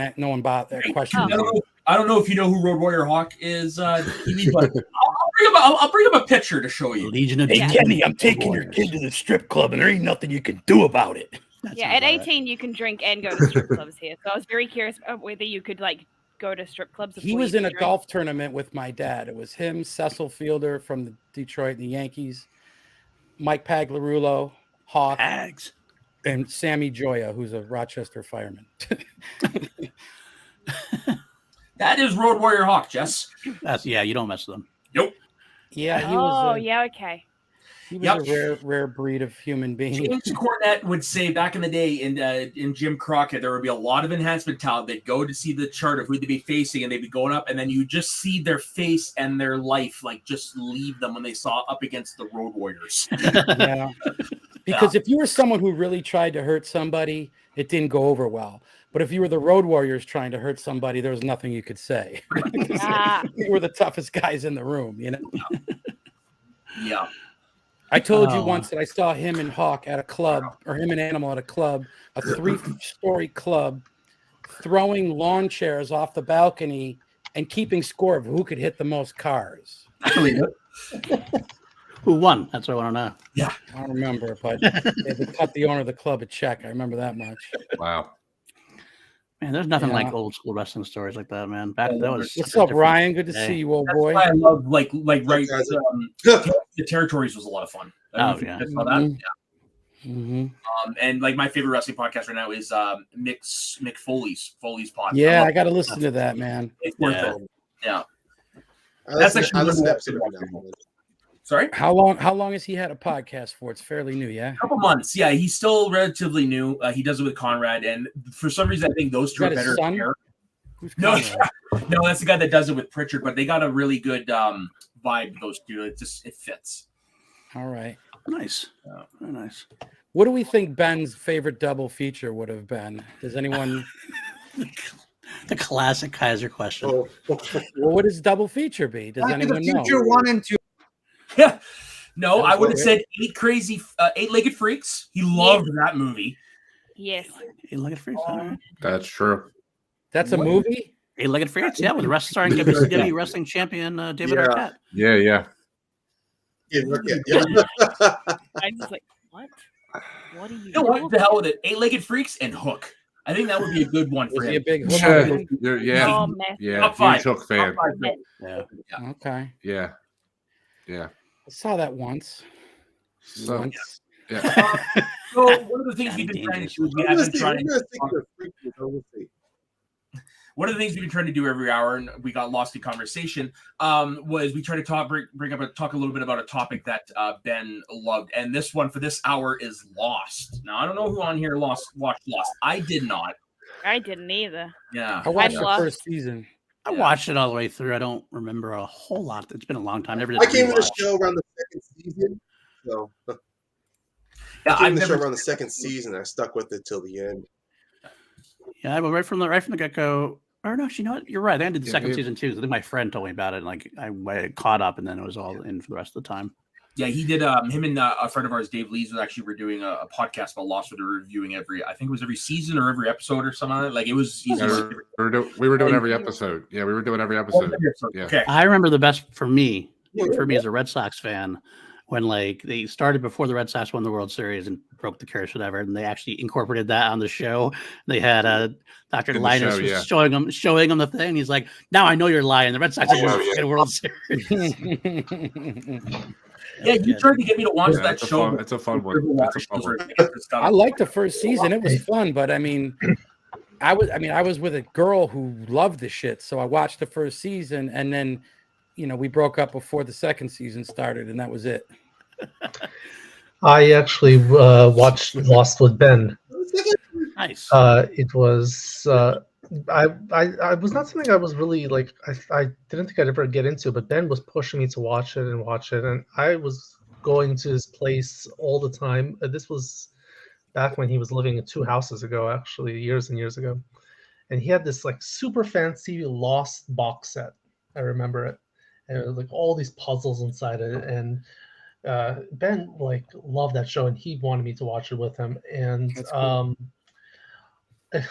questions you. I don't know if you know who Road Warrior Hawk is, Kiwi, but I'll bring him a picture to show you. Legion of Hey, Doom. Kenny, I'm taking your kid to the strip club, and there ain't nothing you can do about it. Yeah, at 18 you can drink and go to strip clubs here. So I was very curious about whether you could like go to strip clubs. He before was you in a could drink. golf tournament with my dad. It was him, Cecil Fielder from the Detroit, the Yankees, Mike Pagliarulo, Hawk, Pags, and Sammy Joya, who's a Rochester fireman. That is Road Warrior Hawk, Jess. Yeah, you don't mess with them. Nope. Yeah, he Oh, was. yeah, okay. He was a rare breed of human being. James Cornette would say back in the day in Jim Crockett, there would be a lot of enhancement talent. They'd go to see the chart of who they'd be facing, and they'd be going up, and then you just see their face and their life like just leave them when they saw up against the Road Warriors. Yeah. Because if you were someone who really tried to hurt somebody, it didn't go over well. But if you were the Road Warriors trying to hurt somebody, there was nothing you could say. You were the toughest guys in the room, you know? Yeah. I told you once that I saw him and Hawk at a club, or him and Animal at a club, a 3-story club, throwing lawn chairs off the balcony and keeping score of who could hit the most cars. Who won? That's what I want to know. Yeah. I don't remember, but they had to cut the owner of the club a check. I remember that much. Wow. Man, there's nothing Yeah. like old school wrestling stories like that, man. Back that was. What's such a up, different Ryan? Good to day. see you, old That's boy. why I love right the territories was a lot of fun. I don't know if you guys saw that. Yeah. And like my favorite wrestling podcast right now is Mick Foley's podcast. Yeah, I got to listen to that, man. It's worth it. Yeah. I listen to episode every now and then. Sorry? How long has he had a podcast for? It's fairly new, yeah? A couple months. Yeah, he's still relatively new. He does it with Conrad, and for some reason, I think those two are Is that his better. son? Pair. Who's No, Conrad? no, that's the guy that does it with Pritchard. But they got a really good vibe. Those two, it fits. All right. Nice. Very nice. What do we think Ben's favorite double feature would have been? Does anyone? The classic Kaiser question. Well, what does double feature be? Does Back to the anyone know? Future 1 and 2. Yeah. No, I would have Okay. said Eight-Legged Freaks. He loved that movie. Yes. Eight-Legged Freaks. All right. That's true. That's a movie? Eight-Legged Freaks. Yeah, with the starring WCW wrestling champion David Arquette. Yeah, yeah. I'm just like, what? What are you? You know what? The hell with it. Eight-Legged Freaks and Hook. I think that would be a good one for Was him. he a big Hook Yeah, fan? yeah, Oh, man. yeah. Top five. Huge Hook fan. Top five. Yeah. Okay. Yeah, yeah. I saw that once. So, Once. yeah. So one of the things we've been trying to do is we have been trying. One of the things we've been trying to do every hour, and we got lost in conversation, was we try to talk a little bit about a topic that Ben loved, and this one for this hour is Lost. Now I don't know who on here watched Lost. I did not. I didn't either. Yeah, I watched I'm the lost. first season. I watched it all the way through. I don't remember a whole lot. It's been a long time. Never did I came to the rewatch. show around the second season, so Yeah, I came I've to the show never. around the second season. I stuck with it till the end. Yeah, but right from the get go. Or no, you know what? You're right. I ended the Yeah, second we- season too. I think my friend told me about it. And like I caught up, and then it was all in for the rest of the time. Yeah, he did. Him and a friend of ours, Dave Lees, was actually reviewing a podcast about Lost, where they're reviewing I think it was every season or every episode or something like that. Like it was. Yeah, we were doing every episode. Yeah, we were doing every episode. Yeah. Okay. I remember the best for me as a Red Sox fan, when like they started before the Red Sox won the World Series and broke the curse, whatever, and they actually incorporated that on the show. They had Dr. In the Linus show, was yeah. showing him the thing. He's like, "Now I know you're lying. The Red Sox are going to the World Series." Yeah, you tried to get me to watch Yeah, that it's a show. fun- it's a fun one. It's a fun one. I liked the first season. It was fun, but I mean, I was with a girl who loved the shit, so I watched the first season, and then, we broke up before the second season started, and that was it. I actually watched Lost with Ben. Nice. It was I was not something I was really like. I didn't think I'd ever get into, but Ben was pushing me to watch it, and I was going to his place all the time. This was back when he was living in 2 houses ago, actually, years and years ago, and he had this like super fancy Lost box set. I remember it, and it was like all these puzzles inside it, and Ben like loved that show, and he wanted me to watch it with him. And That's cool.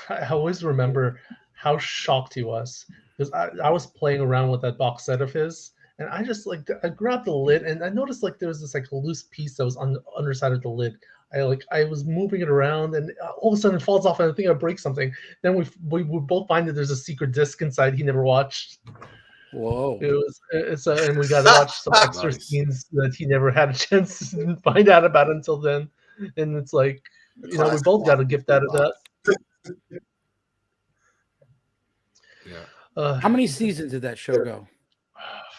I always remember how shocked he was because I was playing around with that box set of his, and I just like I grabbed the lid and I noticed like there was this like loose piece that was on the underside of the lid. I was moving it around and all of a sudden it falls off and I think I break something. Then we both find that there's a secret disc inside he never watched. Whoa! And we got to watch some extra scenes that he never had a chance to find out about until then. And it's like we both got a gift out of that. How many seasons did that show go?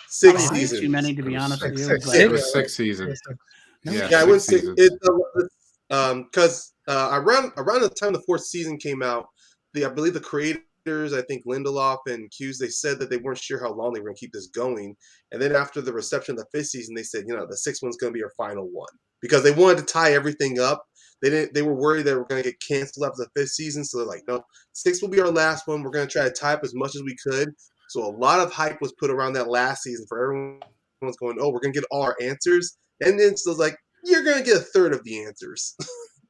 6 Not seasons. Too many, to be honest with you. It was 6 seasons. Yeah, I wouldn't say it because around the time the 4th season came out, I believe the creators, I think Lindelof and Hughes, they said that they weren't sure how long they were going to keep this going. And then after the reception of the 5th season, they said, the 6th one's going to be our final one because they wanted to tie everything up. They were worried they were going to get canceled after the 5th season, so they're like, no, 6 will be our last one. We're going to try to tie up as much as we could. So a lot of hype was put around that last season for everyone's going, oh, we're going to get all our answers. And then so it's like, you're going to get a third of the answers.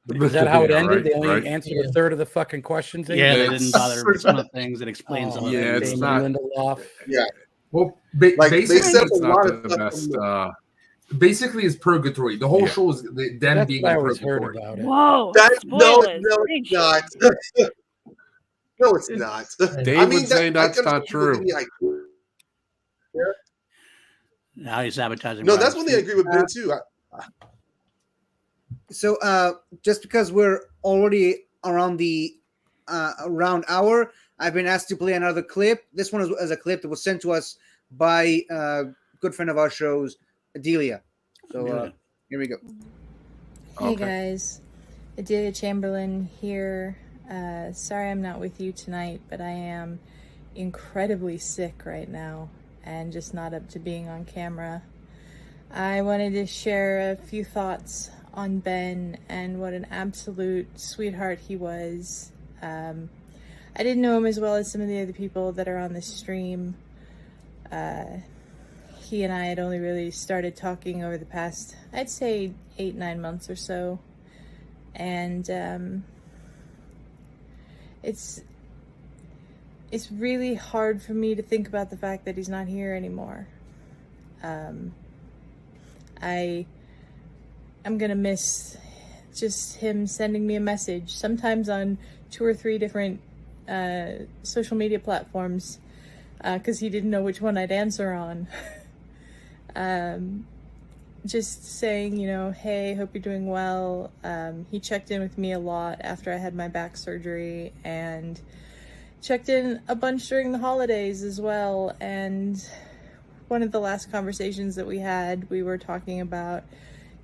Is that how it ended? Right, they only right. answered a third of the fucking questions. Yeah, they didn't bother with some of the things that explains some of the Yeah, things. it's not. Lindelof. Yeah. Well, Like, they basically, said It's a not lot of the stuff. best. basically it's purgatory. The whole Yeah. show is them That's being what I in always heard purgatory. about it. Whoa! No, Spoilers. it's not. No, it's not. Dave would say that's not true. Now he's sabotaging. No, Rob's that's one thing I agree with Ben too. So just because we're already around the around hour, I've been asked to play another clip. This one is a clip that was sent to us by a good friend of our shows, Adelia. So here we go. Hey guys, Adelia Chamberlain here. Sorry I'm not with you tonight, but I am incredibly sick right now and just not up to being on camera. I wanted to share a few thoughts on Ben and what an absolute sweetheart he was. I didn't know him as well as some of the other people that are on the stream. He and I had only really started talking over the past, I'd say 8-9 months or so. And it's really hard for me to think about the fact that he's not here anymore. I'm gonna miss just him sending me a message, sometimes on 2 or 3 different social media platforms, because he didn't know which one I'd answer on. Just saying, hey, hope you're doing well. He checked in with me a lot after I had my back surgery and checked in a bunch during the holidays as well. And one of the last conversations that we had, we were talking about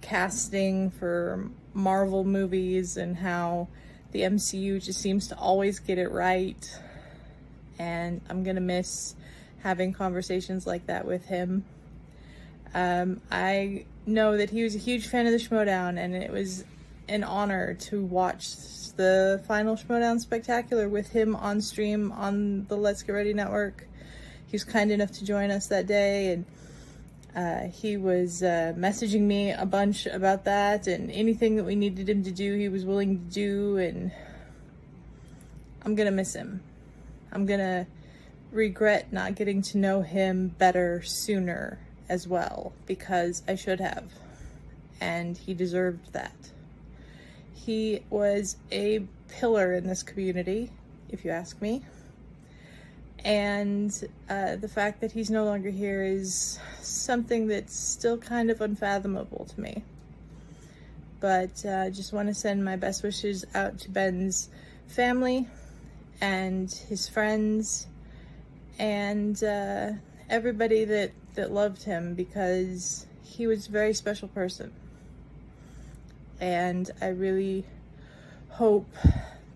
casting for Marvel movies and how the MCU just seems to always get it right. And I'm gonna miss having conversations like that with him. I know that he was a huge fan of the Schmodown, and it was an honor to watch the final Schmodown Spectacular with him on stream on the Let's Get Ready Network. He was kind enough to join us that day, and he was messaging me a bunch about that, and anything that we needed him to do, he was willing to do, and I'm gonna miss him. I'm gonna regret not getting to know him better sooner as well, because I should have, and he deserved that. He was a pillar in this community, if you ask me, and the fact that he's no longer here is something that's still kind of unfathomable to me. But I just want to send my best wishes out to Ben's family and his friends and everybody that loved him, because he was a very special person. And I really hope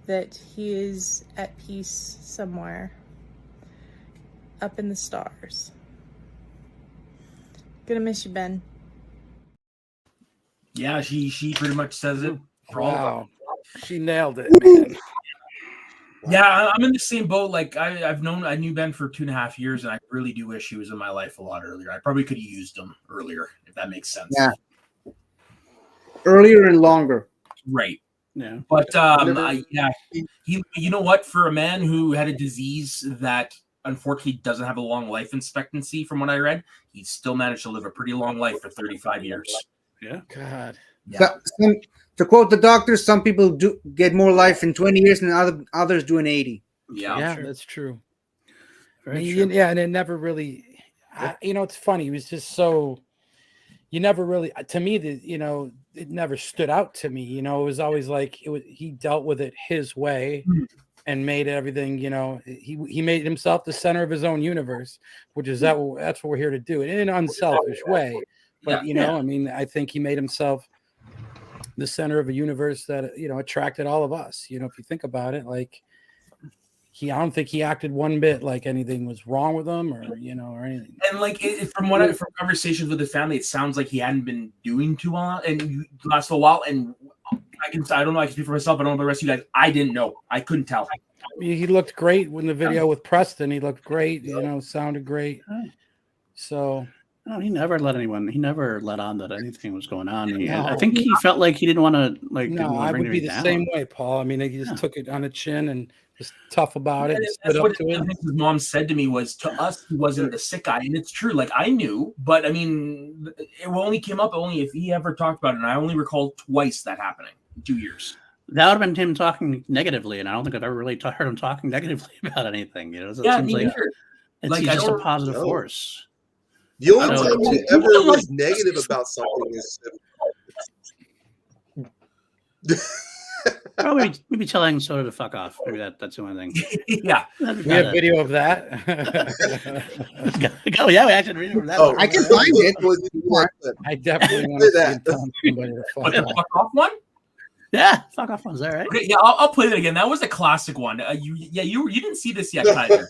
that he is at peace somewhere up in the stars. Gonna miss you, Ben. Yeah, she pretty much says it for all of Wow, them. she nailed it, man. Yeah, I'm in the same boat. Like I knew Ben for 2.5 years, and I really do wish he was in my life a lot earlier. I probably could have used him earlier, if that makes sense. Yeah. earlier and longer. Right. Yeah. But yeah, he. You know what? For a man who had a disease that unfortunately doesn't have a long life expectancy, from what I read, he still managed to live a pretty long life for 35 years. Yeah. God. Yeah. To quote the doctor, some people do get more life in 20 years than others do in 80. Yeah, that's true. Very true. Yeah, and it never really, it's funny. It was just so, you never really, to me, it never stood out to me. It was always like, he dealt with it his way and made everything, he made himself the center of his own universe, which is that's what we're here to do in an unselfish way. But, I mean, I think he made himself the center of a universe that, attracted all of us. If you think about it, like, I don't think he acted one bit like anything was wrong with him or anything. And like from conversations with his family, it sounds like he hadn't been doing too well and last a while. And I don't know, I can speak for myself. I don't know about the rest of you guys. I didn't know. I couldn't tell. He looked great in the video with Preston. He looked great, sounded great. So no, he never let on that anything was going on. I think he felt like he didn't want to I would be the same way, Paul. I mean, he just took it on the chin and was tough about it. Stood up to it. His mom said to me was, to us, he wasn't the sick guy, and it's true. Like I knew, but I mean, it only came up if he ever talked about it, and I only recall twice that happening in 2 years. That would have been him talking negatively, and I don't think I've ever really heard him talking negatively about anything. It seems like he's just a positive force. The only time he ever was negative about something is probably maybe telling Soda to fuck off. Maybe that's the only thing. Yeah, we have video of that. Oh yeah, we actually read that. I can find it. I definitely want to see somebody to fuck off one. Yeah, fuck off one's there, right? Okay, yeah, I'll play that again. That was a classic one. You didn't see this yet, Kaiser.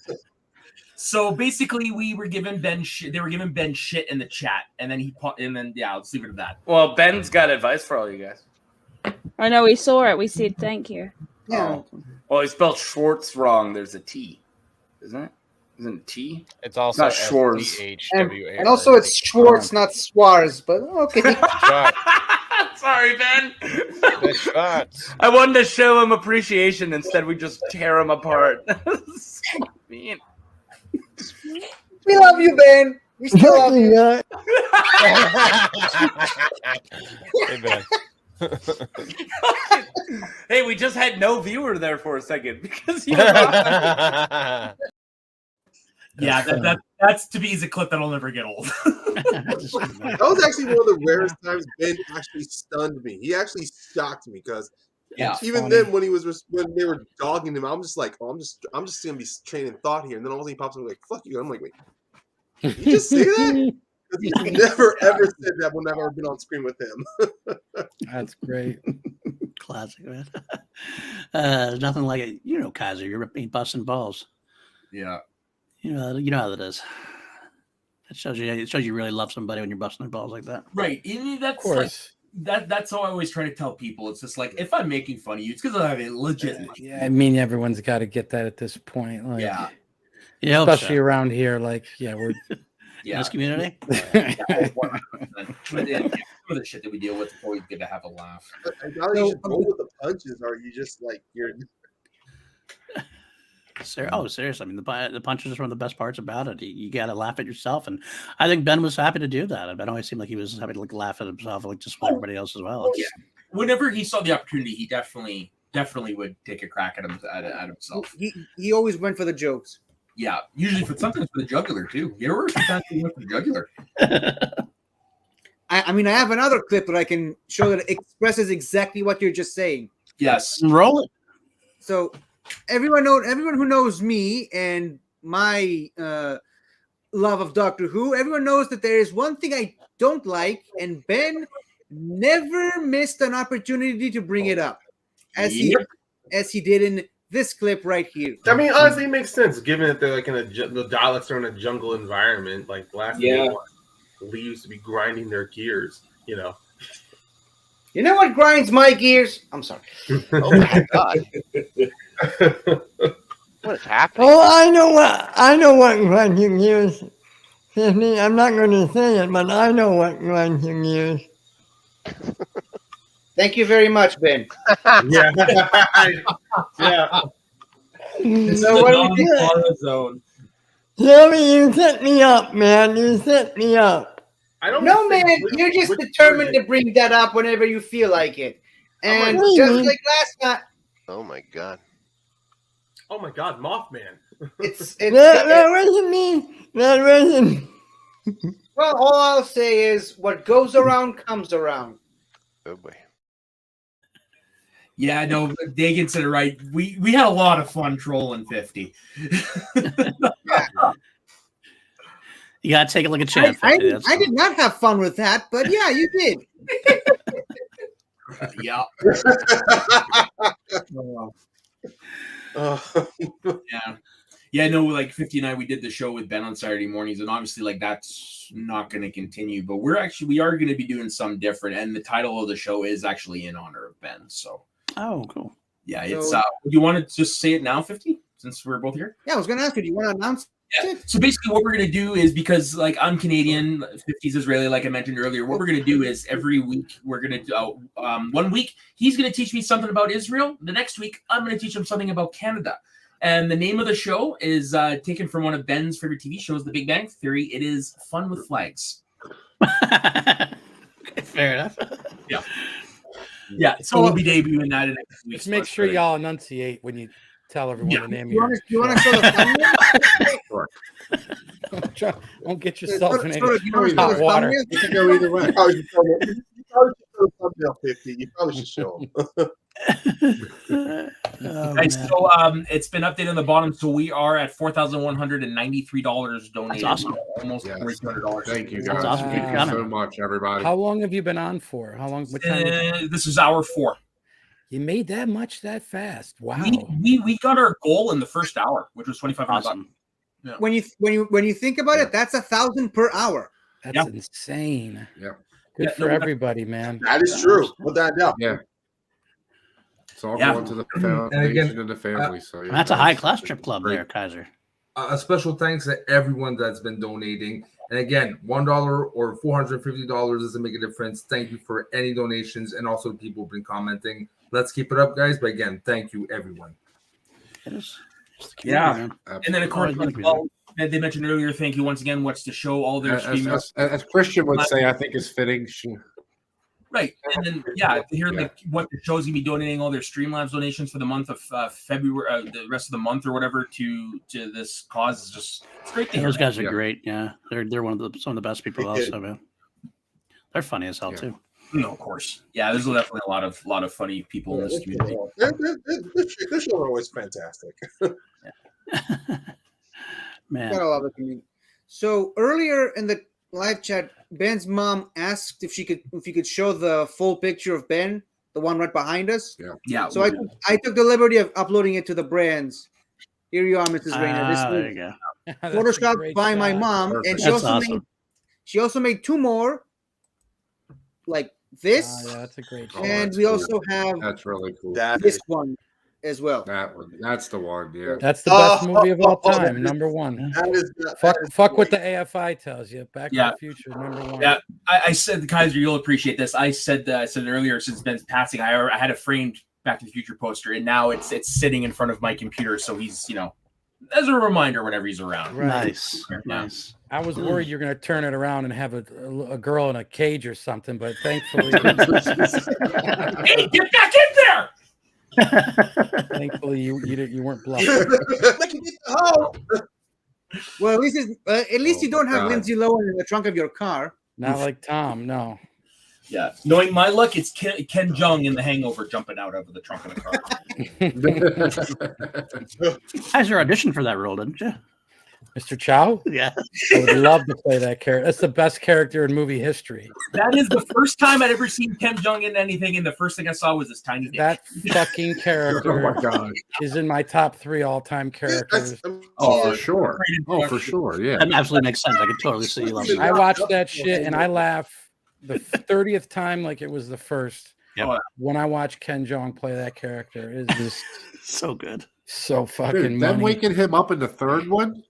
So basically, we were giving Ben shit. They were giving Ben shit in the chat, and then let's leave it at that. Well, Ben's got advice for all you guys. I know we saw it. We said thank you. Yeah. Well, he spelled Schwartz wrong. There's a T, isn't it? Isn't it T? It's also not Schwartz. And also it's Schwartz, not Schwarz. But okay. Sorry, Ben. I wanted to show him appreciation. Instead, we just tear him apart. So mean. We love you, Ben. We still love you. Hey, Ben. Hey, we just had no viewer there for a second because he Yeah, that's to me is a clip that'll never get old. That was actually one of the rarest times Ben actually stunned me. He actually shocked me because even then when they were dogging him, I'm just like, I'm just gonna be training thought here, and then all of a sudden he pops up like, "Fuck you!" I'm like, wait, did you just say that? He's never ever said that when I've ever been on screen with him. That's great. Classic, man. There's nothing like it. Kaiser, you're busting balls. Yeah. You know how that is. It shows you really love somebody when you're busting their balls like that. Right. That's like, that's how I always try to tell people. It's just like, if I'm making fun of you, it's because I have a legit. Yeah, I mean, everyone's got to get that at this point. Like, yeah, especially around here. Like, we're in this community. Some of the shit that we deal with, it's always good to have a laugh. Now you just roll with the punches, or you just like you're. Seriously. I mean, the punches are one of the best parts about it. You got to laugh at yourself, and I think Ben was happy to do that. Ben always seemed like he was happy to laugh at himself, like just for everybody else as well. Yeah. Whenever he saw the opportunity, he definitely would take a crack at himself. He always went for the jokes. Yeah, usually sometimes for the jugular too. You ever sometimes he went for the jugular? I mean, I have another clip that I can show that expresses exactly what you're just saying. Yes, roll it. So. Everyone who knows me and my love of Doctor Who, everyone knows that there is one thing I don't like, and Ben never missed an opportunity to bring it up, as he did in this clip right here. I mean, honestly, it makes sense given that they're like the Daleks are in a jungle environment. Like last thing leaves to be grinding their gears, You know what grinds my gears? I'm sorry. Oh my god. What is happening? Oh, I know what grinds your gears. I'm not going to say it, but I know what grinds your gears. Thank you very much, Ben. Yeah. Yeah. So what do we do? Zone. Joey, you set me up, man. You set me up. I don't No, think man, you're just determined to bring that up whenever you feel like it. And just like last time, Oh my god. Oh my god, Mothman. it's That wasn't me. That wasn't. well, all I'll say is what goes around comes around. Oh boy. Yeah, no, Dagan said it right. We had a lot of fun trolling 50. You gotta take it like a champ. I did not have fun with that, but yeah, you did. Yeah. Yeah. Yeah, no, like 50 and I, we did the show with Ben on Saturday mornings, and obviously, like, that's not going to continue, but we are going to be doing some different, and the title of the show is actually in honor of Ben, so. Oh, cool. Yeah, it's, do you want to just say it now, 50, since we're both here? Yeah, I was going to ask you, do you want to announce it? So basically what we're going to do is, because, like, I'm Canadian, 50's Israeli, like I mentioned earlier, what we're going to do is every week we're going to do, 1 week, he's going to teach me something about Israel. The next week, I'm going to teach him something about Canada. And the name of the show is taken from one of Ben's favorite TV shows, The Big Bang Theory. It is Fun with Flags. Fair enough. Yeah. Yeah, so we'll be debuting that in next week. Just make sure y'all enunciate when you tell everyone the name of your. You want to show the thumbnail? Don't get yourself in any You hot water. You can go either way. You probably should show the thumbnail 50. You probably should show them. Right, so it's been updated on the bottom, so we are at $4,193 donated. That's awesome. Almost $4,200. Thank you, That's guys. awesome. Thank you so much, everybody. How long have you been on for? How long? What time? This is hour 4. You made that much that fast? Wow. We got our goal in the first hour, which was $2,500. Awesome. Yeah. When you think about it, that's $1,000 per hour. That's insane. Yeah. Good for everybody, man. That is true. Without a doubt. Yeah. It's all going to the foundation and the family. So yeah, That's a high class strip club there, Kaiser. A special thanks to everyone that's been donating. And again, $1 or $450 doesn't make a difference. Thank you for any donations, and also people who've been commenting. Let's keep it up, guys. But again, thank you, everyone. It is. Yeah. And then, of course, they mentioned earlier, thank you once again. What's the show? All their streamers. As Christian would say, I think is fitting. Right. And then, to hear like what the show's going to be donating all their Streamlabs donations for the month of February, the rest of the month or whatever to this cause is just it's great to hear. Those guys are great. Yeah. They're some of the best people also, man. They're funny as hell too. No, of course. Yeah, there's definitely a lot of funny people in this community. This show are always fantastic. Man. Gotta love the community. So earlier in the live chat, Ben's mom asked if you could show the full picture of Ben, the one right behind us. Yeah. So I took the liberty of uploading it to the brands. Here you are, Mrs. Rayner. This there you go. Photoshopped by my mom, and she also made 2 more, like this. Yeah, that's a great Oh, and that's we cool. also have That's really cool. this one as well. That one. That's the one. Yeah. That's the best movie of all time. Number 1. That is Fuck what the AFI tells you. Back to the Future. Number 1. Yeah, I said, Kaiser, you'll appreciate this. I said it earlier, since Ben's passing, I had a framed Back to the Future poster, and now it's sitting in front of my computer, so he's as a reminder whenever he's around. Right. Nice. I was worried you're going to turn it around and have a girl in a cage or something, but thankfully, Hey, get back in there! Thankfully, you weren't bluffing. Well, at least you don't have Lindsay Lohan in the trunk of your car. Not like Tom, no. Yeah, knowing my luck, it's Ken Jeong in The Hangover jumping out of the trunk of the car. Kaiser auditioned for that role, didn't you? Mr. Chow? Yeah. I would love to play that character. That's the best character in movie history. That is the first time I'd ever seen Ken Jeong in anything, and the first thing I saw was this tiny dick. That fucking character Oh my God. is in my top 3 all-time characters. Oh, for sure. Oh, for sure. Yeah. That absolutely makes sense. I could totally see you loving it. I watched that shit and I laugh the 30th time like it was the first. Yep. When I watch Ken Jeong play that character, it's just so good. So fucking Dude, them money. waking him up in the third one.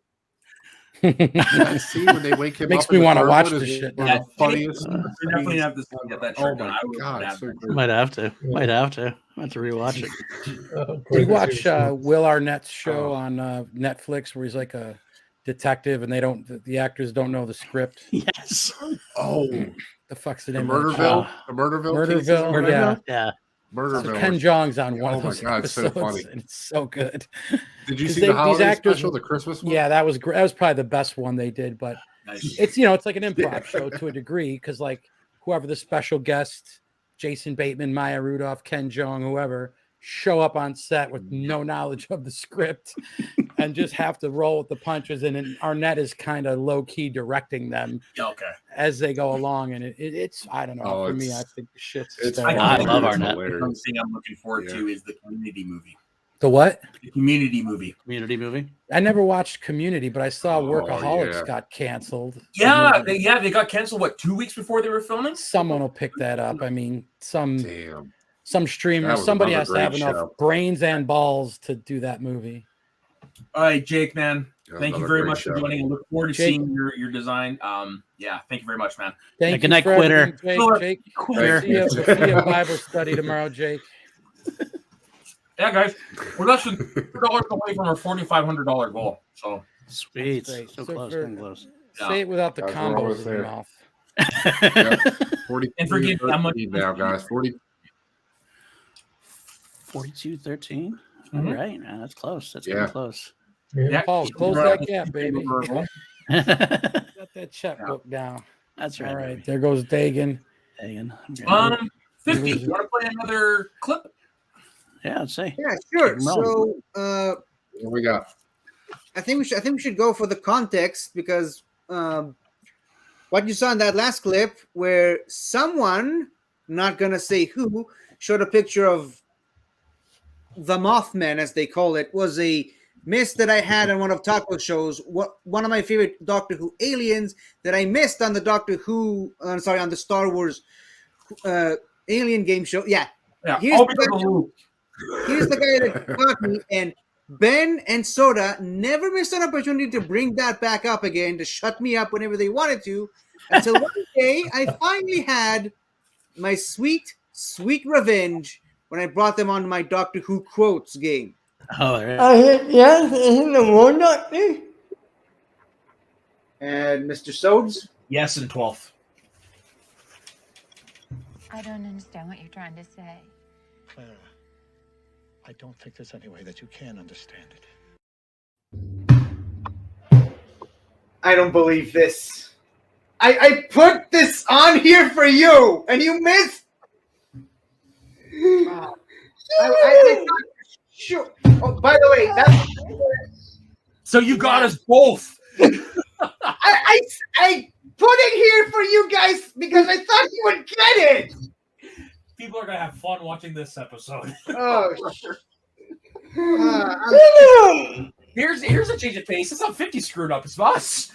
See when they wake him Makes up me in the want to watch toilet this is shit. one now. of the funniest. We definitely have to get that. Oh trick my out. I would god, have it's so that. good. Might have to. Might have to. I have to rewatch it. Do you watch Will Arnett's show on Netflix where he's like a detective and the actors don't know the script? Yes. Oh, the fuck's the the name of that Murderville, show? the Murderville, cases or Murderville, whatever? yeah. Murderville. So Ken Jeong's on one Oh of my those god, it's so episodes, funny. and it's so good. Did you 'Cause see the holiday these actors, special, the Christmas one? Yeah, that was great. That was probably the best one they did. But Nice. it's it's like an improv show to a degree because like whoever the special guest, Jason Bateman, Maya Rudolph, Ken Jeong, whoever, show up on set with no knowledge of the script and just have to roll with the punches. And then Arnett is kind of low key directing them Okay. as they go along. And it's I don't know. Oh, For me, it's- I think the shit's it's hysterical. I love It's Arnett. hilarious. One thing I'm looking forward to is the Community movie. The what? The Community movie. Community movie. I never watched Community, but I saw Workaholics yeah. got canceled. Yeah, they got canceled. What, 2 weeks before they were filming? Someone will pick that up. I mean, some streamer, That was somebody another has to have great enough show. brains and balls to do that movie. All right, Jake, man. Yeah, Thank you another very great much for show. joining. I look forward to Jake. seeing your design. Yeah, thank you very much, man. Thank Good you night, for quitter. everything, Jake. Quitter. See you at Bible study tomorrow, Jake. Yeah, guys, we're less than $2 away from our $4,500 goal. So Sweet. Great. So So close. for- Getting close. Say it without the Guys, we're combos almost in your there. mouth. Yep. 40 And forget how much- now, guys. 40. 42-13. Mhm. All right, man. That's close. That's Yeah. getting close. yeah, Paul, close that gap, baby. That's Got that checkbook down. right. All right, baby. there goes Dagan. Hanging. 50. You want to play another clip? Yeah, let's see. Yeah, sure. Keep 'em rolling. So What we got? I think we should go for the context because what you saw in that last clip where someone, not gonna say who, showed a picture of the Mothman, as they call it, was a miss that I had on one of Taco shows. One of my favorite Doctor Who aliens that I missed on the Doctor Who, on the Star Wars alien game show. Yeah, Yeah. Here's I'll the be guy- the loop. here's the guy that got me, and Ben and Soda never missed an opportunity to bring that back up again, to shut me up whenever they wanted to, until one day I finally had my sweet, sweet revenge when I brought them on my Doctor Who quotes game. Oh, there. I hit yes, in the one doctor. And Mr. Sodes? Yes, and 12th. I don't understand what you're trying to say. Clara, I don't think there's any way that you can understand it. I don't believe this. I put this on here for you, and you missed. I thought, sure. Oh, by the way, that's. So you got us both. I put it here for you guys because I thought you would get it. People are gonna have fun watching this episode. Oh, Here's a change of pace. It's not 50 screwed up. It's us.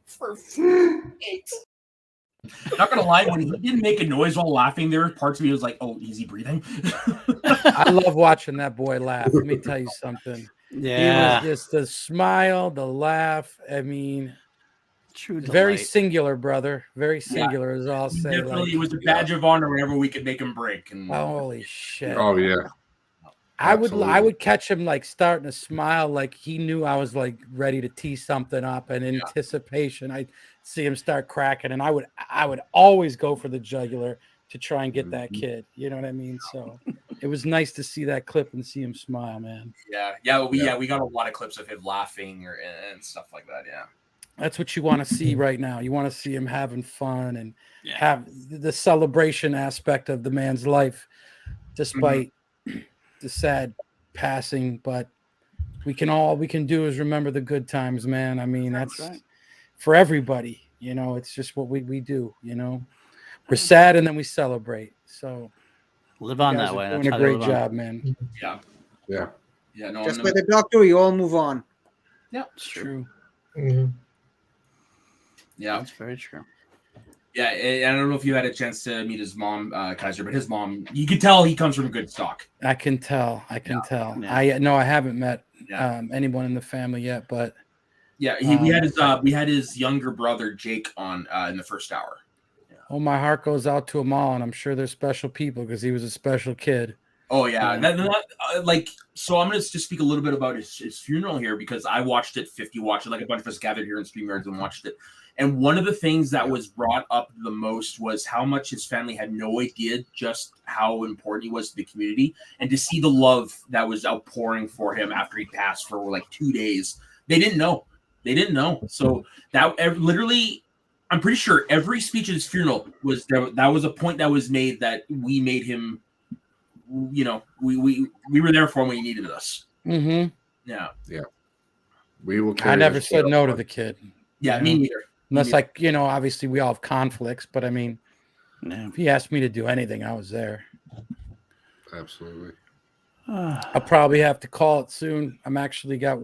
For 8. Not gonna lie, when he didn't make a noise while laughing, there were parts of me was like, "Oh, easy breathing." I love watching that boy laugh. Let me tell you something. Yeah. He was just the smile, the laugh. I mean, True very delight. singular, brother. Very singular, as I'll say. Definitely, it was a badge of honor whenever we could make him break. And Holy shit! Oh yeah. I Absolutely. would catch him like starting to smile, like he knew I was like ready to tee something up, and in anticipation, I'd see him start cracking, and I would always go for the jugular to try and get that kid. You know what I mean? So it was nice to see that clip and see him smile, man. we got a lot of clips of him laughing and stuff like that. Yeah. That's what you want to see right now. You want to see him having fun and have the celebration aspect of the man's life, despite the sad passing. But we can do is remember the good times, man. I mean, that's right. For everybody. You know, it's just what we do. You know, we're sad and then we celebrate. So Live on you guys that are way. doing That's a how to great live on. job, man. Yeah. Yeah. No. just by the Doctor, we all move on. Yeah, It's true. Yeah, That's very true. Yeah, I don't know if you had a chance to meet his mom, Kaiser, but his mom, you could tell he comes from good stock. I can tell. I can tell. Yeah. I haven't met anyone in the family yet, but Yeah, we had his younger brother Jake on in the first hour. Oh, my heart goes out to them all, and I'm sure they're special people because he was a special kid. Oh yeah, so I'm gonna just speak a little bit about his funeral here because I watched it. 50 watched it, like a bunch of us gathered here in StreamYards and watched it. And one of the things that was brought up the most was how much his family had no idea just how important he was to the community, and to see the love that was outpouring for him after he passed for like 2 days. They didn't know. So that literally, I'm pretty sure every speech at his funeral was that was a point that was made that we made him. We were there for him when he needed us. Mm-hmm. Yeah. We will. I never said no to the kid. Yeah, me neither. Unless, obviously we all have conflicts, but I mean, if he asked me to do anything, I was there. Absolutely. I'll probably have to call it soon. I'm actually got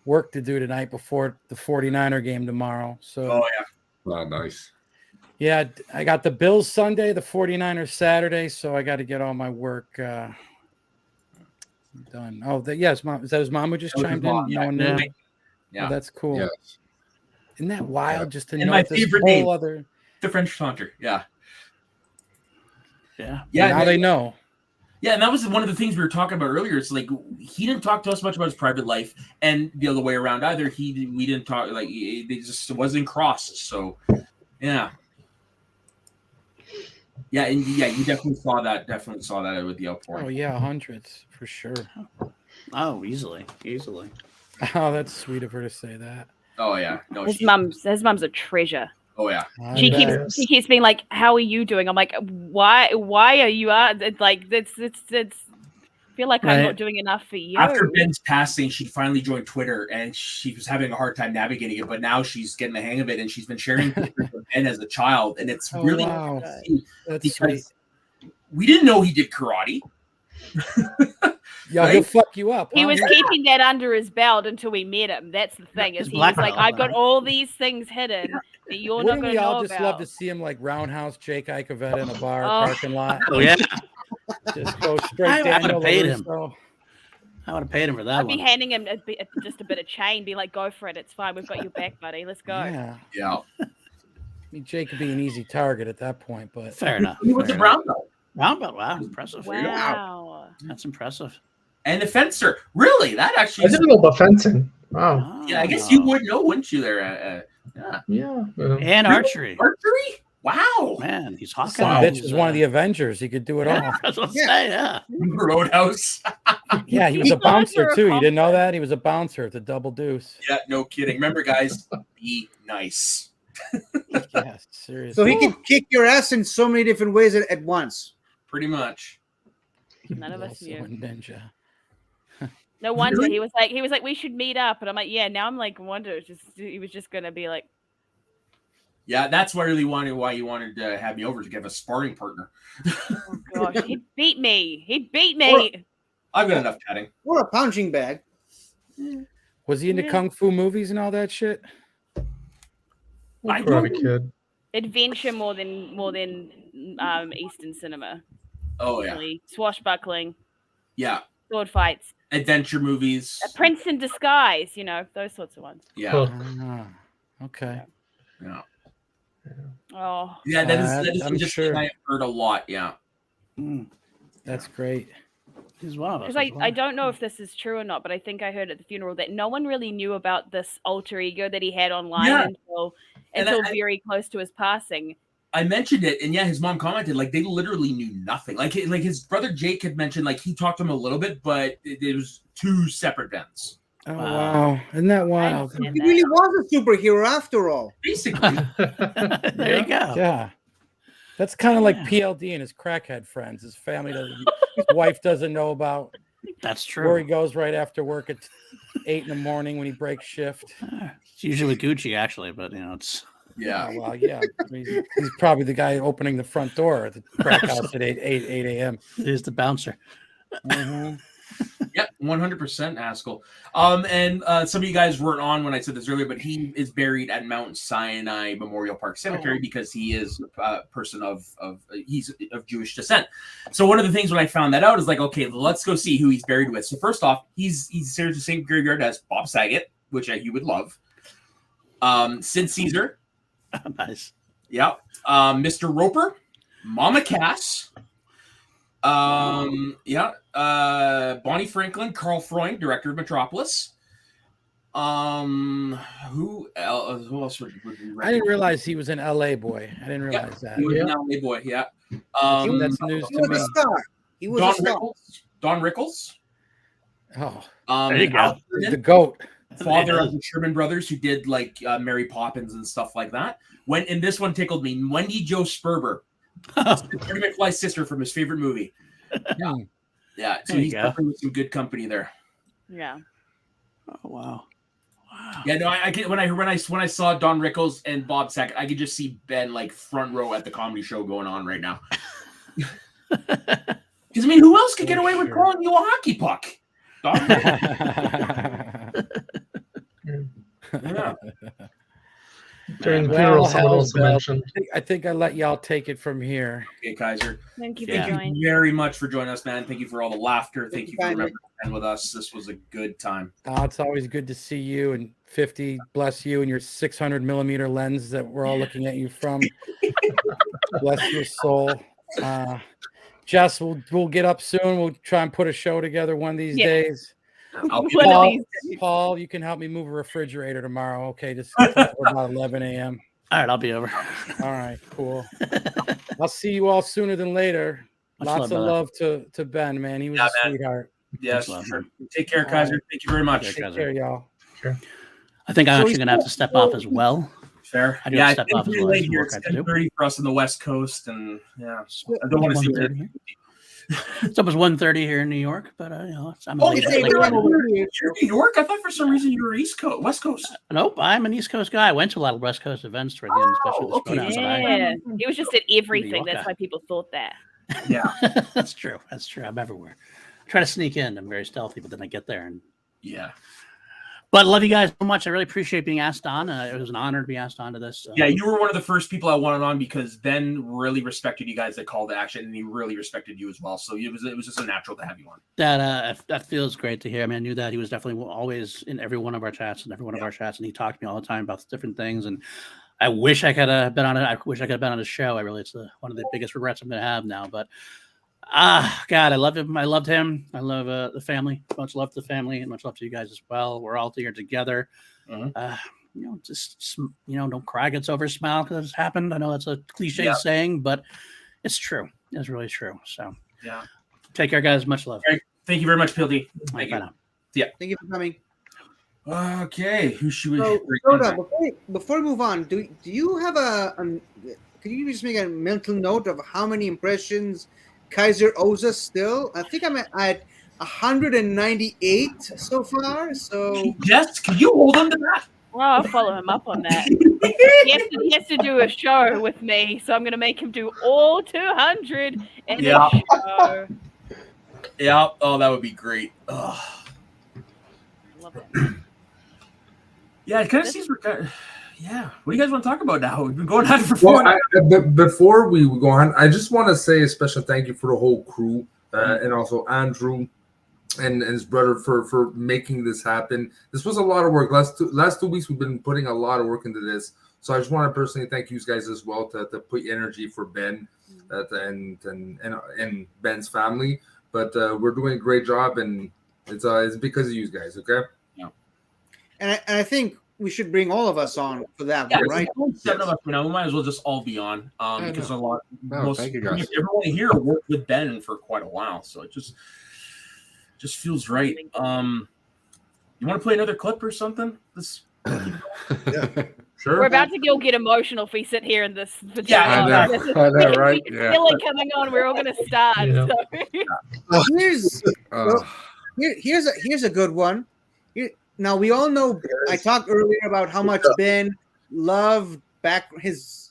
work to do tonight before the 49er game tomorrow. So. Oh yeah. Oh, nice. Yeah, I got the Bills Sunday, the 49ers Saturday, so I got to get all my work done. Oh, yes, mom. Is that his mom who just chimed in? Yeah. No one knew. Yeah. Oh, that's cool. Yes. Isn't that wild? Just to And know my this favorite whole name, other. the French Taunter. Yeah. Yeah. Now they know. Yeah, and that was one of the things we were talking about earlier. It's like he didn't talk to us much about his private life, and the other way around either. We didn't talk, like they just wasn't crossed. So, yeah. Yeah, and you definitely saw that. Definitely saw that with the outpouring. Oh yeah, hundreds for sure. Oh, easily. Oh, that's sweet of her to say that. Oh yeah, no. His mum's a treasure. Oh yeah. She keeps being like, "How are you doing?" I'm like, "Why are you?" It's like it's feel like I'm not doing enough for you. After Ben's passing, she finally joined Twitter, and she was having a hard time navigating it. But now she's getting the hang of it, and she's been sharing pictures of Ben as a child, and it's really wow. That's because sweet. we didn't know he did karate. Yeah, he'll fuck you up. He was keeping that under his belt until we met him. That's the thing. Is he was like, "I've got all these things hidden that you're not Wouldn't going we to know all just about." love to see him like roundhouse Jake Icavetta in a bar parking lot? Oh yeah. Just go straight I down. would have paid him. LaRusso. I would have paid him for that I'd be one. handing him just a bit of chain, be like, "Go for it. It's fine. We've got your back, buddy. Let's go." Yeah. I mean, Jake could be an easy target at that point, but Fair enough. He was a brown belt. Brown belt. Wow, impressive. Wow. That's impressive. And the fencer. Really? That actually. I didn't know about fencing. Wow. Yeah, I guess you would know, wouldn't you? There. Yeah. And archery. Archery? Wow. Man, he's hot. Bitch is one of the Avengers. He could do it all. I was gonna say, yeah. Roadhouse. Yeah, he was a bouncer too. You didn't know that? He was a bouncer at the Double Deuce. Yeah, no kidding. Remember, guys, be nice. Yeah, seriously. So he can kick your ass in so many different ways at once. Pretty much. None of us Also knew. a ninja. No wonder Really? he was like, "We should meet up," and I'm like, "Yeah." Now I'm like, wonder he was just gonna be like, Yeah, that's why you wanted to have me over to get a sparring partner. "Oh gosh, he beat me. He beat me." I've got enough chatting. Or a punching bag. Was he into kung fu movies and all that shit? Karate Kid. Adventure more than Eastern cinema. Oh yeah. Really. Swashbuckling, Yeah. sword fights, Adventure movies. a prince in disguise. Those sorts of ones. Yeah. Ah, okay. Yeah. Oh. Yeah, that is I'm just sure. something I've heard a lot. Yeah. That's great. He's one of us. Because I don't know if this is true or not, but I think I heard at the funeral that no one really knew about this alter ego that he had online Yeah. until very close to his passing. I mentioned it, and yeah, his mom commented like they literally knew nothing. Like his brother Jake had mentioned, like he talked to him a little bit, but it was two separate Bens. Oh wow. Isn't that wild? He really was a superhero after all. Basically. There you go. Yeah. That's kind of like PLD and his crackhead friends. His family doesn't, his wife doesn't know about. That's true. Where he goes right after work at 8 a.m. when he breaks shift. It's usually with Gucci, actually, but it's. Yeah. Oh, well, yeah. I mean, he's probably the guy opening the front door at the crack house at 8 a.m. He's the bouncer. Mm-hmm. Yeah, 100% Haskell. And some of you guys weren't on when I said this earlier, but he is buried at Mount Sinai Memorial Park Cemetery because he is a person he's of Jewish descent. So one of the things when I found that out is like, okay, let's go see who he's buried with. So first off, he's shares the same graveyard as Bob Saget, which you would love. Sid Caesar. Nice. Yeah. Mr. Roper, Mama Cass. Bonnie Franklin, Carl Freund, director of Metropolis. Who else would I didn't realize he was an LA boy. I didn't realize that. He was an LA boy, yeah. That's news to me. He was a star. Don Rickles. Oh, there you go. The GOAT. Father of the Sherman Brothers, who did like Mary Poppins and stuff like that. And this one tickled me. Wendy Jo Sperber, Marty McFly's sister from his favorite movie. Yeah. So he's definitely with some good company there. Yeah. Oh wow. Yeah, no, I can when I saw Don Rickles and Bob Saget, I could just see Ben like front row at the comedy show going on right now. Because I mean, who else could get away with calling you a hockey puck? Yeah. During the funeral, someone also Bell. mentioned. I think I let y'all take it from here. Okay, Kaiser. Thank you for Thank joining. you very much for joining us, man. Thank you for all the laughter. Thank you for remembering to spend with us. This was a good time. It's always good to see you, and 50, bless you, and your 600 millimeter lens that we're all looking at you from. Bless your soul. Jess, we'll get up soon. We'll try and put a show together one of these days. Paul, you can help me move a refrigerator tomorrow. Okay, just about 11 a.m. All right, I'll be over. All right, cool. I'll see you all sooner than later. Lots of love to Ben, man. He was a sweetheart. Yes. Take care, Kaiser. Thank you very much. Take care, y'all. Sure. I think I'm actually going to have to step off as well. Fair. I do have to step off as well. It's 10:30 for us on the West Coast, and I don't want to see it. It's almost 1:30 here in New York, but I'm you're in New York. I thought for some reason you were West Coast. Nope, I'm an East Coast guy. I went to a lot of West Coast events toward the end, especially the Showdown. Yeah, he was just at everything. That's why people thought that. Yeah, that's true. That's true. I'm everywhere. I try to sneak in. I'm very stealthy, but then I get there and yeah. But love you guys so much. I really appreciate being asked on. It was an honor to be asked on to this. Yeah, you were one of the first people I wanted on because Ben really respected you guys that called to action, and he really respected you as well. So it was just so natural to have you on. That feels great to hear. I mean, I knew that he was definitely always in every one of our chats and and he talked to me all the time about different things. And I wish I could have been on it. I wish I could have been on his show. It's one of the biggest regrets I'm going to have now. But God, I love him. I loved him. I love the family. Much love to the family and much love to you guys as well. We're all here together. Just don't cry gets over smile because it's happened. I know that's a cliche saying, but it's true. It's really true. So yeah, take care, guys. Much love. Right. Thank you very much, PLD. Thank you. Yeah. Thank you for coming. Okay, who should we? Before we move on, do you have could you just make a mental note of how many impressions Kaiser owes us still? I think I'm at 198 so far. So Jess, can you hold on to that? Well, I'll follow him up on that. he has to do a show with me, so I'm going to make him do all 200 in a show. Yeah. Oh, that would be great. Ugh. Love it. Yeah, it kind of seems we're kind of. Yeah. What do you guys want to talk about now? We've been going on for 4 hours. Before we go on, I just want to say a special thank you for the whole crew and also Andrew and his brother for making this happen. This was a lot of work. Last 2 weeks, we've been putting a lot of work into this. So I just want to personally thank you guys as well to put energy for Ben and Ben's family. But we're doing a great job, and it's because of you guys, okay? Yeah. And I think we should bring all of us on for that one, right? 7 of us, we might as well just all be on because thank you guys. Everyone here worked with Ben for quite a while, so it just feels right. You want to play another clip or something? Sure. We're about to get emotional if we sit here in this. Yeah, I know, right? Yeah. Feeling coming on, we're all going to start. Yeah. So. Here's a good one. Now we all know. I talked earlier about how much Ben loved his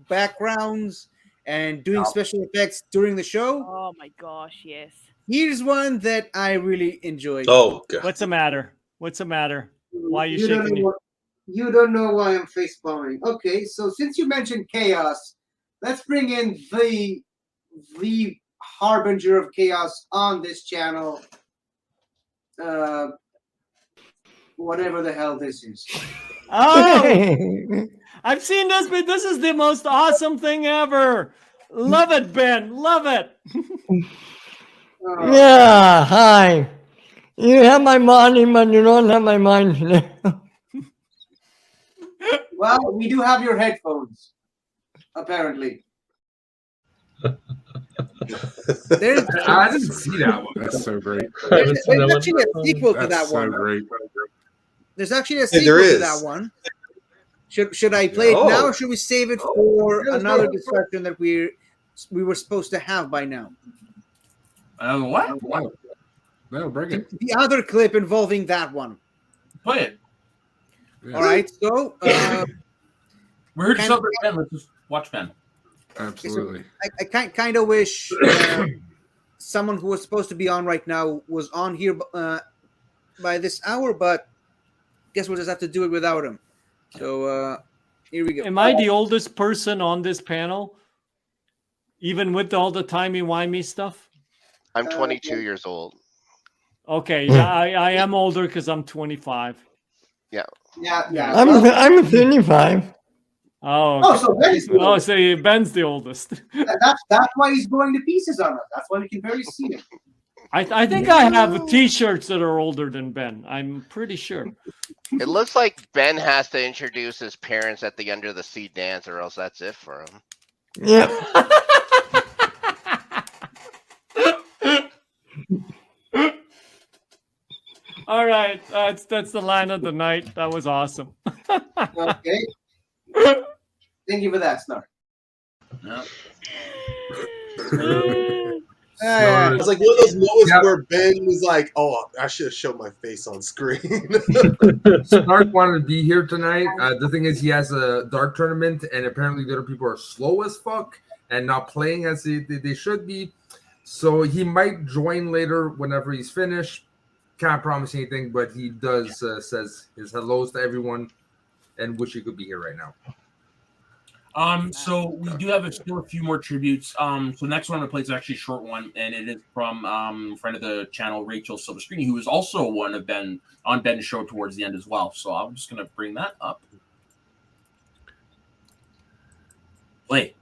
backgrounds and doing special effects during the show. Oh my gosh, yes. Here's one that I really enjoyed. Oh, God. What's the matter? What's the matter? Why are you don't shaking? know you don't know why I'm face palming. Okay, so since you mentioned chaos, let's bring in the harbinger of chaos on this channel. Whatever the hell this is. Oh, I've seen this, but this is the most awesome thing ever. Love it, Ben. Love it. Yeah, hi. You have my money, but you don't have my mind. Well, we do have your headphones, apparently. There's, I didn't see that one. That's so great. there's actually a sequel to that so one. great. There's actually a Yeah, sequel there to is. that one. Should I play it Oh. now, or should we save it for Yeah, let's another go. discussion that we were supposed to have by now? What? No, bring it. The other clip involving that one. Play it. Yeah. All right, so We're here to Can- celebrate Ben. Let's just watch Ben. Absolutely. I kind of wish someone who was supposed to be on right now was on here by this hour, but guess we'll just have to do it without him. So here we go. Am I the oldest person on this panel? Even with all the timey-wimey stuff? I'm 22 years old. Okay, yeah, I am older because I'm 25. Yeah. Yeah. I'm 35. Oh, Oh, okay. so Ben's the oldest. so Ben's the oldest. That's why he's going to pieces on us. That's why we can barely see him. I think I have T-shirts that are older than Ben. I'm pretty sure. It looks like Ben has to introduce his parents at the Under the Sea dance, or else that's it for him. Yeah. All right, that's the line of the night. That was awesome. Okay. Thank you for that, Snark. It's like one of those moments where Ben was like, "Oh, I should have showed my face on screen." Snark wanted to be here tonight. The thing is, he has a dark tournament, and apparently the other people are slow as fuck and not playing as they should be. So he might join later whenever he's finished. Can't promise anything, but he does says his hellos to everyone and wish he could be here right now. So we do have still a few more tributes. So the next one I'm gonna play is actually a short one, and it is from friend of the channel, Rachel Silverscreen, who is also one of Ben's show towards the end as well. So I'm just gonna bring that up. Play.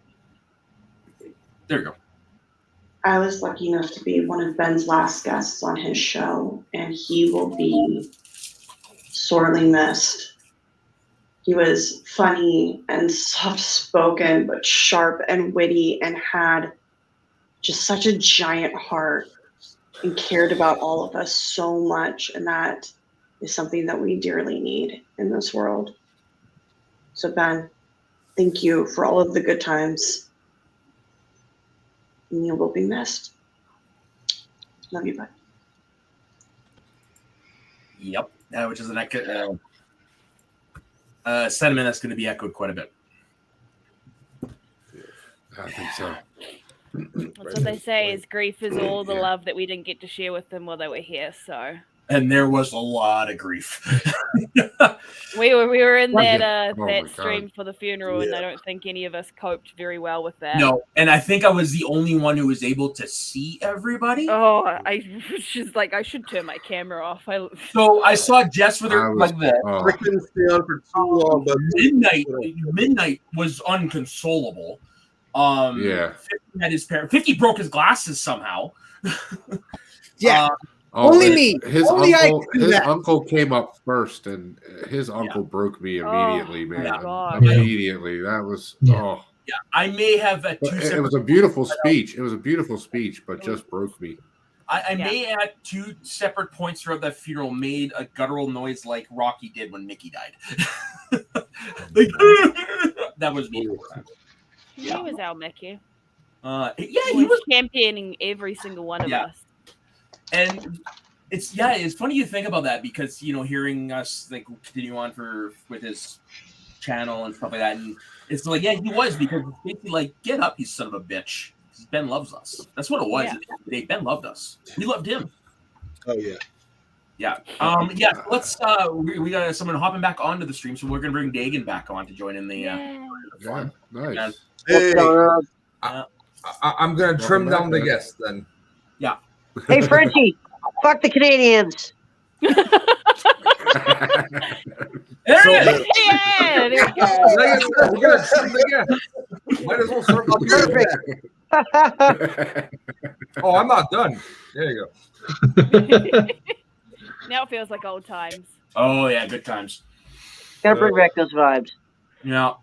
There you go. I was lucky enough to be one of Ben's last guests on his show, and he will be sorely missed. He was funny and soft-spoken, but sharp and witty, and had just such a giant heart and cared about all of us so much. And that is something that we dearly need in this world. So Ben, thank you for all of the good times. And you will be missed. Love you, bud. Yep, which is an sentiment that's going to be echoed quite a bit. I think so. That's what they say is grief is all the love that we didn't get to share with them while they were here. So And there was a lot of grief. we were in that Oh that my stream God. for the funeral, and Yeah. I don't think any of us coped very well with that. No, and I think I was the only one who was able to see everybody. Oh, I was just like, I should turn my camera off. So I saw Jess with her like that. I couldn't stay on for too long, but Midnight was unconsolable. Yeah. 50 had his parent. 50 broke his glasses somehow. Yeah. Only me. His Only I uncle, could do his that. uncle came up first, and his uncle broke me immediately, man. God. Immediately. That was oh. Yeah, I may have at two But it separate. was a beautiful speech. It was a beautiful speech, but just broke me. I may at two separate points throughout that funeral made a guttural noise like Rocky did when Mickey died. Like, that was me. He was our Mickey. Yeah, He was championing every single one of Yeah. us. And it's funny you think about that because hearing us like continue on with his channel and stuff like that, and it's like he was because it's basically like get up, you son of a bitch. Ben loves us. That's what it was. Yeah. At the end of the day, Ben loved us. We loved him. Oh yeah. Yeah. Let's. We got someone hopping back onto the stream, so we're gonna bring Dagan back on to join in the fun. Nice. Hey. I'm gonna trim down the guests then. Yeah. Hey, Frenchie, fuck the Canadians. There it is. Yeah, there we go. We're gonna trim the guests. Might as well circle Perfect. Oh, I'm not done. There you go. Now it feels like old times. Oh yeah, good times. Gotta bring back those vibes. Yeah.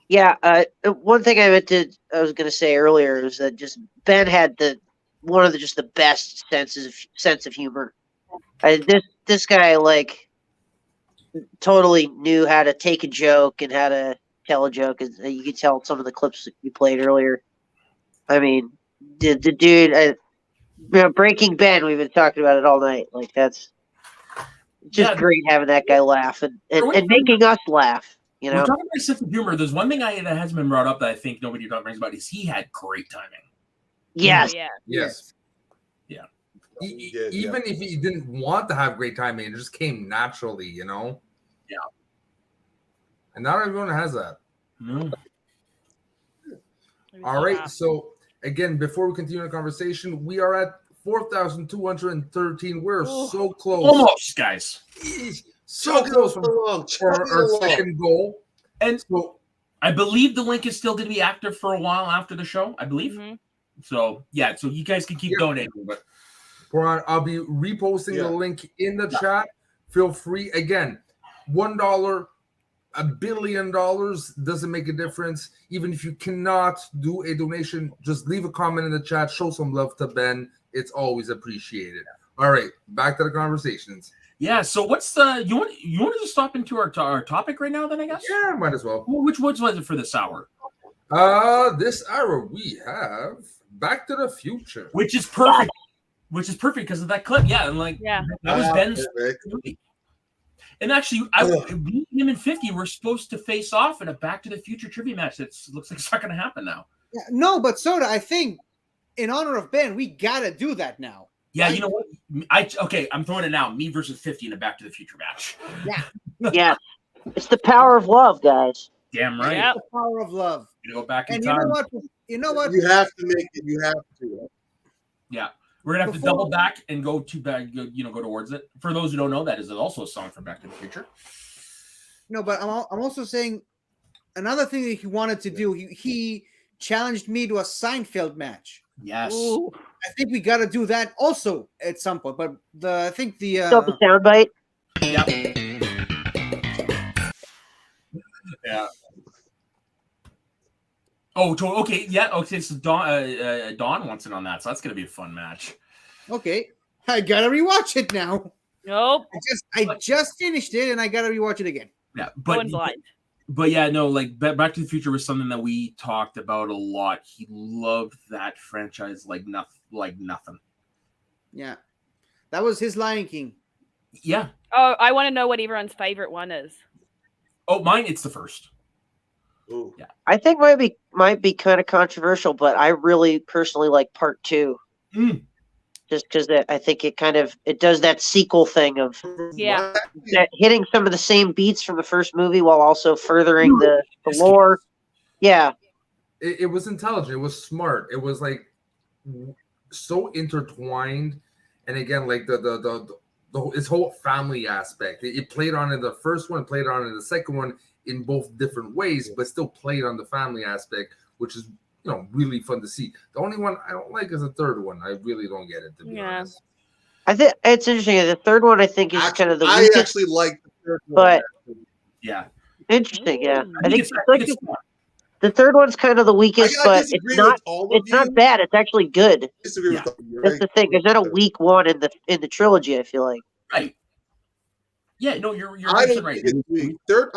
Yeah. One thing I was gonna say earlier is that just Ben had one of the best sense of humor. This guy like totally knew how to take a joke and how to tell a joke. And you could tell some of the clips that you played earlier. I mean, the dude, Breaking Ben. We've been talking about it all night. Like that's just great having that guy laugh and making us laugh. You know, we're talking about sense of humor. There's one thing that hasn't been brought up that I think nobody talks about is he had great timing. Yes. Yes. Yeah. Even if he didn't want to have great timing, it just came naturally, you know? Yeah. And not everyone has that. No. All right. So, again, before we continue the conversation, we are at 4,213. We're so close. Almost, guys. So close for our second goal. And so I believe the link is still going to be active for a while after the show, I believe. Mm-hmm. So, yeah, so you guys can keep donating. But I'll be reposting the link in the chat. Feel free. Again, $1, $1 billion doesn't make a difference. Even if you cannot do a donation, just leave a comment in the chat. Show some love to Ben. It's always appreciated. All right, back to the conversations. Yeah, so what's the you want to just stop into our topic right now then, I guess? Yeah, might as well. Which was it for this hour? This hour we have Back to the Future. Which is perfect. Which is perfect because of that clip. Yeah, and that was Ben's movie. And actually, him and 50 were supposed to face off in a Back to the Future trivia match. That looks like it's not going to happen now. Yeah, no, but Soda, I think in honor of Ben, we gotta do that now. Yeah, you know what? I'm throwing it now. Me versus 50 in a Back to the Future match. Yeah. Yeah. It's the power of love, guys. Damn right. It's the power of love. You go back in and time. You know what? You have to make it. You have to. Yeah. We're gonna have to double back and go towards it. For those who don't know, that is also a song from Back to the Future. No, but I'm also saying another thing that he wanted to do. He challenged me to a Seinfeld match. Yes. Ooh. I think we got to do that also at some point. But I think the soundbite. Yeah. Yeah. Oh, okay. Yeah. Okay. So Dawn wants it on that, so that's gonna be a fun match. Okay, I gotta rewatch it now. Nope. I just finished it, and I gotta rewatch it again. Yeah, Going blind. But yeah, no, like Back to the Future was something that we talked about a lot. He loved that franchise like nothing. Yeah, that was his Lion King. Yeah. Oh, I want to know what everyone's favorite one is. Oh, mine, it's the first. Ooh. Yeah. I think might be kind of controversial, but I really personally like part 2. Just because I think it does that sequel thing of hitting some of the same beats from the first movie while also furthering the lore. Yeah. It was intelligent. It was smart. It was like so intertwined. And again, like the its whole family aspect. It played on in the first one, played on in the second one in both different ways, but still played on the family aspect, which is really fun to see. The only one I don't like is the third one. I really don't get it, to be honest. I think it's interesting. The third one I think is kind of the I weakest. actually like the third one. But yeah, interesting. Yeah, I think the third one's kind of the weakest, but it's not bad. It's actually good. Disagree with That's the thing. There's not a weak one in the trilogy. I feel like. Right. Yeah. No, you're I don't right. think it's weak. Third,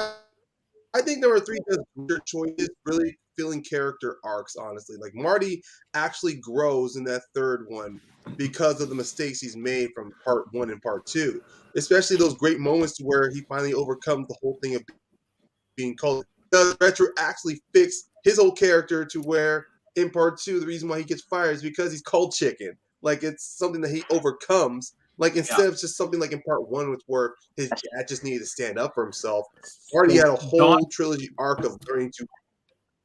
I think there were 3 good choices. Really feeling character arcs, honestly. Like Marty actually grows in that third one because of the mistakes he's made from part 1 and part 2. Especially those great moments where he finally overcomes the whole thing of being called. Does Retro actually fix his whole character to where in part 2, the reason why he gets fired is because he's cold chicken. Like it's something that he overcomes. Like instead of just something like in part 1 with where his dad just needed to stand up for himself, already had a whole trilogy arc of learning to.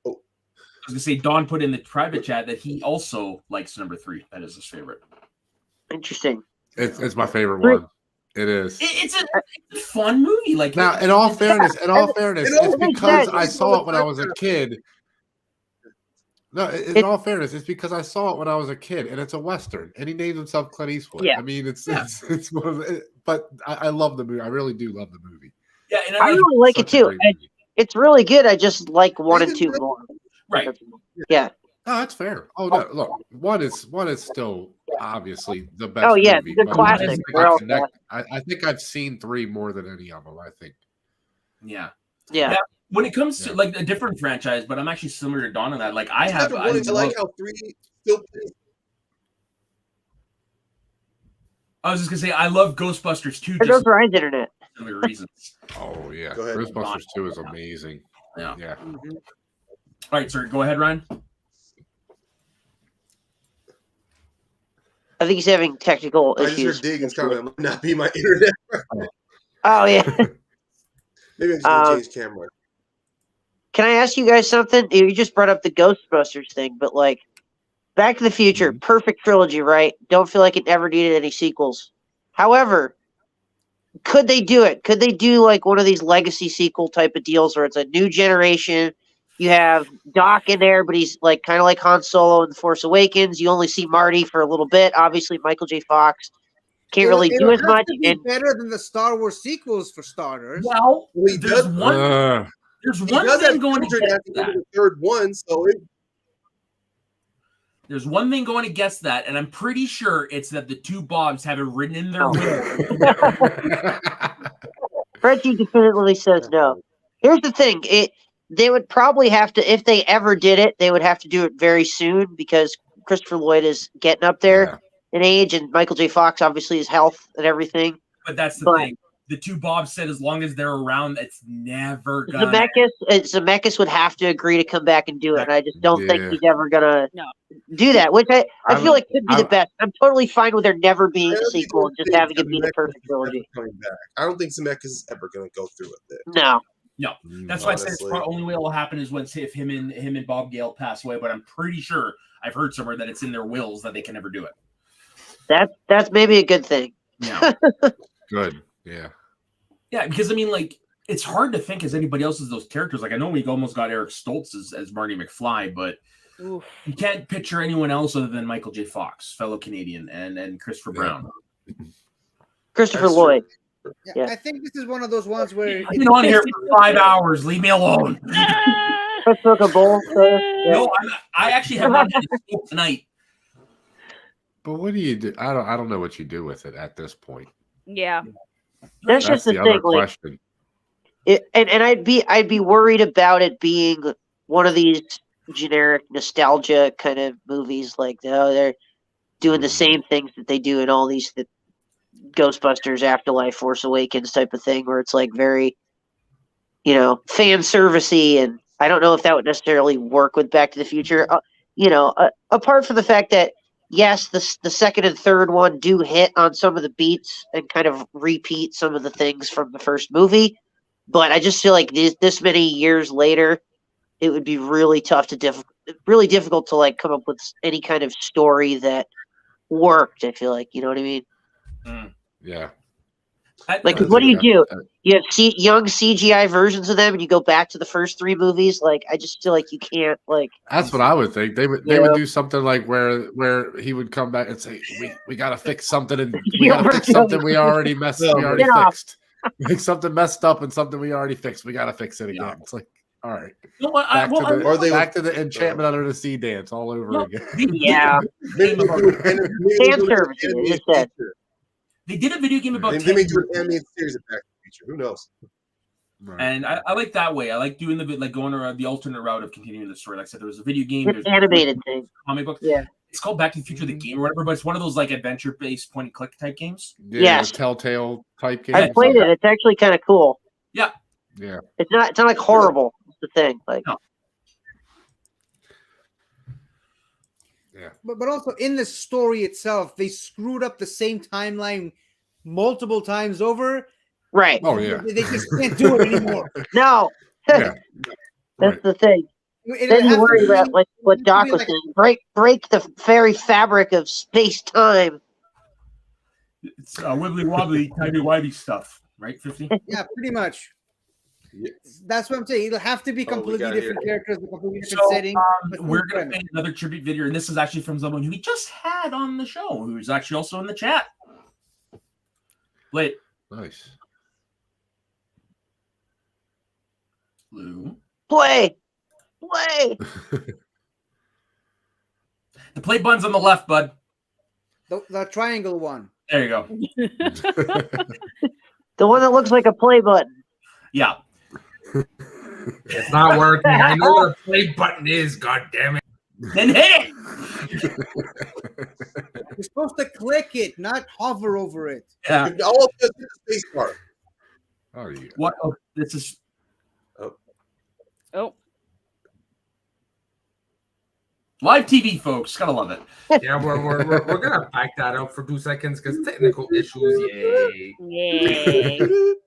I was gonna say Don put in the private chat that he also likes number 3. That is his favorite. Interesting. It's my favorite one. It is. It's a fun movie. Like now, in all fairness, it's because I saw it when I was a kid. No, in all fairness, it's because I saw it when I was a kid, and it's a Western, and he named himself Clint Eastwood. Yeah. I mean, it's one of the, but I love the movie. I really do love the movie. Yeah, and I really like it too. It's really good. I just like 1 and 2 more. Right. Yeah. Oh, that's fair. Oh no, look, one is still obviously the best. Oh yeah, movie, it's a but classic. I think I've seen 3 more than any of them. I think. Yeah. Yeah. When it comes to like a different franchise, but I'm actually similar to Don on that. Like I have, I like how 3 still. I was just gonna say I love Ghostbusters 2. There goes Ryan's internet. Similar reasons. Oh yeah, Go ahead. Ghostbusters 2 is amazing. Yeah. Yeah. All right, sir. Go ahead, Ryan. I think he's having technical I just issues. heard Diggins comment. Might not be my internet. Oh yeah. Maybe I'm just gonna change camera. Can I ask you guys something? You just brought up the Ghostbusters thing, but like Back to the Future, perfect trilogy, right? Don't feel like it ever needed any sequels. However, could they do it? Could they do like one of these legacy sequel type of deals where it's a new generation? You have Doc in there, but he's like kind of like Han Solo in The Force Awakens. You only see Marty for a little bit. Obviously, Michael J. Fox can't really do as much. To be better than the Star Wars sequels for starters. Well, there's one. There's one thing going against that. The third one, so There's one thing going against that, and I'm pretty sure it's that the 2 Bobs have it written in their will. Frenchie definitively says no. Here's the thing: they would probably have to, if they ever did it, they would have to do it very soon because Christopher Lloyd is getting up there in age, and Michael J. Fox obviously his health and everything. But that's the thing. The 2 Bobs said as long as they're around, it's never gonna. Zemeckis would have to agree to come back and do it, and I just don't think he's ever gonna do that. Which I feel like could be the best. I'm totally fine with there never being a sequel and just having it be the perfect trilogy. I don't think Zemeckis is ever going to go through with it. No. That's why I said it's the only way it'll happen is once if him and Bob Gale pass away. But I'm pretty sure I've heard somewhere that it's in their wills that they can never do it. That's maybe a good thing. Yeah. Good. Yeah. Yeah, because I mean, like, it's hard to think as anybody else as those characters. Like, I know we almost got Eric Stoltz as Marty McFly, but you can't picture anyone else other than Michael J. Fox, fellow Canadian, and Christopher Brown. Christopher Lloyd. Yeah, I think this is one of those ones where I've been on here for 5 hours. Leave me alone. Let's look a bowl. No, I actually have not had a smoke tonight. But what do you do? I don't know what you do with it at this point. Yeah. That's just the thing. Question. And I'd be worried about it being one of these generic nostalgia kind of movies. Like, they're doing the same things that they do in all these Ghostbusters, Afterlife, Force Awakens type of thing, where it's like very, fan servicey. And I don't know if that would necessarily work with Back to the Future. Apart from the fact that, yes, the second and third one do hit on some of the beats and kind of repeat some of the things from the first movie. But I just feel like this many years later, it would be really really difficult to like come up with any kind of story that worked. I feel like, you know what I mean? Yeah. Like, what do? You have young CGI versions of them, and you go back to the first 3 movies. Like, I just feel like you can't like. That's what I would think. They would do something like where he would come back and say, "We got to fix something, and we got to fix something we already fixed. Like something messed up and something we already fixed. We got to fix it again." It's like, all right, back to the enchantment under the sea dance all over again. Yeah. Fan service. They did a video game about. They may do an animated series of Back to the Future. Who knows? Right. And I like that way. I like doing going around the alternate route of continuing the story. Like I said, there was a video game, it's animated thing, comic book. Yeah, it's called Back to the Future, the game or whatever. But it's one of those like adventure-based point-and-click type games. Yeah, yes, Telltale type games. I played it. It's actually kind of cool. Yeah. It's not like horrible. It's the thing. Like. No. Yeah. But also in the story itself, they screwed up the same timeline multiple times over. Right. Oh yeah. They just can't do it anymore. No. Yeah. That's the thing. It Then you have to worry be- about like what it Doc have to was be saying. Break the very fabric of space time. It's wibbly wobbly, timey wimey stuff, right? 50. Yeah, pretty much. Yeah. That's what I'm saying. It'll have to be Oh, we completely got different here. characters, a completely different So setting. but we're same gonna premise. make another tribute video, and this is actually from someone who we just had on the show, who's actually also in the chat. Wait, Nice. Lou. Play. The play button's on the left, bud. The triangle one. There you go. The one that looks like a play button. Yeah. It's not working. I know what a play button is. God damn it! Then hit it. You're supposed to click it, not hover over it. Yeah. All just hit the space bar. Oh yeah. What? Oh, this is. Oh. Live TV, folks. Gotta love it. Yeah, we're gonna back that up for 2 seconds because technical issues. Yay! Yay! You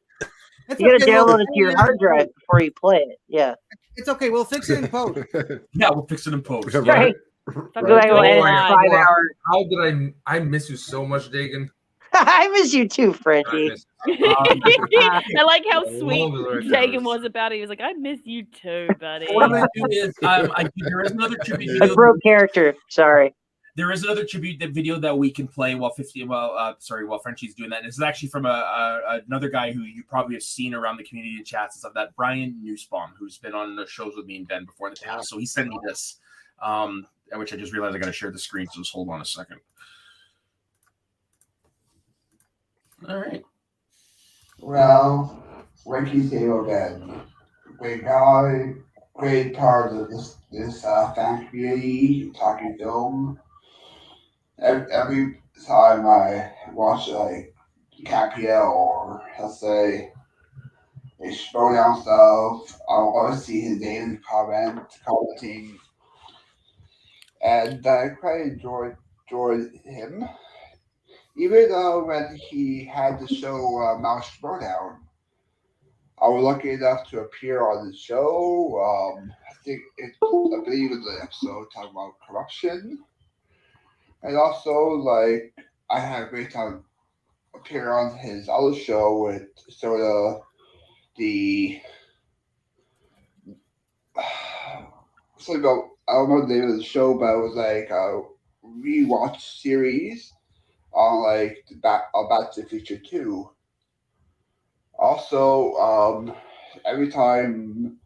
gotta download it to your hard drive before you play it. Yeah. It's okay. We'll fix it in post. Yeah, we'll fix it in post. Right. How did I miss you so much, Dagan? I miss you too, Frenchie. I like how sweet love it, Dagan was about it. He was like, I miss you too, buddy. What I'm gonna do is, there is another tribute I video. broke character. Sorry. There is another tribute video that we can play while while Frenchie's doing that. And this is actually from another guy who you probably have seen around the community and chats and stuff. That Brian Newsbaum, who's been on the shows with me and Ben before in the past. So he sent me this, which I just realized I got to share the screen. So just hold on a second. All right. Well, like you say, Ben, great guy, great part of this fan community, talking film. Every time I watch like CapPL or let's say a Showdown stuff, I'll always see his name commenting, and I quite enjoyed him. Even though when he had the show Mouse Showdown, I was lucky enough to appear on the show. I believe it was an episode talking about corruption. And also, like, I had a great time appearing on his other show with sort of something about, I don't know the name of the show, but it was like a rewatch series on like Back to the Future 2. Also, every time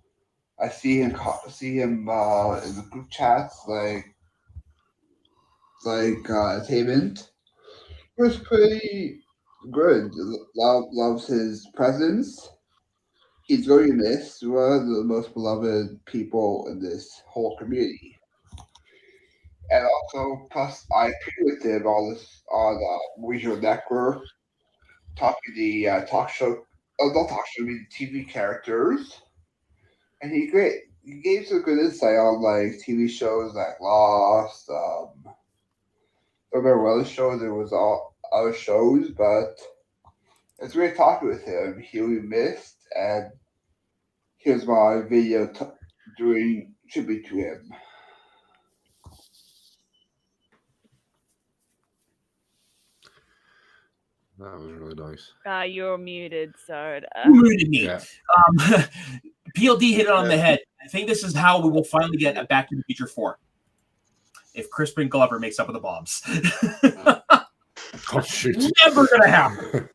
I see him in the group chats, like Attainment, it was pretty good. Loves his presence. He's very missed. One of the most beloved people in this whole community. And also, plus, I appeared with him on Regional Network, talking the talk show, not talk show, I mean TV characters. And he gave some good insight on like TV shows like Lost. I don't remember what other shows there was all other shows, but it's great talking with him. He'll be missed, and here's my video doing tribute to him. That was really nice. You're muted, Soda. Muted me. Yeah. PLD hit it on the head. I think this is how we will finally get a Back to the Future 4. If Crispin Glover makes up with the Bobs. Oh shoot! Never gonna happen.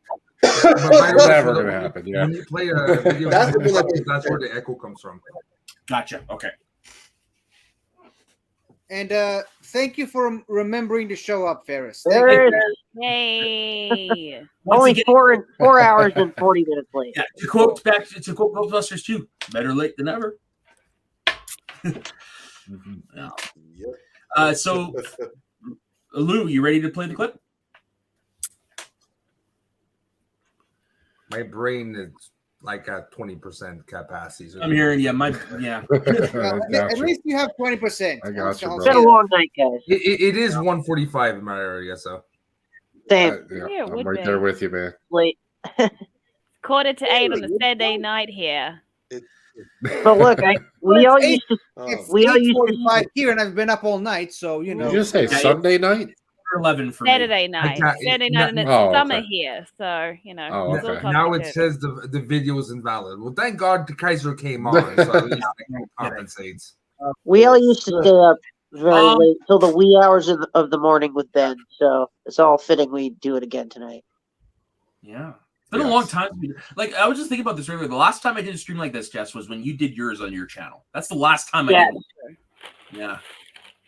Never gonna happen. Yeah. When you play a video, that's where the echo comes from. Gotcha. Okay. And thank you for remembering to show up, Ferris. Yay! Only 4 hours and 40 minutes late. Yeah, to quote Ghostbusters 2, better late than never. Yeah. So, Lou, you ready to play the clip? My brain is like at 20% capacity. So I'm hearing yeah. At least you have 20%. I got you, It's been a long night, guys. It is 1:45 in my area, so. Same. Yeah, it I'm would right be. there with you, man. Late. 7:45 on a Saturday night here. But look, we all used to. It's We all used 8:45 to. here, and I've been up all night, so you know. Did you just say Sunday night? 11 for Saturday night. Saturday night, and it's Oh, summer okay. here, so you know. Oh, it's all okay. Now it complicated. says the video is invalid. Well, thank God the Kaiser came on, so at least it compensates. We all used to stay up very late till the wee hours of the morning with Ben. So it's all fitting we do it again tonight. Yeah. It's been a long time. Like, I was just thinking about this earlier. The last time I did a stream like this, Jess, was when you did yours on your channel. That's the last time I did it. Yeah.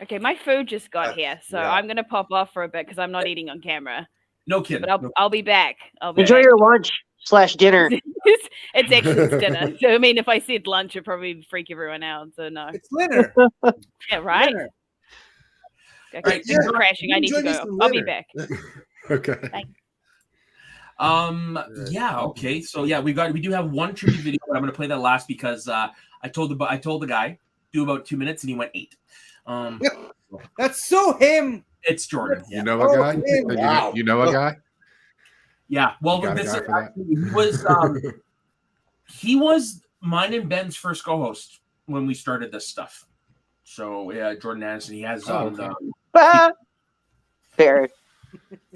Okay, my food just got here, so I'm gonna pop off for a bit because I'm not eating on camera. No kidding. But I'll be back. Enjoy your lunch/dinner. It's actually dinner. So I mean, if I said lunch, it'd probably freak everyone out. So no. It's dinner. Yeah, right. Dinner. Okay, Right, it's crashing. I need to enjoy me go. some I'll be dinner. back. Okay. Bye. Yeah, okay. So yeah, we do have one tribute video, but I'm gonna play that last because I told the guy do about 2 minutes and he went 8. That's so him. It's Jordan. You know a guy? Wow. You know a guy? Yeah. Well, You got a this guy for that? he was mine and Ben's first co-host when we started this stuff. So yeah, Jordan Anderson. He has Fair. What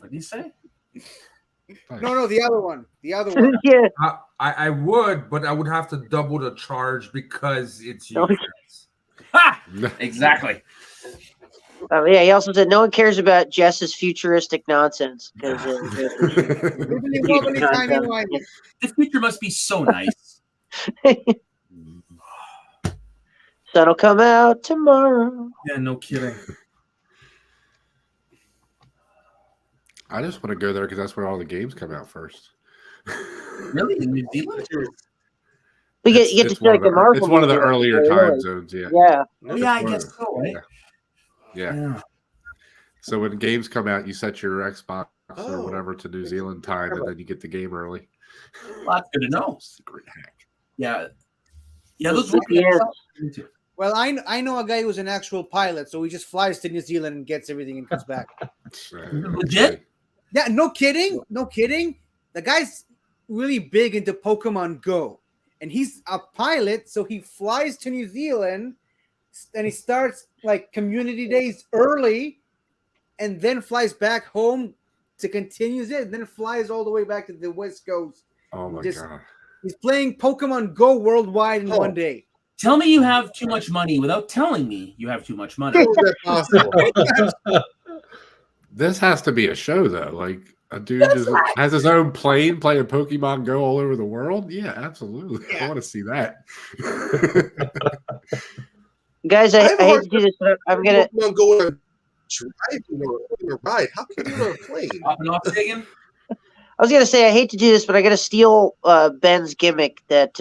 did he say? No, the other one. The other one. Yeah. I would, but I would have to double the charge because it's you. Ha! Exactly. Yeah, he also said no one cares about Jess's futuristic nonsense because the future must be so nice. Sun'll come out tomorrow. Yeah, no kidding. I just want to go there because that's where all the games come out first. Really? In New Zealand? You get to start the Marvel. It's one of the movie. earlier Yeah. time zones, yeah. Yeah. Yeah, I guess so, right? Yeah. So when games come out, you set your Xbox or whatever to New Zealand time, and then you get the game early. Well, that's good to know. It's a great hack. Yeah. Yeah, those Well, I know a guy who's an actual pilot, so he just flies to New Zealand and gets everything and comes back. Legit? Yeah, no kidding. No kidding. The guy's really big into Pokemon Go. And he's a pilot, so he flies to New Zealand and he starts like community days early and then flies back home to continue it, then flies all the way back to the West Coast. Oh my God. He's playing Pokemon Go worldwide in one day. Tell me you have too much money without telling me you have too much money. This has to be a show, though. Like, a dude just has his own plane playing Pokemon Go all over the world. Yeah, absolutely. I want to see that. Guys, I hate to do this, but I'm gonna go on a ride. How can you do on a plane? Popping off again? I was gonna say I hate to do this, but I gotta steal Ben's gimmick that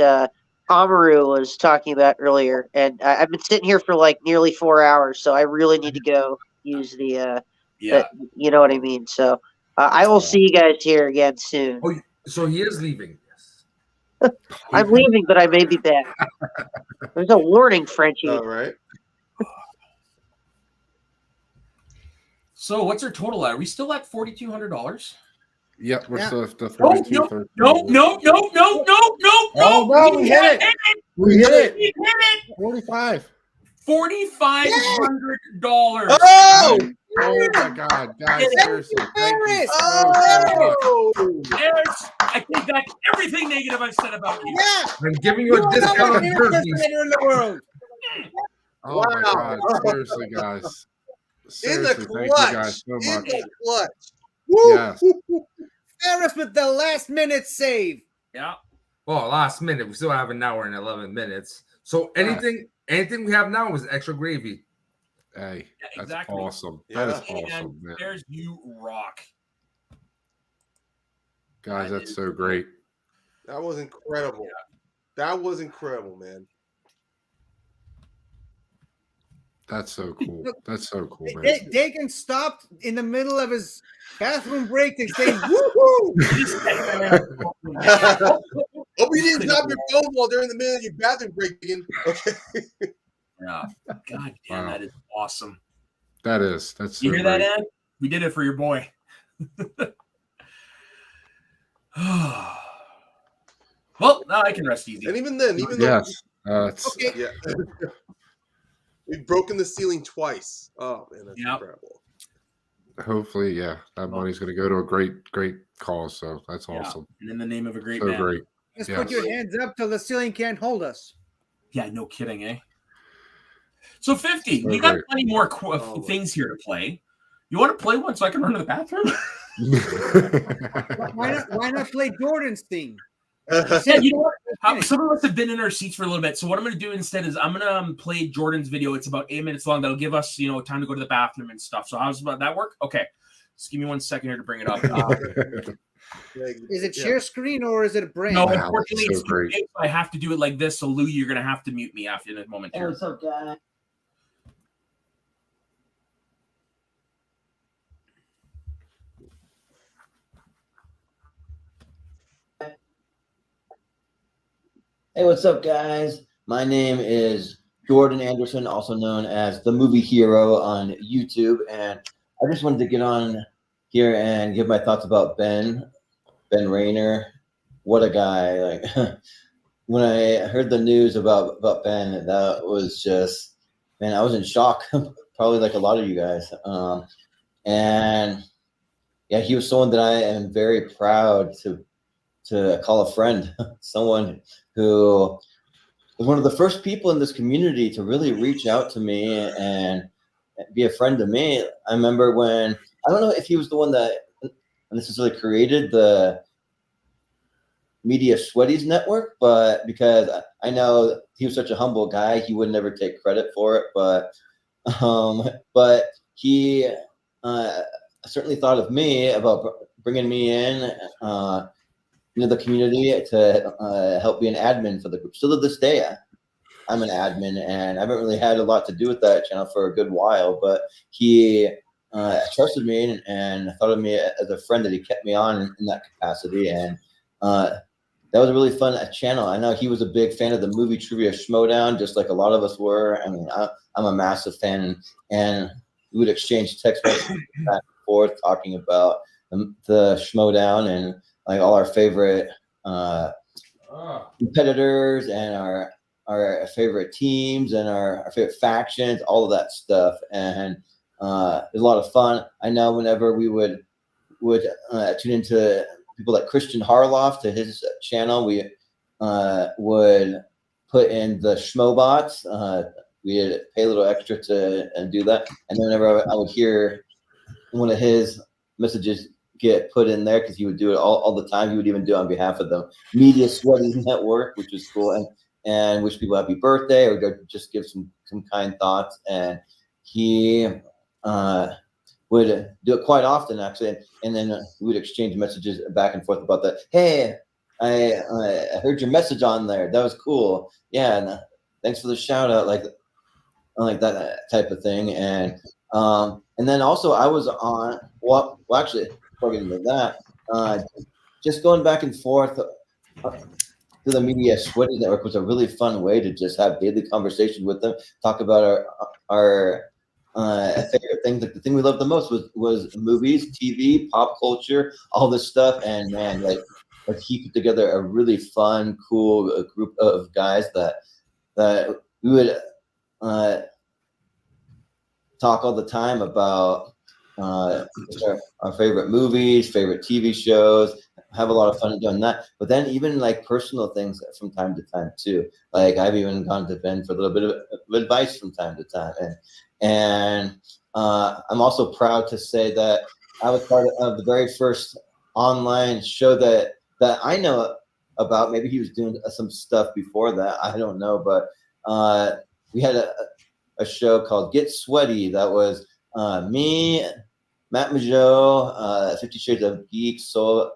Amaru was talking about earlier, and I've been sitting here for like nearly 4 hours, so I really need to go use the you know what I mean. So I will see you guys here again soon. Oh, so he is leaving. I'm leaving, but I may be back. There's a warning, Frenchie. All right. So what's our total at? Are we still at $4,200? Yep, we're still at the No, 42. no. Oh, no, we hit it. We hit it. We hit it. 45. $4,500. Oh! Oh my God, guys! Seriously, thank you Yes, I take back everything negative I've said about you. Yeah, I'm giving you a discount on jerseys. in the world. Oh my God! Seriously, guys. Seriously, thank you guys so much. In the clutch. Yes. Ferris with the last minute save. Yeah. Well, last minute. We still have an hour and 11 minutes. So anything we have now is extra gravy. Hey, Yeah, exactly. that's awesome. Yeah. That is awesome, And man. there's you rock. Guys, that's so great. That was incredible. That was incredible, man. That's so cool. That's so cool, man. Dagan stopped in the middle of his bathroom break to say, woohoo! Hope you didn't drop your phone while they're in the middle of your bathroom break again. Okay. Yeah. God damn, that is awesome. That's You so hear that, great. Ed? We did it for your boy. Well, now I can rest easy. And even then, even Yes. though yeah, we've broken the ceiling twice. Oh man, that's incredible. Hopefully, yeah, that money's going to go to a great cause. So that's awesome. And in the name of a great So man. great. Just put your hands up till the ceiling can't hold us. Yeah, no kidding, eh? So 50, So we got great. plenty more things here to play. You want to play one so I can run to the bathroom? Why not play Jordan's theme? Yeah, you know what? Some of us have been in our seats for a little bit. So what I'm going to do instead is I'm going to play Jordan's video. It's about 8 minutes long. That'll give us, time to go to the bathroom and stuff. So how's about that work? Okay. Just give me 1 second here to bring it up. Is it share screen or is it a brand? No, unfortunately, it's too big, so I have to do it like this. So Lou, you're going to have to mute me after in a moment here. What's up, guys? Hey, what's up, guys? My name is Jordan Anderson, also known as the Movie Hero on YouTube, and I just wanted to get on here and give my thoughts about Ben Rer. What a guy! Like when I heard the news about Ben, that was just, man, I was in shock. Probably like a lot of you guys. And yeah, he was someone that I am very proud to call a friend, someone who was one of the first people in this community to really reach out to me and be a friend to me. I remember when, I don't know if he was the one that necessarily created the Media Sweaties Network, but because I know he was such a humble guy, he would never take credit for it. But he certainly thought of me about bringing me in into the community to help be an admin for the group. Still to this day, I'm an admin, and I haven't really had a lot to do with that channel for a good while. But he trusted me and thought of me as a friend that he kept me on in that capacity, and that was a really fun channel. I know he was a big fan of the movie Trivia Schmodown, just like a lot of us were. I mean, I'm a massive fan, and we would exchange text messages back and forth talking about the Schmodown and like all our favorite competitors and our favorite teams and our favorite factions, all of that stuff. And it was a lot of fun. I know whenever we would tune into people like Christian Harloff to his channel, we would put in the Schmobots. We'd pay a little extra to do that. And then whenever I would hear one of his messages get put in there, because he would do it all the time, he would even do it on behalf of the Media Sweaties Network, which was cool, and wish people happy birthday or just give some kind thoughts. And he would do it quite often, actually, and then we would exchange messages back and forth about that. Hey, I heard your message on there. That was cool. Yeah, and thanks for the shout out, like that type of thing. And then also I was on. Well, actually, before getting into that, just going back and forth to the Media Sweaty Network was a really fun way to just have daily conversation with them, talk about our favorite things. Like the thing we loved the most was movies, TV, pop culture, all this stuff. And man, like he put together a really fun, cool group of guys that we would talk all the time about our favorite movies, favorite TV shows, have a lot of fun doing that. But then even like personal things from time to time too. Like I've even gone to Ben for a little bit of advice from time to time. And I'm also proud to say that I was part of the very first online show that I know about. Maybe he was doing some stuff before that, I don't know. But we had a show called Get Sweaty that was me, Matt Majot, 50 Shades of Geek, so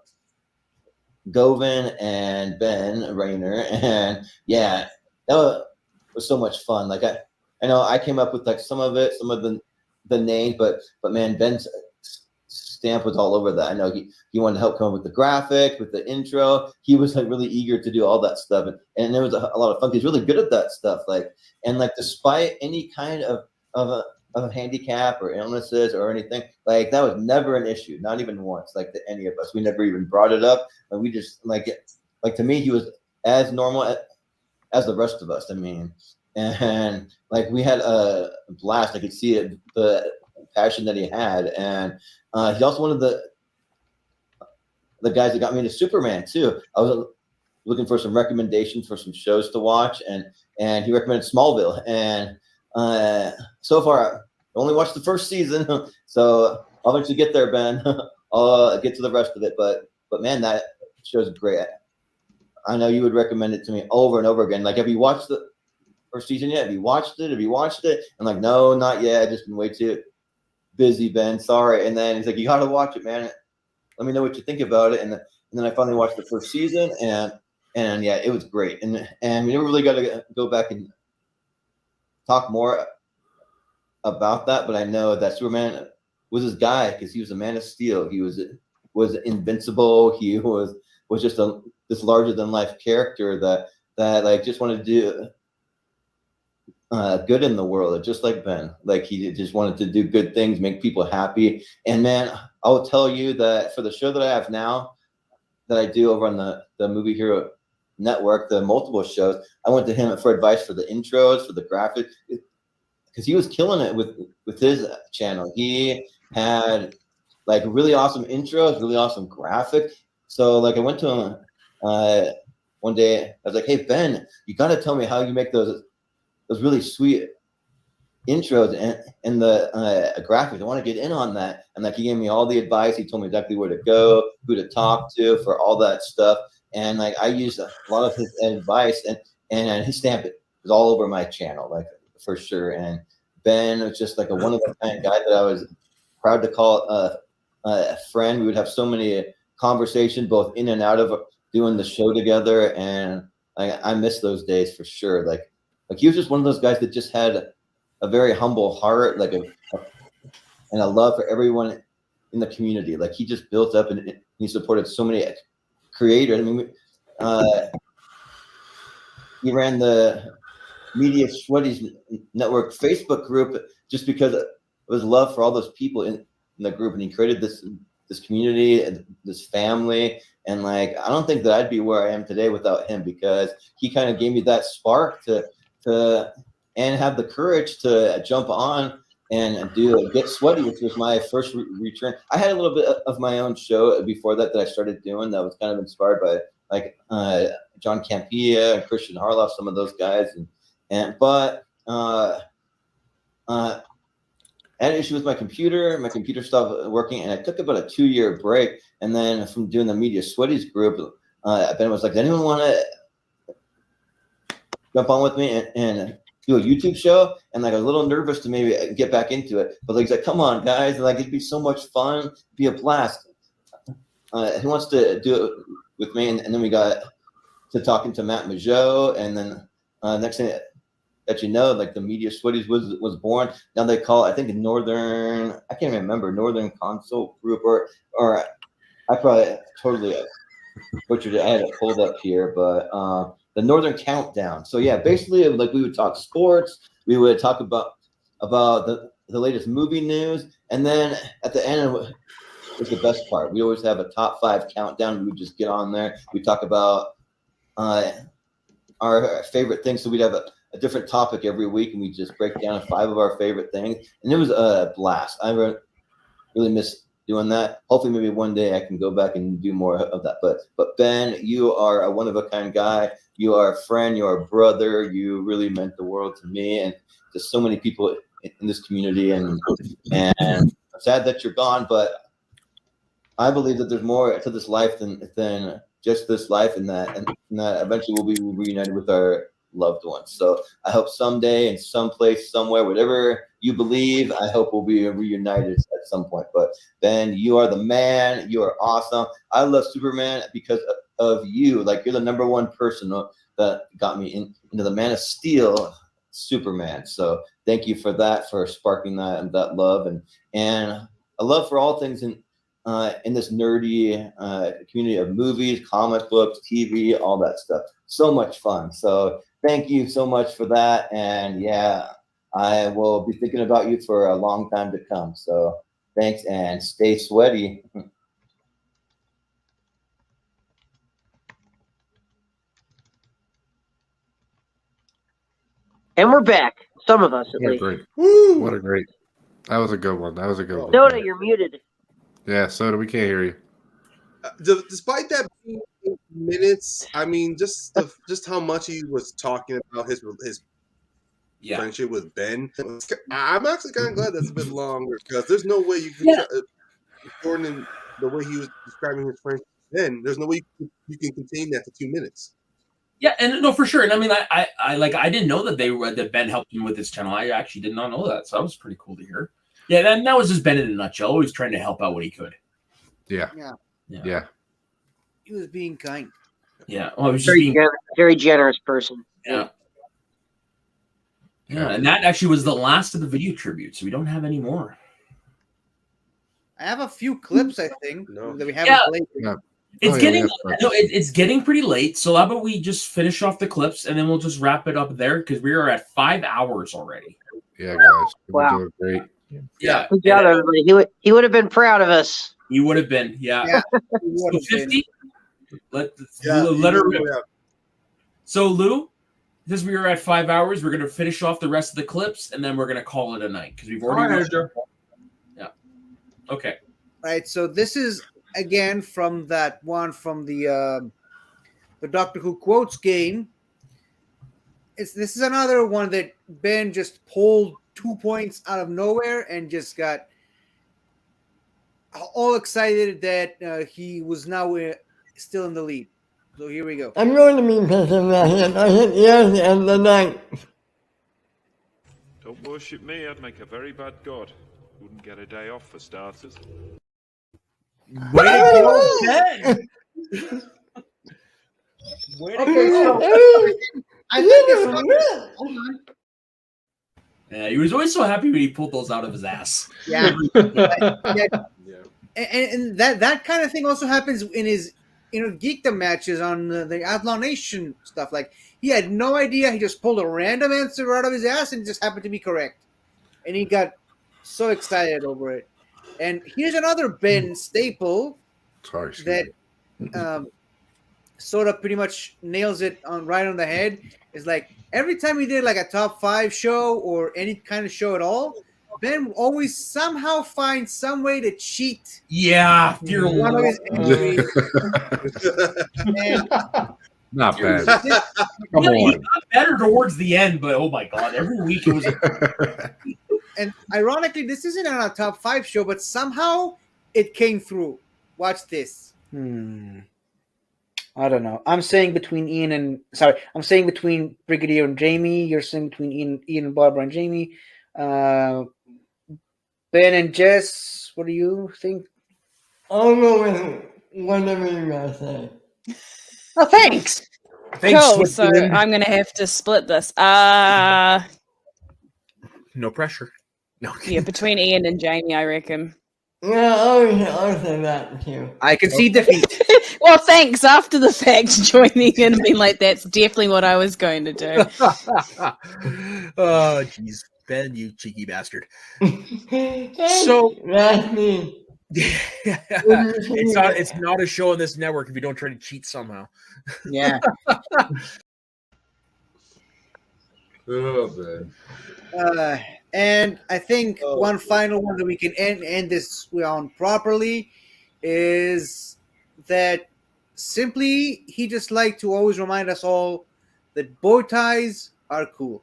Govin, and Ben Rer. And yeah, that was so much fun. Like I know I came up with like some of the names, but man, Ben's stamp was all over that. I know he wanted to help come up with the graphic, with the intro. He was like really eager to do all that stuff, and it was a lot of fun. He's really good at that stuff. Like, and like despite any kind of a handicap or illnesses or anything, like that was never an issue, not even once. Like to any of us, we never even brought it up. And we just like to me, he was as normal as the rest of us. I mean, and like we had a blast. I could see it, the passion that he had, and he's also one of the guys that got me into Superman too. I was looking for some recommendations for some shows to watch, and he recommended Smallville, and so far I only watched the first season, so I'll eventually get there, Ben. I'll get to the rest of it, but man, that show's great. I know you would recommend it to me over and over again. Like, have you watched the first season yet? Have you watched it? I'm like, no, not yet. I've just been way too busy, Ben. Sorry. And then he's like, you got to watch it, man. Let me know what you think about it. And then I finally watched the first season, and yeah, it was great. And we never really got to go back and talk more about that. But I know that Superman was his guy because he was a Man of Steel. He was invincible. He was just this larger than life character that like just wanted to do good in the world, just like Ben. Like he just wanted to do good things, make people happy. And man, I will tell you that for the show that I have now, that I do over on the Movie Hero Network, the multiple shows, I went to him for advice for the intros, for the graphics, because he was killing it with his channel. He had like really awesome intros, really awesome graphics. So like I went to him one day. I was like, "Hey Ben, you got to tell me how you make those really sweet intros and the graphics. I want to get in on that." And like he gave me all the advice. He told me exactly where to go, who to talk to for all that stuff. And like I used a lot of his advice, and his stamp was all over my channel, like for sure. And Ben was just like a one of a kind guy that I was proud to call a friend. We would have so many conversations, both in and out of doing the show together, and I miss those days for sure. Like he was just one of those guys that just had a very humble heart, like and a love for everyone in the community. Like he just built up and he supported so many creators. I mean, he ran the Media Sweaties Network Facebook group just because of his love for all those people in the group, and he created this community and this family. And like I don't think that I'd be where I am today without him, because he kind of gave me that spark to and have the courage to jump on and do Get Sweaty, which was my first return. I had a little bit of my own show before that I started doing that was kind of inspired by like John Campea and Christian Harloff, some of those guys, but I had an issue with my computer. My computer stopped working, and I took about a 2-year break. And then from doing the Media Sweaties group, Ben was like, "Does anyone want to jump on with me and do a YouTube show?" And like I was a little nervous to maybe get back into it, but like he's like, "Come on, guys! And, like it'd be so much fun, it'd be a blast." He wants to do it with me, and then we got to talking to Matt Majot, and then next thing that you know, like the Media Sweaties was born. Now they call it, I think, Northern. I can't remember, Northern Consult Group, or I probably totally butchered it. I had it pulled up here, but the Northern Countdown. So yeah, basically, like we would talk sports, we would talk about the latest movie news, and then at the end was the best part. We always have a top 5 countdown. We would just get on there. We talk about our favorite things. So we'd have a different topic every week, and we just break down 5 of our favorite things, and it was a blast. I really miss doing that. Hopefully maybe one day I can go back and do more of that. But Ben, you are a one-of-a-kind guy. You are a friend. You are a brother. You really meant the world to me and to so many people in this community, and I'm sad that you're gone, but I believe that there's more to this life than just this life, and that eventually we'll be reunited with our loved ones. So I hope someday, in some place, somewhere, whatever you believe, I hope we'll be reunited at some point. But Ben, you are the man. You are awesome. I love Superman because of you. Like you're the #1 person that got me into the Man of Steel, Superman. So thank you for that, for sparking that love and a love for all things in in this nerdy community of movies, comic books, TV, all that stuff. So much fun. So thank you so much for that. And yeah, I will be thinking about you for a long time to come. So thanks and stay sweaty. And we're back. Some of us, at What a least. great. Woo! What a great. That was a good one. That was a good one. Soda, you're muted. Yeah, Soda, we can't hear you. Despite that being 8 minutes, I mean, just how much he was talking about his friendship with Ben. I'm actually kind of glad that's a bit longer because there's no way you can Jordan the way he was describing his friendship with Ben. There's no way you can contain that to 2 minutes. Yeah, and no, for sure. And I mean, I didn't know that that Ben helped him with his channel. I actually did not know that, so that was pretty cool to hear. Yeah, that was just Ben in a nutshell. Always trying to help out what he could. Yeah. Yeah. He was being kind. Yeah. Well, he was just Very generous person. Yeah. Yeah, and that actually was the last of the video tributes. So we don't have any more. I have a few clips, I think, that we haven't played. Yeah. It's getting pretty late. So how about we just finish off the clips and then we'll just wrap it up there because we are at 5 hours already. Yeah, guys. Wow. We're doing great. Yeah. Good job, everybody. He would have been proud of us. You would have been, yeah. So 50. Let her rip. So Lou, since we were at 5 hours, we're gonna finish off the rest of the clips and then we're gonna call it a night because we've already. Yeah. Okay. Right. So this is again from that one from the Doctor Who quotes game. This is another one that Ben just pulled 2 points out of nowhere and just got all excited that he was now still in the lead. So here we go. I'm going to be pissing my head. I hit yes and the night. Don't worship me, I'd make a very bad god. Wouldn't get a day off for starters. Way to go, Ben! Way to go. I think it's hold on. Yeah, he was always so happy when he pulled those out of his ass. Yeah. And that kind of thing also happens in his geekdom matches on the Outlaw Nation stuff. Like he had no idea, he just pulled a random answer out of his ass and it just happened to be correct, and he got so excited over it. And here's another Ben staple that sort of pretty much nails it right on the head. Is like every time he did like a top 5 show or any kind of show at all, Ben always somehow finds some way to cheat. Yeah, dear one of his entries. Not bad. Come on. He got better towards the end, but oh my god, every week it was. And ironically, this isn't on a top 5 show, but somehow it came through. Watch this. I don't know. I'm saying between Brigadier and Jamie. You're saying between Ian and Barbara and Jamie. Ben and Jess, what do you think? I'll go with whatever you guys say. Oh, thanks. Cool. So I'm going to have to split this. No pressure. No. Yeah, between Ian and Jamie, I reckon. Yeah, I'll say that too. I can see defeat. Well, thanks. After the fact, joining in and being like, that's definitely what I was going to do. Oh, jeez. Ben, you cheeky bastard. So that's me. it's not a show on this network if you don't try to cheat somehow. Yeah. Oh, man. And I think one final one that we can end this on properly is that simply he just liked to always remind us all that bow ties are cool.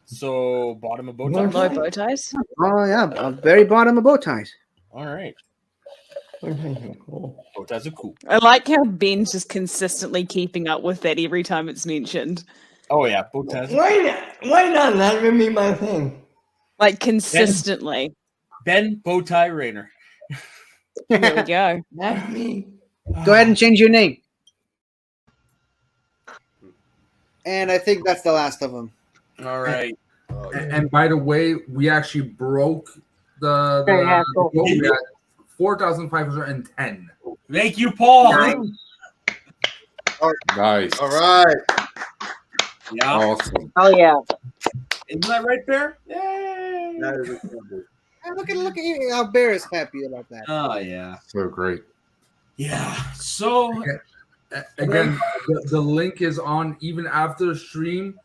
So bottom of bow ties? Low bow ties? Oh yeah, very bottom of bow ties. All right. Cool. Bow ties are cool. I like how Ben's just consistently keeping up with that every time it's mentioned. Oh yeah, bow ties. Why not? That would be my thing. Like consistently. Ben bow tie Rainer. There we go. That's me. Go ahead and change your name. And I think that's the last of them. All right. And by the way, we actually broke the goal we had 4,510. Thank you, Paul. Nice. All right. Yeah. Awesome. Oh yeah. Isn't that right, Bear? Yay. That is incredible. Look at you, how Bear is happy about that. Oh yeah. So great. Yeah. So again, the link is on even after the stream.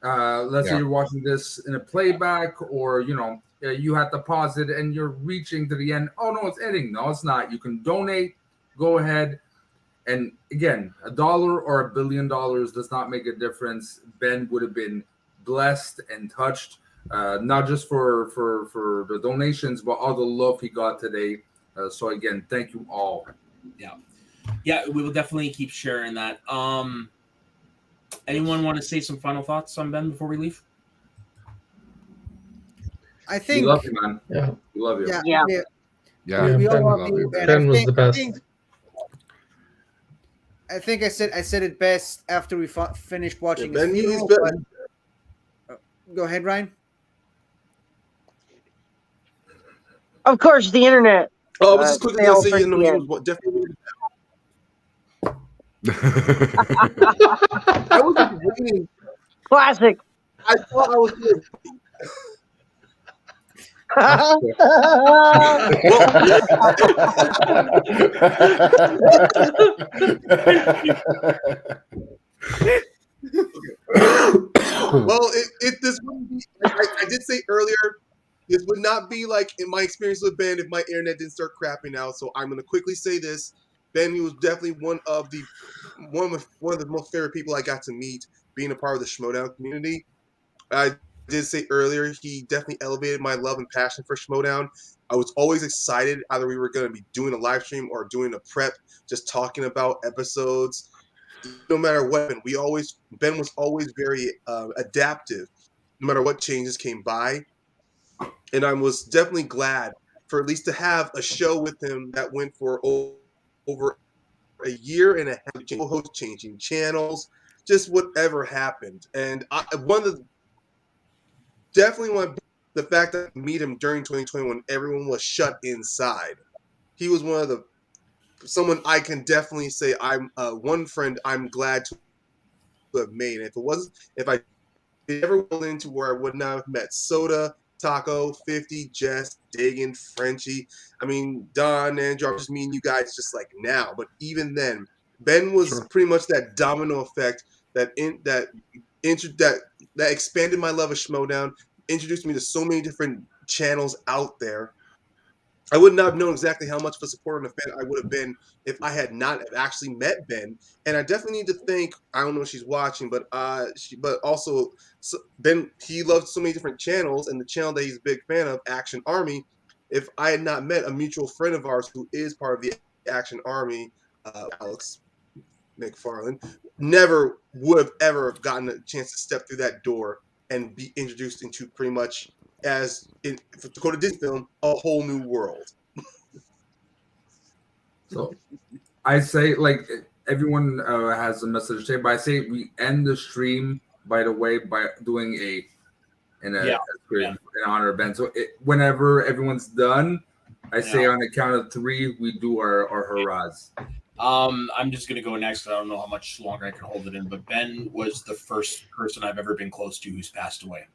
Let's say Yeah. you're watching this in a playback, or you have to pause it and you're reaching to the end. Oh no, it's ending. No, it's not. You can donate. Go ahead. And again, $1 or $1 billion does not make a difference. Ben would have been blessed and touched, not just for the donations, but all the love he got today. So again, thank you all. Yeah, we will definitely keep sharing that. Anyone want to say some final thoughts on Ben before we leave? I We think. love you, man. Yeah. We love you. Yeah. Yeah. We all Ben, love you, Ben. Ben was the best. I think I said it best after we finished watching. Yeah, his Ben, he's funeral, better. but- Go ahead, Ryan. Of course, the internet. Oh, I was just quickly gonna failed say, for he the was definitely. end. I was just waiting. Classic. I thought I was good. Well, this wouldn't be. I did say earlier, this would not be like in my experience with Ben if my internet didn't start crapping out. So I'm going to quickly say this: Ben, he was definitely one of the most favorite people I got to meet, being a part of the Schmodown community. I did say earlier, he definitely elevated my love and passion for Schmodown. I was always excited either we were going to be doing a live stream or doing a prep, just talking about episodes. No matter what, Ben was always very adaptive, no matter what changes came by. And I was definitely glad for at least to have a show with him that went for over a year and a half, host changing channels, just whatever happened. And definitely want the fact that I meet him during 2020 when everyone was shut inside. He was one of someone I can definitely say I'm one friend I'm glad to have made. And if I ever went into where I would not have met Soda, Taco, 50, Jess, Dagan, Frenchie. I mean, Don, Andrew, I'm just meeting you guys just like now. But even then, Ben was pretty much that domino effect that expanded my love of Schmodown, introduced me to so many different channels out there. I would not have known exactly how much of a supporter and a fan I would have been if I had not actually met Ben. And I definitely need to thank, I don't know if she's watching, but also Ben, he loves so many different channels, and the channel that he's a big fan of, Action Army. If I had not met a mutual friend of ours who is part of the Action Army, Alex McFarland, never would have ever gotten a chance to step through that door and be introduced into pretty much, as in Dakota Disney film, a whole new world. So I say, like, everyone has a message to say, but I say we end the stream, by the way, by doing in honor of Ben. So whenever everyone's done, I say on the count of 3, we do our hurrahs. I'm just gonna go next. I don't know how much longer I can hold it in, but Ben was the first person I've ever been close to who's passed away.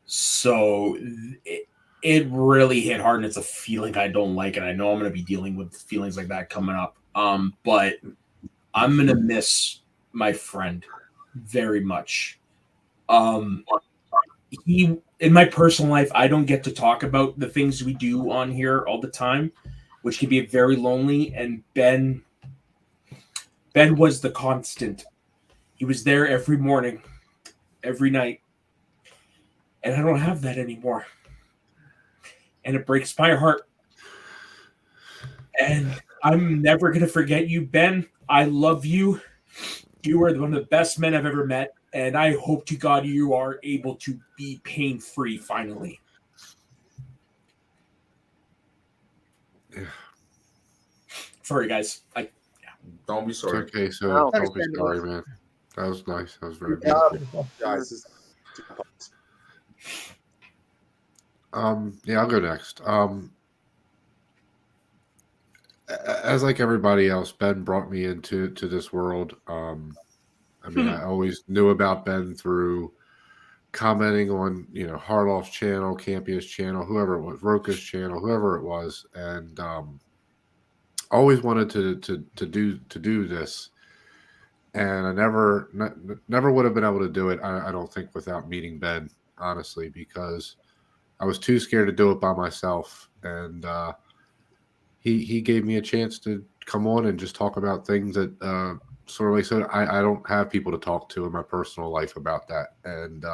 So it really hit hard, and it's a feeling I don't like, and I know I'm going to be dealing with feelings like that coming up. But I'm going to miss my friend very much. In my personal life, I don't get to talk about the things we do on here all the time, which can be very lonely. And Ben was the constant. He was there every morning, every night. And I don't have that anymore. And it breaks my heart. And I'm never going to forget you, Ben. I love you. You are one of the best men I've ever met. And I hope to God you are able to be pain-free finally. Sorry, guys. Don't be sorry. It's okay, so don't be sorry, man. That was nice. That was very beautiful. Guys, yeah, I'll go next. as like everybody else, Ben brought me into this world. I mean, I always knew about Ben through commenting on, Harloff's channel, Campia's channel, whoever it was, Roka's channel, whoever it was, and always wanted to do this, and I never would have been able to do it. I don't think without meeting Ben, honestly, because I was too scared to do it by myself, and he gave me a chance to come on and just talk about things that sort of like so I don't have people to talk to in my personal life about that, and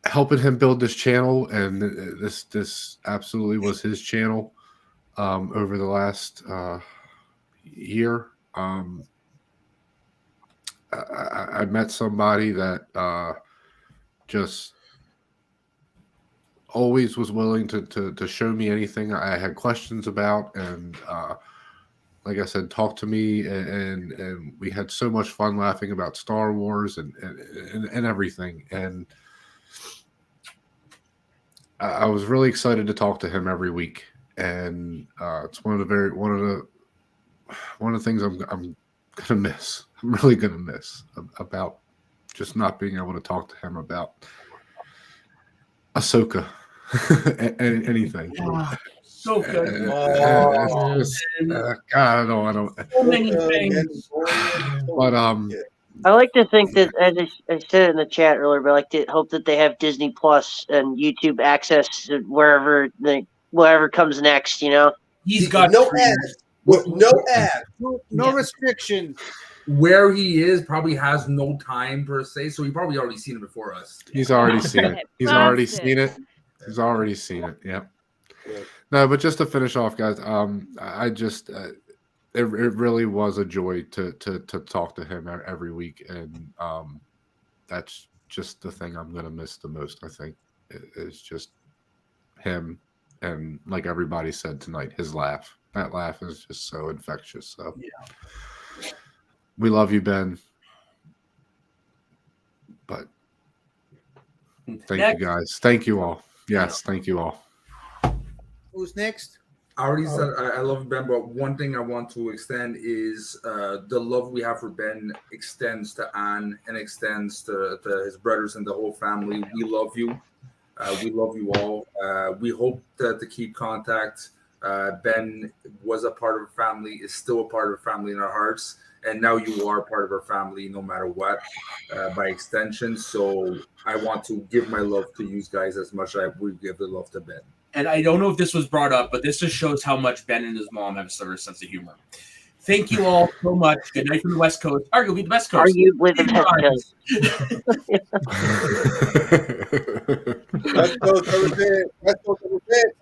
helping him build this channel, and this absolutely was his channel over the last year. I met somebody that just always was willing to show me anything I had questions about, and like I said, talk to me, and we had so much fun laughing about Star Wars and everything, and I was really excited to talk to him every week, and it's one of the things I'm gonna miss. I'm really gonna miss about just not being able to talk to him about Ahsoka, anything. So good. God, I don't. So many things. But I like to think that, as I said in the chat earlier, but I like to hope that they have Disney Plus and YouTube access to wherever comes next. He's got no ads. No ads. No restrictions. Where he is probably has no time per se, so he probably already seen it before us. He's already seen it. He's already seen it. He's already seen it. Yep. No, but just to finish off, guys, I just it really was a joy to talk to him every week, and that's just the thing I'm gonna miss the most. I think is just him, and like everybody said tonight, his laugh. That laugh is just so infectious. So yeah, we love you, Ben. But thank you guys. Thank you all. Yes, thank you all. Who's next? I already said I love Ben, but one thing I want to extend is the love we have for Ben extends to Anne and extends to his brothers and the whole family. We love you. We love you all. We hope to keep contact. Ben was a part of our family, is still a part of our family in our hearts, and now you are part of our family no matter what, by extension. So I want to give my love to you guys as much as I would give the love to Ben. And I don't know if this was brought up, but this just shows how much Ben and his mom have a sort of sense of humor. Thank you all so much. Good night from the West Coast. Arguably the West Coast. Arguably the West Coast over there. West Coast over there.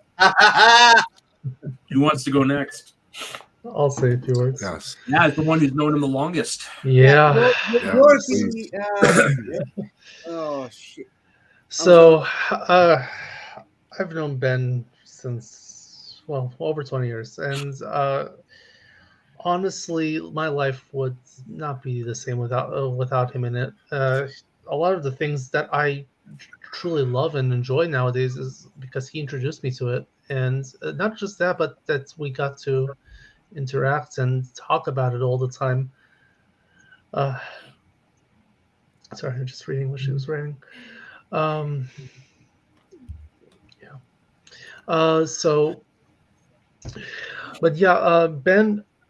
Who wants to go next? I'll say a few words. Yes. Yeah, it's the one who's known him the longest. Yeah. Oh shit. So I've known Ben since over 20 years, and honestly, my life would not be the same without him in it. A lot of the things that I truly love and enjoy nowadays is because he introduced me to it, and not just that, but that we got to interact and talk about it all the time. Sorry, I'm just reading what she was writing. Ben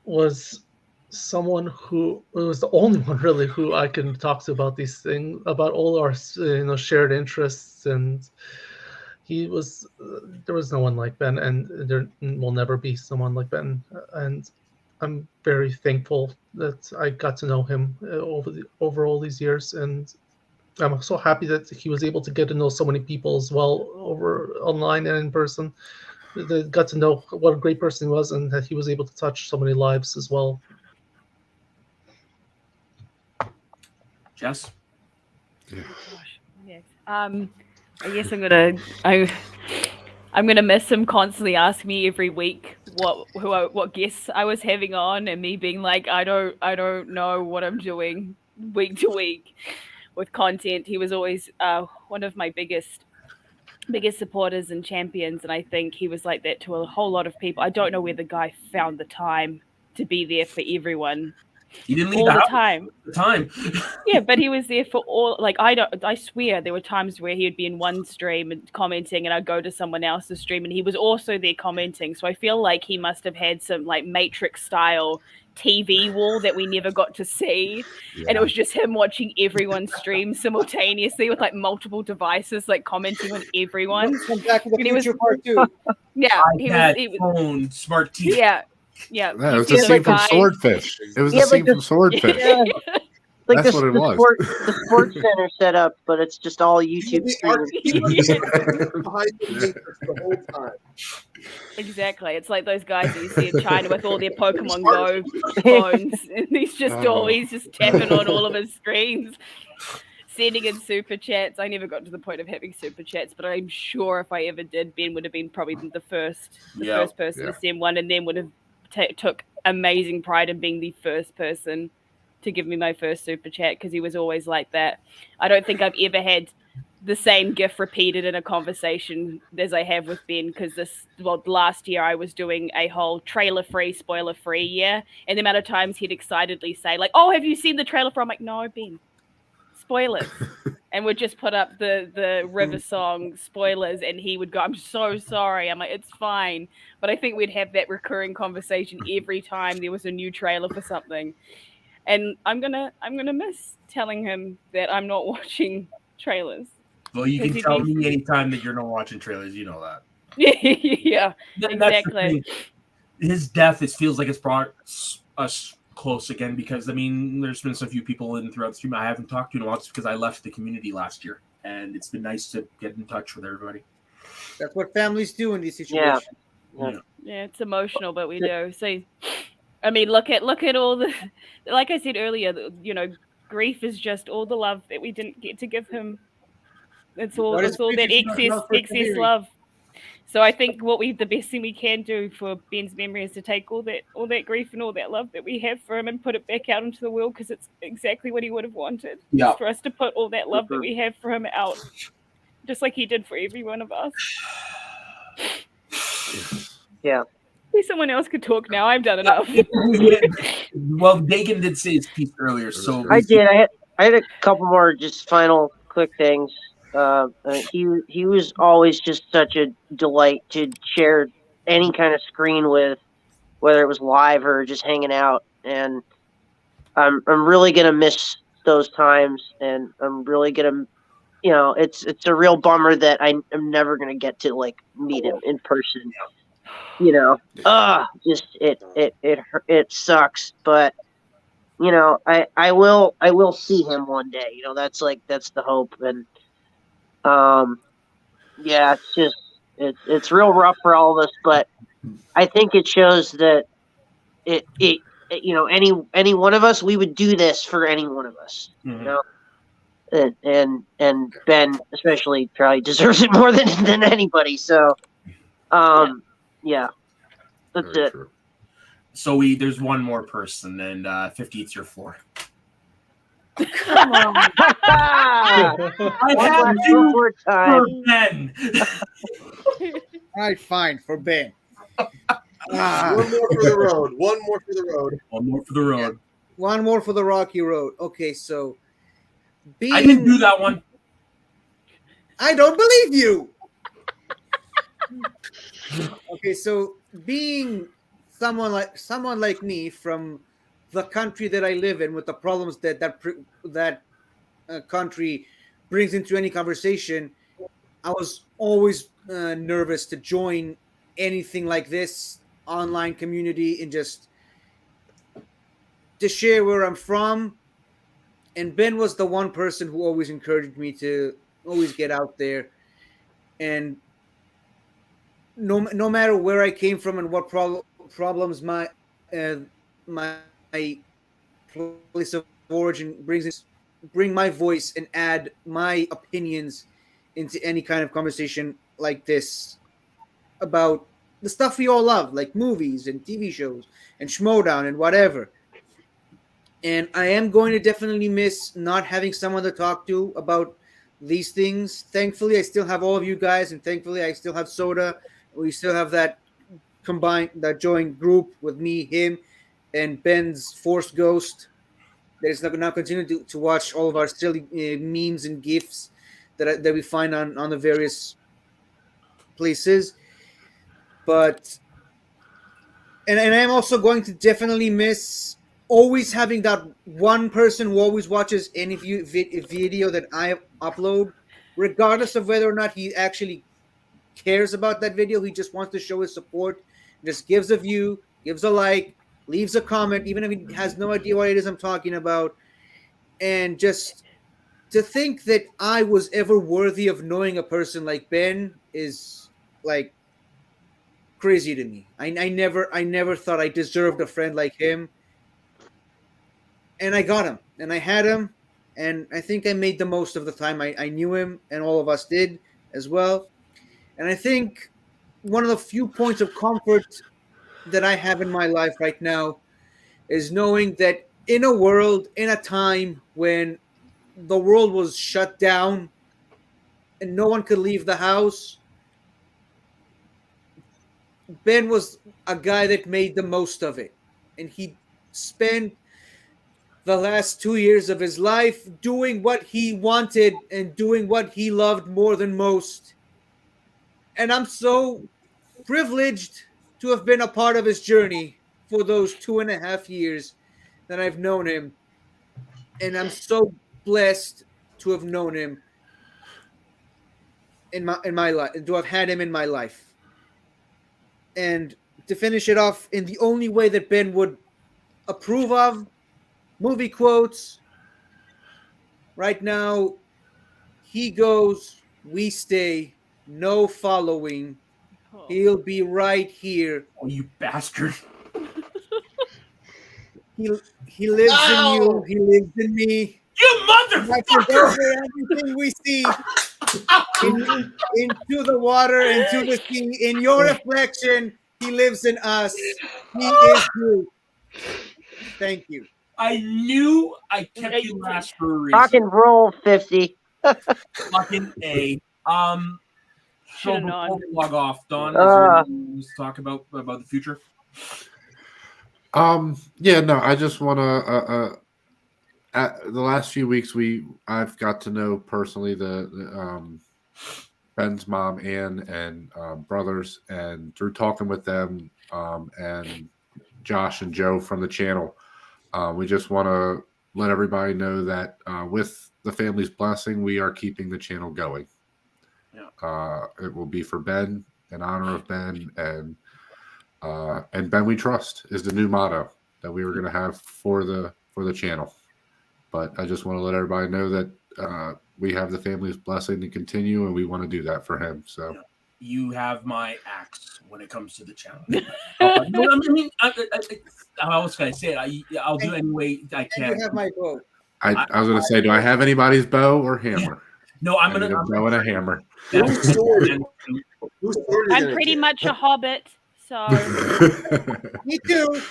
was someone who was the only one really who I can talk to about these things, about all our shared interests, and he was there was no one like Ben, and there will never be someone like Ben, and I'm very thankful that I got to know him over all these years, and I'm so happy that he was able to get to know so many people as well over online and in person. That got to know what a great person he was, and that he was able to touch so many lives as well. Jess? Yes. I guess I'm gonna miss him constantly asking me every week what guests I was having on, and me being like, I don't know what I'm doing week to week with content. He was always one of my biggest biggest supporters and champions, and I think he was like that to a whole lot of people. I don't know where the guy found the time to be there for everyone. He didn't leave all the the house time. all the time. Yeah, but he was there for all. Like I swear there were times where he would be in one stream and commenting, and I'd go to someone else's stream, and he was also there commenting. So I feel like he must have had some like Matrix style TV wall that we never got to see, and it was just him watching everyone's stream simultaneously with like multiple devices, like commenting on everyone. Come back to the And he was- future part 2. Yeah, iPad, phone, smart TV. Yeah. Yeah, Yeah, it was you the see scene those from guys- Swordfish. It was He the had, like, scene from this- Swordfish. Yeah. Like That's what it was. the sports center set up, but it's just all YouTube streaming. Behind the Matrix the whole time. Exactly. It's like those guys that you see in China with all their Pokemon Go phones, and he's just always just tapping on all of his screens, sending in super chats. I never got to the point of having super chats, but I'm sure if I ever did, Ben would have been probably the first person to send one, and then would have took amazing pride in being the first person to give me my first super chat, because he was always like that. I don't think I've ever had the same gif repeated in a conversation as I have with Ben, because last year I was doing a whole trailer free, spoiler free year, and the amount of times he'd excitedly say like, "Oh, have you seen the trailer for?" I'm like, "No, Ben, spoilers." And would just put up the River song spoilers, and he would go, "I'm so sorry." I'm like, "It's fine." But I think we'd have that recurring conversation every time there was a new trailer for something. And I'm gonna miss telling him that I'm not watching trailers. Well, you can 'Cause tell he'd me anytime that you're not watching trailers. You know that. Yeah, That's the exactly. thing. His death, it feels like it's brought us close again, because I mean, there's been so few people in throughout the stream I haven't talked to in a while, just because I left the community last year, and it's been nice to get in touch with everybody. That's what families do in these situations. Yeah, it's emotional, but we do. So, I mean, look at all the, like I said earlier, grief is just all the love that we didn't get to give him. It's all What is that grief if not love for excess persevering? love. So I think the best thing we can do for Ben's memory is to take all that grief and all that love that we have for him and put it back out into the world, because it's exactly what he would have wanted. Yeah. Is for us to put all that love that we have for him out, just like he did for every one of us. Yeah. Maybe someone else could talk now. I've done enough. Well, Dagan did say his piece earlier, so I did. I had a couple more just final quick things. He was always just such a delight to share any kind of screen with, whether it was live or just hanging out. And I'm really gonna miss those times, and I'm really gonna, it's a real bummer that I'm never gonna get to like meet him in person. Just it sucks, but I will see him one day. That's the hope. And yeah, it's real rough for all of us, but I think it shows that any one of us, we would do this for any one of us. And Ben especially probably deserves it more than anybody. So yeah, that's Very it. true. So there's one more person, and 50, it's your floor. Come on. I have One to more for time. Ben. All right, fine, for Ben. One more for the road. One more for the road. One more for the road. One more for the rocky road. Okay, so I didn't do that one. I don't believe you. Okay, so being someone like me from the country that I live in, with the problems that country brings into any conversation, I was always nervous to join anything like this online community and just to share where I'm from. And Ben was the one person who always encouraged me to always get out there. And no matter where I came from and what problems my place of origin bring my voice and add my opinions into any kind of conversation like this about the stuff we all love, like movies and TV shows and Schmodown and whatever. And I am going to definitely miss not having someone to talk to about these things. Thankfully, I still have all of you guys, and thankfully, I still have Soda. We still have that joint group with me, him, and Ben's Force Ghost. That is now continue to watch all of our silly memes and gifs that we find on the various places. But and I'm also going to definitely miss always having that one person who always watches any video that I upload, regardless of whether or not he actually cares about that video. He just wants to show his support, just gives a view, gives a like, leaves a comment, even if he has no idea what it is I'm talking about. And just to think that I was ever worthy of knowing a person like Ben is like crazy to me. I never thought I deserved a friend like him. And I got him, and I had him, and I think I made the most of the time I knew him, and all of us did as well. And I think one of the few points of comfort that I have in my life right now is knowing that in a world, in a time when the world was shut down and no one could leave the house, Ben was a guy that made the most of it. And he spent the last 2 years of his life doing what he wanted and doing what he loved more than most. And I'm so privileged to have been a part of his journey for those 2.5 years that I've known him. And I'm so blessed to have known him in my life, to have had him in my life. And to finish it off in the only way that Ben would approve of, movie quotes. Right now, he goes, we stay, no following. He'll be right here. Oh, you bastard. He lives in you. He lives in me. You motherfucker! Over everything we see into the water, into the sea. In your reflection, he lives in us. He is you. Thank you. I knew I kept you last for a reason. Rock and roll 50. Fucking A. So Should've before known. we log off, Don, is there anything to talk about the future? Yeah, no, I just want to. The last few weeks, I've got to know personally the Ben's mom, Ann, and brothers, and through talking with them, and Josh and Joe from the channel, we just want to let everybody know that with the family's blessing, we are keeping the channel going. Yeah. It will be for Ben, in honor of Ben, and Ben we trust is the new motto that we were going to have for the channel. But I just want to let everybody know that we have the family's blessing to continue, and we want to do that for him. So You have my axe when it comes to the channel. I was going to say it. I'll do any way I can. You have my vote. I was going to say, do I have anybody's bow or hammer? No, I'm I need a bow and a hammer. I'm pretty much a hobbit, so Me too.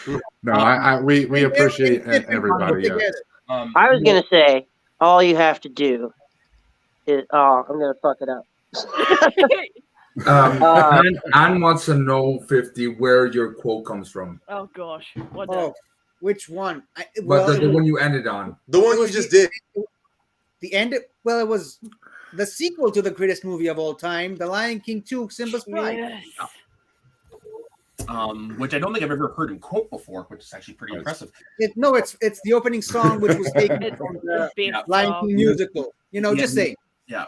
No, we appreciate everybody. Yes. I was gonna say, all you have to do is. Oh, I'm gonna fuck it up. Ann wants to know 50 where your quote comes from. oh gosh, what? Which one? But the one you ended on. The one you just did. The end. Well, it was the sequel to the greatest movie of all time, The Lion King 2: Simba's Pride. Yes. Which I don't think I've ever heard him quote before, which is actually pretty impressive. It's the opening song, which was taken from the Lion King musical. Just say. Yeah.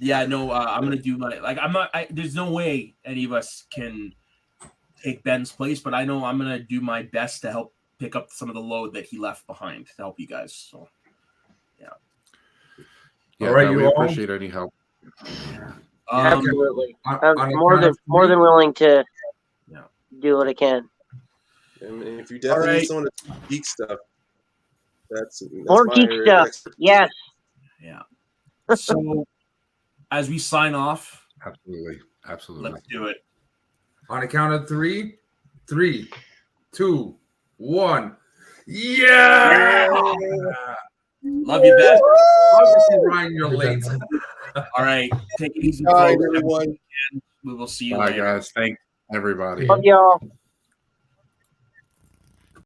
Yeah. No. I'm gonna do my I'm not. There's no way any of us can take Ben's place, but I know I'm gonna do my best to help pick up some of the load that he left behind to help you guys. So. Yeah, all right, no, you we all? appreciate any help. Absolutely. I'm more than willing to do what I can. And if you definitely need someone to geek stuff, that's More my geek stuff. expertise. Yes. Yeah. So, as we sign off, absolutely, let's do it. On a count of 3, 3, 2, 1. Yeah! Love you, Ben. Obviously, Ryan, you're late. All right. Take it easy, All right, folks. everyone. We will see you Bye, later. guys. Thank everybody. Love y'all.